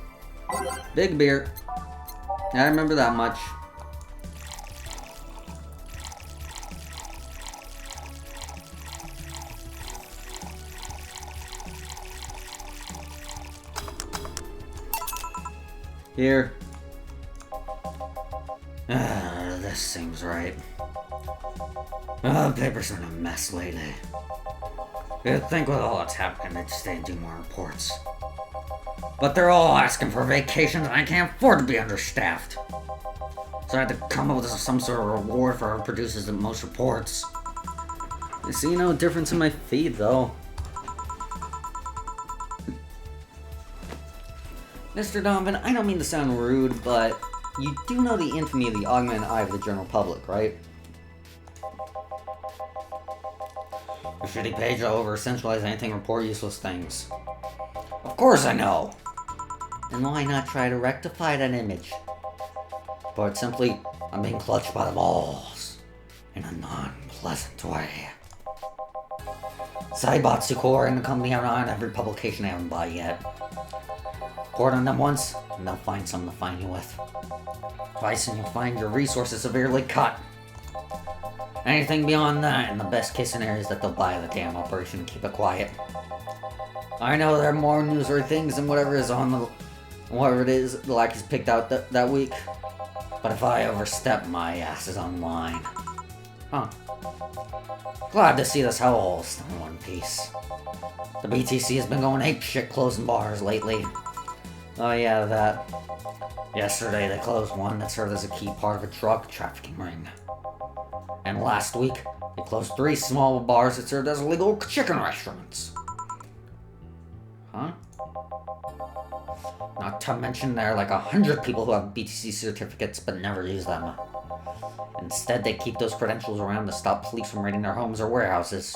Big beer. I remember that much. Here. This seems right. Paper's in a mess lately. You'd think with all that's happening they'd stay and do more reports. But they're all asking for vacations and I can't afford to be understaffed. So So I had to come up with some sort of reward for whoever produces the most reports. I see no difference in my feed, though. Mr. Donovan, I don't mean to sound rude, but you do know the infamy of the augmented eye of the general public, right? Your shitty page will over-essentialize anything, report useless things. Of course I know! And why not try to rectify that image? But simply, I'm being clutched by the balls in a non-pleasant way. Cybots who core in the company are on every publication I haven't bought yet. Court on them once, and they'll find something to find you with. Twice, and you'll find your resources severely cut. Anything beyond that, in the best case scenario, is that they'll buy the damn operation and keep it quiet. I know there are more newsworthy things than whatever it is the Lackeys picked out that week. But if I overstep, my ass is online. Huh. Glad to see this hellhole still in one piece. The BTC has been going apeshit closing bars lately. Oh yeah, that. Yesterday they closed one that served as a key part of a drug trafficking ring. And last week, they closed 3 small bars that served as illegal chicken restaurants. Huh? Not to mention there are like 100 people who have BTC certificates but never use them. Instead, they keep those credentials around to stop police from raiding their homes or warehouses.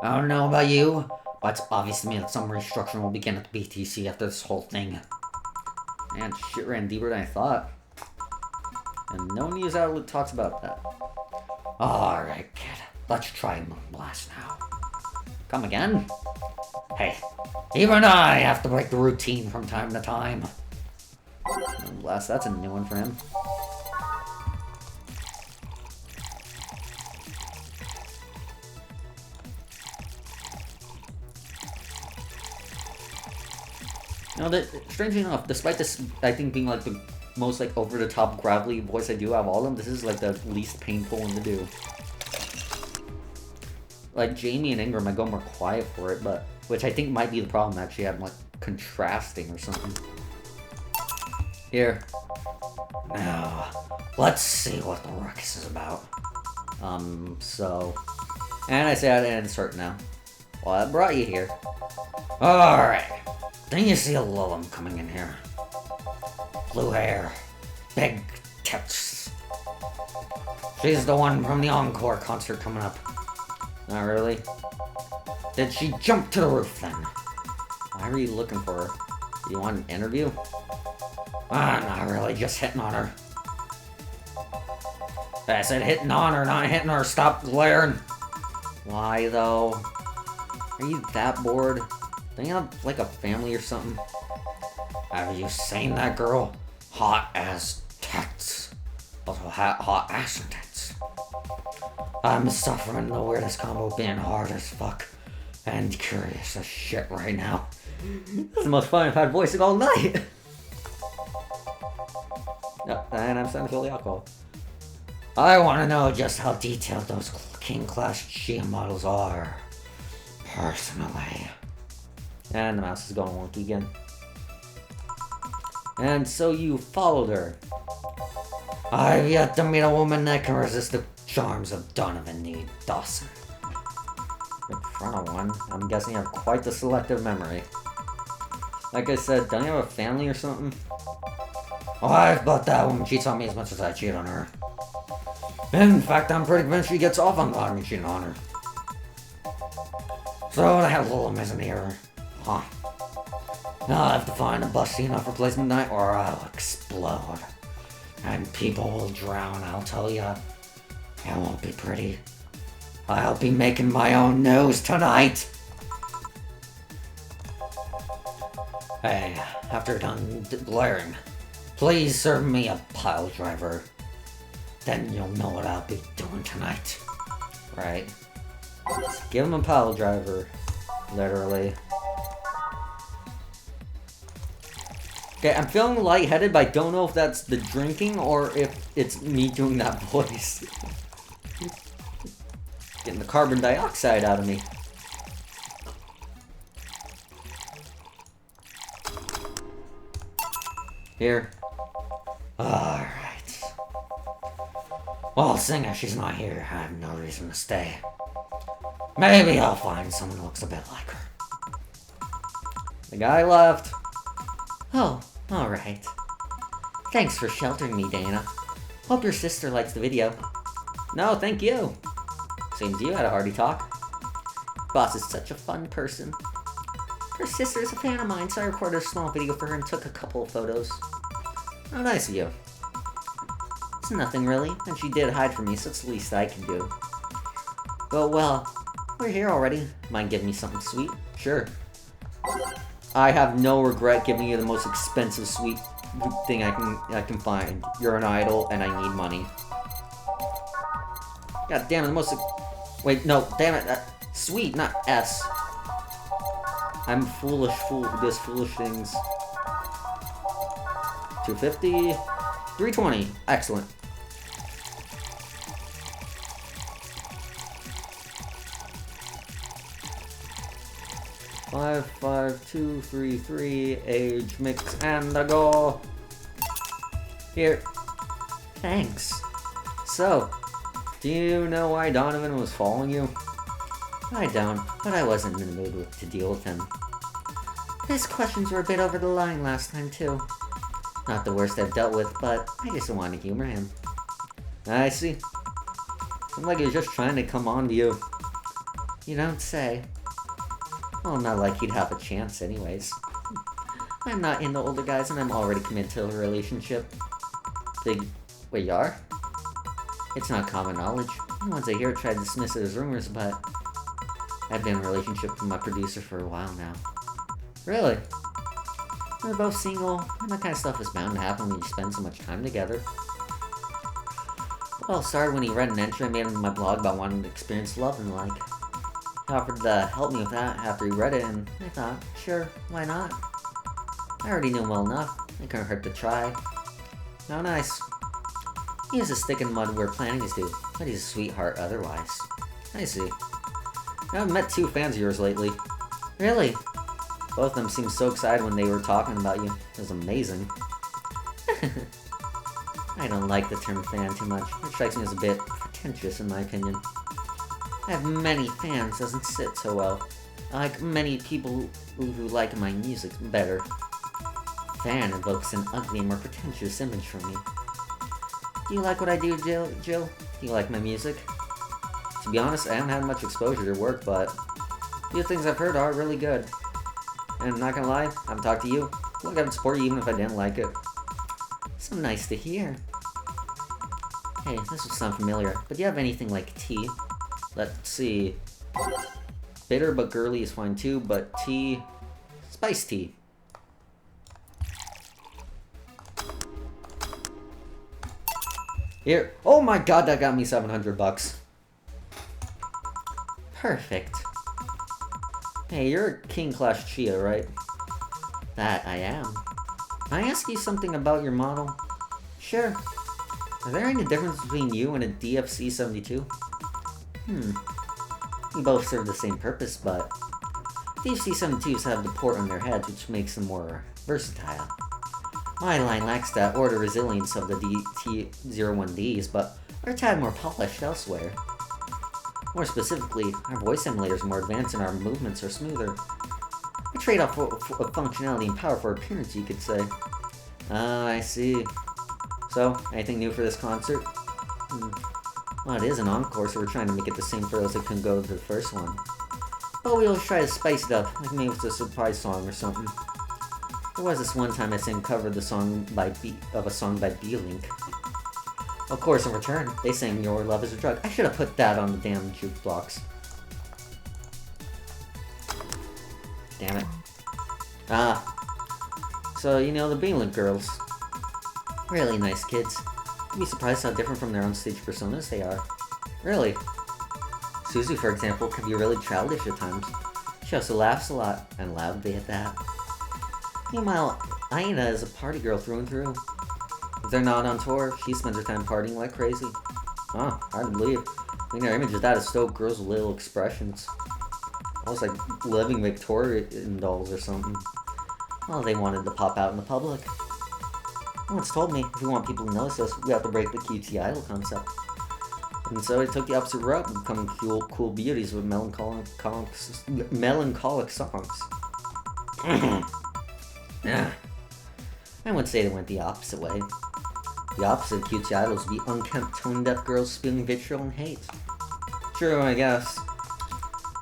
I don't know about you, but it's obvious to me that some restructuring will begin at the BTC after this whole thing. Man, shit ran deeper than I thought. And no news outlet talks about that. Alright, kid. Let's try Moonblast now. Come again? Hey, even I have to break the routine from time to time. Moonblast, that's a new one for him. You know, strangely enough, despite this, I think, being like the most like over-the-top gravelly voice I do have all of them, this is like the least painful one to do. Like Jamie and Ingram, I go more quiet for it, but which I think might be the problem. Actually, I'm like contrasting or something. Here. Now, let's see what the ruckus is about. So, and I say I'd insert now. Well, that brought you here. Alright. Then you see a Lulum coming in here. Blue hair. Big tits. She's the one from the Encore concert coming up. Not really. Did she jump to the roof then? Why were you looking for her? Do you want an interview? Not really, just hitting on her. I said hitting on her, not hitting her. Stop glaring. Why though? Are you that bored? Don't you have like a family or something? Have you seen that girl? Hot as tits. Also hot ass and tits. I'm suffering the weirdest combo, being hard as fuck and curious as shit right now. That's the most fun I've had voicing all night. No, and I'm starting to feel the alcohol. I want to know just how detailed those King Class Chia models are. Personally. And the mouse is going wonky again. And so you followed her. I've yet to meet a woman that can resist the charms of Donovan D. Dawson. In front of one, I'm guessing you have quite the selective memory. Like I said, don't you have a family or something? Oh, I bet that woman cheats on me as much as I cheat on her. In fact, I'm pretty convinced she gets off on me cheating on her. So that little isn't here. Huh. Now I'll have to find a busty enough replacement night or I'll explode. And people will drown, I'll tell ya. It won't be pretty. I'll be making my own news tonight. Hey, after done glaring, please serve me a pile driver. Then you'll know what I'll be doing tonight. Right. Let's give him a pile driver. Literally. Okay, I'm feeling lightheaded, but I don't know if that's the drinking or if it's me doing that voice. Getting the carbon dioxide out of me. Here. Alright. Well, seeing as she's not here, I have no reason to stay. Maybe I'll find someone who looks a bit like her. The guy left. Oh, alright. Thanks for sheltering me, Dana. Hope your sister likes the video. No, thank you. Seems you had a hearty talk. Boss is such a fun person. Her sister is a fan of mine, so I recorded a small video for her and took a couple of photos. How nice of you. It's nothing really, and she did hide from me, so it's the least I can do. But well, we're here already. Mind giving me something sweet? Sure. I have no regret giving you the most expensive sweet thing I can find. You're an idol, and I need money. God damn it, the most... Wait, no, damn it. Sweet, not S. I'm foolish fool who does foolish things. 250. 320. Excellent. Five, 5, 2, 3, 3. Age, mix, and a go. Here. Thanks. So, do you know why Donovan was following you? I don't, but I wasn't in the mood to deal with him. His questions were a bit over the line last time, too. Not the worst I've dealt with, but I just want to humor him. I see. Seemed like he was just trying to come on to you. You don't say. Well, not like he'd have a chance anyways. I'm not into older guys and I'm already committed to a relationship. Wait, you are? It's not common knowledge. The ones I hear try to dismiss it as rumors, but I've been in a relationship with my producer for a while now. Really? We're both single, and that kind of stuff is bound to happen when you spend so much time together. Well, started when he read an entry I made on my blog about wanting to experience love and like. He offered to help me with that after he read it, and I thought, sure, why not? I already knew him well enough. It couldn't hurt to try. How nice. He is a stick in the mud we're planning to do, but he's a sweetheart otherwise. I see. I've met 2 fans of yours lately. Really? Both of them seemed so excited when they were talking about you. It was amazing. I don't like the term fan too much. It strikes me as a bit pretentious in my opinion. I have many fans doesn't sit so well. I like many people who like my music better. Fan evokes an ugly, more pretentious image from me. Do you like what I do, Jill? Do you like my music? To be honest, I haven't had much exposure to your work, but the things I've heard are really good. And I'm not gonna lie, I haven't talked to you. Look, I would support you even if I didn't like it. So nice to hear. Hey, this will sound familiar, but do you have anything like tea? Let's see. Bitter but girly is fine too, but tea... Spice tea. Here. Oh my god, that got me $700. Perfect. Hey, you're a King Clash Chia, right? That I am. Can I ask you something about your model? Sure. Are there any difference between you and a DFC-72? We both serve the same purpose, but DFC-72s have the port on their heads, which makes them more versatile. My line lacks that or the resilience of the DT-01Ds, but are a tad more polished elsewhere. More specifically, our voice emulators are more advanced and our movements are smoother. A trade-off of functionality and power for appearance, you could say. Ah, I see. So, anything new for this concert? Well, it is an encore, so we're trying to make it the same for those that couldn't go to the first one. But we always try to spice it up, like maybe it's a surprise song or something. There was this one time I sang covered the song of a song by B-Link. Of course, in return, they sang Your Love is a Drug. I should have put that on the damn jukebox. Damn it. So you know the B-Link girls. Really nice kids. You'd be surprised how different from their on-stage personas they are. Really? Suzu, for example, can be really childish at times. She also laughs a lot, and loudly at that. Meanwhile, Aina is a party girl through and through. If they're not on tour, she spends her time partying like crazy. Huh, hard to believe. I mean, their image of that is so girls with little expressions. Almost like living Victorian dolls or something. Well, they wanted to pop out in the public. Once told me, if we want people to notice us, we have to break the QT idol concept. And so it took the opposite route, becoming cool beauties with melancholic songs. Yeah. I would say it went the opposite way. The opposite of cutesy idols would be unkempt, tone-deaf girls spewing vitriol and hate. True, I guess.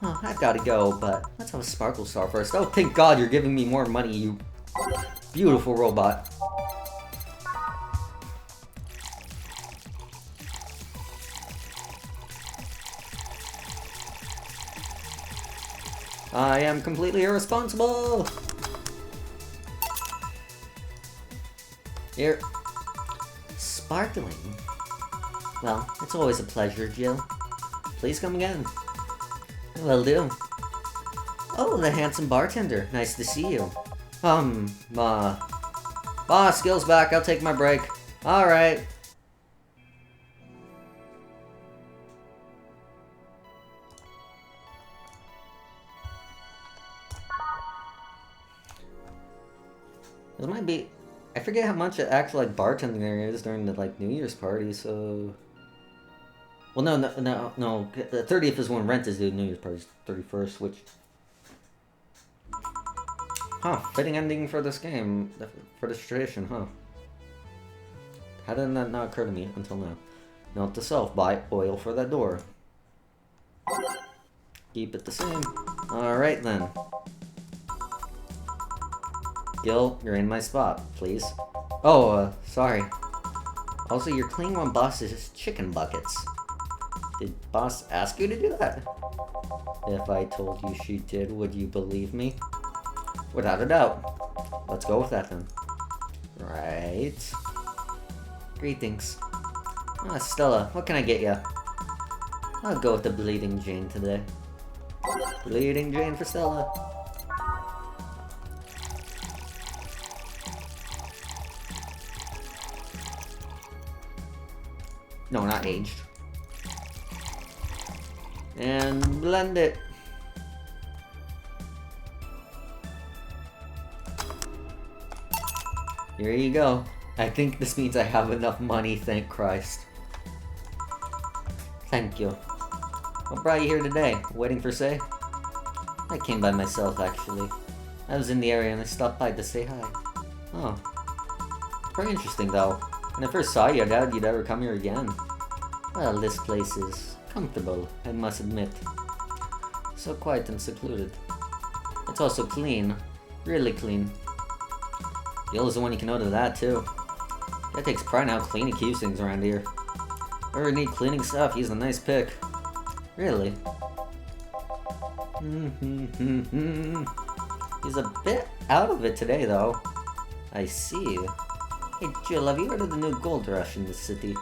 Oh, I've gotta go, but let's have a sparkle star first. Oh, thank God you're giving me more money, you beautiful robot. I am completely irresponsible! Here. Sparkling? Well, it's always a pleasure, Jill. Please come again. Will do. Oh, the handsome bartender. Nice to see you. Boss, Gil's back. I'll take my break. Alright. This might be... I forget how much actual like bartending there is during the like New Year's party, so... Well, no. The 30th is when rent is due. New Year's party's 31st, which... Huh, fitting ending for this game, for this tradition, huh? How did that not occur to me until now? Note to self, buy oil for that door. Keep it the same. Alright then. Gil, you're in my spot, please. Oh, sorry. Also, you're cleaning one boss's chicken buckets. Did boss ask you to do that? If I told you she did, would you believe me? Without a doubt. Let's go with that then. Right. Greetings. Ah, Stella, what can I get ya? I'll go with the Bleeding Jane today. Bleeding Jane for Stella. No, not aged. And blend it. Here you go. I think this means I have enough money, thank Christ. Thank you. What brought you here today? Waiting for Say? I came by myself, actually. I was in the area and I stopped by to say hi. Oh. Very interesting, though. When I first saw you, I doubted you'd ever come here again. Well, this place is comfortable, I must admit. So quiet and secluded. It's also clean. Really clean. Gil is the one you can owe to that, too. Guy takes pride in how clean he keeps things around here. If you ever need cleaning stuff, he's a nice pick. Really? He's a bit out of it today, though. I see. Hey, Jill, have you heard of the new gold rush in this city?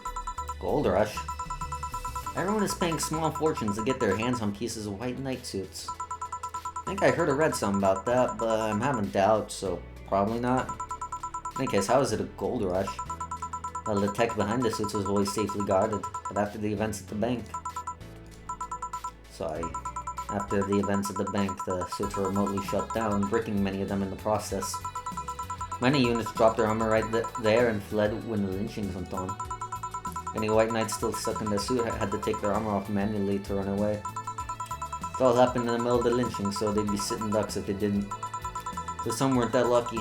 Gold rush? Everyone is paying small fortunes to get their hands on pieces of white knight suits. I think I heard or read something about that, but I'm having doubts, so probably not. In any case, how is it a gold rush? Well, the tech behind the suits was always safely guarded, but after the events at the bank... After the events at the bank, the suits were remotely shut down, bricking many of them in the process. Many units dropped their armor right there and fled when the lynchings went on. Any white knights still stuck in their suit had to take their armor off manually to run away. It all happened in the middle of the lynching, so they'd be sitting ducks if they didn't. So some weren't that lucky.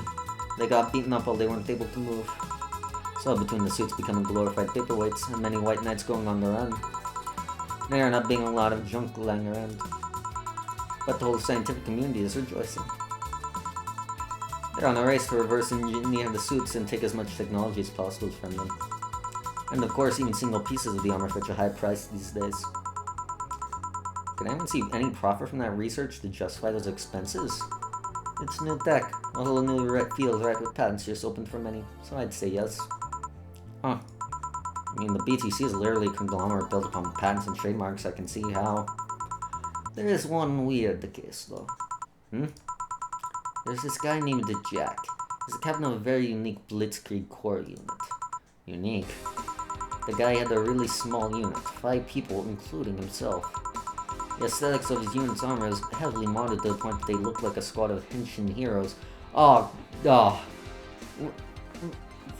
They got beaten up while they weren't able to move. So between the suits becoming glorified paperweights and many white knights going on the run, there not being a lot of junk lying around. But the whole scientific community is rejoicing. They're on a race to reverse engineer the suits and take as much technology as possible from them. And of course, even single pieces of the armor fetch a high price these days. Can anyone see any profit from that research to justify those expenses? It's new tech, a whole new field right with patents just opened for many, so I'd say yes. Huh. I mean, the BTC is literally a conglomerate built upon patents and trademarks. I can see how. There is one weird case, though. There's this guy named Jack. He's the captain of a very unique Blitzkrieg Corps unit. Unique? The guy had a really small unit, 5 people, including himself. The aesthetics of his unit's armor is heavily modded to the point that they look like a squad of Henshin heroes.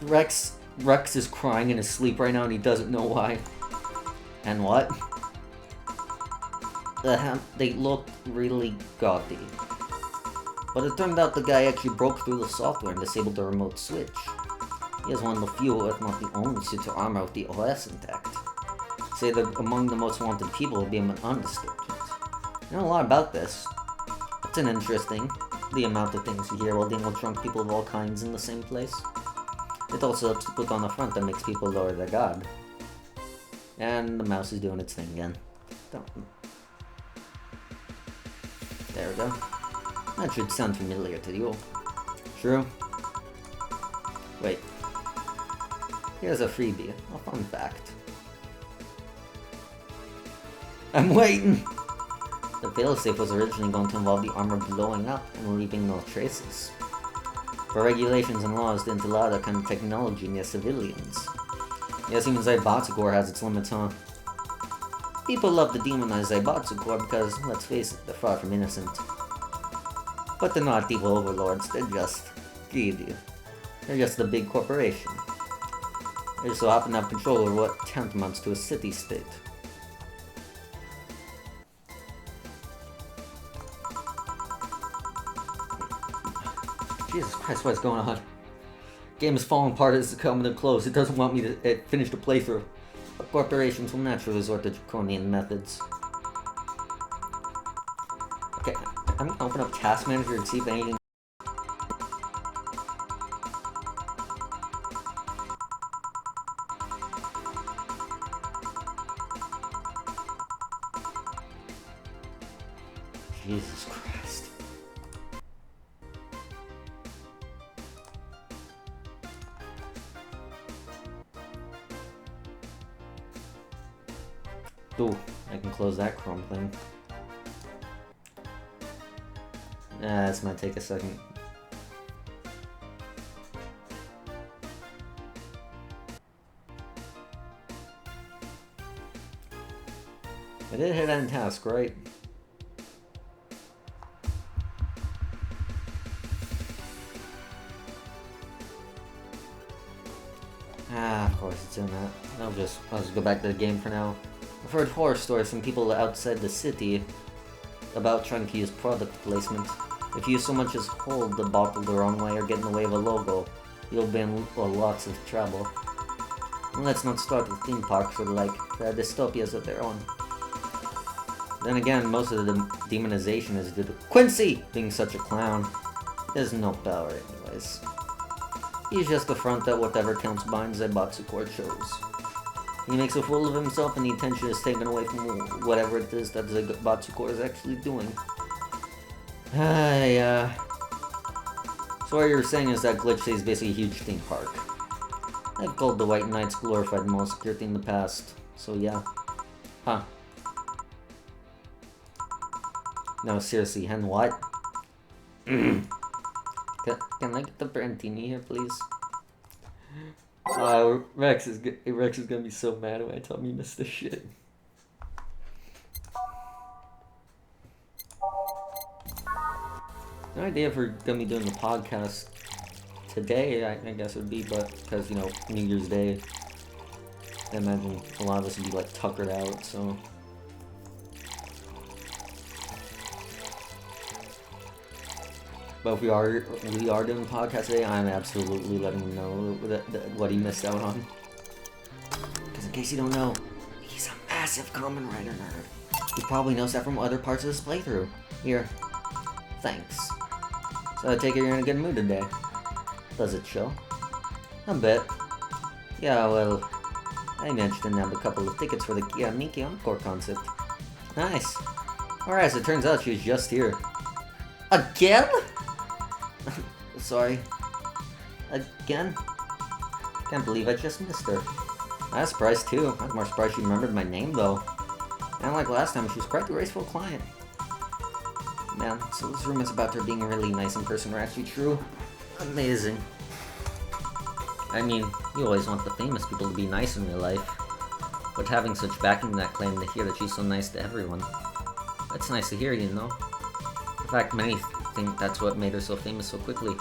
Rex is crying in his sleep right now and he doesn't know why. And what? They looked really gaudy. But it turned out the guy actually broke through the software and disabled the remote switch. He has one of the few, if not the only, suit of armor with the OS intact. Say that among the most wanted people would be an understatement. You know a lot about this. It's an interesting, the amount of things you hear while dealing with drunk people of all kinds in the same place. It also helps to put on a front that makes people lower their guard. And the mouse is doing its thing again. There we go. That should sound familiar to you. True? Wait. Here's a freebie. A fun fact. I'm waiting! The failsafe was originally going to involve the armor blowing up and leaving no traces. But regulations and laws didn't allow that kind of technology near civilians. Yes, even Zaibatsu has its limits, huh? People love to demonize Zaibatsu because, let's face it, they're far from innocent. But they're not evil overlords, they're just greedy. They're just a big corporation. They just so happen to have control over what tantamounts to a city-state. Jesus Christ, what's going on? Game is falling apart as it's coming to a close. It doesn't want me to finish the playthrough. But corporations will naturally resort to draconian methods. Okay, I'm gonna open up Task Manager and see if anything... Jesus Christ. Ooh, I can close that Chrome thing. This might take a second. I did hit end task, right? Of course it's in that. I'll just go back to the game for now. I've heard horror stories from people outside the city about trying to use product placement. If you so much as hold the bottle the wrong way or get in the way of a logo, you'll be in lots of trouble. And let's not start with theme parks or like dystopias of their own. Then again, most of the demonization is due to Quincy being such a clown. He has no power anyways. He's just a front that whatever counts behind Zaibatsu Core shows. He makes a fool of himself and the attention is taken away from whatever it is that Zaibatsu Core is actually doing. So what you're saying is that Glitch City is basically a huge theme park. I've called the White Knights glorified mall security in the past, so yeah. Huh. No, seriously, hen what? Can I get the Brandini here, please? Rex is gonna be so mad when I tell him he missed this shit. No idea if we're gonna be doing the podcast today, I guess it would be, but because, you know, New Year's Day, I imagine a lot of us would be like tuckered out, so. But if we are doing the podcast today, I'm absolutely letting him know what he missed out on. Because in case you don't know, he's a massive Kamen Rider nerd. He probably knows that from other parts of this playthrough. Here. Thanks. So I take it you're in a good mood today. Does it show? A bit. Yeah, well, I managed to nab a couple of tickets for the Kia Nikki Encore concert. Nice. Alright, as it turns out, she was just here. Again? Sorry. Again? Can't believe I just missed her. I was surprised too. I'm more surprised she remembered my name though. And like last time, she was quite a graceful client. Man, so those rumors about her being really nice in person are actually true? Amazing. I mean, you always want the famous people to be nice in real life. But having such backing that claim to hear that she's so nice to everyone, that's nice to hear, you know? In fact, many think that's what made her so famous so quickly.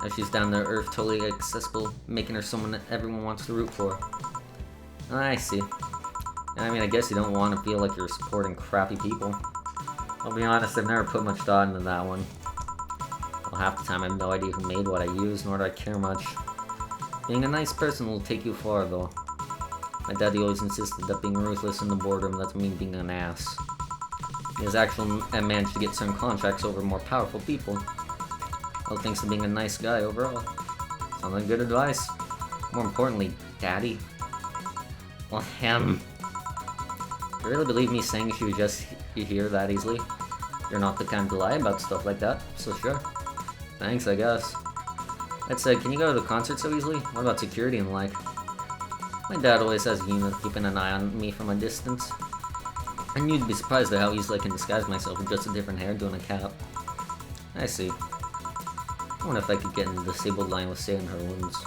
As she's down to earth, totally accessible, making her someone that everyone wants to root for. I see. I mean, I guess you don't want to feel like you're supporting crappy people. I'll be honest, I've never put much thought into that one. Well, half the time I have no idea who made what I use, nor do I care much. Being a nice person will take you far, though. My daddy always insisted that being ruthless in the boardroom doesn't mean being an ass. He has actually managed to get certain contracts over more powerful people. All thanks to being a nice guy overall. Sounds like good advice. More importantly, Daddy. Well, him. You really believe me saying she would just hear that easily? You're not the kind to lie about stuff like that, so sure. Thanks, I guess. That said, can you go to the concert so easily? What about security and the like? My dad always has a unit keeping an eye on me from a distance. And you'd be surprised at how easily I can disguise myself with just a different hairdo and a cap. I see. I wonder if I could get in the disabled line with saving her wounds.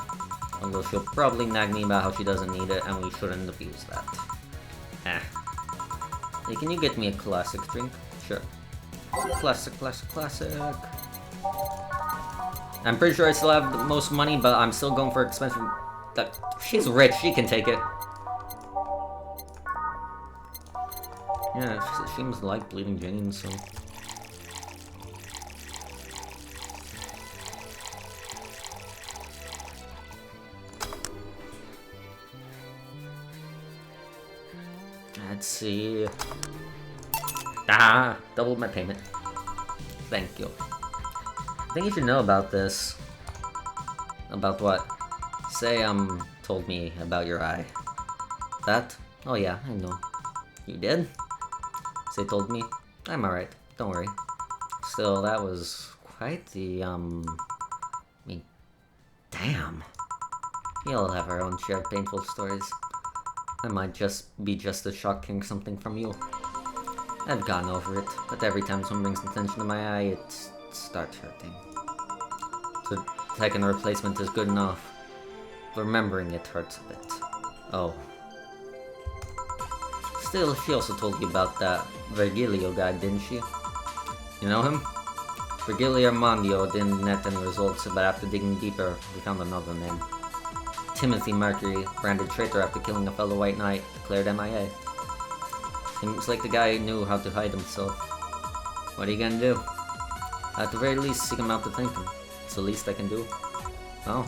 Although she'll probably nag me about how she doesn't need it, and we shouldn't abuse that. Hey, can you get me a classic drink? Sure. Classic. I'm pretty sure I still have the most money, but I'm still going for expensive... She's rich, she can take it. Yeah, she seems like Bleeding Jane, so... Let's see... Ah! Doubled my payment. Thank you. I think you should know about this. About what? Say, told me about your eye. That? Oh yeah, I know. You did? Say told me? I'm alright, don't worry. Still, that was quite the, I mean, damn. We all have our own shared painful stories. I might just be just as shocked hearing something from you. I've gotten over it, but every time someone brings attention to my eye, it starts hurting. So taking a replacement is good enough. But remembering it hurts a bit. Oh. Still, she also told you about that Virgilio guy, didn't she? You know him? Virgilio Armandio didn't net any results, but after digging deeper, we found another name. Timothy Mercury, branded traitor after killing a fellow white knight, declared MIA. Seems like the guy knew how to hide himself. What are you gonna do? At the very least, seek him out to thank him. It's the least I can do. Oh.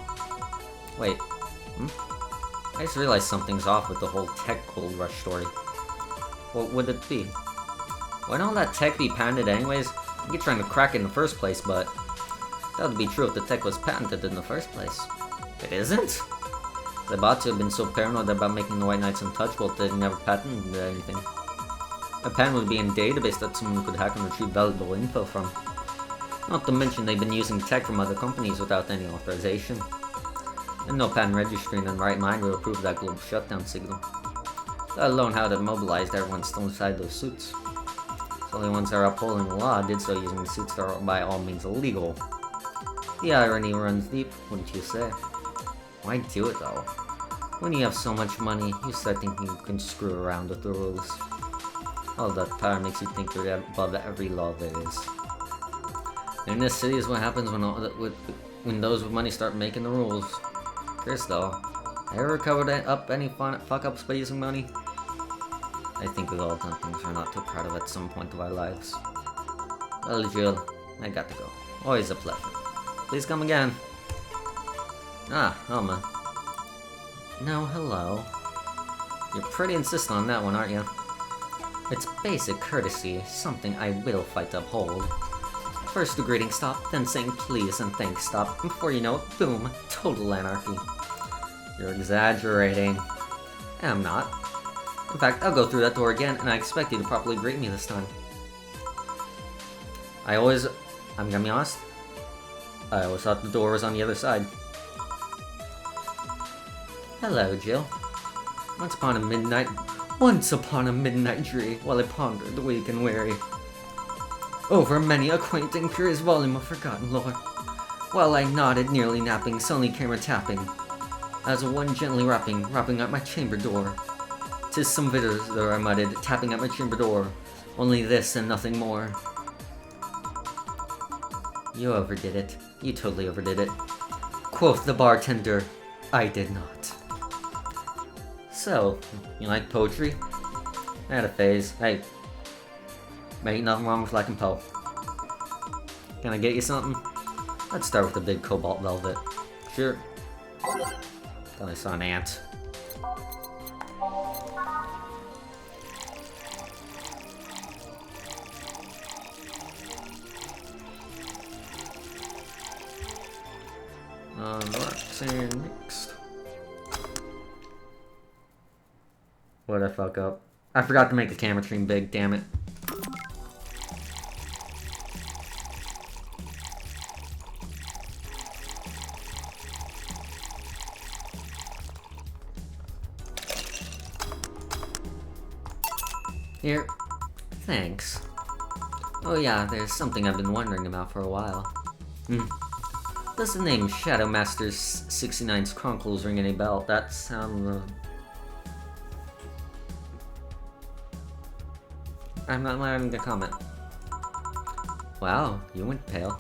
Wait. I just realized something's off with the whole tech gold rush story. What would it be? Why'd all that tech be patented anyways? I get trying to crack it in the first place, but that would be true if the tech was patented in the first place. It isn't? The bots have been so paranoid about making the White Knights untouchable that they never patented anything. A patent would be in a database that someone could hack and retrieve valuable info from. Not to mention they've been using tech from other companies without any authorization. And no patent registry in the right mind will approve that global shutdown signal. Let alone how it mobilized everyone still inside those suits. The only ones that are upholding the law did so using the suits that are by all means illegal. The irony runs deep, wouldn't you say? Why do it though? When you have so much money, you start thinking you can screw around with the rules. All that power makes you think you're above every law there is. In this city is what happens when those with money start making the rules. Chris though, ever covered up any fuck-ups by using money? I think we've all done things we're not too proud of at some point of our lives. Well, Jill, I got to go. Always a pleasure. Please come again. Ah, Alma. No, hello. You're pretty insistent on that one, aren't you? It's basic courtesy, something I will fight to uphold. First the greeting stop, then saying please and thanks stop, and before you know it, boom, total anarchy. You're exaggerating. I'm not. In fact, I'll go through that door again, and I expect you to properly greet me this time. I'm gonna be honest, I always thought the door was on the other side. Hello, Jill. Once upon a midnight dream, while I pondered the weak and weary over many a quaint and curious volume of forgotten lore. While I nodded, nearly napping, suddenly came a tapping, as one gently rapping at my chamber door. "'Tis some visitor," I muttered, tapping at my chamber door. "Only this and nothing more." You overdid it. You totally overdid it. Quoth the bartender. I did not. So, you like poetry? I had a phase. Hey. Ain't nothing wrong with liking Poe. Can I get you something? Let's start with the big cobalt velvet. Sure. Thought I saw an ant. And next. What'd I fuck up? I forgot to make the camera stream big, damn it. Here. Thanks. Oh yeah, there's something I've been wondering about for a while. Does the name Shadow Masters 69's Chronicles ring any bell? That sounds... I'm not having to comment. Wow, you went pale.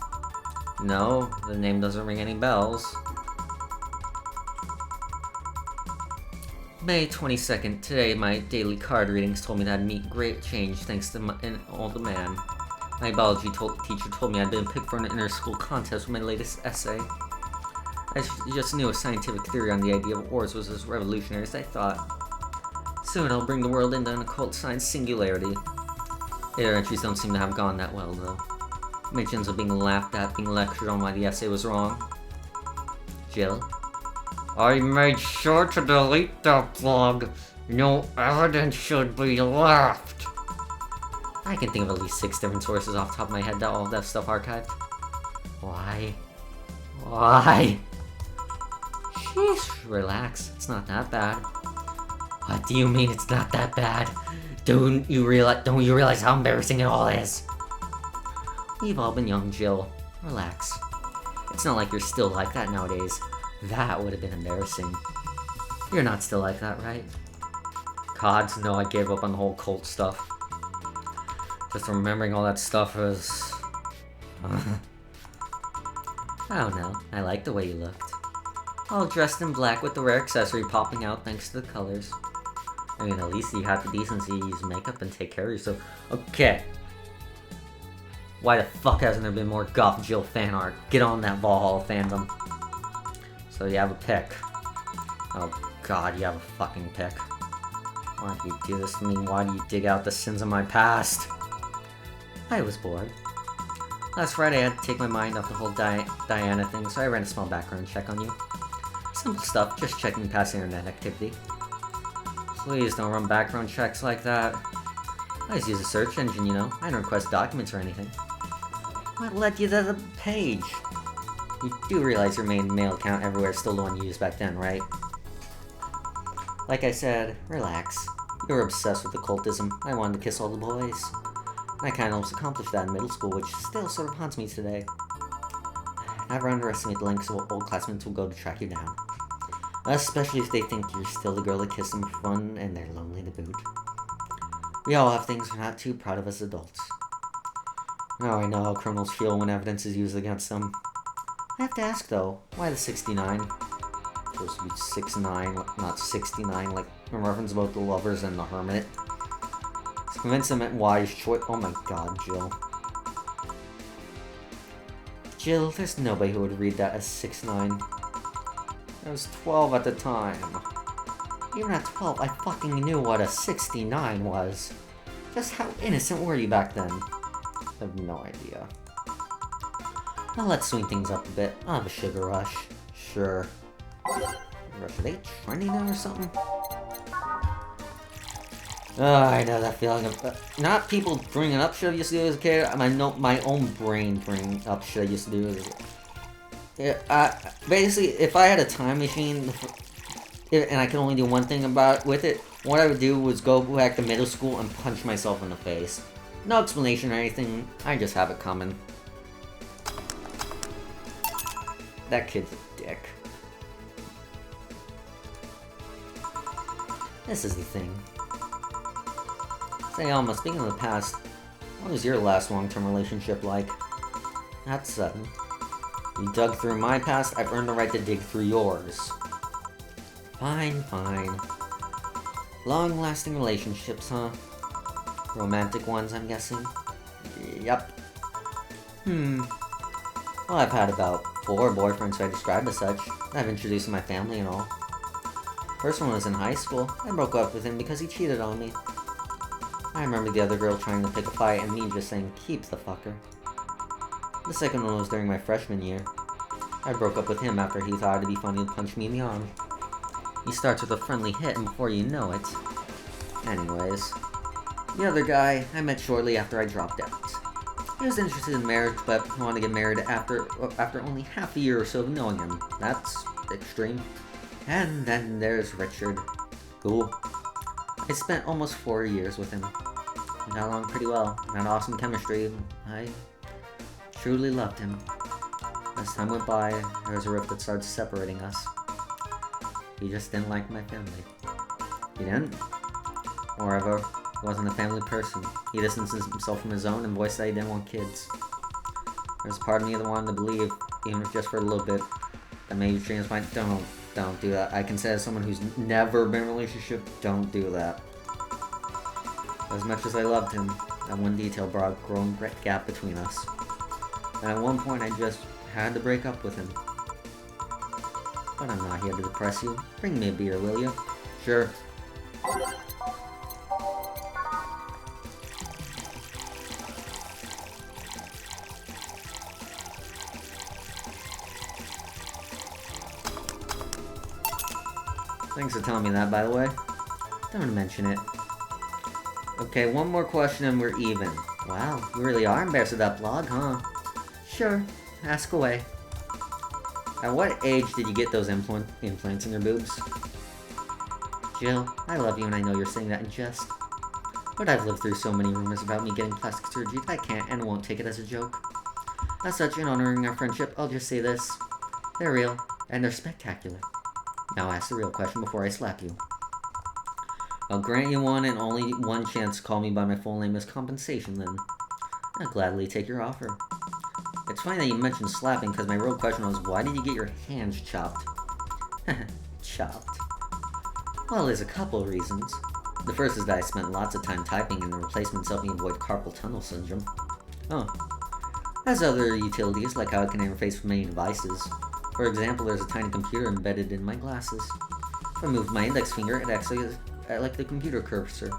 No, the name doesn't ring any bells. May 22nd, today my daily card readings told me that I'd meet great change thanks to an older man. My biology teacher told me I'd been picked for an inter-school contest with my latest essay. I just knew a scientific theory on the idea of ores was as revolutionary as I thought. Soon I'll bring the world into an occult science singularity. Later entries don't seem to have gone that well, though. Mentions of being laughed at, being lectured on why the essay was wrong. Jill? I made sure to delete that blog. No evidence should be left. I can think of at least 6 different sources off the top of my head that all of that stuff archived. Why? Why? Sheesh, relax. It's not that bad. What do you mean it's not that bad? Don't you realize how embarrassing it all is? We've all been young, Jill. Relax. It's not like you're still like that nowadays. That would have been embarrassing. You're not still like that, right? Gods, no, I gave up on the whole cult stuff. Just remembering all that stuff is... I don't know. I like the way you looked. All dressed in black with the rare accessory popping out thanks to the colors. I mean, at least you had the decency to use makeup and take care of yourself. Okay. Why the fuck hasn't there been more Goth Jill fan art? Get on that Valhalla fandom. So you have a pick. Oh god, you have a fucking pick. Why do you do this to me? Why do you dig out the sins of my past? I was bored. Last Friday I had to take my mind off the whole Diana thing, so I ran a small background check on you. Simple stuff, just checking past internet activity. Please don't run background checks like that. I just use a search engine, you know. I don't request documents or anything. What led you to the page? You do realize your main mail account everywhere is still the one you used back then, right? Like I said, relax. You were obsessed with occultism. I wanted to kiss all the boys. I kinda almost accomplished that in middle school, which still sort of haunts me today. Never underestimate the lengths old classmates will go to track you down. Especially if they think you're still the girl that kissed them for fun and they're lonely to boot. We all have things we're not too proud of as adults. Oh, I know how criminals feel when evidence is used against them. I have to ask though, why the 69? It's supposed to be 6'9", not 69, like in reference about the lovers and the hermit. I was convinced I meant wise choice. Oh my god, Jill. Jill, there's nobody who would read that as 6'9". I was 12 at the time. Even at 12, I fucking knew what a 69 was. Just how innocent were you back then? I have no idea. Well, let's swing things up a bit. I'll have a sugar rush. Sure. Rush, are they trending now or something? I know that feeling of... not people bringing up shit I used to do as a kid. My own brain bringing up shit I used to do as a kid. Basically, if I had a time machine, and I could only do one thing with it, what I would do was go back to middle school and punch myself in the face. No explanation or anything, I just have it coming. That kid's a dick. This is the thing. Say, Alma, speaking of the past, what was your last long-term relationship like? That's sudden. You dug through my past, I've earned the right to dig through yours. Fine, fine. Long-lasting relationships, huh? Romantic ones, I'm guessing? Yep. Well, I've had about 4 boyfriends who I describe as such. I've introduced to my family and all. First one was in high school. I broke up with him because he cheated on me. I remember the other girl trying to pick a fight and me just saying, keep the fucker. The second one was during my freshman year. I broke up with him after he thought it'd be funny to punch me in the arm. He starts with a friendly hit and before you know it. Anyways. The other guy I met shortly after I dropped out. He was interested in marriage, but he wanted to get married after only half a year or so of knowing him. That's extreme. And then there's Richard. Cool. I spent almost 4 years with him. We got along pretty well. Had awesome chemistry. I truly loved him. As time went by, there was a rift that started separating us. He just didn't like my family. He didn't? Moreover, he wasn't a family person. He distanced himself from his own and voiced that he didn't want kids. There's a part of me that wanted to believe, even if just for a little bit, that maybe dreams might don't do that. I can say as someone who's never been in a relationship, don't do that. As much as I loved him, that one detail brought a growing gap between us. And at one point I just had to break up with him. But I'm not here to depress you. Bring me a beer, will you? Sure. Thanks for telling me that, by the way. Don't mention it. Okay, one more question and we're even. Wow, you really are embarrassed of that blog, huh? Sure, ask away. At what age did you get those implants in your boobs? Jill, I love you and I know you're saying that in jest. But I've lived through so many rumors about me getting plastic surgery that I can't and won't take it as a joke. As such, in honoring our friendship, I'll just say this. They're real, and they're spectacular. Now ask the real question before I slap you. I'll grant you one and only one chance to call me by my full name as compensation then. I'll gladly take your offer. It's funny that you mentioned slapping because my real question was, why did you get your hands chopped? Chopped. Well, there's a couple of reasons. The first is that I spent lots of time typing and the replacements helped me avoid carpal tunnel syndrome. Oh. Has other utilities, like how it can interface with many devices. For example, there's a tiny computer embedded in my glasses. If I moved my index finger, it actually like the computer cursor.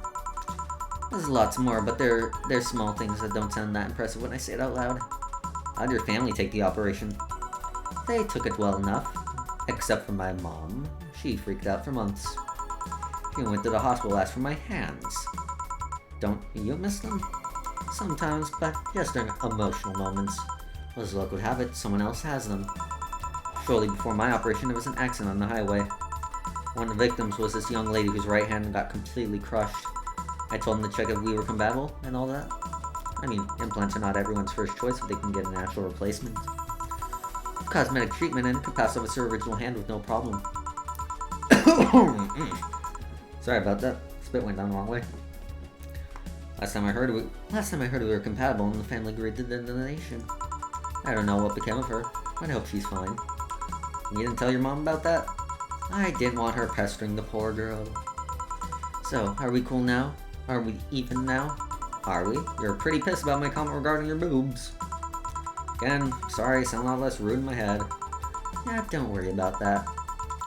There's lots more, but they're small things that don't sound that impressive when I say it out loud. How'd your family take the operation? They took it well enough. Except for my mom. She freaked out for months. She went to the hospital to ask for my hands. Don't you miss them? Sometimes, but just during emotional moments. As luck would have it, someone else has them. Shortly before my operation, there was an accident on the highway. One of the victims was this young lady whose right hand got completely crushed. I told him to check if we were compatible and all that. I mean, implants are not everyone's first choice if they can get a natural replacement. Cosmetic treatment and could pass off as her original hand with no problem. Sorry about that. Spit went down the wrong way. Last time I heard we were compatible and the family agreed to the donation. I don't know what became of her, but I hope she's fine. You didn't tell your mom about that? I didn't want her pestering the poor girl. So, are we cool now? Are we even now? Are we? You're pretty pissed about my comment regarding your boobs. Again, sorry, sound a lot less rude in my head. Yeah, don't worry about that.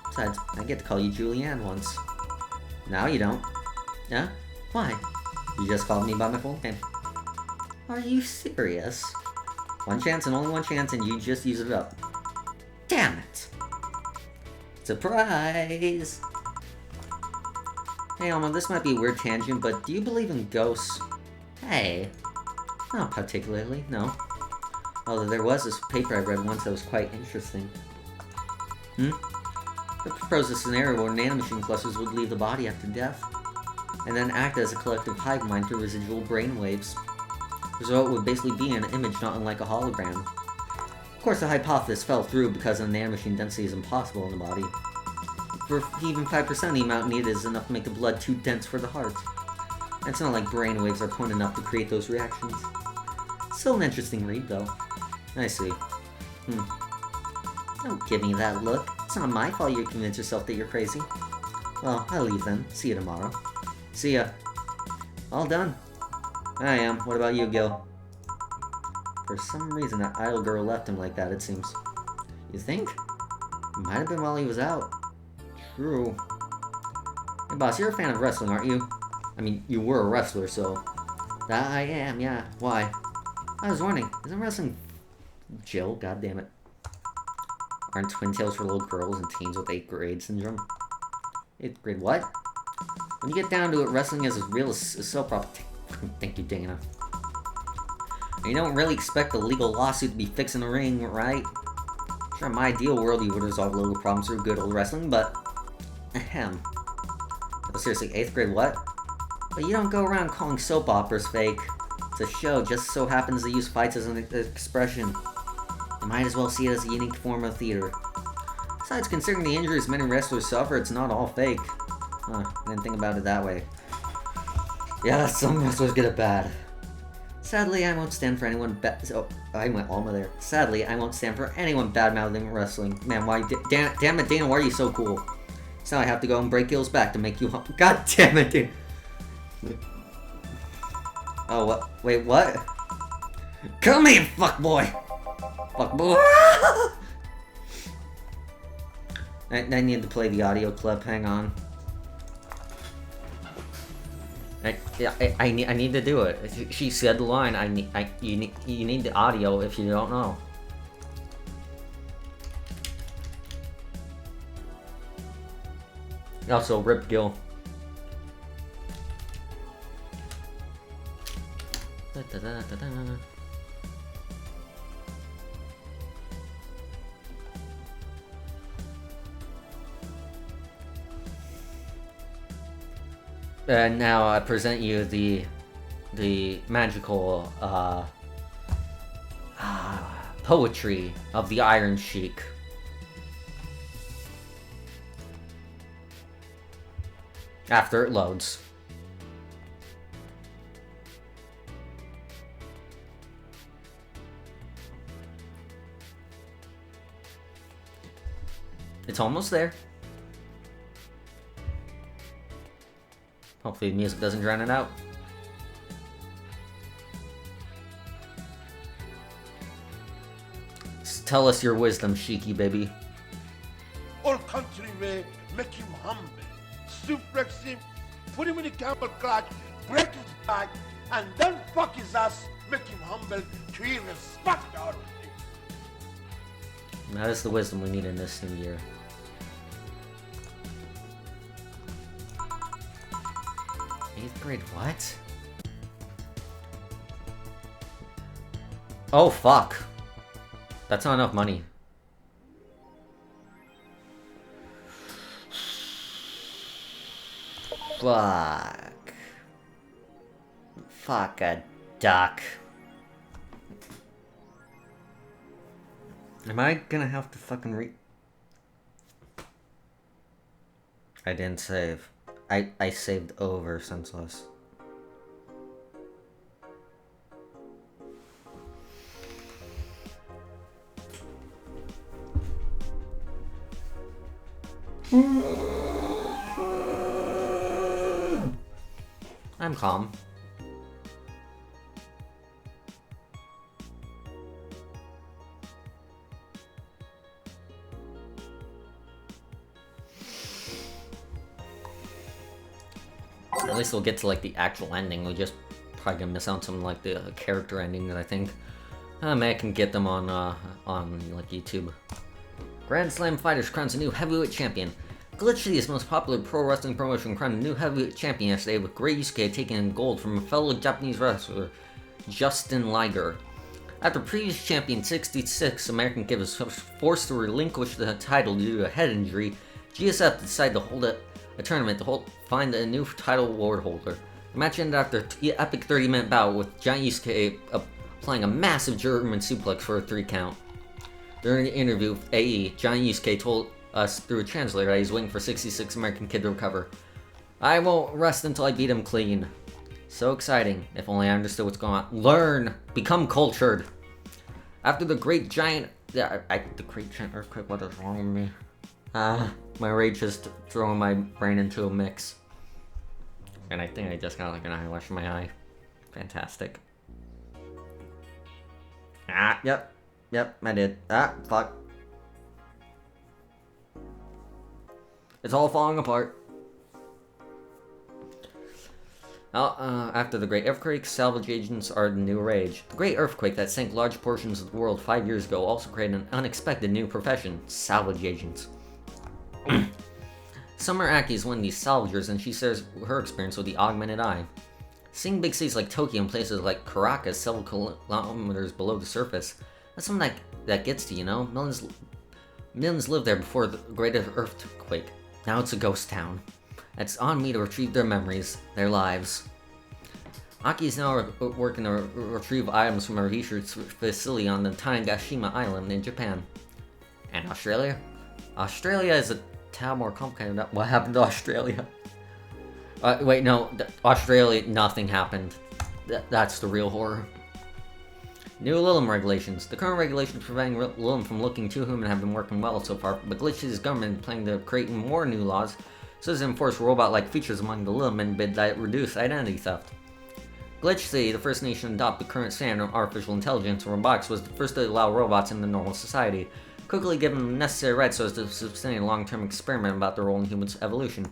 Besides, I get to call you Julianne once. Now you don't. Yeah? Why? You just called me by my full name. Are you serious? One chance and only one chance and you just use it up. Damn it! Surprise! Hey Alma, this might be a weird tangent, but do you believe in ghosts? Hey. Not particularly, no. Although there was this paper I read once that was quite interesting. It proposed a scenario where nanomachine clusters would leave the body after death, and then act as a collective hive mind through residual brainwaves. The result would basically be an image not unlike a hologram. Of course, the hypothesis fell through because the nanomachine density is impossible in the body. For even 5% the amount needed is enough to make the blood too dense for the heart. And it's not like brainwaves are potent enough to create those reactions. Still an interesting read, though. I see. Don't give me that look. It's not my fault you convince yourself that you're crazy. Well, I'll leave then. See you tomorrow. See ya. All done. I am. What about you, Gil? For some reason, that idle girl left him like that, it seems. You think? Might have been while he was out. True. Hey, boss, you're a fan of wrestling, aren't you? I mean, you were a wrestler, so... That I am, yeah. Why? I was wondering, isn't wrestling... Jill, goddammit. Aren't twin tails for little girls and teens with 8th grade syndrome? 8th grade what? When you get down to it, wrestling is as real as soap opera. Thank you, Dana. And you don't really expect a legal lawsuit to be fixed in the ring, right? Sure, in my ideal world, you would resolve legal problems through good old wrestling, but... Ahem. Oh, seriously, 8th grade what? But you don't go around calling soap operas fake. It's a show, just so happens to use fights as an expression. You might as well see it as a unique form of theater. Besides, considering the injuries many wrestlers suffer, it's not all fake. Huh, I didn't think about it that way. Yeah, some wrestlers get it bad. Sadly, I won't stand for anyone oh, I went Alma there. Sadly, I won't stand for anyone bad-mouthing wrestling. Man, why? Damn it, Dana, why are you so cool? So now I have to go and break Gil's back to make you God damn it, dude. Oh, what? Wait, what? Come here, fuckboy! Fuckboy! I need to play the audio clip, hang on. I need to do it. She said the line. You need the audio if you don't know. Also, rip Gil. And now I present you the magical poetry of the Iron Sheik. After it loads. It's almost there. Hopefully the music doesn't drown it out. Just tell us your wisdom, Shiki baby. All country way, make him humble. Suplex him, put him in the camel clutch, break his back, and then fuck his ass, make him humble, create respect out of him. That is the wisdom we need in this new year. Eighth grade what? Oh fuck. That's not enough money. Fuck. Fuck a duck. Am I gonna have to fucking I didn't save. I saved over senseless. I'm calm. At least we'll get to like the actual ending. We just probably gonna miss out some like the character ending that I think maybe I can get them on like YouTube. Grand Slam Fighters crowns a new heavyweight champion. Glitch City's most popular pro wrestling promotion crowned a new heavyweight champion yesterday, with Great Yusuke taking in gold from a fellow Japanese wrestler, Justin Liger. After previous champion 66 American Kid was forced to relinquish the title due to a head injury, GSF decided to hold a tournament to find a new title award holder. The match ended after an epic 30-minute bout with Giant Yusuke applying a massive German suplex for a 3 count. During the interview with AE, Giant Yusuke told us through a translator that he's waiting for 66 American Kid to recover. I won't rest until I beat him clean. So exciting. If only I understood what's going on. Learn! Become cultured! After the Great Giant... the Great Giant Earthquake, what is wrong with me? My rage is throwing my brain into a mix. And I think I just got like an eyelash in my eye. Fantastic. Ah, yep, I did. Ah, fuck. It's all falling apart. After the Great Earthquake, salvage agents are the new rage. The Great Earthquake that sank large portions of the world 5 years ago also created an unexpected new profession, salvage agents. Summer Aki is one of these salvagers, and she shares her experience with the augmented eye. Seeing big cities like Tokyo and places like Caracas several kilometers below the surface, that's something that gets to you, know? Millions lived there before the Great Earthquake. Now it's a ghost town. It's on me to retrieve their memories, their lives. Aki is now working to retrieve items from a research facility on the Tanegashima Island in Japan. And Australia? Australia is a tad more complicated. What happened to Australia? Wait, no. Australia, nothing happened. That's the real horror. New Lilim regulations. The current regulations preventing Lilim from looking too human have been working well so far, but Glitch's government is planning to create more new laws so as to enforce robot-like features among the Lilim and bid that reduce identity theft. Glitch City, the first nation to adopt the current standard of artificial intelligence and robotics, was the first to allow robots into normal society, quickly giving them the necessary rights so as to sustain a long-term experiment about their role in human evolution.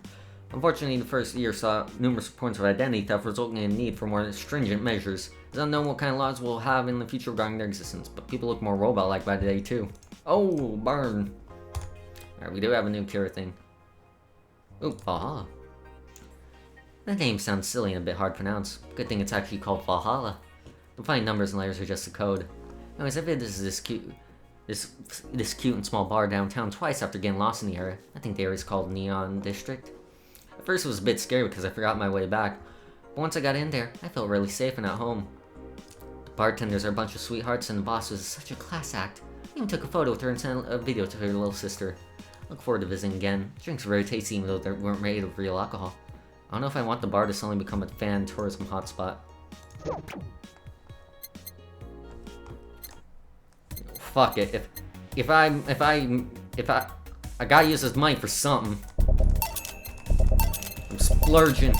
Unfortunately, the first year saw numerous reports of identity theft, resulting in a need for more stringent measures. It's unknown what kind of laws we'll have in the future regarding their existence, but people look more robot-like by today too. Oh, burn! Alright, we do have a new cure thing. Ooh, Valhalla. The name sounds silly and a bit hard to pronounce. Good thing it's actually called Valhalla. The funny numbers and letters are just the code. Anyways, I visited this cute and small bar downtown twice after getting lost in the area. I think the area is called Neon District. At first it was a bit scary because I forgot my way back, but once I got in there, I felt really safe and at home. The bartenders are a bunch of sweethearts and the boss was such a class act. I even took a photo with her and sent a video to her little sister. Look forward to visiting again. The drinks were very tasty even though they weren't made of real alcohol. I don't know if I want the bar to suddenly become a fan tourism hotspot. Fuck it. If I gotta use this money for something. I'm splurging.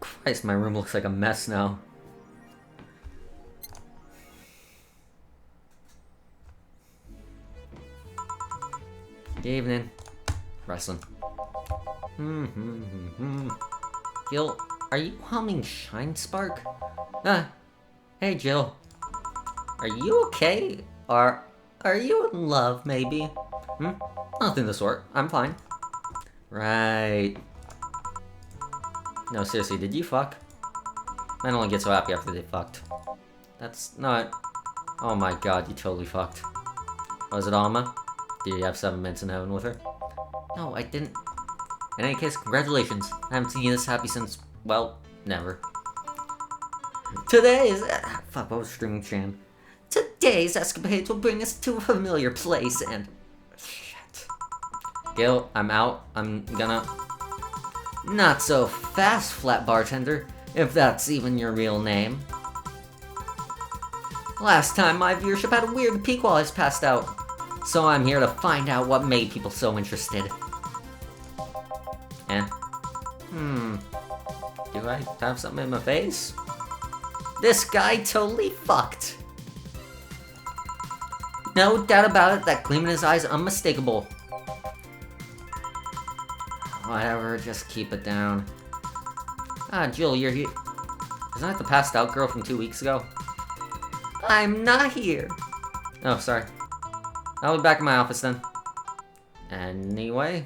Christ, my room looks like a mess now. Good evening. Wrestling. Jill, are you humming Shine Spark? Hey Jill. Are you okay? Or are you in love, maybe? Nothing of the sort. I'm fine. Right. No, seriously, did you fuck? Men only get so happy after they fucked. That's not... Oh my god, you totally fucked. Was it Alma? Did you have 7 minutes in heaven with her? No, I didn't. In any case, congratulations. I haven't seen you this happy since, well, never. Today's... fuck, what was Streaming Chan? Today's escapades will bring us to a familiar place and... Shit. Gil, I'm out. I'm gonna... Not so fast, flat bartender, if that's even your real name. Last time my viewership had a weird peak while I was passed out, so I'm here to find out what made people so interested. Do I have something in my face? This guy totally fucked. No doubt about it, that gleam in his eye is unmistakable. Whatever, just keep it down. Ah, Jill, you're here. Isn't that the passed out girl from 2 weeks ago? I'm not here. Oh, sorry. I'll be back in my office then. Anyway.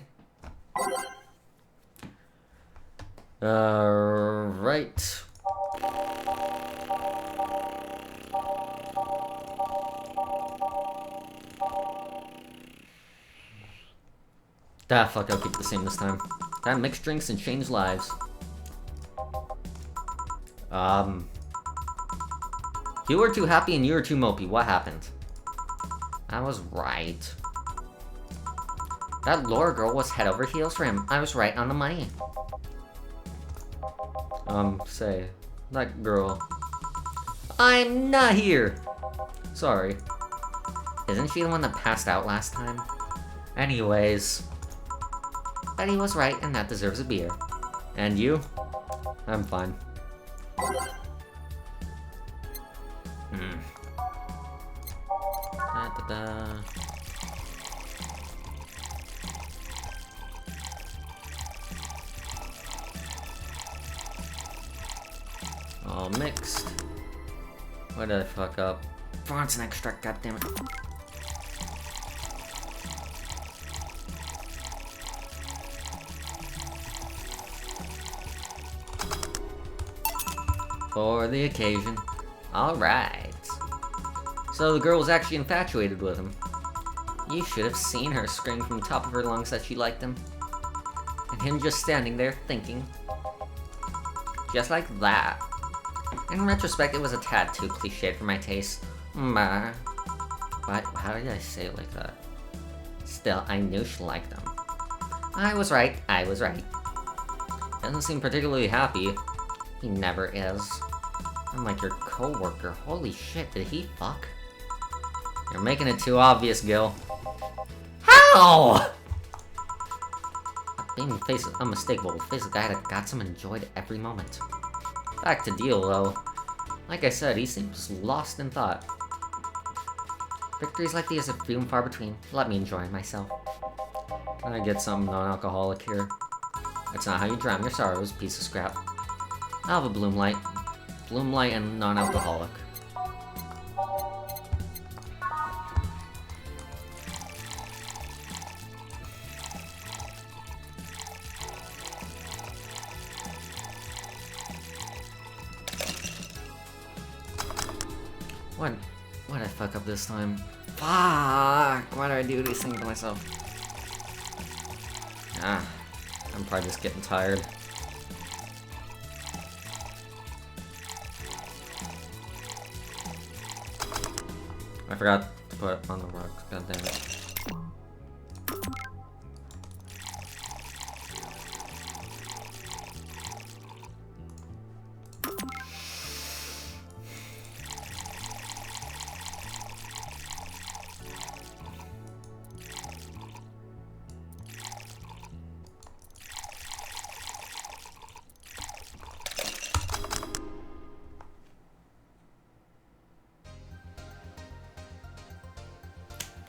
Right. Fuck, I'll keep it the same this time. Time mix drinks and change lives. You were too happy and you were too mopey. What happened? I was right. That Laura girl was head over heels for him. I was right on the money. Say, that girl. I'm not here! Sorry. Isn't she the one that passed out last time? Anyways, Betty was right, and that deserves a beer. And you? I'm fine. Da-da-da. All mixed. What did I fuck up? Bronze extract, goddammit. For the occasion. Alright. So the girl was actually infatuated with him. You should have seen her scream from the top of her lungs that she liked him. And him just standing there thinking. Just like that. In retrospect, it was a tad too cliched for my taste. But how did I say it like that? Still, I knew she liked him. I was right. Doesn't seem particularly happy. He never is. Unlike your coworker. Holy shit, did he fuck? You're making it too obvious, Gil. How? Being unmistakable will face a guy that got some enjoyed every moment. Back to Deal, though. Like I said, he seems lost in thought. Victories like these are few and far between. Let me enjoy myself. Can I get some non-alcoholic here? It's not how you drown your sorrows, piece of scrap. I'll have a Bloom Light. Bloom Light and non-alcoholic. Why'd I fuck up this time? Fuck! Why do I do these things to myself? I'm probably just getting tired. I forgot to put on the rocks, god damn it.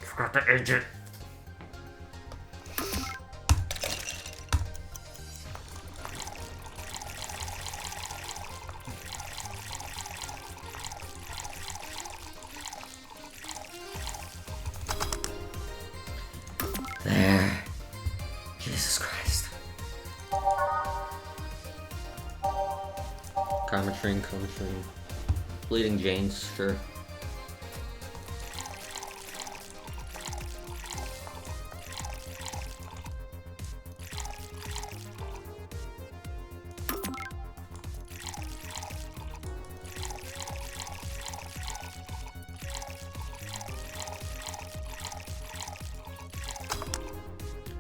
Forgot to age it. There. Jesus Christ. Carmetrine. Bleeding Janes, sure.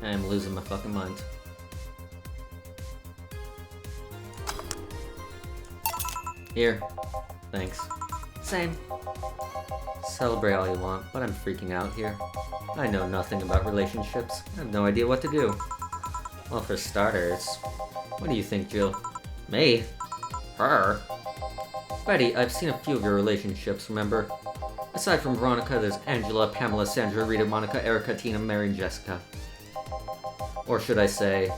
I am losing my fucking mind. Here. Thanks. Same. Celebrate all you want, but I'm freaking out here. I know nothing about relationships. I have no idea what to do. Well, for starters, what do you think, Jill? Me? Her? Betty, I've seen a few of your relationships, remember? Aside from Veronica, there's Angela, Pamela, Sandra, Rita, Monica, Erica, Tina, Mary, and Jessica. Or should I say,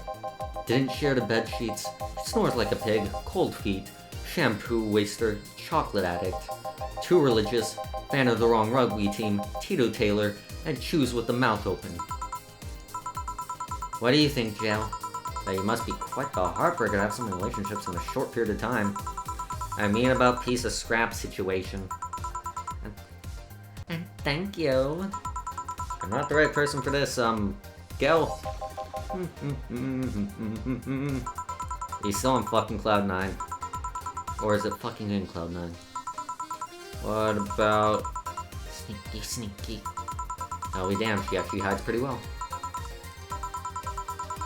didn't share the bed sheets, snores like a pig, cold feet, shampoo waster, chocolate addict, too religious, fan of the wrong rugby team, Tito Taylor, and chews with the mouth open. What do you think, Jill? That you must be quite the heartbreaker to have some relationships in a short period of time. I mean about piece of scrap situation. And thank you. I'm not the right person for this, Gil. He's still on fucking Cloud 9. Or is it fucking in Cloud 9? What about... Sneaky. I'll be damned, she actually hides pretty well.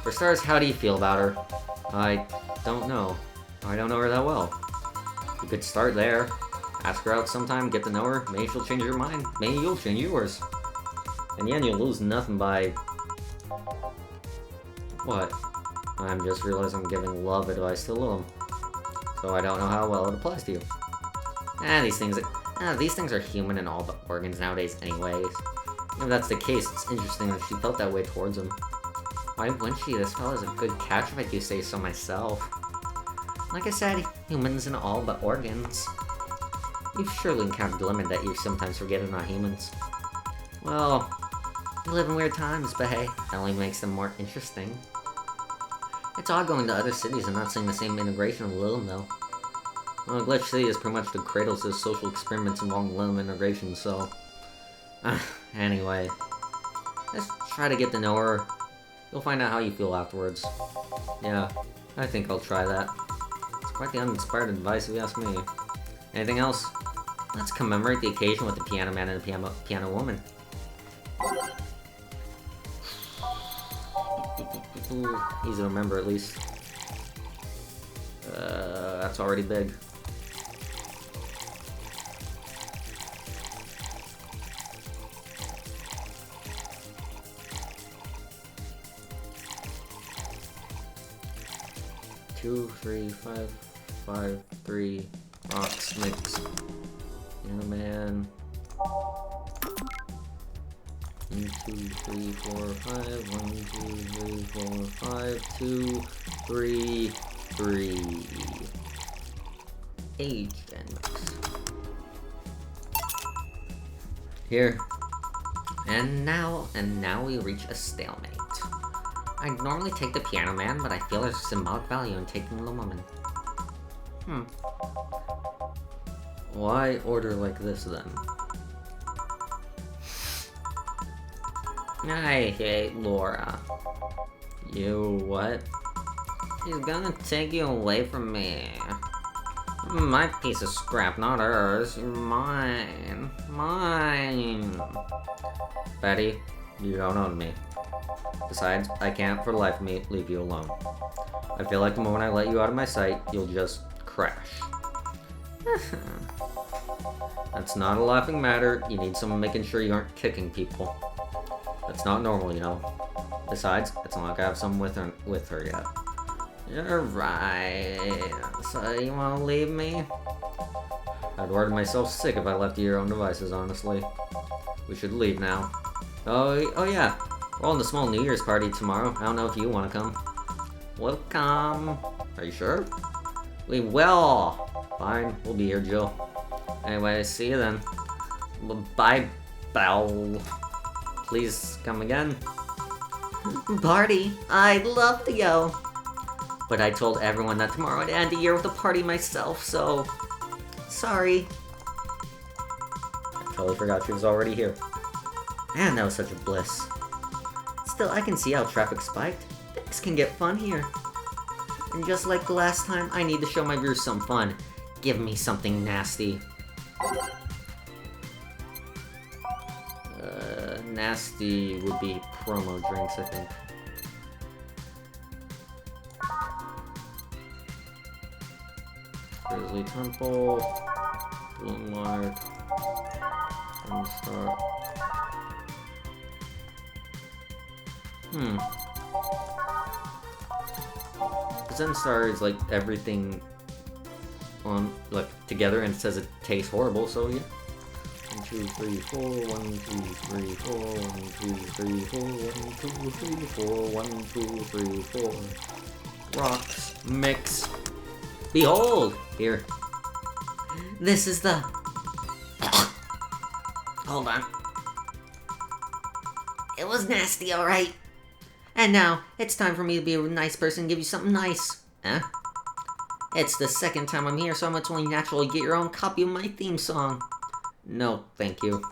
For starters, how do you feel about her? I don't know. I don't know her that well. You could start there. Ask her out sometime, get to know her. Maybe she'll change her mind. Maybe you'll change yours. And yeah, you'll lose nothing by... What? I'm just realizing I'm giving love advice to Lilum. So I don't know how well it applies to you. These things are human in all the organs nowadays anyways. If that's the case, it's interesting that she felt that way towards him. Why wouldn't she? This fella's a good catch if I do say so myself. Like I said, humans in all but organs. You've surely encountered limit that you sometimes forget are not humans. Well, we live in weird times, but hey, that only makes them more interesting. It's odd going to other cities and not seeing the same integration of Lilum, though. Well, Glitch City is pretty much the cradle to social experiments involving Lilum integration, so... anyway. Let's try to get to know her. You'll find out how you feel afterwards. Yeah, I think I'll try that. It's quite the uninspired advice if you ask me. Anything else? Let's commemorate the occasion with the Piano Man and the Piano Woman. Easy to remember, at least. That's already big. Two, 3, 5, 5, 3, rocks, mix. Piano Man. 1, 2, 3, 4, 5. 1, 2, 3, 4, 5. 2, 3, 3. Age and mix. Here. And now we reach a stalemate. I'd normally take the Piano Man, but I feel there's symbolic value in taking the woman. Why order like this then? I hate Laura. You what? She's gonna take you away from me. My piece of scrap, not hers. Mine. Mine. Betty, you don't own me. Besides, I can't for the life of me leave you alone. I feel like the moment I let you out of my sight, you'll just crash. That's not a laughing matter. You need someone making sure you aren't kicking people. That's not normal, you know. Besides, it's not like I have someone with her yet. You're right. So you wanna leave me? I'd order myself sick if I left you your own devices, honestly. We should leave now. Oh yeah. We're all in the small New Year's party tomorrow. I don't know if you want to come. Welcome. Are you sure? We will. Fine, we'll be here, Jill. Anyway, see you then. Bye, Belle. Please come again. Party? I'd love to go. But I told everyone that tomorrow I'd end the year with a party myself, so... Sorry. I totally forgot she was already here. Man, that was such a bliss. Still, I can see how traffic spiked. Things can get fun here. And just like the last time, I need to show my viewers some fun. Give me something nasty. Nasty would be promo drinks, I think. Grizzly Temple, Bloomlight, Star. Zenstar is like everything on like together, and it says it tastes horrible, so yeah. 1, 2, 3, 4, 1, 2, 3, 4, 1, 2, 3, 4, 1, 2, 3, 4, 1, 2, 3, 4. Rocks, mix. Behold! Here. This is the... Hold on. It was nasty, alright. And now, it's time for me to be a nice person and give you something nice. Huh? It's the second time I'm here, so it's only natural to get your own copy of my theme song. No, thank you.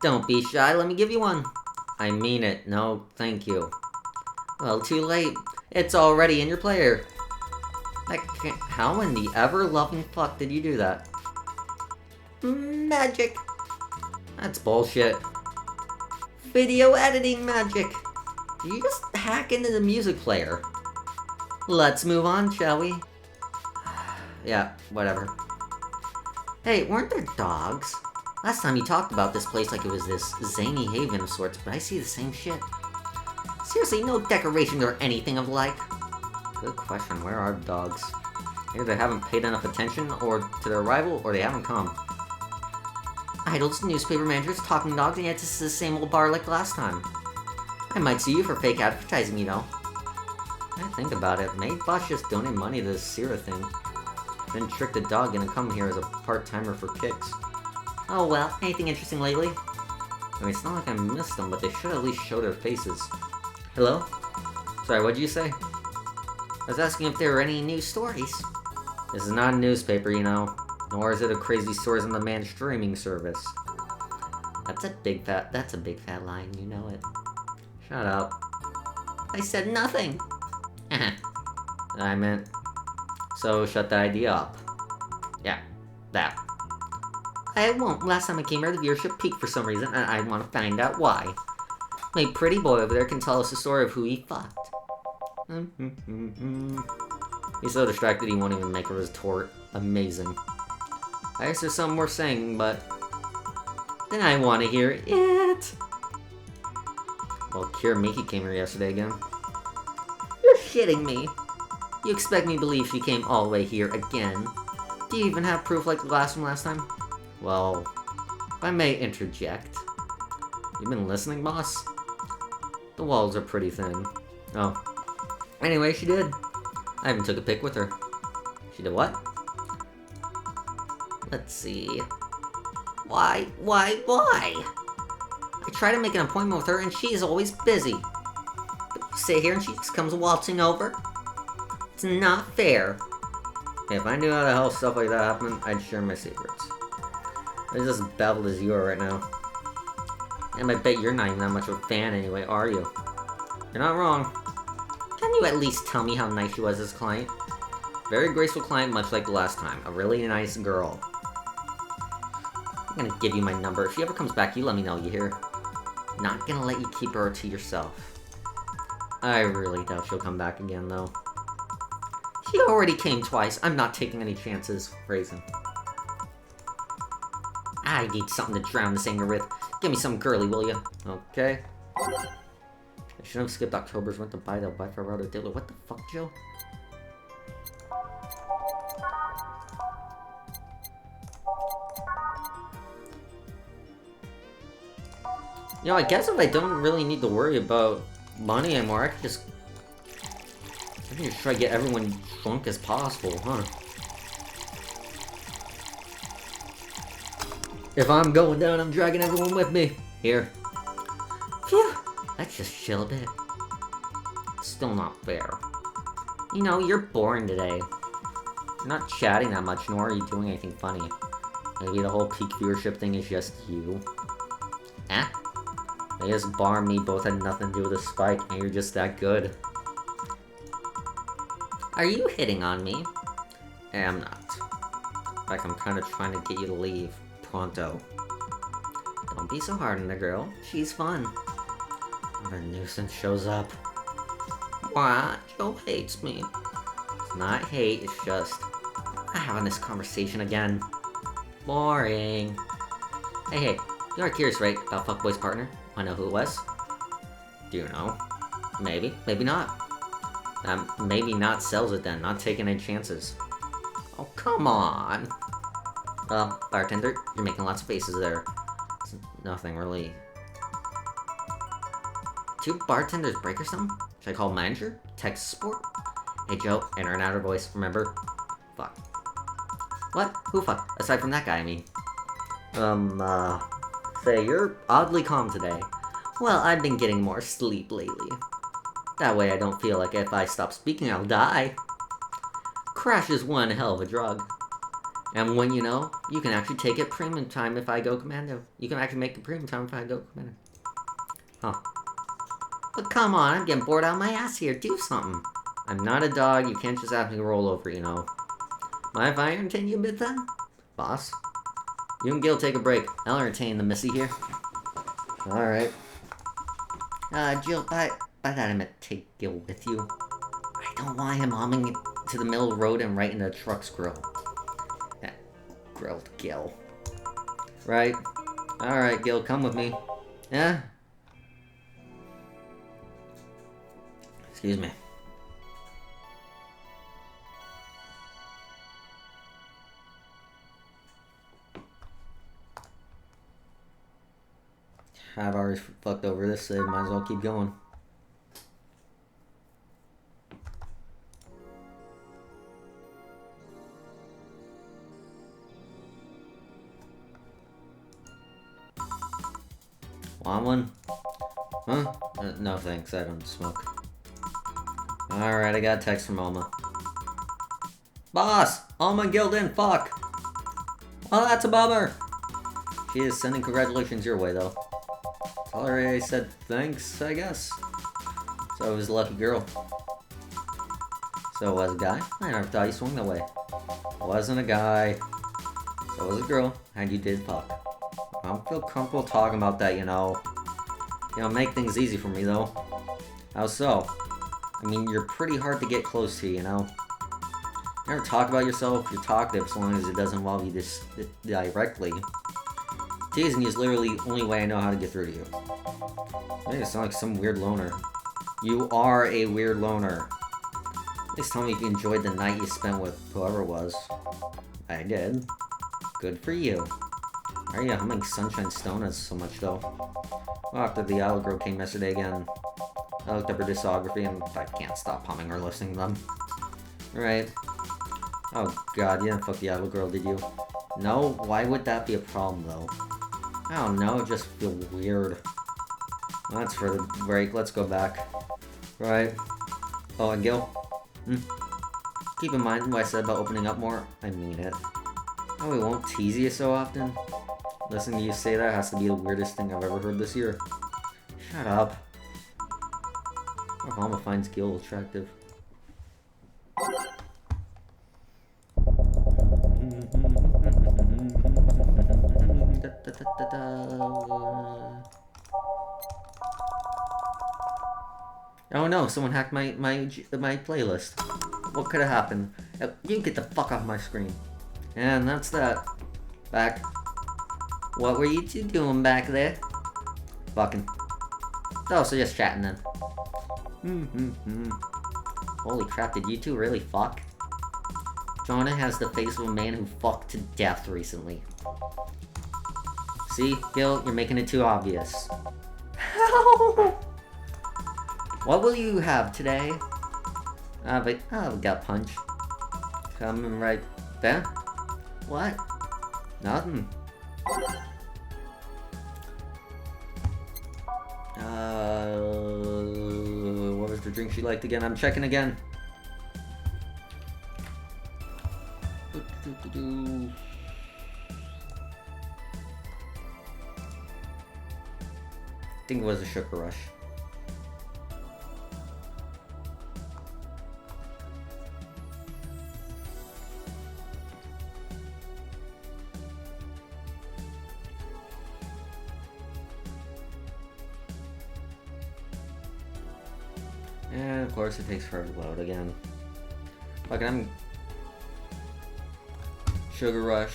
Don't be shy, let me give you one. I mean it, no, thank you. Well, too late. It's already in your player. How in the ever-loving fuck did you do that? Magic. That's bullshit. Video editing magic. Did you just hack into the music player? Let's move on, shall we? Yeah, whatever. Hey, weren't there dogs? Last time you talked about this place like it was this zany haven of sorts, but I see the same shit. Seriously, no decorations or anything of like? Good question, where are the dogs? Either they haven't paid enough attention or to their arrival, or they haven't come. Idols, newspaper managers, talking dogs, and yet this is the same old bar like last time. I might sue you for fake advertising, you know. I think about it, maybe boss just donate money to this Sierra thing. Then trick the dog into coming here as a part-timer for kicks. Oh well, anything interesting lately? I mean, it's not like I missed them, but they should at least show their faces. Hello? Sorry, what'd you say? I was asking if there were any news stories. This is not a newspaper, you know. Nor is it a crazy stories on demand streaming service. That's a big fat line, you know it. Shut up. I said nothing. I meant, so shut that idea up. Yeah, that. I won't. Last time I came here, the viewership peaked for some reason, and I want to find out why. My pretty boy over there can tell us the story of who he fucked. He's so distracted he won't even make a retort. Amazing. I guess there's something worth saying, but then I want to hear it. Well, Kira Miki came here yesterday again. You're shitting me. You expect me to believe she came all the way here again? Do you even have proof like the last one last time? Well, if I may interject. You been listening, boss? The walls are pretty thin. Oh. Anyway, she did. I even took a pic with her. She did what? Let's see. Why? I try to make an appointment with her and she is always busy. But you sit here and she just comes waltzing over? It's not fair. If I knew how the hell stuff like that happened, I'd share my secrets. I'm just baffled as you are right now. And I bet you're not even that much of a fan anyway, are you? You're not wrong. Can you at least tell me how nice she was as a client? Very graceful client, much like the last time. A really nice girl. I'm gonna give you my number. If she ever comes back, you let me know, you hear? Not gonna let you keep her to yourself. I really doubt she'll come back again, though. She already came twice. I'm not taking any chances. Phrasing. I need something to drown this anger with. Give me some girly, will you? Okay. I shouldn't have skipped October's went to buy the Wi-Fi router dealer. What the fuck, Joe? You know, I guess if I don't really need to worry about money anymore, I can just try to get everyone drunk as possible, huh? If I'm going down, I'm dragging everyone with me. Here. Phew. Let's just chill a bit. Still not fair. You know, you're boring today. You're not chatting that much, nor are you doing anything funny. Maybe the whole peak viewership thing is just you. Eh? They just Bar and me both had nothing to do with the spike, and you're just that good. Are you hitting on me? I'm not. Like, I'm kind of trying to get you to leave. Pronto. Don't be so hard on the girl. She's fun. When a nuisance shows up. What? Joe hates me. It's not hate, it's just... I'm having this conversation again. Boring. Hey, you are curious, right, about Fuckboy's partner? Wanna know who it was? Do you know? Maybe, maybe not. Maybe not sells it then, not taking any chances. Oh, come on! Well, bartender, you're making lots of faces there. It's nothing really. Two bartenders break or something? Should I call manager? Text support? Hey Joe, enter and outer voice, remember? Fuck. What? Who fuck? Aside from that guy, I mean. Say, you're oddly calm today. Well, I've been getting more sleep lately. That way I don't feel like if I stop speaking, I'll die. Crash is one hell of a drug. And when you know, you can actually take it premium time if I go commando. You can actually make it premium time if I go commando. Huh. But come on, I'm getting bored out of my ass here. Do something. I'm not a dog, you can't just have me roll over, you know. Mind if I entertain you a bit then? Boss? You and Gil take a break. I'll entertain the missy here. Alright. Jill, by that I meant take Gil with you. I don't want him humming to the middle of the road and right in the truck's grill. That grilled Gil. Right? Alright, Gil, come with me. Yeah? Excuse me. I've already fucked over this save, might as well keep going. Want one? Huh? No thanks, I don't smoke. Alright, I got a text from Alma. Boss! Alma and Gil didn't fuck! Well, that's a bummer! She is sending congratulations your way, though. Tell her I said thanks, I guess. So it was a lucky girl. So it was a guy? I never thought you swung that way. It wasn't a guy. So it was a girl, and you did fuck. I don't feel comfortable talking about that, you know. You know, make things easy for me, though. How so? I mean, you're pretty hard to get close to, you know. You never talk about yourself, you're talkative so long as it doesn't involve you this directly. Teasing you is literally the only way I know how to get through to you. Make it sound like some weird loner. You are a weird loner. At least tell me if you enjoyed the night you spent with whoever it was. I did. Good for you. Why are you humming Sunshine Stone so much, though? Well, after the Idol Girl came yesterday again, I looked up her discography and I can't stop humming or listening to them. Right. Oh god, you didn't fuck the Idol Girl, did you? No? Why would that be a problem, though? I don't know, it just feels weird. Well, that's for the break, let's go back. Right. Oh, and Gil? Keep in mind what I said about opening up more. I mean it. Oh, we won't tease you so often? Listening to you say that has to be the weirdest thing I've ever heard this year. Shut up. Or if Alma finds Gil attractive. Oh no, someone hacked my playlist. What could have happened? You get the fuck off my screen. And that's that. Back. What were you two doing back there? Fucking. Oh, so just chatting then. Holy crap, did you two really fuck? Jonah has the face of a man who fucked to death recently. See, Gil, you're making it too obvious. What will you have today? But gut punch. Coming right there. What? Nothing. What was the drink she liked again? I'm checking again. I think it was a Sugar Rush. And of course it takes forever to load again. Okay, I'm Sugar Rush.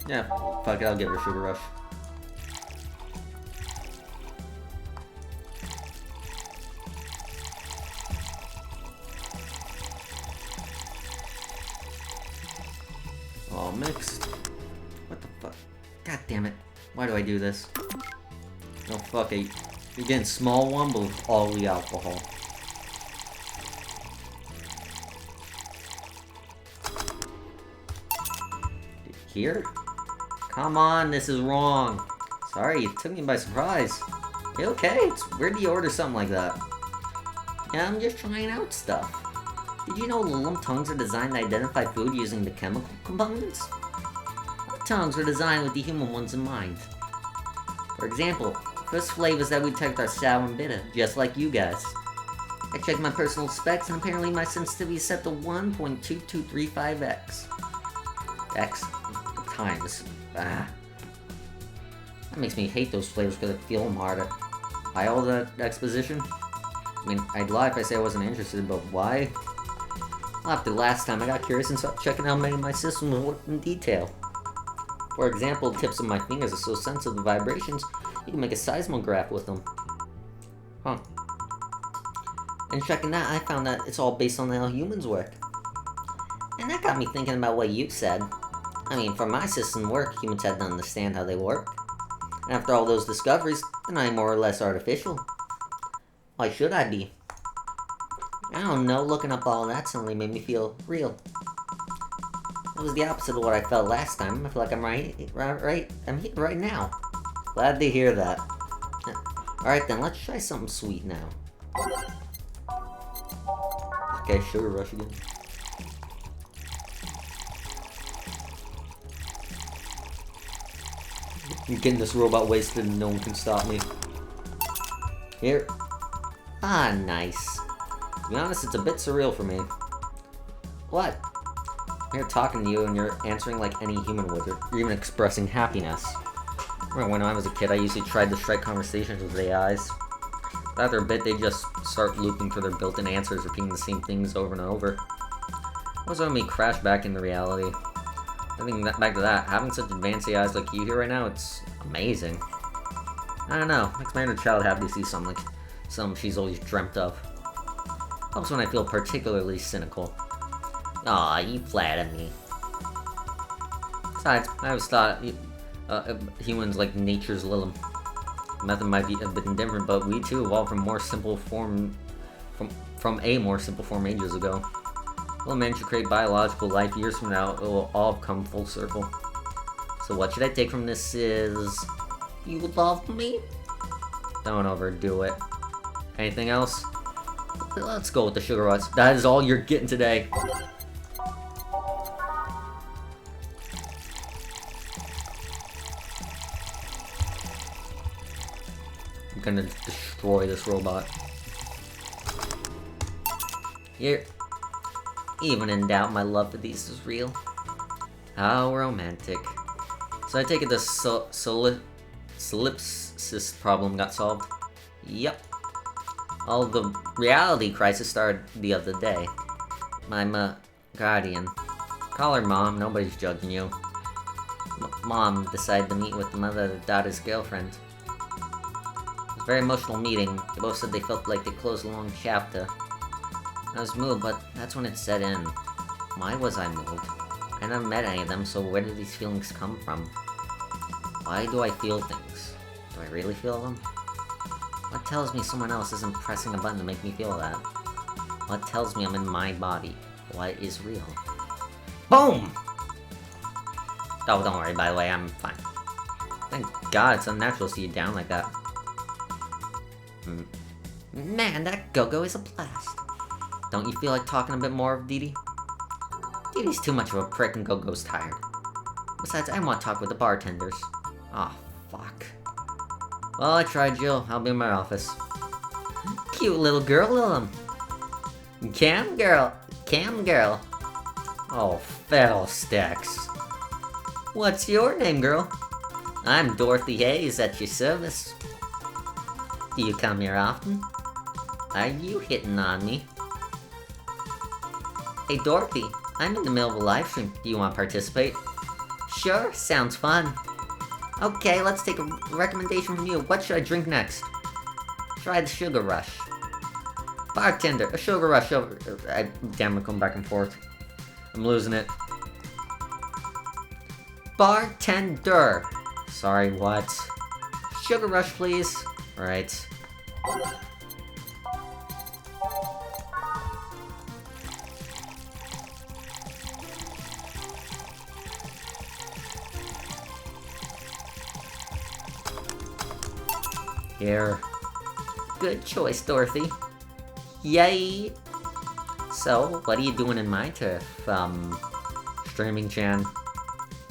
Yeah, fuck it, I'll give her Sugar Rush. All mixed. What the fuck? God damn it. Why do I do this? No, fuck it. You're getting small one, but with all the alcohol. Here? Come on, this is wrong. Sorry, you took me by surprise. You okay? It's weird you order something like that. Yeah, I'm just trying out stuff. Did you know Lulum tongues are designed to identify food using the chemical components? Our tongues were designed with the human ones in mind. For example, first flavors that we detect are sour and bitter, just like you guys. I checked my personal specs and apparently my sensitivity is set to 1.2235x. X? Times. That makes me hate those flavors because I feel them harder. Why all that exposition? I mean, I'd lie if I say I wasn't interested, but why? After last time, I got curious and started checking out many of my systems worked in detail. For example, the tips of my fingers are so sensitive to vibrations, you can make a seismograph with them. Huh. And checking that, I found that it's all based on how humans work. And that got me thinking about what you said. I mean, for my system to work, humans had to understand how they work. And after all those discoveries, then I'm more or less artificial. Why should I be? I don't know, looking up all that suddenly made me feel real. It was the opposite of what I felt last time. I feel like I'm I'm here right now. Glad to hear that. Alright then, let's try something sweet now. Okay, sugar rush again. I'm getting this robot wasted and no one can stop me. Here. Ah, nice. To be honest, it's a bit surreal for me. What? I'm here talking to you and you're answering like any human would. You're even expressing happiness. When I was a kid, I usually tried to strike conversations with AIs. But after a bit, they just start looping through their built-in answers, repeating the same things over and over. It was when we crash back into reality. I think back to that, having such advanced AIs like you here right now, it's amazing. I don't know, makes my inner child happy to see something she's always dreamt of. Helps when I feel particularly cynical. Aw, you flatter me. Besides, I always thought humans like nature's Lilum. The method might be a bit different, but we too evolved from more simple form from a more simple form ages ago. We'll manage to create biological life years from now. It will all come full circle. So what should I take from this is... You love me? Don't overdo it. Anything else? Let's go with the sugar rush. That is all you're getting today. I'm gonna destroy this robot. Here. Even in doubt, my love for these is real. How romantic. So I take it the solipsis problem got solved? Yep. All the reality crisis started the other day. My guardian. Call her Mom, nobody's judging you. Mom decided to meet with the mother of the daughter's girlfriend. It was a very emotional meeting. They both said they felt like they closed a long chapter. I was moved, but that's when it set in. Why was I moved? I never met any of them, so where did these feelings come from? Why do I feel things? Do I really feel them? What tells me someone else isn't pressing a button to make me feel that? What tells me I'm in my body? What is real? Boom! Oh, don't worry, by the way, I'm fine. Thank God it's unnatural to see you down like that. Man, that go-go is a blast. Don't you feel like talking a bit more of Dee Dee? Dee Dee's too much of a prick and Go-Go's tired. Besides, I want to talk with the bartenders. Aw, fuck. Well, I tried, Jill. I'll be in my office. Cute little girl, Lilum. Cam girl. Oh, fiddlesticks. What's your name, girl? I'm Dorothy Hayes at your service. Do you come here often? Are you hitting on me? Hey Dorothy, I'm in the middle of a live stream. Do you want to participate? Sure, sounds fun. Okay, let's take a recommendation from you. What should I drink next? Try the Sugar Rush. Bartender, a Sugar Rush over... damn, I'm going back and forth. I'm losing it. Bartender. Sorry, what? Sugar Rush, please. Alright. Here. Good choice, Dorothy. Yay! So, what are you doing in my turf, Streaming Chan?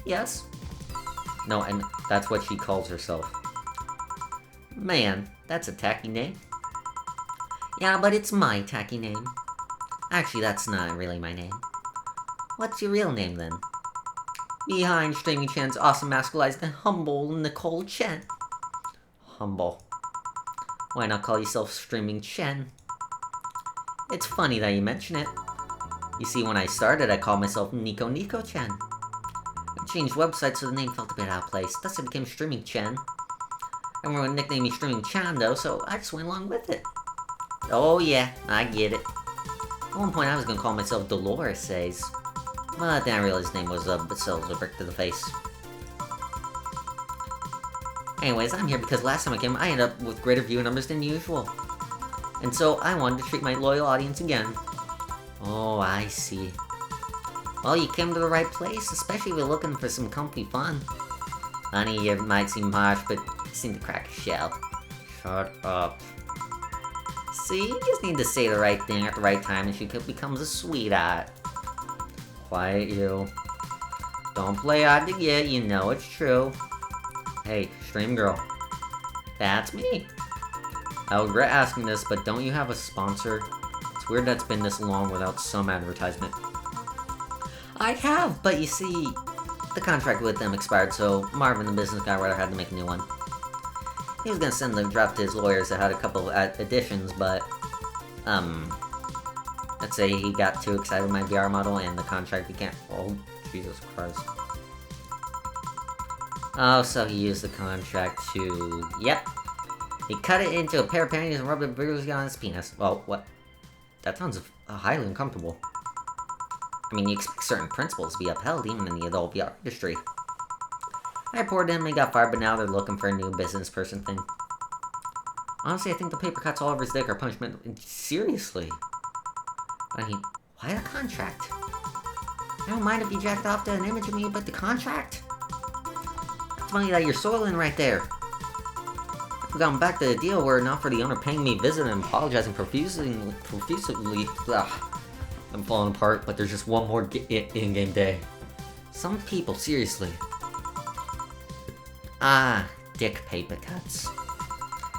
Yes? No, and that's what she calls herself. Man, that's a tacky name. Yeah, but it's my tacky name. Actually, that's not really my name. What's your real name, then? Behind Streaming Chan's awesome mask lies the humble Nicole Chen. Humble. Why not call yourself Streaming Chen? It's funny that you mention it. You see, when I started, I called myself Nico Nico-chan. I changed websites so the name felt a bit out of place, thus I became Streaming Chan. Everyone nicknamed me Streaming Chan though, so I just went along with it. Oh yeah, I get it. At one point I was gonna call myself Dolores Says, but then I realized his name was a brick to the face. Anyways, I'm here because last time I came, I ended up with greater viewer numbers than usual. And so I wanted to treat my loyal audience again. Oh, I see. Well, you came to the right place, especially if you're looking for some comfy fun. Honey, you might seem harsh, but you seem to crack a shell. Shut up. See, you just need to say the right thing at the right time and she becomes a sweetheart. Quiet you. Don't play hard to get, you know it's true. Hey, stream girl. That's me. I regret asking this, but don't you have a sponsor? It's weird that it's been this long without some advertisement. I have, but you see, the contract with them expired, so Marvin, the business guy, rather had to make a new one. He was gonna send the draft to his lawyers that had a couple of additions, but, let's say he got too excited with my VR model and the contract became— oh, Jesus Christ. Oh, so he used the contract to— yep. He cut it into a pair of panties and rubbed it vigorously on his penis. Well, what? That sounds highly uncomfortable. I mean, you expect certain principles to be upheld even in the adult VR industry. I reported him and he got fired, but now they're looking for a new business person thing. Honestly, I think the paper cuts all over his dick are punishment. Seriously. I mean, why the contract? I don't mind if you jacked off to an image of me, but the contract? It's money that you're soiling right there. I've gone back to the deal where not for the owner paying me a visit and apologizing profusely. Ugh. I'm falling apart, but there's just one more in-game day. Some people, seriously. Ah, dick paper cuts.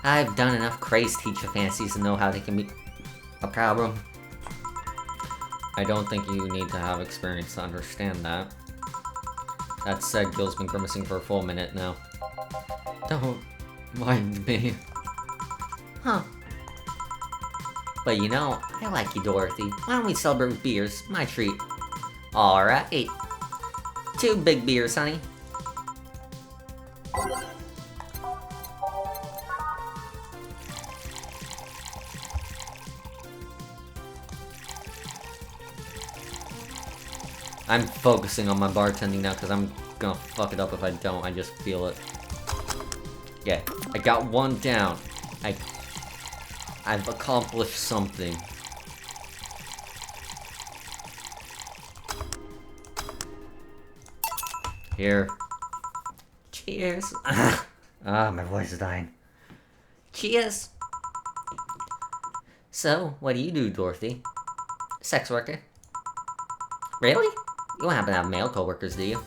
I've done enough crazed teacher fantasies to know how they can be a problem. I don't think you need to have experience to understand that. That said, Gil's been grimacing for a full minute now. Don't mind me. Huh. But you know, I like you, Dorothy. Why don't we celebrate with beers? My treat. Alright. 2 big beers, honey. I'm focusing on my bartending now because I'm gonna fuck it up if I don't. I just feel it. Yeah, I got one down. I've accomplished something. Here. Cheers. My voice is dying. Cheers. So, what do you do, Dorothy? Sex worker. Really? You don't happen to have male coworkers, do you?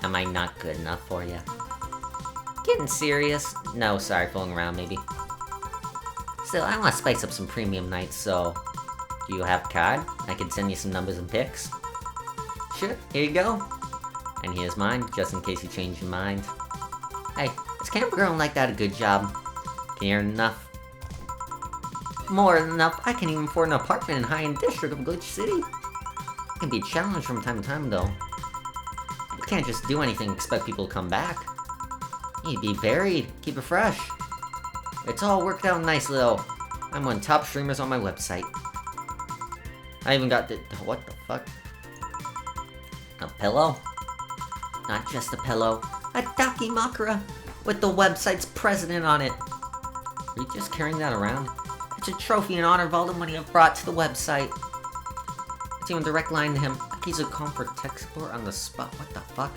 Am I not good enough for you? Getting serious? No, sorry, fooling around, maybe. Still, I want to spice up some premium nights, so... do you have a card? I can send you some numbers and pics. Sure, here you go. And here's mine, just in case you change your mind. Hey, is Camper Girl like that a good job? Can you earn enough? More than enough, I can even afford an apartment in high-end district of Glitch City. It can be a challenge from time to time, though. You can't just do anything and expect people to come back. You need to be varied, keep it fresh. It's all worked out nicely, though. I'm one of the top streamers on my website. I even got the— what the fuck? A pillow? Not just a pillow. A Dakimakura with the website's president on it. Are you just carrying that around? It's a trophy in honor of all the money I've brought to the website. It's even a direct line to him. Like he's a comfort tech support on the spot. What the fuck?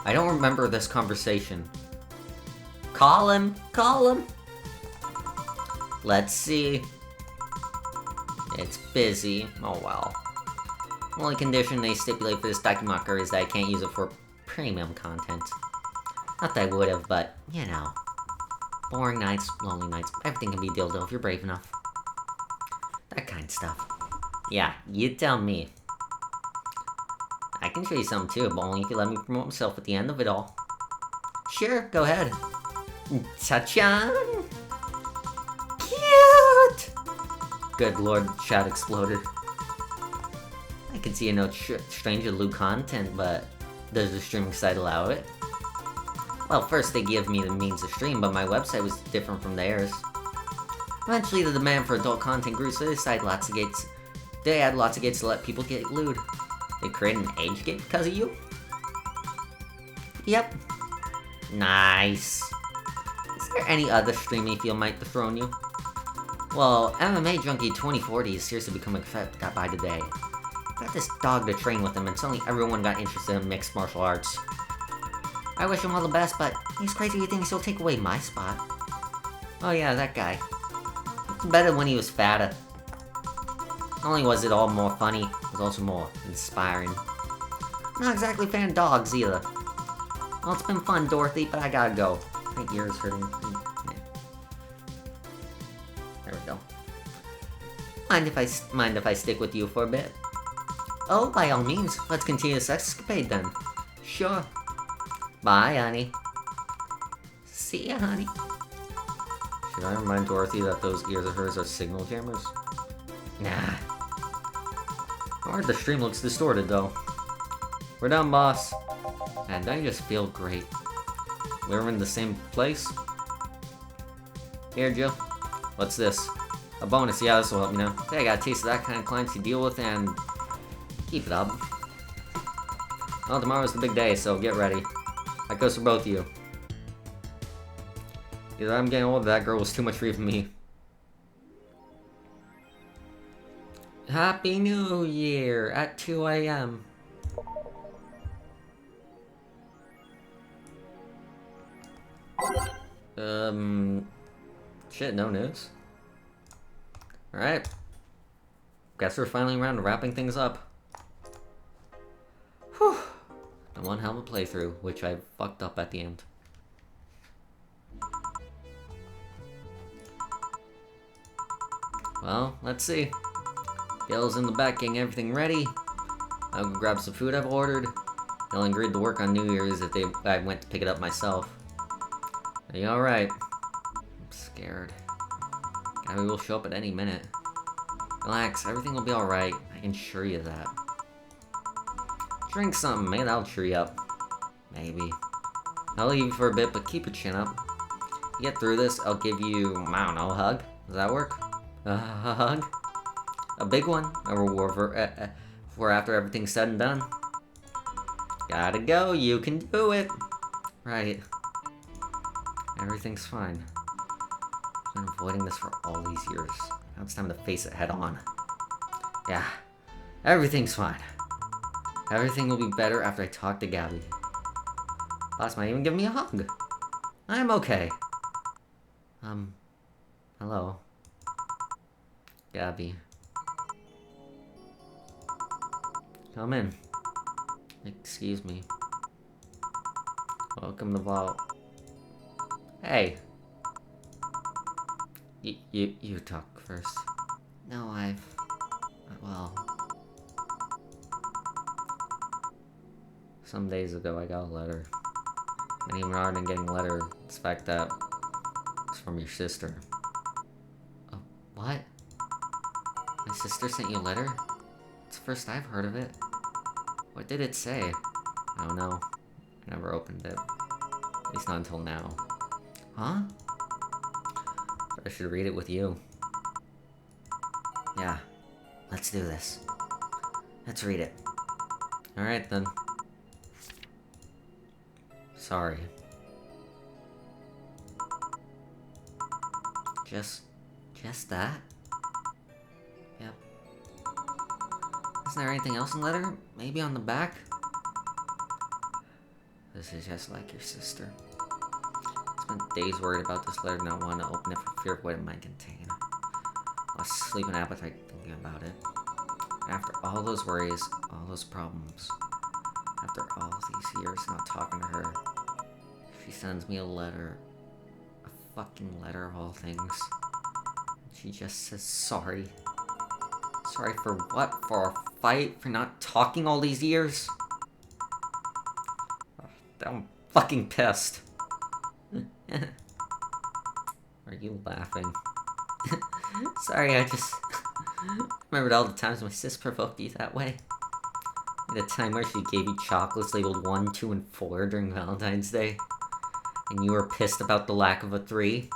I don't remember this conversation. Call him! Call him! Let's see. It's busy. Oh well. The only condition they stipulate for this Dakimakura is that I can't use it for premium content. Not that I would've, but, you know. Boring nights, lonely nights, everything can be dildo if you're brave enough. That kind of stuff. Yeah, you tell me. I can show you some too, but only if you let me promote myself at the end of it all. Sure, go ahead. Ta-chan! Cute! Good lord, chat exploded. I can see no stranger loot content, but does the streaming site allow it? Well, first they give me the means to stream, but my website was different from theirs. Eventually, the demand for adult content grew, so they decided they add lots of gates to let people get lewd. They created an age gate because of you? Yep. Nice. Is there any other streaming you feel might dethrone you? Well, MMA Junkie 2040 has seriously become a fat guy today. Got this dog to train with him, and suddenly everyone got interested in mixed martial arts. I wish him all the best, but he's crazy he thinks he'll take away my spot. Oh yeah, that guy. It's better when he was fatter. Not only was it all more funny, it was also more inspiring. Not exactly a fan of dogs either. Well, it's been fun, Dorothy, but I gotta go. My ear's hurting. Yeah. There we go. Mind if I stick with you for a bit? Oh, by all means. Let's continue this escapade then. Sure. Bye, honey. See ya, honey. Should I remind Dorothy that those ears of hers are signal jammers? Nah. Or the stream looks distorted, though. We're done, boss. And don't you just feel great? We're in the same place? Here, Jill. What's this? A bonus, yeah, this will help me now. Hey, I got a taste of that kind of client to deal with, and... keep it up. Well, tomorrow's the big day, so get ready. That goes for both of you. Either I'm getting old or that girl was too much for even me. Happy New Year at 2 a.m. Shit, no news. Alright. Guess we're finally around to wrapping things up. Whew. And one hell of a playthrough, which I fucked up at the end. Well, let's see. Gail's in the back getting everything ready. I'll go grab some food I've ordered. They'll agreed to work on New Year's if I went to pick it up myself. Are you alright? I'm scared. Gabby will show up at any minute. Relax, everything will be alright. I can assure you that. Drink something, maybe that'll cheer you up. Maybe. I'll leave you for a bit, but keep your chin up. You get through this, I'll give you, I don't know, a hug? Does that work? A hug? A big one? A reward for after everything's said and done? Gotta go, you can do it! Right. Everything's fine. I've been avoiding this for all these years. Now it's time to face it head on. Yeah. Everything's fine. Everything will be better after I talk to Gabby. Boss might even give me a hug. I'm okay. Hello. Gabby. Come in. Excuse me. Welcome to Vault. Hey. You talk first. No, well... Some days ago I got a letter. And even harder than getting a letter, it's the fact that it's from your sister. What? My sister sent you a letter? It's the first I've heard of it. What did it say? I don't know. I never opened it. At least not until now. Huh? I should read it with you. Yeah. Let's do this. Let's read it. Alright then. Sorry. Just that? Yep. Isn't there anything else in the letter? Maybe on the back? This is just like your sister. I spent days worried about this letter, not wanting to open it for fear of what it might contain. Lost sleep and appetite thinking about it. After all those worries, all those problems, after all these years not talking to her, she sends me a letter. A fucking letter of all things. She just says sorry. Sorry for what? For our fight? For not talking all these years? I'm fucking pissed. Are you laughing? Sorry, I just remembered all the times my sis provoked you that way. The time where she gave you chocolates labeled 1, 2, and 4 during Valentine's Day, and you were pissed about the lack of a 3.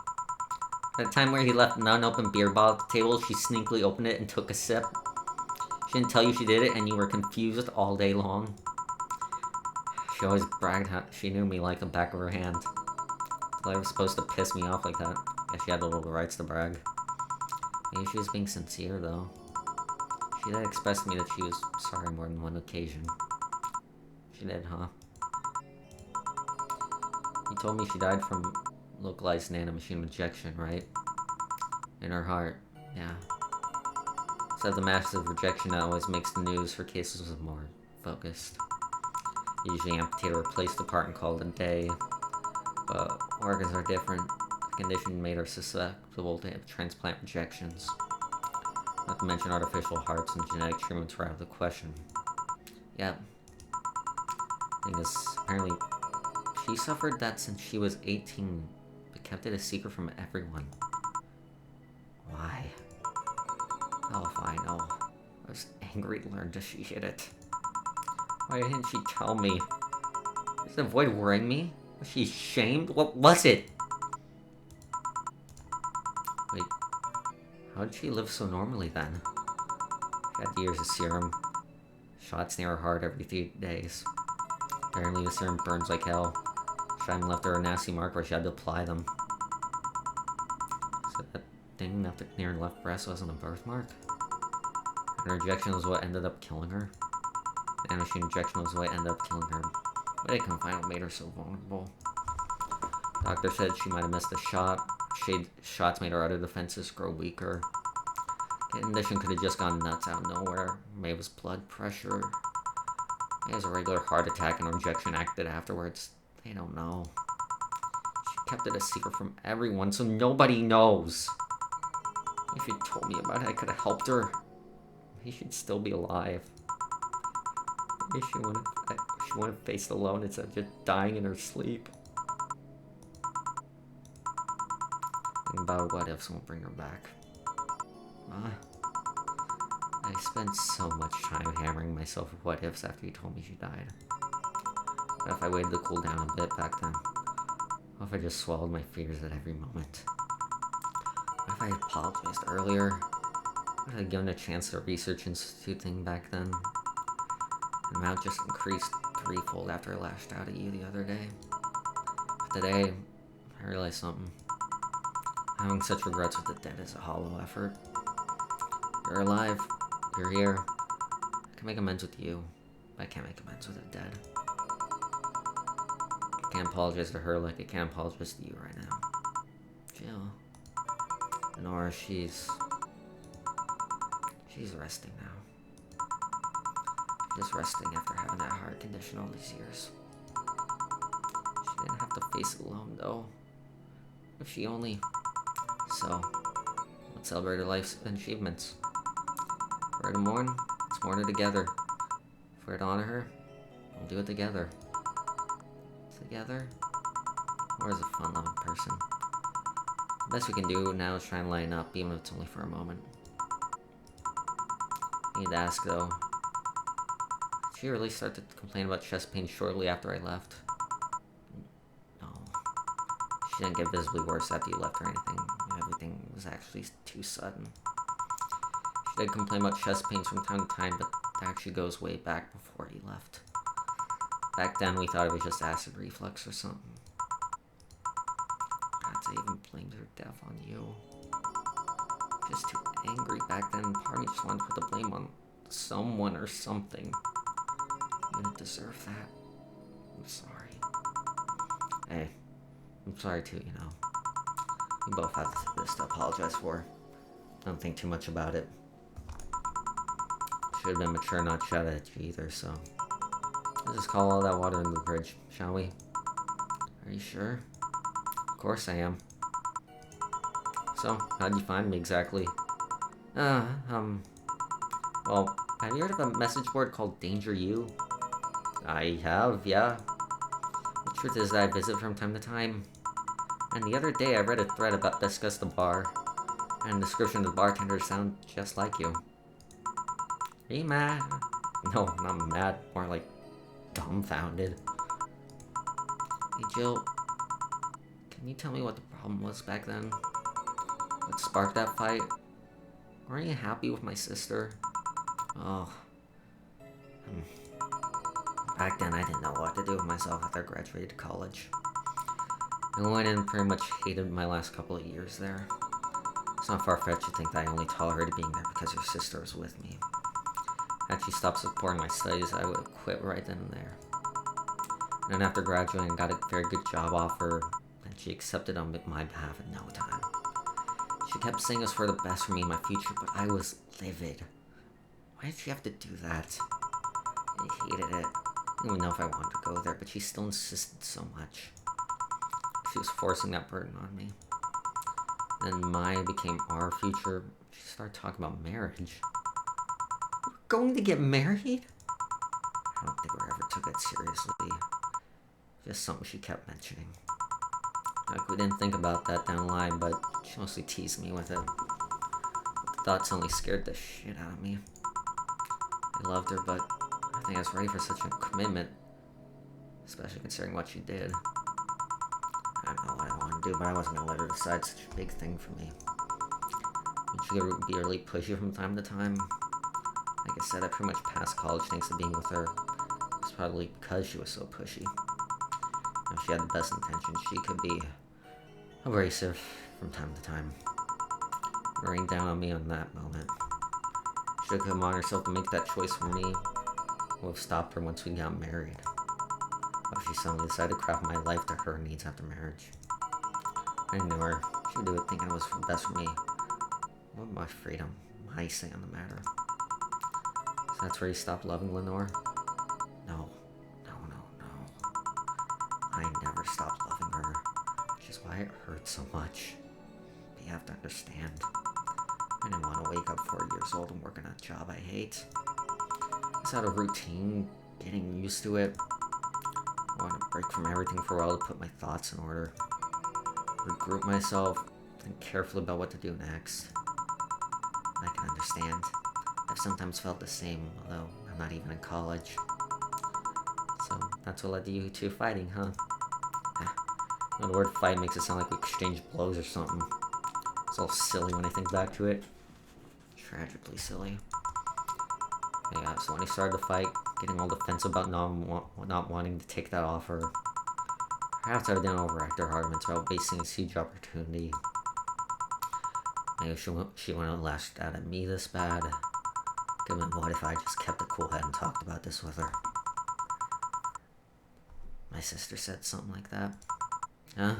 The time where he left an unopened beer bottle at the table, she sneakily opened it and took a sip. She didn't tell you she did it, and you were confused all day long. She always bragged how she knew me like the back of her hand. Like I was supposed to piss me off like that. Guess she had all the rights to brag. Maybe she was being sincere, though. She did express to me that she was sorry more than one occasion. She did, huh? You told me she died from localized nanomachine rejection, right? In her heart, yeah. Said the massive rejection that always makes the news for cases was more focused. Usually amputate or replace the part and call it a day. But organs are different. The condition made her susceptible to transplant rejections. Not to mention artificial hearts and genetic treatments were out of the question. Yep. Thing is, apparently, she suffered that since she was 18, but kept it a secret from everyone. Why? Oh, if I know. I was angry to learn that she hid it. Why didn't she tell me? Just avoid worrying me? Was she ashamed? What was it? Wait, how did she live so normally then? She had years of serum. Shots near her heart every 3 days. Apparently the serum burns like hell. Shine left her a nasty mark where she had to apply them. So that thing near her left breast wasn't a birthmark? And her injection was what ended up killing her? The machine injection was what ended up killing her. But they couldn't find what made her so vulnerable. Doctor said she might have missed a shot. Shots made her other defenses grow weaker. The condition could have just gone nuts out of nowhere. Maybe it was blood pressure. Maybe it was a regular heart attack and her injection acted afterwards. They don't know. She kept it a secret from everyone, so nobody knows. If you told me about it, I could have helped her. Maybe she'd still be alive. Maybe she wouldn't have faced alone instead of just dying in her sleep. Think about what ifs won't bring her back. I spent so much time hammering myself with what ifs after you told me she died. What if I waited to cool down a bit back then? What if I just swallowed my fears at every moment? What if I apologized earlier? What if I had given a chance to research institute thing back then? The amount just increased threefold after I lashed out at you the other day. But today, I realized something. Having such regrets with the dead is a hollow effort. You're alive. You're here. I can make amends with you, but I can't make amends with the dead. I can't apologize to her like I can't apologize to you right now. Jill. Nora, she's resting now. Just resting after having that heart condition all these years. She didn't have to face it alone, though. If she only... So, let's celebrate her life's achievements. For her to mourn, let's mourn her together. For her to honor her, we'll do it together. Together? Nora's a fun-loving person. The best we can do now is try and lighten up, even if it's only for a moment. I need to ask, though. Did she really start to complain about chest pain shortly after I left? No. She didn't get visibly worse after you left or anything. Everything was actually too sudden. She did complain about chest pains from time to time, but that actually goes way back before he left. Back then, we thought it was just acid reflux or something. God, I even blamed her death on you. Just too angry back then, and part of me just wanted to put the blame on someone or something. You didn't deserve that. I'm sorry. Hey, I'm sorry too, you know. We both have this to apologize for. Don't think too much about it. Should have been mature, not shout at you either, so... Let's just call all that water into the bridge, shall we? Are you sure? Of course I am. So, how'd you find me exactly? Well, have you heard of a message board called Danger U? I have, yeah. The truth is that I visit from time to time. And the other day I read a thread about discuss the bar. And the description of the bartender sound just like you. Are you mad? No, not mad, more like dumbfounded. Hey Jill, can you tell me what the problem was back then? What sparked that fight? Weren't you happy with my sister? Oh. Back then I didn't know what to do with myself after I graduated college. I went in and pretty much hated my last couple of years there. It's not far-fetched to think that I only tolerated being there because your sister was with me. Had she stopped supporting my studies, I would have quit right then and there. And then after graduating, I got a very good job offer, and she accepted on my behalf in no time. She kept saying it was for the best for me in my future, but I was livid. Why did she have to do that? I hated it. I didn't even know if I wanted to go there, but she still insisted so much. She was forcing that burden on me. Then mine became our future. She started talking about marriage. We're going to get married? I don't think we ever took it seriously. Just something she kept mentioning. Like, we didn't think about that down the line, but she mostly teased me with it. The thoughts only scared the shit out of me. I loved her, but I think I was ready for such a commitment. Especially considering what she did. I don't know what I wanted to do, but I wasn't going to let her decide such a big thing for me. And she could be really pushy from time to time. Like I said, I pretty much passed college thanks to being with her. It's probably because she was so pushy. If she had the best intentions, she could be abrasive from time to time. Rain down on me on that moment. She could come on herself to make that choice for me. Would have stopped her once we got married. But she suddenly decided to craft my life to her needs after marriage. I knew her. She would do it thinking it was best for me. What my freedom, my say on the matter. So that's where you stopped loving Lenore? No. I never stopped loving her, which is why it hurts so much. But you have to understand, I didn't want to wake up 4 years old and work in a job I hate. I was out of routine, getting used to it. I wanted to break from everything for a while to put my thoughts in order. Regroup myself, think carefully about what to do next. I can understand. I've sometimes felt the same, although I'm not even in college. So that's what led to you two fighting, huh? The word fight makes it sound like we exchanged blows or something. It's all silly when I think back to it. Tragically silly. Yeah, so when he started the fight, getting all defensive about not wanting to take that offer. Perhaps I didn't overact her arguments about wasting a huge opportunity. Maybe she wouldn't have lashed out at me this bad. Given what if I just kept a cool head and talked about this with her? My sister said something like that. Huh?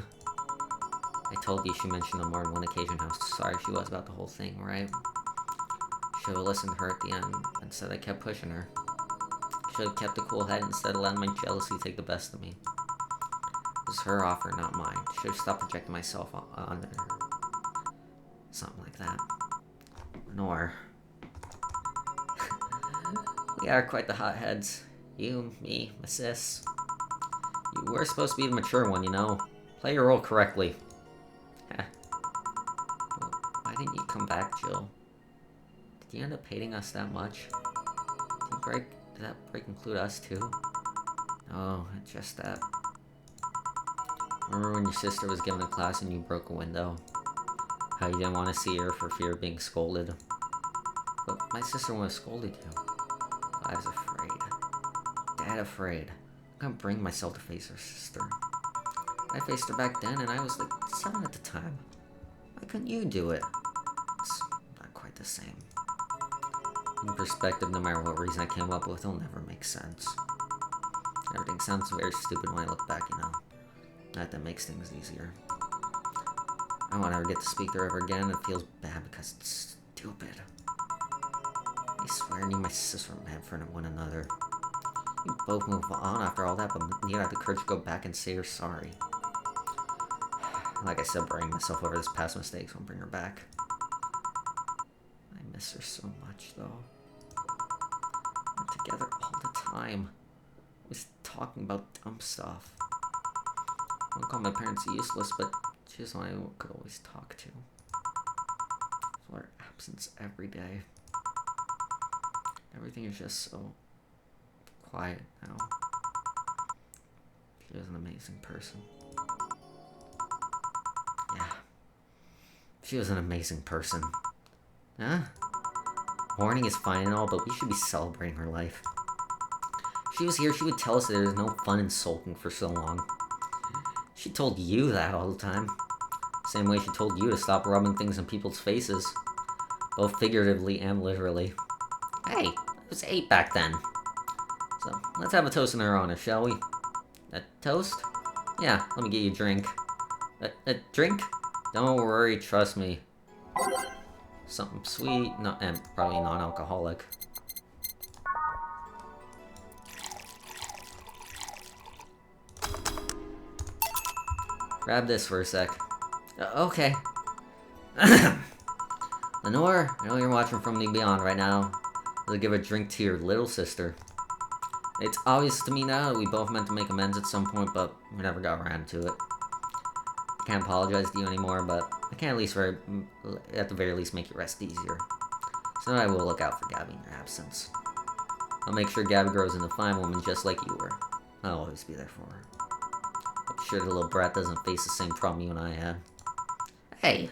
I told you she mentioned on more than one occasion how sorry she was about the whole thing, right? Should have listened to her at the end. Instead, I kept pushing her. Should have kept a cool head instead of letting my jealousy take the best of me. It was her offer, not mine. Should have stopped projecting myself on her. Something like that. Nor. We are quite the hotheads. You, me, my sis. You were supposed to be the mature one, you know. Play your role correctly. Well, why didn't you come back, Jill? Did you end up hating us that much? Did that break include us too? No, just that. Remember when your sister was giving a class and you broke a window? How you didn't want to see her for fear of being scolded? But my sister wouldn't have scolded you. I was afraid. Dead afraid. I couldn't bring myself to face her sister. I faced her back then and I was like 7 at the time. Why couldn't you do it? It's not quite the same. In perspective, no matter what reason I came up with, it'll never make sense. Everything sounds very stupid when I look back, you know. Not that makes things easier. I won't ever get to speak to her ever again. It feels bad because it's stupid. I swear me and my sister were meant for one another. We both move on after all that, but neither had the courage to go back and say you're sorry. Like I said, burying myself over this past mistakes won't bring her back. I miss her so much, though. We're together all the time. Always talking about dumb stuff. I won't call my parents useless, but she's the one I could always talk to. For her absence every day. Everything is just so quiet now. She was an amazing person. Yeah. She was an amazing person. Huh? Mourning is fine and all, but we should be celebrating her life. If she was here, she would tell us that there's no fun in sulking for so long. She told you that all the time. Same way she told you to stop rubbing things in people's faces. Both figuratively and literally. Hey, I was 8 back then. So, let's have a toast in her honor, shall we? A toast? Yeah, let me get you a drink. A drink? Don't worry, trust me. Something sweet, and probably non-alcoholic. Grab this for a sec. Okay. Lenore, I know you're watching from the beyond right now. I'll give a drink to your little sister. It's obvious to me now that we both meant to make amends at some point, but we never got around to it. I can't apologize to you anymore, but I can at the very least make your rest easier. So I will look out for Gabby in your absence. I'll make sure Gabby grows into a fine woman just like you were. I'll always be there for her. I'll be sure the little brat doesn't face the same problem you and I had. Hey!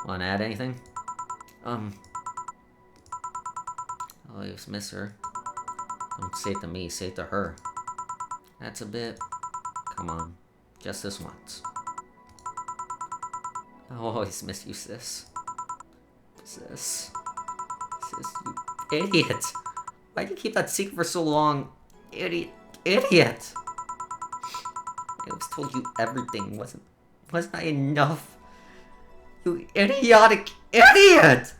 Wanna add anything? I always miss her. Don't say it to me, say it to her. That's a bit... Come on. Just this once. I'll always miss you, sis. Sis, you idiot! Why'd you keep that secret for so long? Idiot! I always told you everything. Wasn't I enough? You idiotic idiot!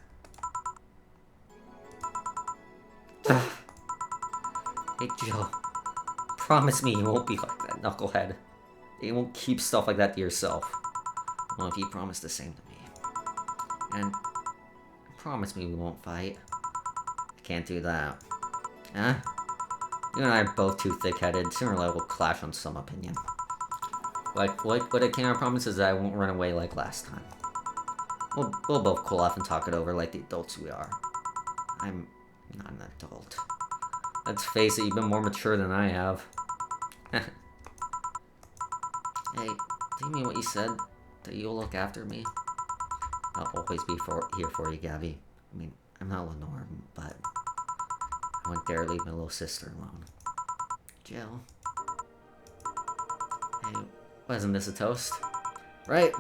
Hey, Jill. Promise me you won't be like that knucklehead. You won't keep stuff like that to yourself. Well, if you promise the same to me. And promise me we won't fight. I can't do that. Huh? You and I are both too thick-headed. Sooner or later we'll clash on some opinion. What I can't promise is that I won't run away like last time. We'll both cool off and talk it over like the adults we are. I'm not an adult. Let's face it, you've been more mature than I have. Hey, do you mean what you said? That you'll look after me? I'll always be here for you, Gabby. I mean, I'm not Lenore, but I wouldn't dare leave my little sister alone. Jill. Hey, wasn't this a toast? Right.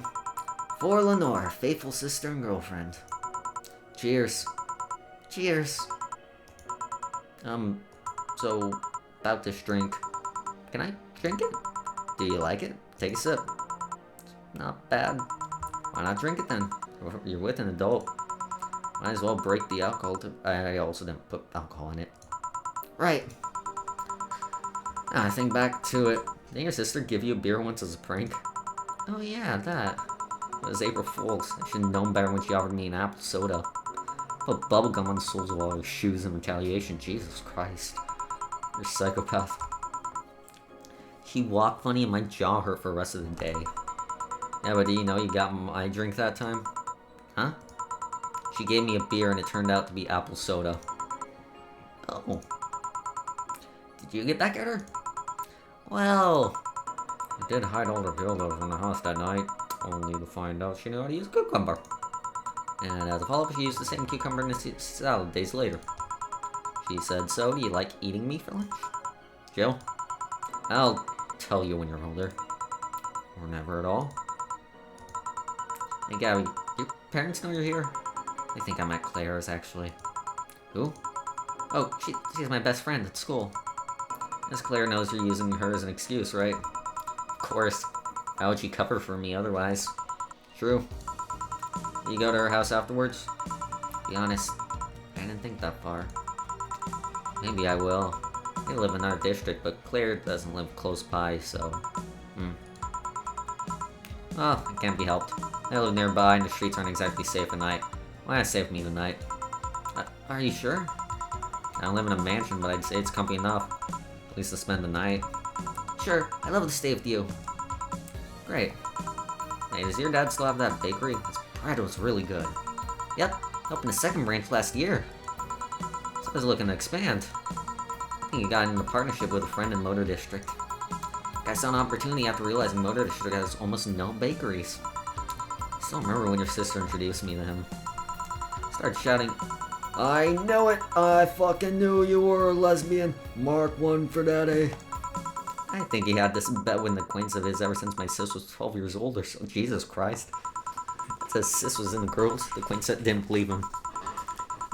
For Lenore, faithful sister and girlfriend. Cheers. Cheers. So, about this drink. Can I drink it? Do you like it? Take a sip. Not bad. Why not drink it then? You're with an adult. Might as well break the alcohol. I also didn't put alcohol in it. Right. Now I think back to it. Didn't your sister give you a beer once as a prank? Oh yeah, that. It was April Fool's. I should have known better when she offered me an apple soda. Put bubblegum on the soles of all your shoes in retaliation. Jesus Christ. You're a psychopath. She walked funny and my jaw hurt for the rest of the day. Yeah, but do you know you got my drink that time? Huh? She gave me a beer and it turned out to be apple soda. Oh. Did you get back at her? Well... I did hide all her dildos in the house that night, only to find out she knew how to use a cucumber. And as a follow-up, she used the same cucumber in the salad days later. She said, so, do you like eating me for lunch? Jill? I'll tell you when you're older. Or never at all. Hey, Gabby, your parents know you're here? They think I'm at Claire's, actually. Who? Oh, she's my best friend at school. Miss Claire knows you're using her as an excuse, right? Of course. How would she cover for me otherwise? True. You go to her house afterwards? Be honest, I didn't think that far. Maybe I will. They live in our district, but Claire doesn't live close by, so... Oh, it can't be helped. I live nearby, and the streets aren't exactly safe at night. Why not stay with me tonight? Are you sure? I don't live in a mansion, but I'd say it's comfy enough. At least to spend the night. Sure, I'd love to stay with you. Great. Hey, does your dad still have that bakery? His bread was really good. Yep, opened a second branch last year. So I was looking to expand. think he got into partnership with a friend in Motor District. I saw an opportunity after realizing Motor District has almost no bakeries. I still remember when your sister introduced me to him. Started shouting, "I know it! I fucking knew you were a lesbian! Mark 1 for daddy!" I think he had this bet with an acquaintance of his ever since my sis was 12 years old or so. Jesus Christ. Says sis was in the girls. The acquaintance didn't believe him.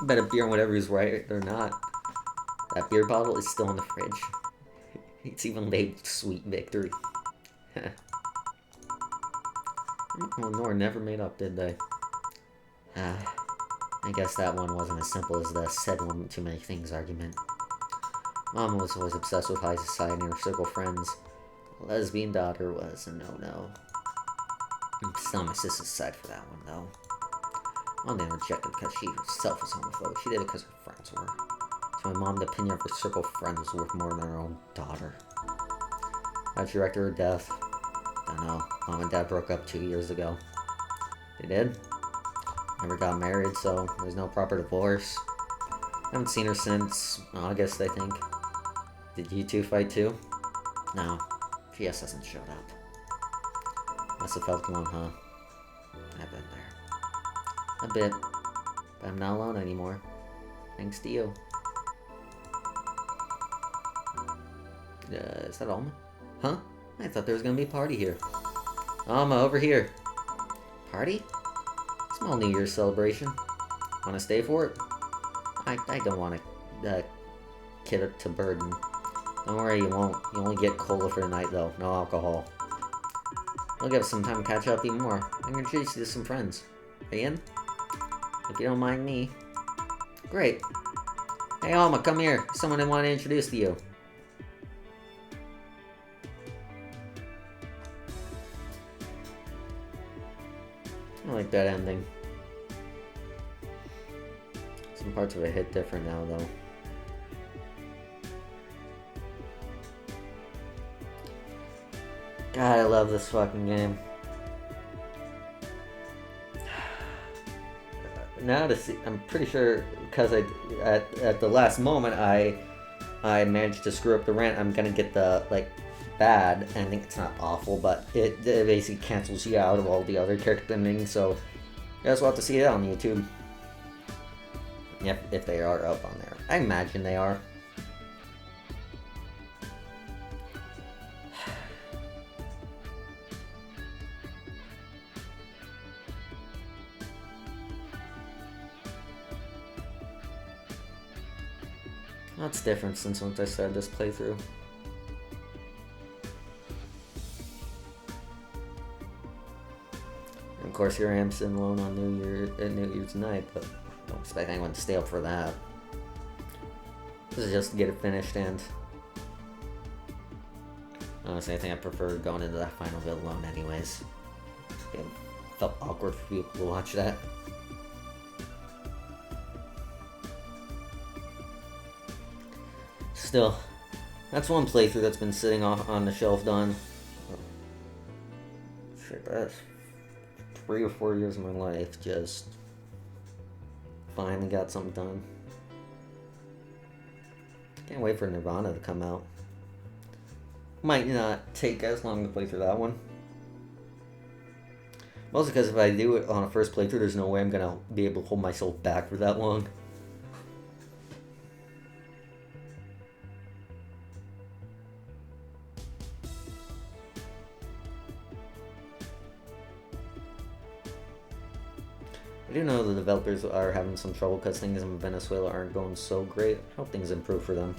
He bet a beer on whatever he's right or not. That beer bottle is still in the fridge. It's even labeled Sweet Victory. Well, Nora never made up, did they? I guess that one wasn't as simple as the said woman too many things argument. Mama was always obsessed with high society and her circle of friends. A lesbian daughter was a no-no. I'm still on my sister's side for that one, though. Mom didn't reject it because she herself was homophobic. She did it because her friends were. To my mom, the opinion of her circle of friends was worth more than her own daughter. How'd you react to her death? Don't know. Mom and Dad broke up 2 years ago. They did? Never got married, so there's no proper divorce. Haven't seen her since August, I think. Did you two fight too? No. She just hasn't showed up. Must have felt alone, huh? I've been there. A bit. But I'm not alone anymore. Thanks to you. Is that Alma? Huh? I thought there was gonna be a party here. Alma, over here. Party? Small New Year's celebration. Wanna stay for it? I don't want a kid to burden. Don't worry, you won't. You only get cola for the night, though. No alcohol. We'll give us some time to catch up even more. I'm gonna introduce you to some friends. Are you in? If you don't mind me. Great. Hey, Alma, come here. Someone I want to introduce to you. I like that ending. Some parts of it hit different now, though. God, I love this fucking game. Now to see, I'm pretty sure because at the last moment I managed to screw up the rant. I'm gonna get the bad ending. It's not awful, but it basically cancels you out of all the other character endings. So you guys will have to see it on YouTube. If they are up on there, I imagine they are. That's different since once I started this playthrough. And of course, here I am sitting alone on New Year's night, but don't expect anyone to stay up for that. This is just to get it finished, and honestly, I think I prefer going into that final bit alone anyways. It felt awkward for people to watch that. Still, that's one playthrough that's been sitting on the shelf done. Shit, that's 3 or 4 years of my life just finally got something done. Can't wait for Nirvana to come out. Might not take as long to play through that one. Mostly because if I do it on a first playthrough, there's no way I'm gonna be able to hold myself back for that long. I do know the developers are having some trouble because things in Venezuela aren't going so great. I hope things improve for them.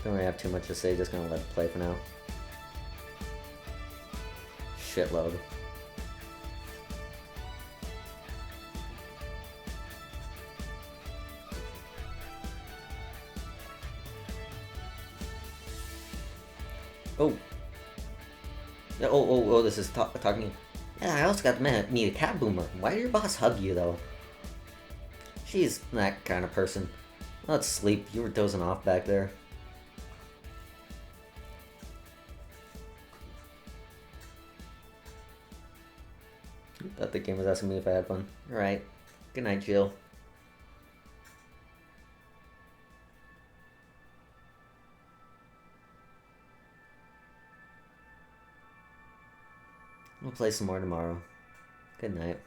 Don't really have too much to say, just gonna let it play for now. Shitload. Oh. Oh, this is talking to you. Yeah, I also got to meet a cat boomer. Why did your boss hug you, though? She's that kind of person. Let's sleep. You were dozing off back there. Thought the game was asking me if I had fun. Alright. Good night, Jill. We'll play some more tomorrow. Good night.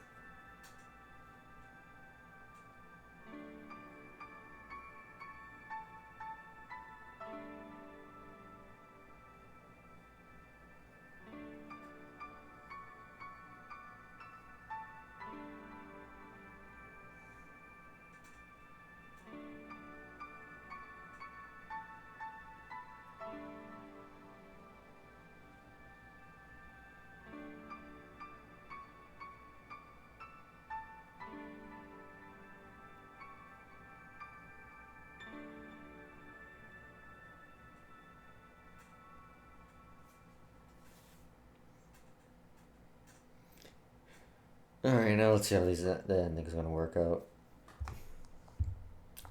Alright, now let's see how the ending's gonna work out.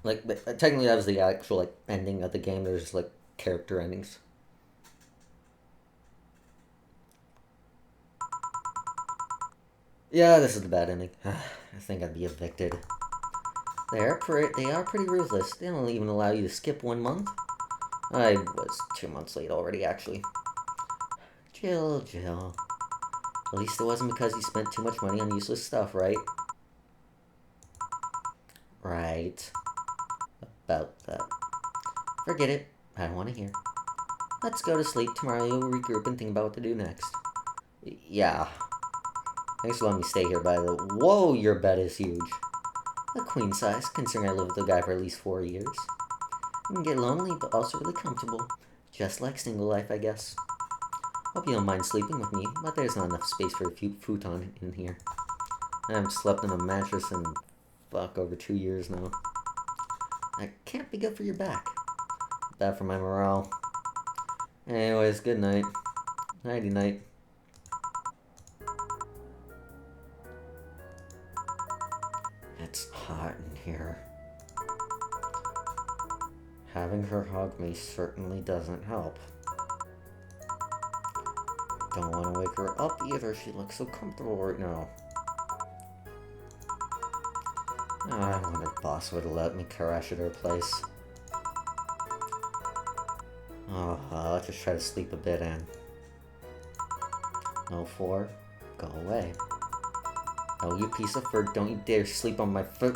Like, but technically that was the actual, like, ending of the game. There's just, like, character endings. Yeah, this is the bad ending. I think I'd be evicted. They are pretty ruthless. They don't even allow you to skip 1 month. I was 2 months late already, actually. Jill. At least it wasn't because you spent too much money on useless stuff, right? Right. About that. Forget it. I don't want to hear. Let's go to sleep. Tomorrow you'll regroup and think about what to do next. Yeah. Thanks for letting me stay here, by the way. Whoa, your bed is huge. A queen size, considering I lived with a guy for at least 4 years. You can get lonely, but also really comfortable. Just like single life, I guess. Hope you don't mind sleeping with me, but there's not enough space for a futon in here. I haven't slept in a mattress in, over 2 years now. That can't be good for your back. Bad for my morale. Anyways, good night. Nighty night. It's hot in here. Having her hug me certainly doesn't help. Don't want to wake her up either. She looks so comfortable right now. I wonder if Boss would have let me crash at her place. Oh, I'll just try to sleep a bit in. No 4, go away. Oh, you piece of fur, don't you dare sleep on my foot.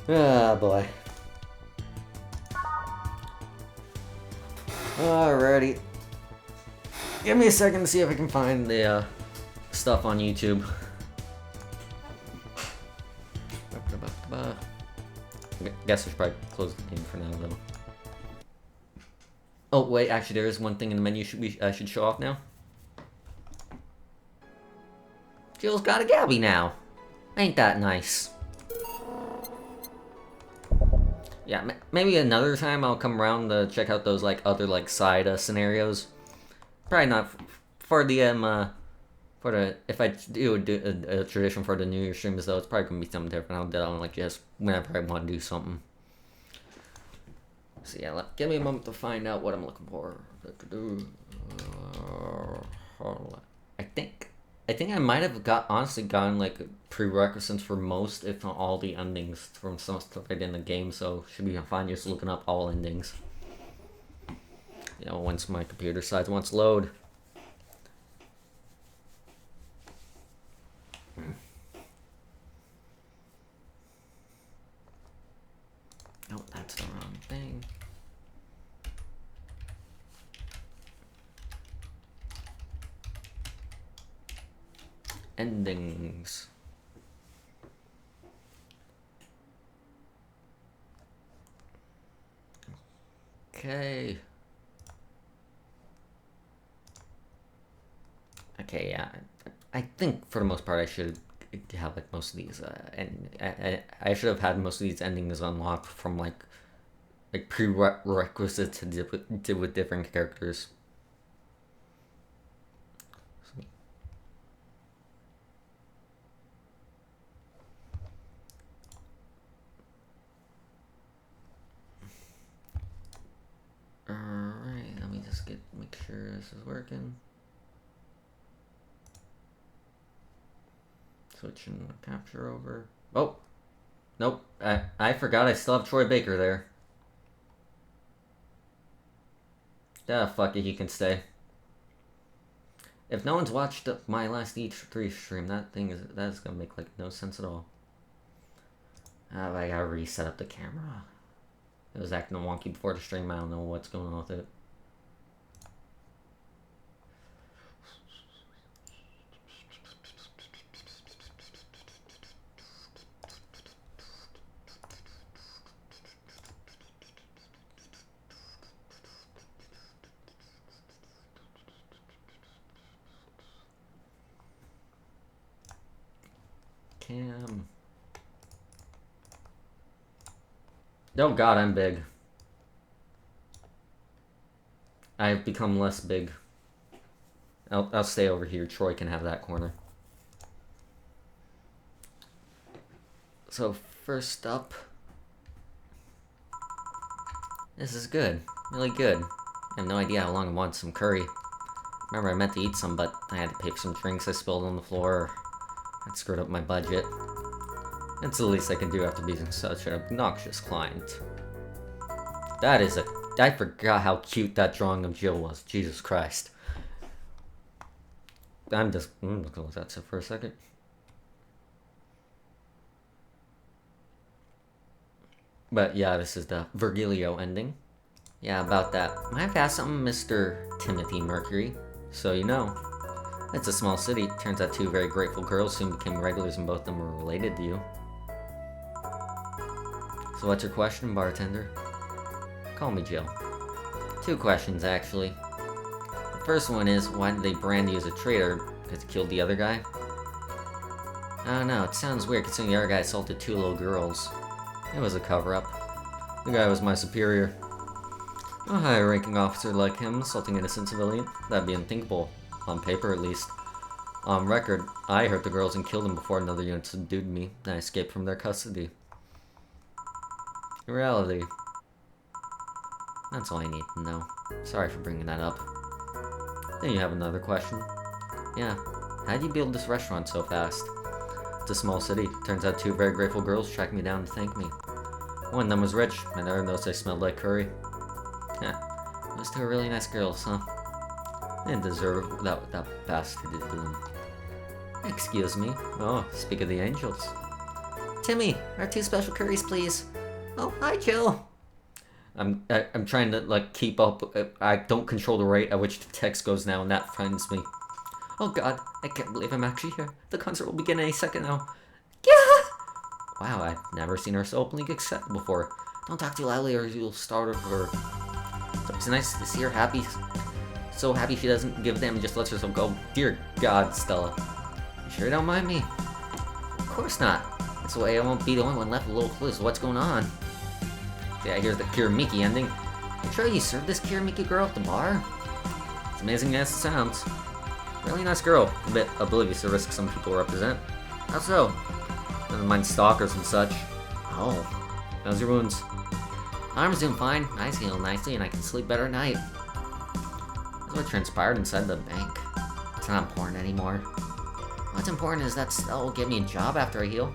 Ah, boy. Alrighty. Give me a second to see if I can find the stuff on YouTube. I guess I should probably close the game for now, though. Oh, wait, actually, there is one thing in the menu I should show off now. Jill's got a Gabby now. Ain't that nice? Yeah, maybe another time I'll come around to check out those, like, other, like, side scenarios. Probably not for the, if I do a tradition for the New Year streams, though, it's probably gonna be something different. I'll do it on, like, just whenever I want to do something. So yeah, give me a moment to find out what I'm looking for. I think I might have honestly gotten like prerequisites for most, if not all, the endings from some stuff I did in the game. So should be fine just looking up all endings. You know, once my computer decides wants to load. Oh, that's the wrong thing. Endings. Okay. Okay, yeah. I think for the most part I should have like most of these, and I should have had most of these endings unlocked from like prerequisites to do with different characters. Alright, let me just make sure this is working. Switching the capture over. Oh! Nope, I forgot I still have Troy Baker there. Yeah, fuck it, he can stay. If no one's watched my last E3 stream, that's gonna make like no sense at all. I gotta reset up the camera. It was acting wonky before the stream. I don't know what's going on with it. Cam. Oh god, I'm big. I've become less big. I'll stay over here. Troy can have that corner. So first up, this is good, really good. I have no idea how long I want some curry. Remember, I meant to eat some, but I had to pay for some drinks I spilled on the floor. That screwed up my budget. It's the least I can do after being such an obnoxious client. I forgot how cute that drawing of Jill was. Jesus Christ. I'm just gonna let that sit for a second. But yeah, this is the Virgilio ending. Yeah, about that. I have to ask something, Mr. Timothy Mercury. So you know. It's a small city. Turns out two very grateful girls soon became regulars and both of them were related to you. So what's your question, bartender? Call me Jill. Two questions, actually. The first one is, why did they brand you as a traitor? Because you killed the other guy? I don't know, it sounds weird considering the other guy assaulted two little girls. It was a cover-up. The guy was my superior. A higher-ranking officer like him assaulting an innocent civilian? That'd be unthinkable. On paper, at least. On record, I hurt the girls and killed them before another unit subdued me, and I escaped from their custody. In reality, that's all I need to know. Sorry for bringing that up. Then you have another question. Yeah, how'd you build this restaurant so fast? It's a small city. Turns out two very grateful girls tracked me down to thank me. One of them was rich, and the other noticed I smelled like curry. Yeah, those two are really nice girls, huh? They didn't deserve that bastard did to them. Excuse me. Oh, speak of the angels. Timmy, our two special curries, please. Oh, hi, Jill. I'm trying to like keep up. I don't control the rate at which the text goes now, and that frightens me. Oh God, I can't believe I'm actually here. The concert will begin any second now. Yeah. Wow, I've never seen her so openly excited before. Don't talk too loudly, or you'll startle her. It's nice to see her happy. So happy she doesn't give a damn and just lets herself go. Dear God, Stella. You sure don't mind me? Of course not. This way I won't be the only one left with little clues of what's going on. Yeah, here's the Kiramiki ending. You sure you served this Kiramiki girl at the bar? It's amazing as it sounds. Really nice girl. A bit oblivious to the risk some people represent. How so? Never mind stalkers and such. Oh. How's your wounds? Arm's doing fine. Eyes heal nicely and I can sleep better at night. That's what transpired inside the bank. It's not important anymore. What's important is that Stella will give me a job after I heal.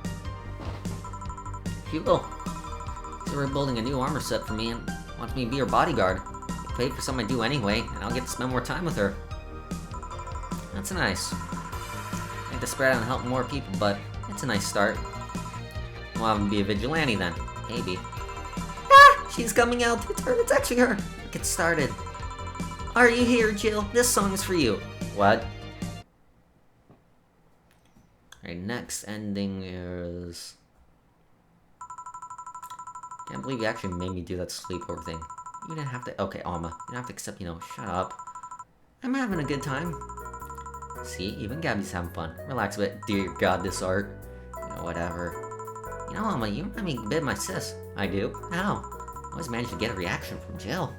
She will. So we're building a new armor set for me and wants me to be her bodyguard. I'll pay for something I do anyway, and I'll get to spend more time with her. That's nice. I have to spread out and help more people, but it's a nice start. We'll have him be a vigilante then. Maybe. Ah! She's coming out! It's her! It's actually her! Get started. Are you here, Jill? This song is for you. What? Alright, next ending is... Can't believe you actually made me do that sleepover thing. You didn't have to... Okay, Alma. You don't have to accept, shut up. I'm having a good time. See, even Gabby's having fun. Relax a bit. Dear God, this art. Whatever. Alma, you remind me a bit of my sis. I do? How? I always manage to get a reaction from Jill.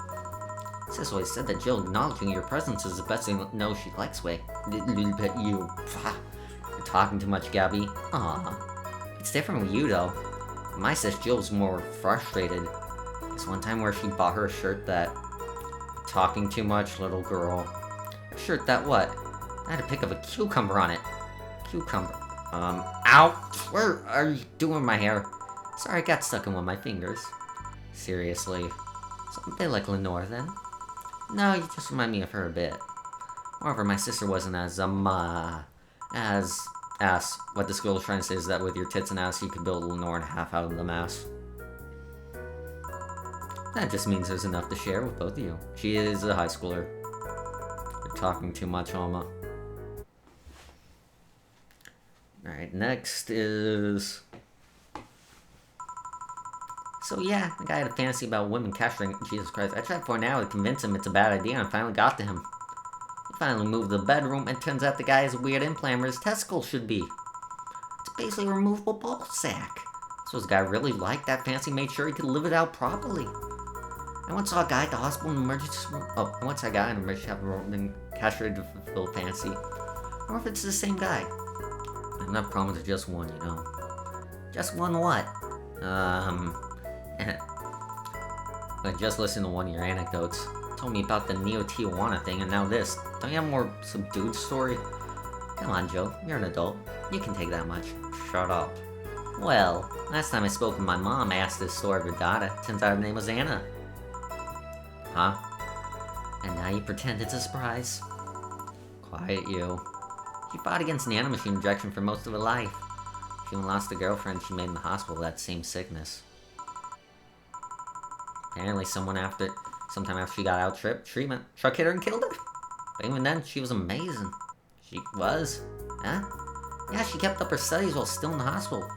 Sis always said that Jill acknowledging your presence is the best thing to know she likes way. You. You're talking too much, Gabby. Aw. It's different with you, though. My sis Jill's more frustrated. This one time where she bought her a shirt that... Talking too much, little girl. A shirt that what? I had a pic of a cucumber on it. Cucumber. Ow! Where are you doing my hair? Sorry, I got stuck in one of my fingers. Seriously. So a bit like Lenore, then? No, you just remind me of her a bit. However, my sister wasn't as, ass. What this girl was trying to say is that with your tits and ass, you could build Lenore in half out of the mass. That just means there's enough to share with both of you. She is a high schooler. You're talking too much, Alma. Alright, next is... So yeah, the guy had a fantasy about women castrating. Jesus Christ, I tried for an hour to convince him it's a bad idea and finally got to him. He finally moved to the bedroom and turns out the guy has a weird implant where his testicles should be. It's basically a removable ball sack. So this guy really liked that fantasy, made sure he could live it out properly. I once saw a guy at the hospital in emergency room. Oh, I once saw a guy in emergency room been castrated to fulfill fantasy. Or if it's the same guy. I have enough problems with just one, you know. Just one what? I just listened to one of your anecdotes. Told me about the Neo Tijuana thing, and now this. Don't you have a more subdued story? Come on, Joe. You're an adult. You can take that much. Shut up. Well, last time I spoke with my mom, I asked this story of her daughter. Turns out her name was Anna. Huh? And now you pretend it's a surprise. Quiet, you. She fought against nanomachine injection for most of her life. She even lost a girlfriend she made in the hospital with that same sickness. Apparently sometime after she got out treatment, truck hit her and killed her. But even then, she was amazing. She was? Huh? Yeah, she kept up her studies while still in the hospital.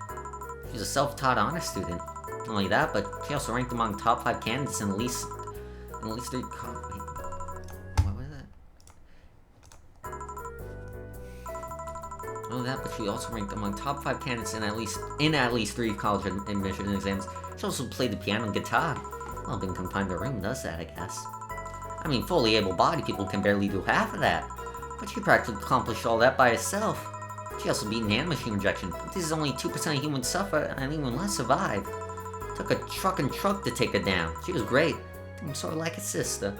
She was a self-taught honor student. Not only that, but she also ranked among top 5 candidates in at least 3 wait, what was that? Oh, that, but she also ranked among top 5 candidates in at least 3 college admission exams. She also played the piano and guitar. Well, being confined to a room does that, I guess. I mean, fully able-bodied people can barely do half of that. But she practically accomplished all that by herself. She also beat nanomachine injection. This is only 2% of humans suffer, and even less survive. Took a truck to take her down. She was great. I'm sort of like a sister.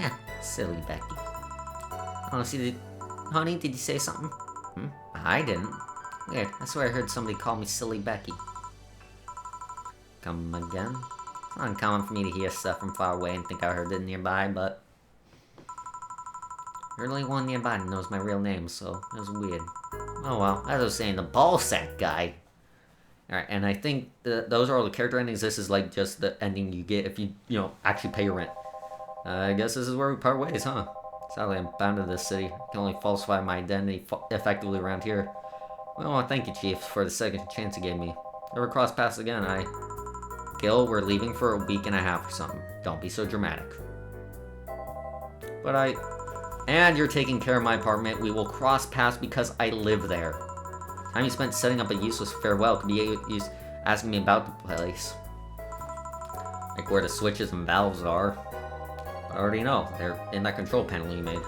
Yeah, silly Becky. Oh, see, honey, did you say something? I didn't. Weird, I swear I heard somebody call me silly Becky. Come again? It's not uncommon for me to hear stuff from far away and think I heard it nearby, but... You're the only one nearby that knows my real name, so it was weird. Oh well, as I was saying, the ballsack guy. Alright, and I think those are all the character endings. This is like just the ending you get if you actually pay your rent. I guess this is where we part ways, huh? Sadly, I'm bound to this city. I can only falsify my identity effectively around here. Well, thank you, Chief, for the second chance you gave me. Never cross paths again, Gil, we're leaving for a week and a half or something. Don't be so dramatic. But And you're taking care of my apartment. We will cross paths because I live there. Time you spent setting up a useless farewell could be used asking me about the place. Like where the switches and valves are. I already know. They're in that control panel you made.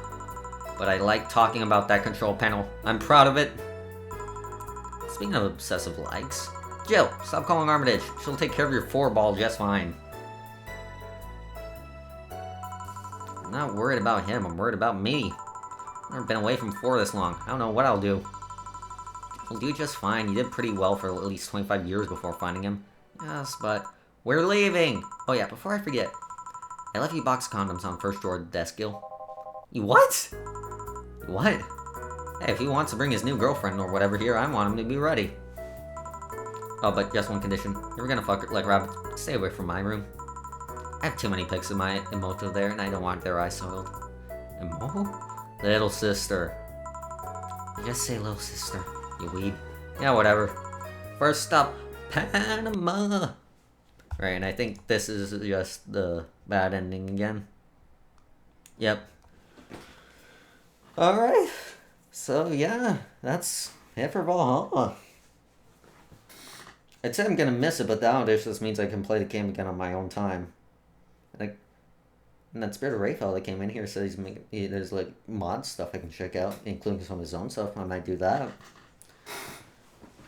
But I like talking about that control panel. I'm proud of it. Speaking of obsessive likes, Jill, stop calling Armitage. She'll take care of your 4-ball just fine. I'm not worried about him. I'm worried about me. I've never been away from 4 this long. I don't know what I'll do. You'll do just fine. You did pretty well for at least 25 years before finding him. Yes, but we're leaving. Oh yeah, before I forget, I left you a box of condoms on first drawer of the desk, Gil. You what? What? Hey, if he wants to bring his new girlfriend or whatever here, I want him to be ready. Oh, but just one condition. If you're gonna fuck her like rabbit, stay away from my room. I have too many pics of my Emoto there, and I don't want their eyes soiled. Emoto? Little sister. Just say little sister, you weeb. Yeah, whatever. First stop, Panama. Right, and I think this is just the bad ending again. Yep. Alright. So, yeah, that's it for Valhalla. I'd say I'm gonna miss it, but nowadays this means I can play the game again on my own time. Like, and that Spirit of Raphael that came in here says there's like mod stuff I can check out, including some of his own stuff. I might do that.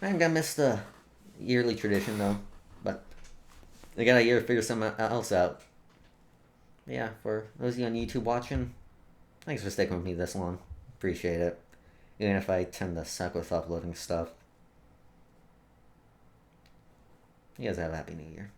I'm gonna miss the yearly tradition though, but I got a year to figure something else out. Yeah, for those of you on YouTube watching, thanks for sticking with me this long. Appreciate it. Even if I tend to suck with uploading stuff. You guys have a happy new year.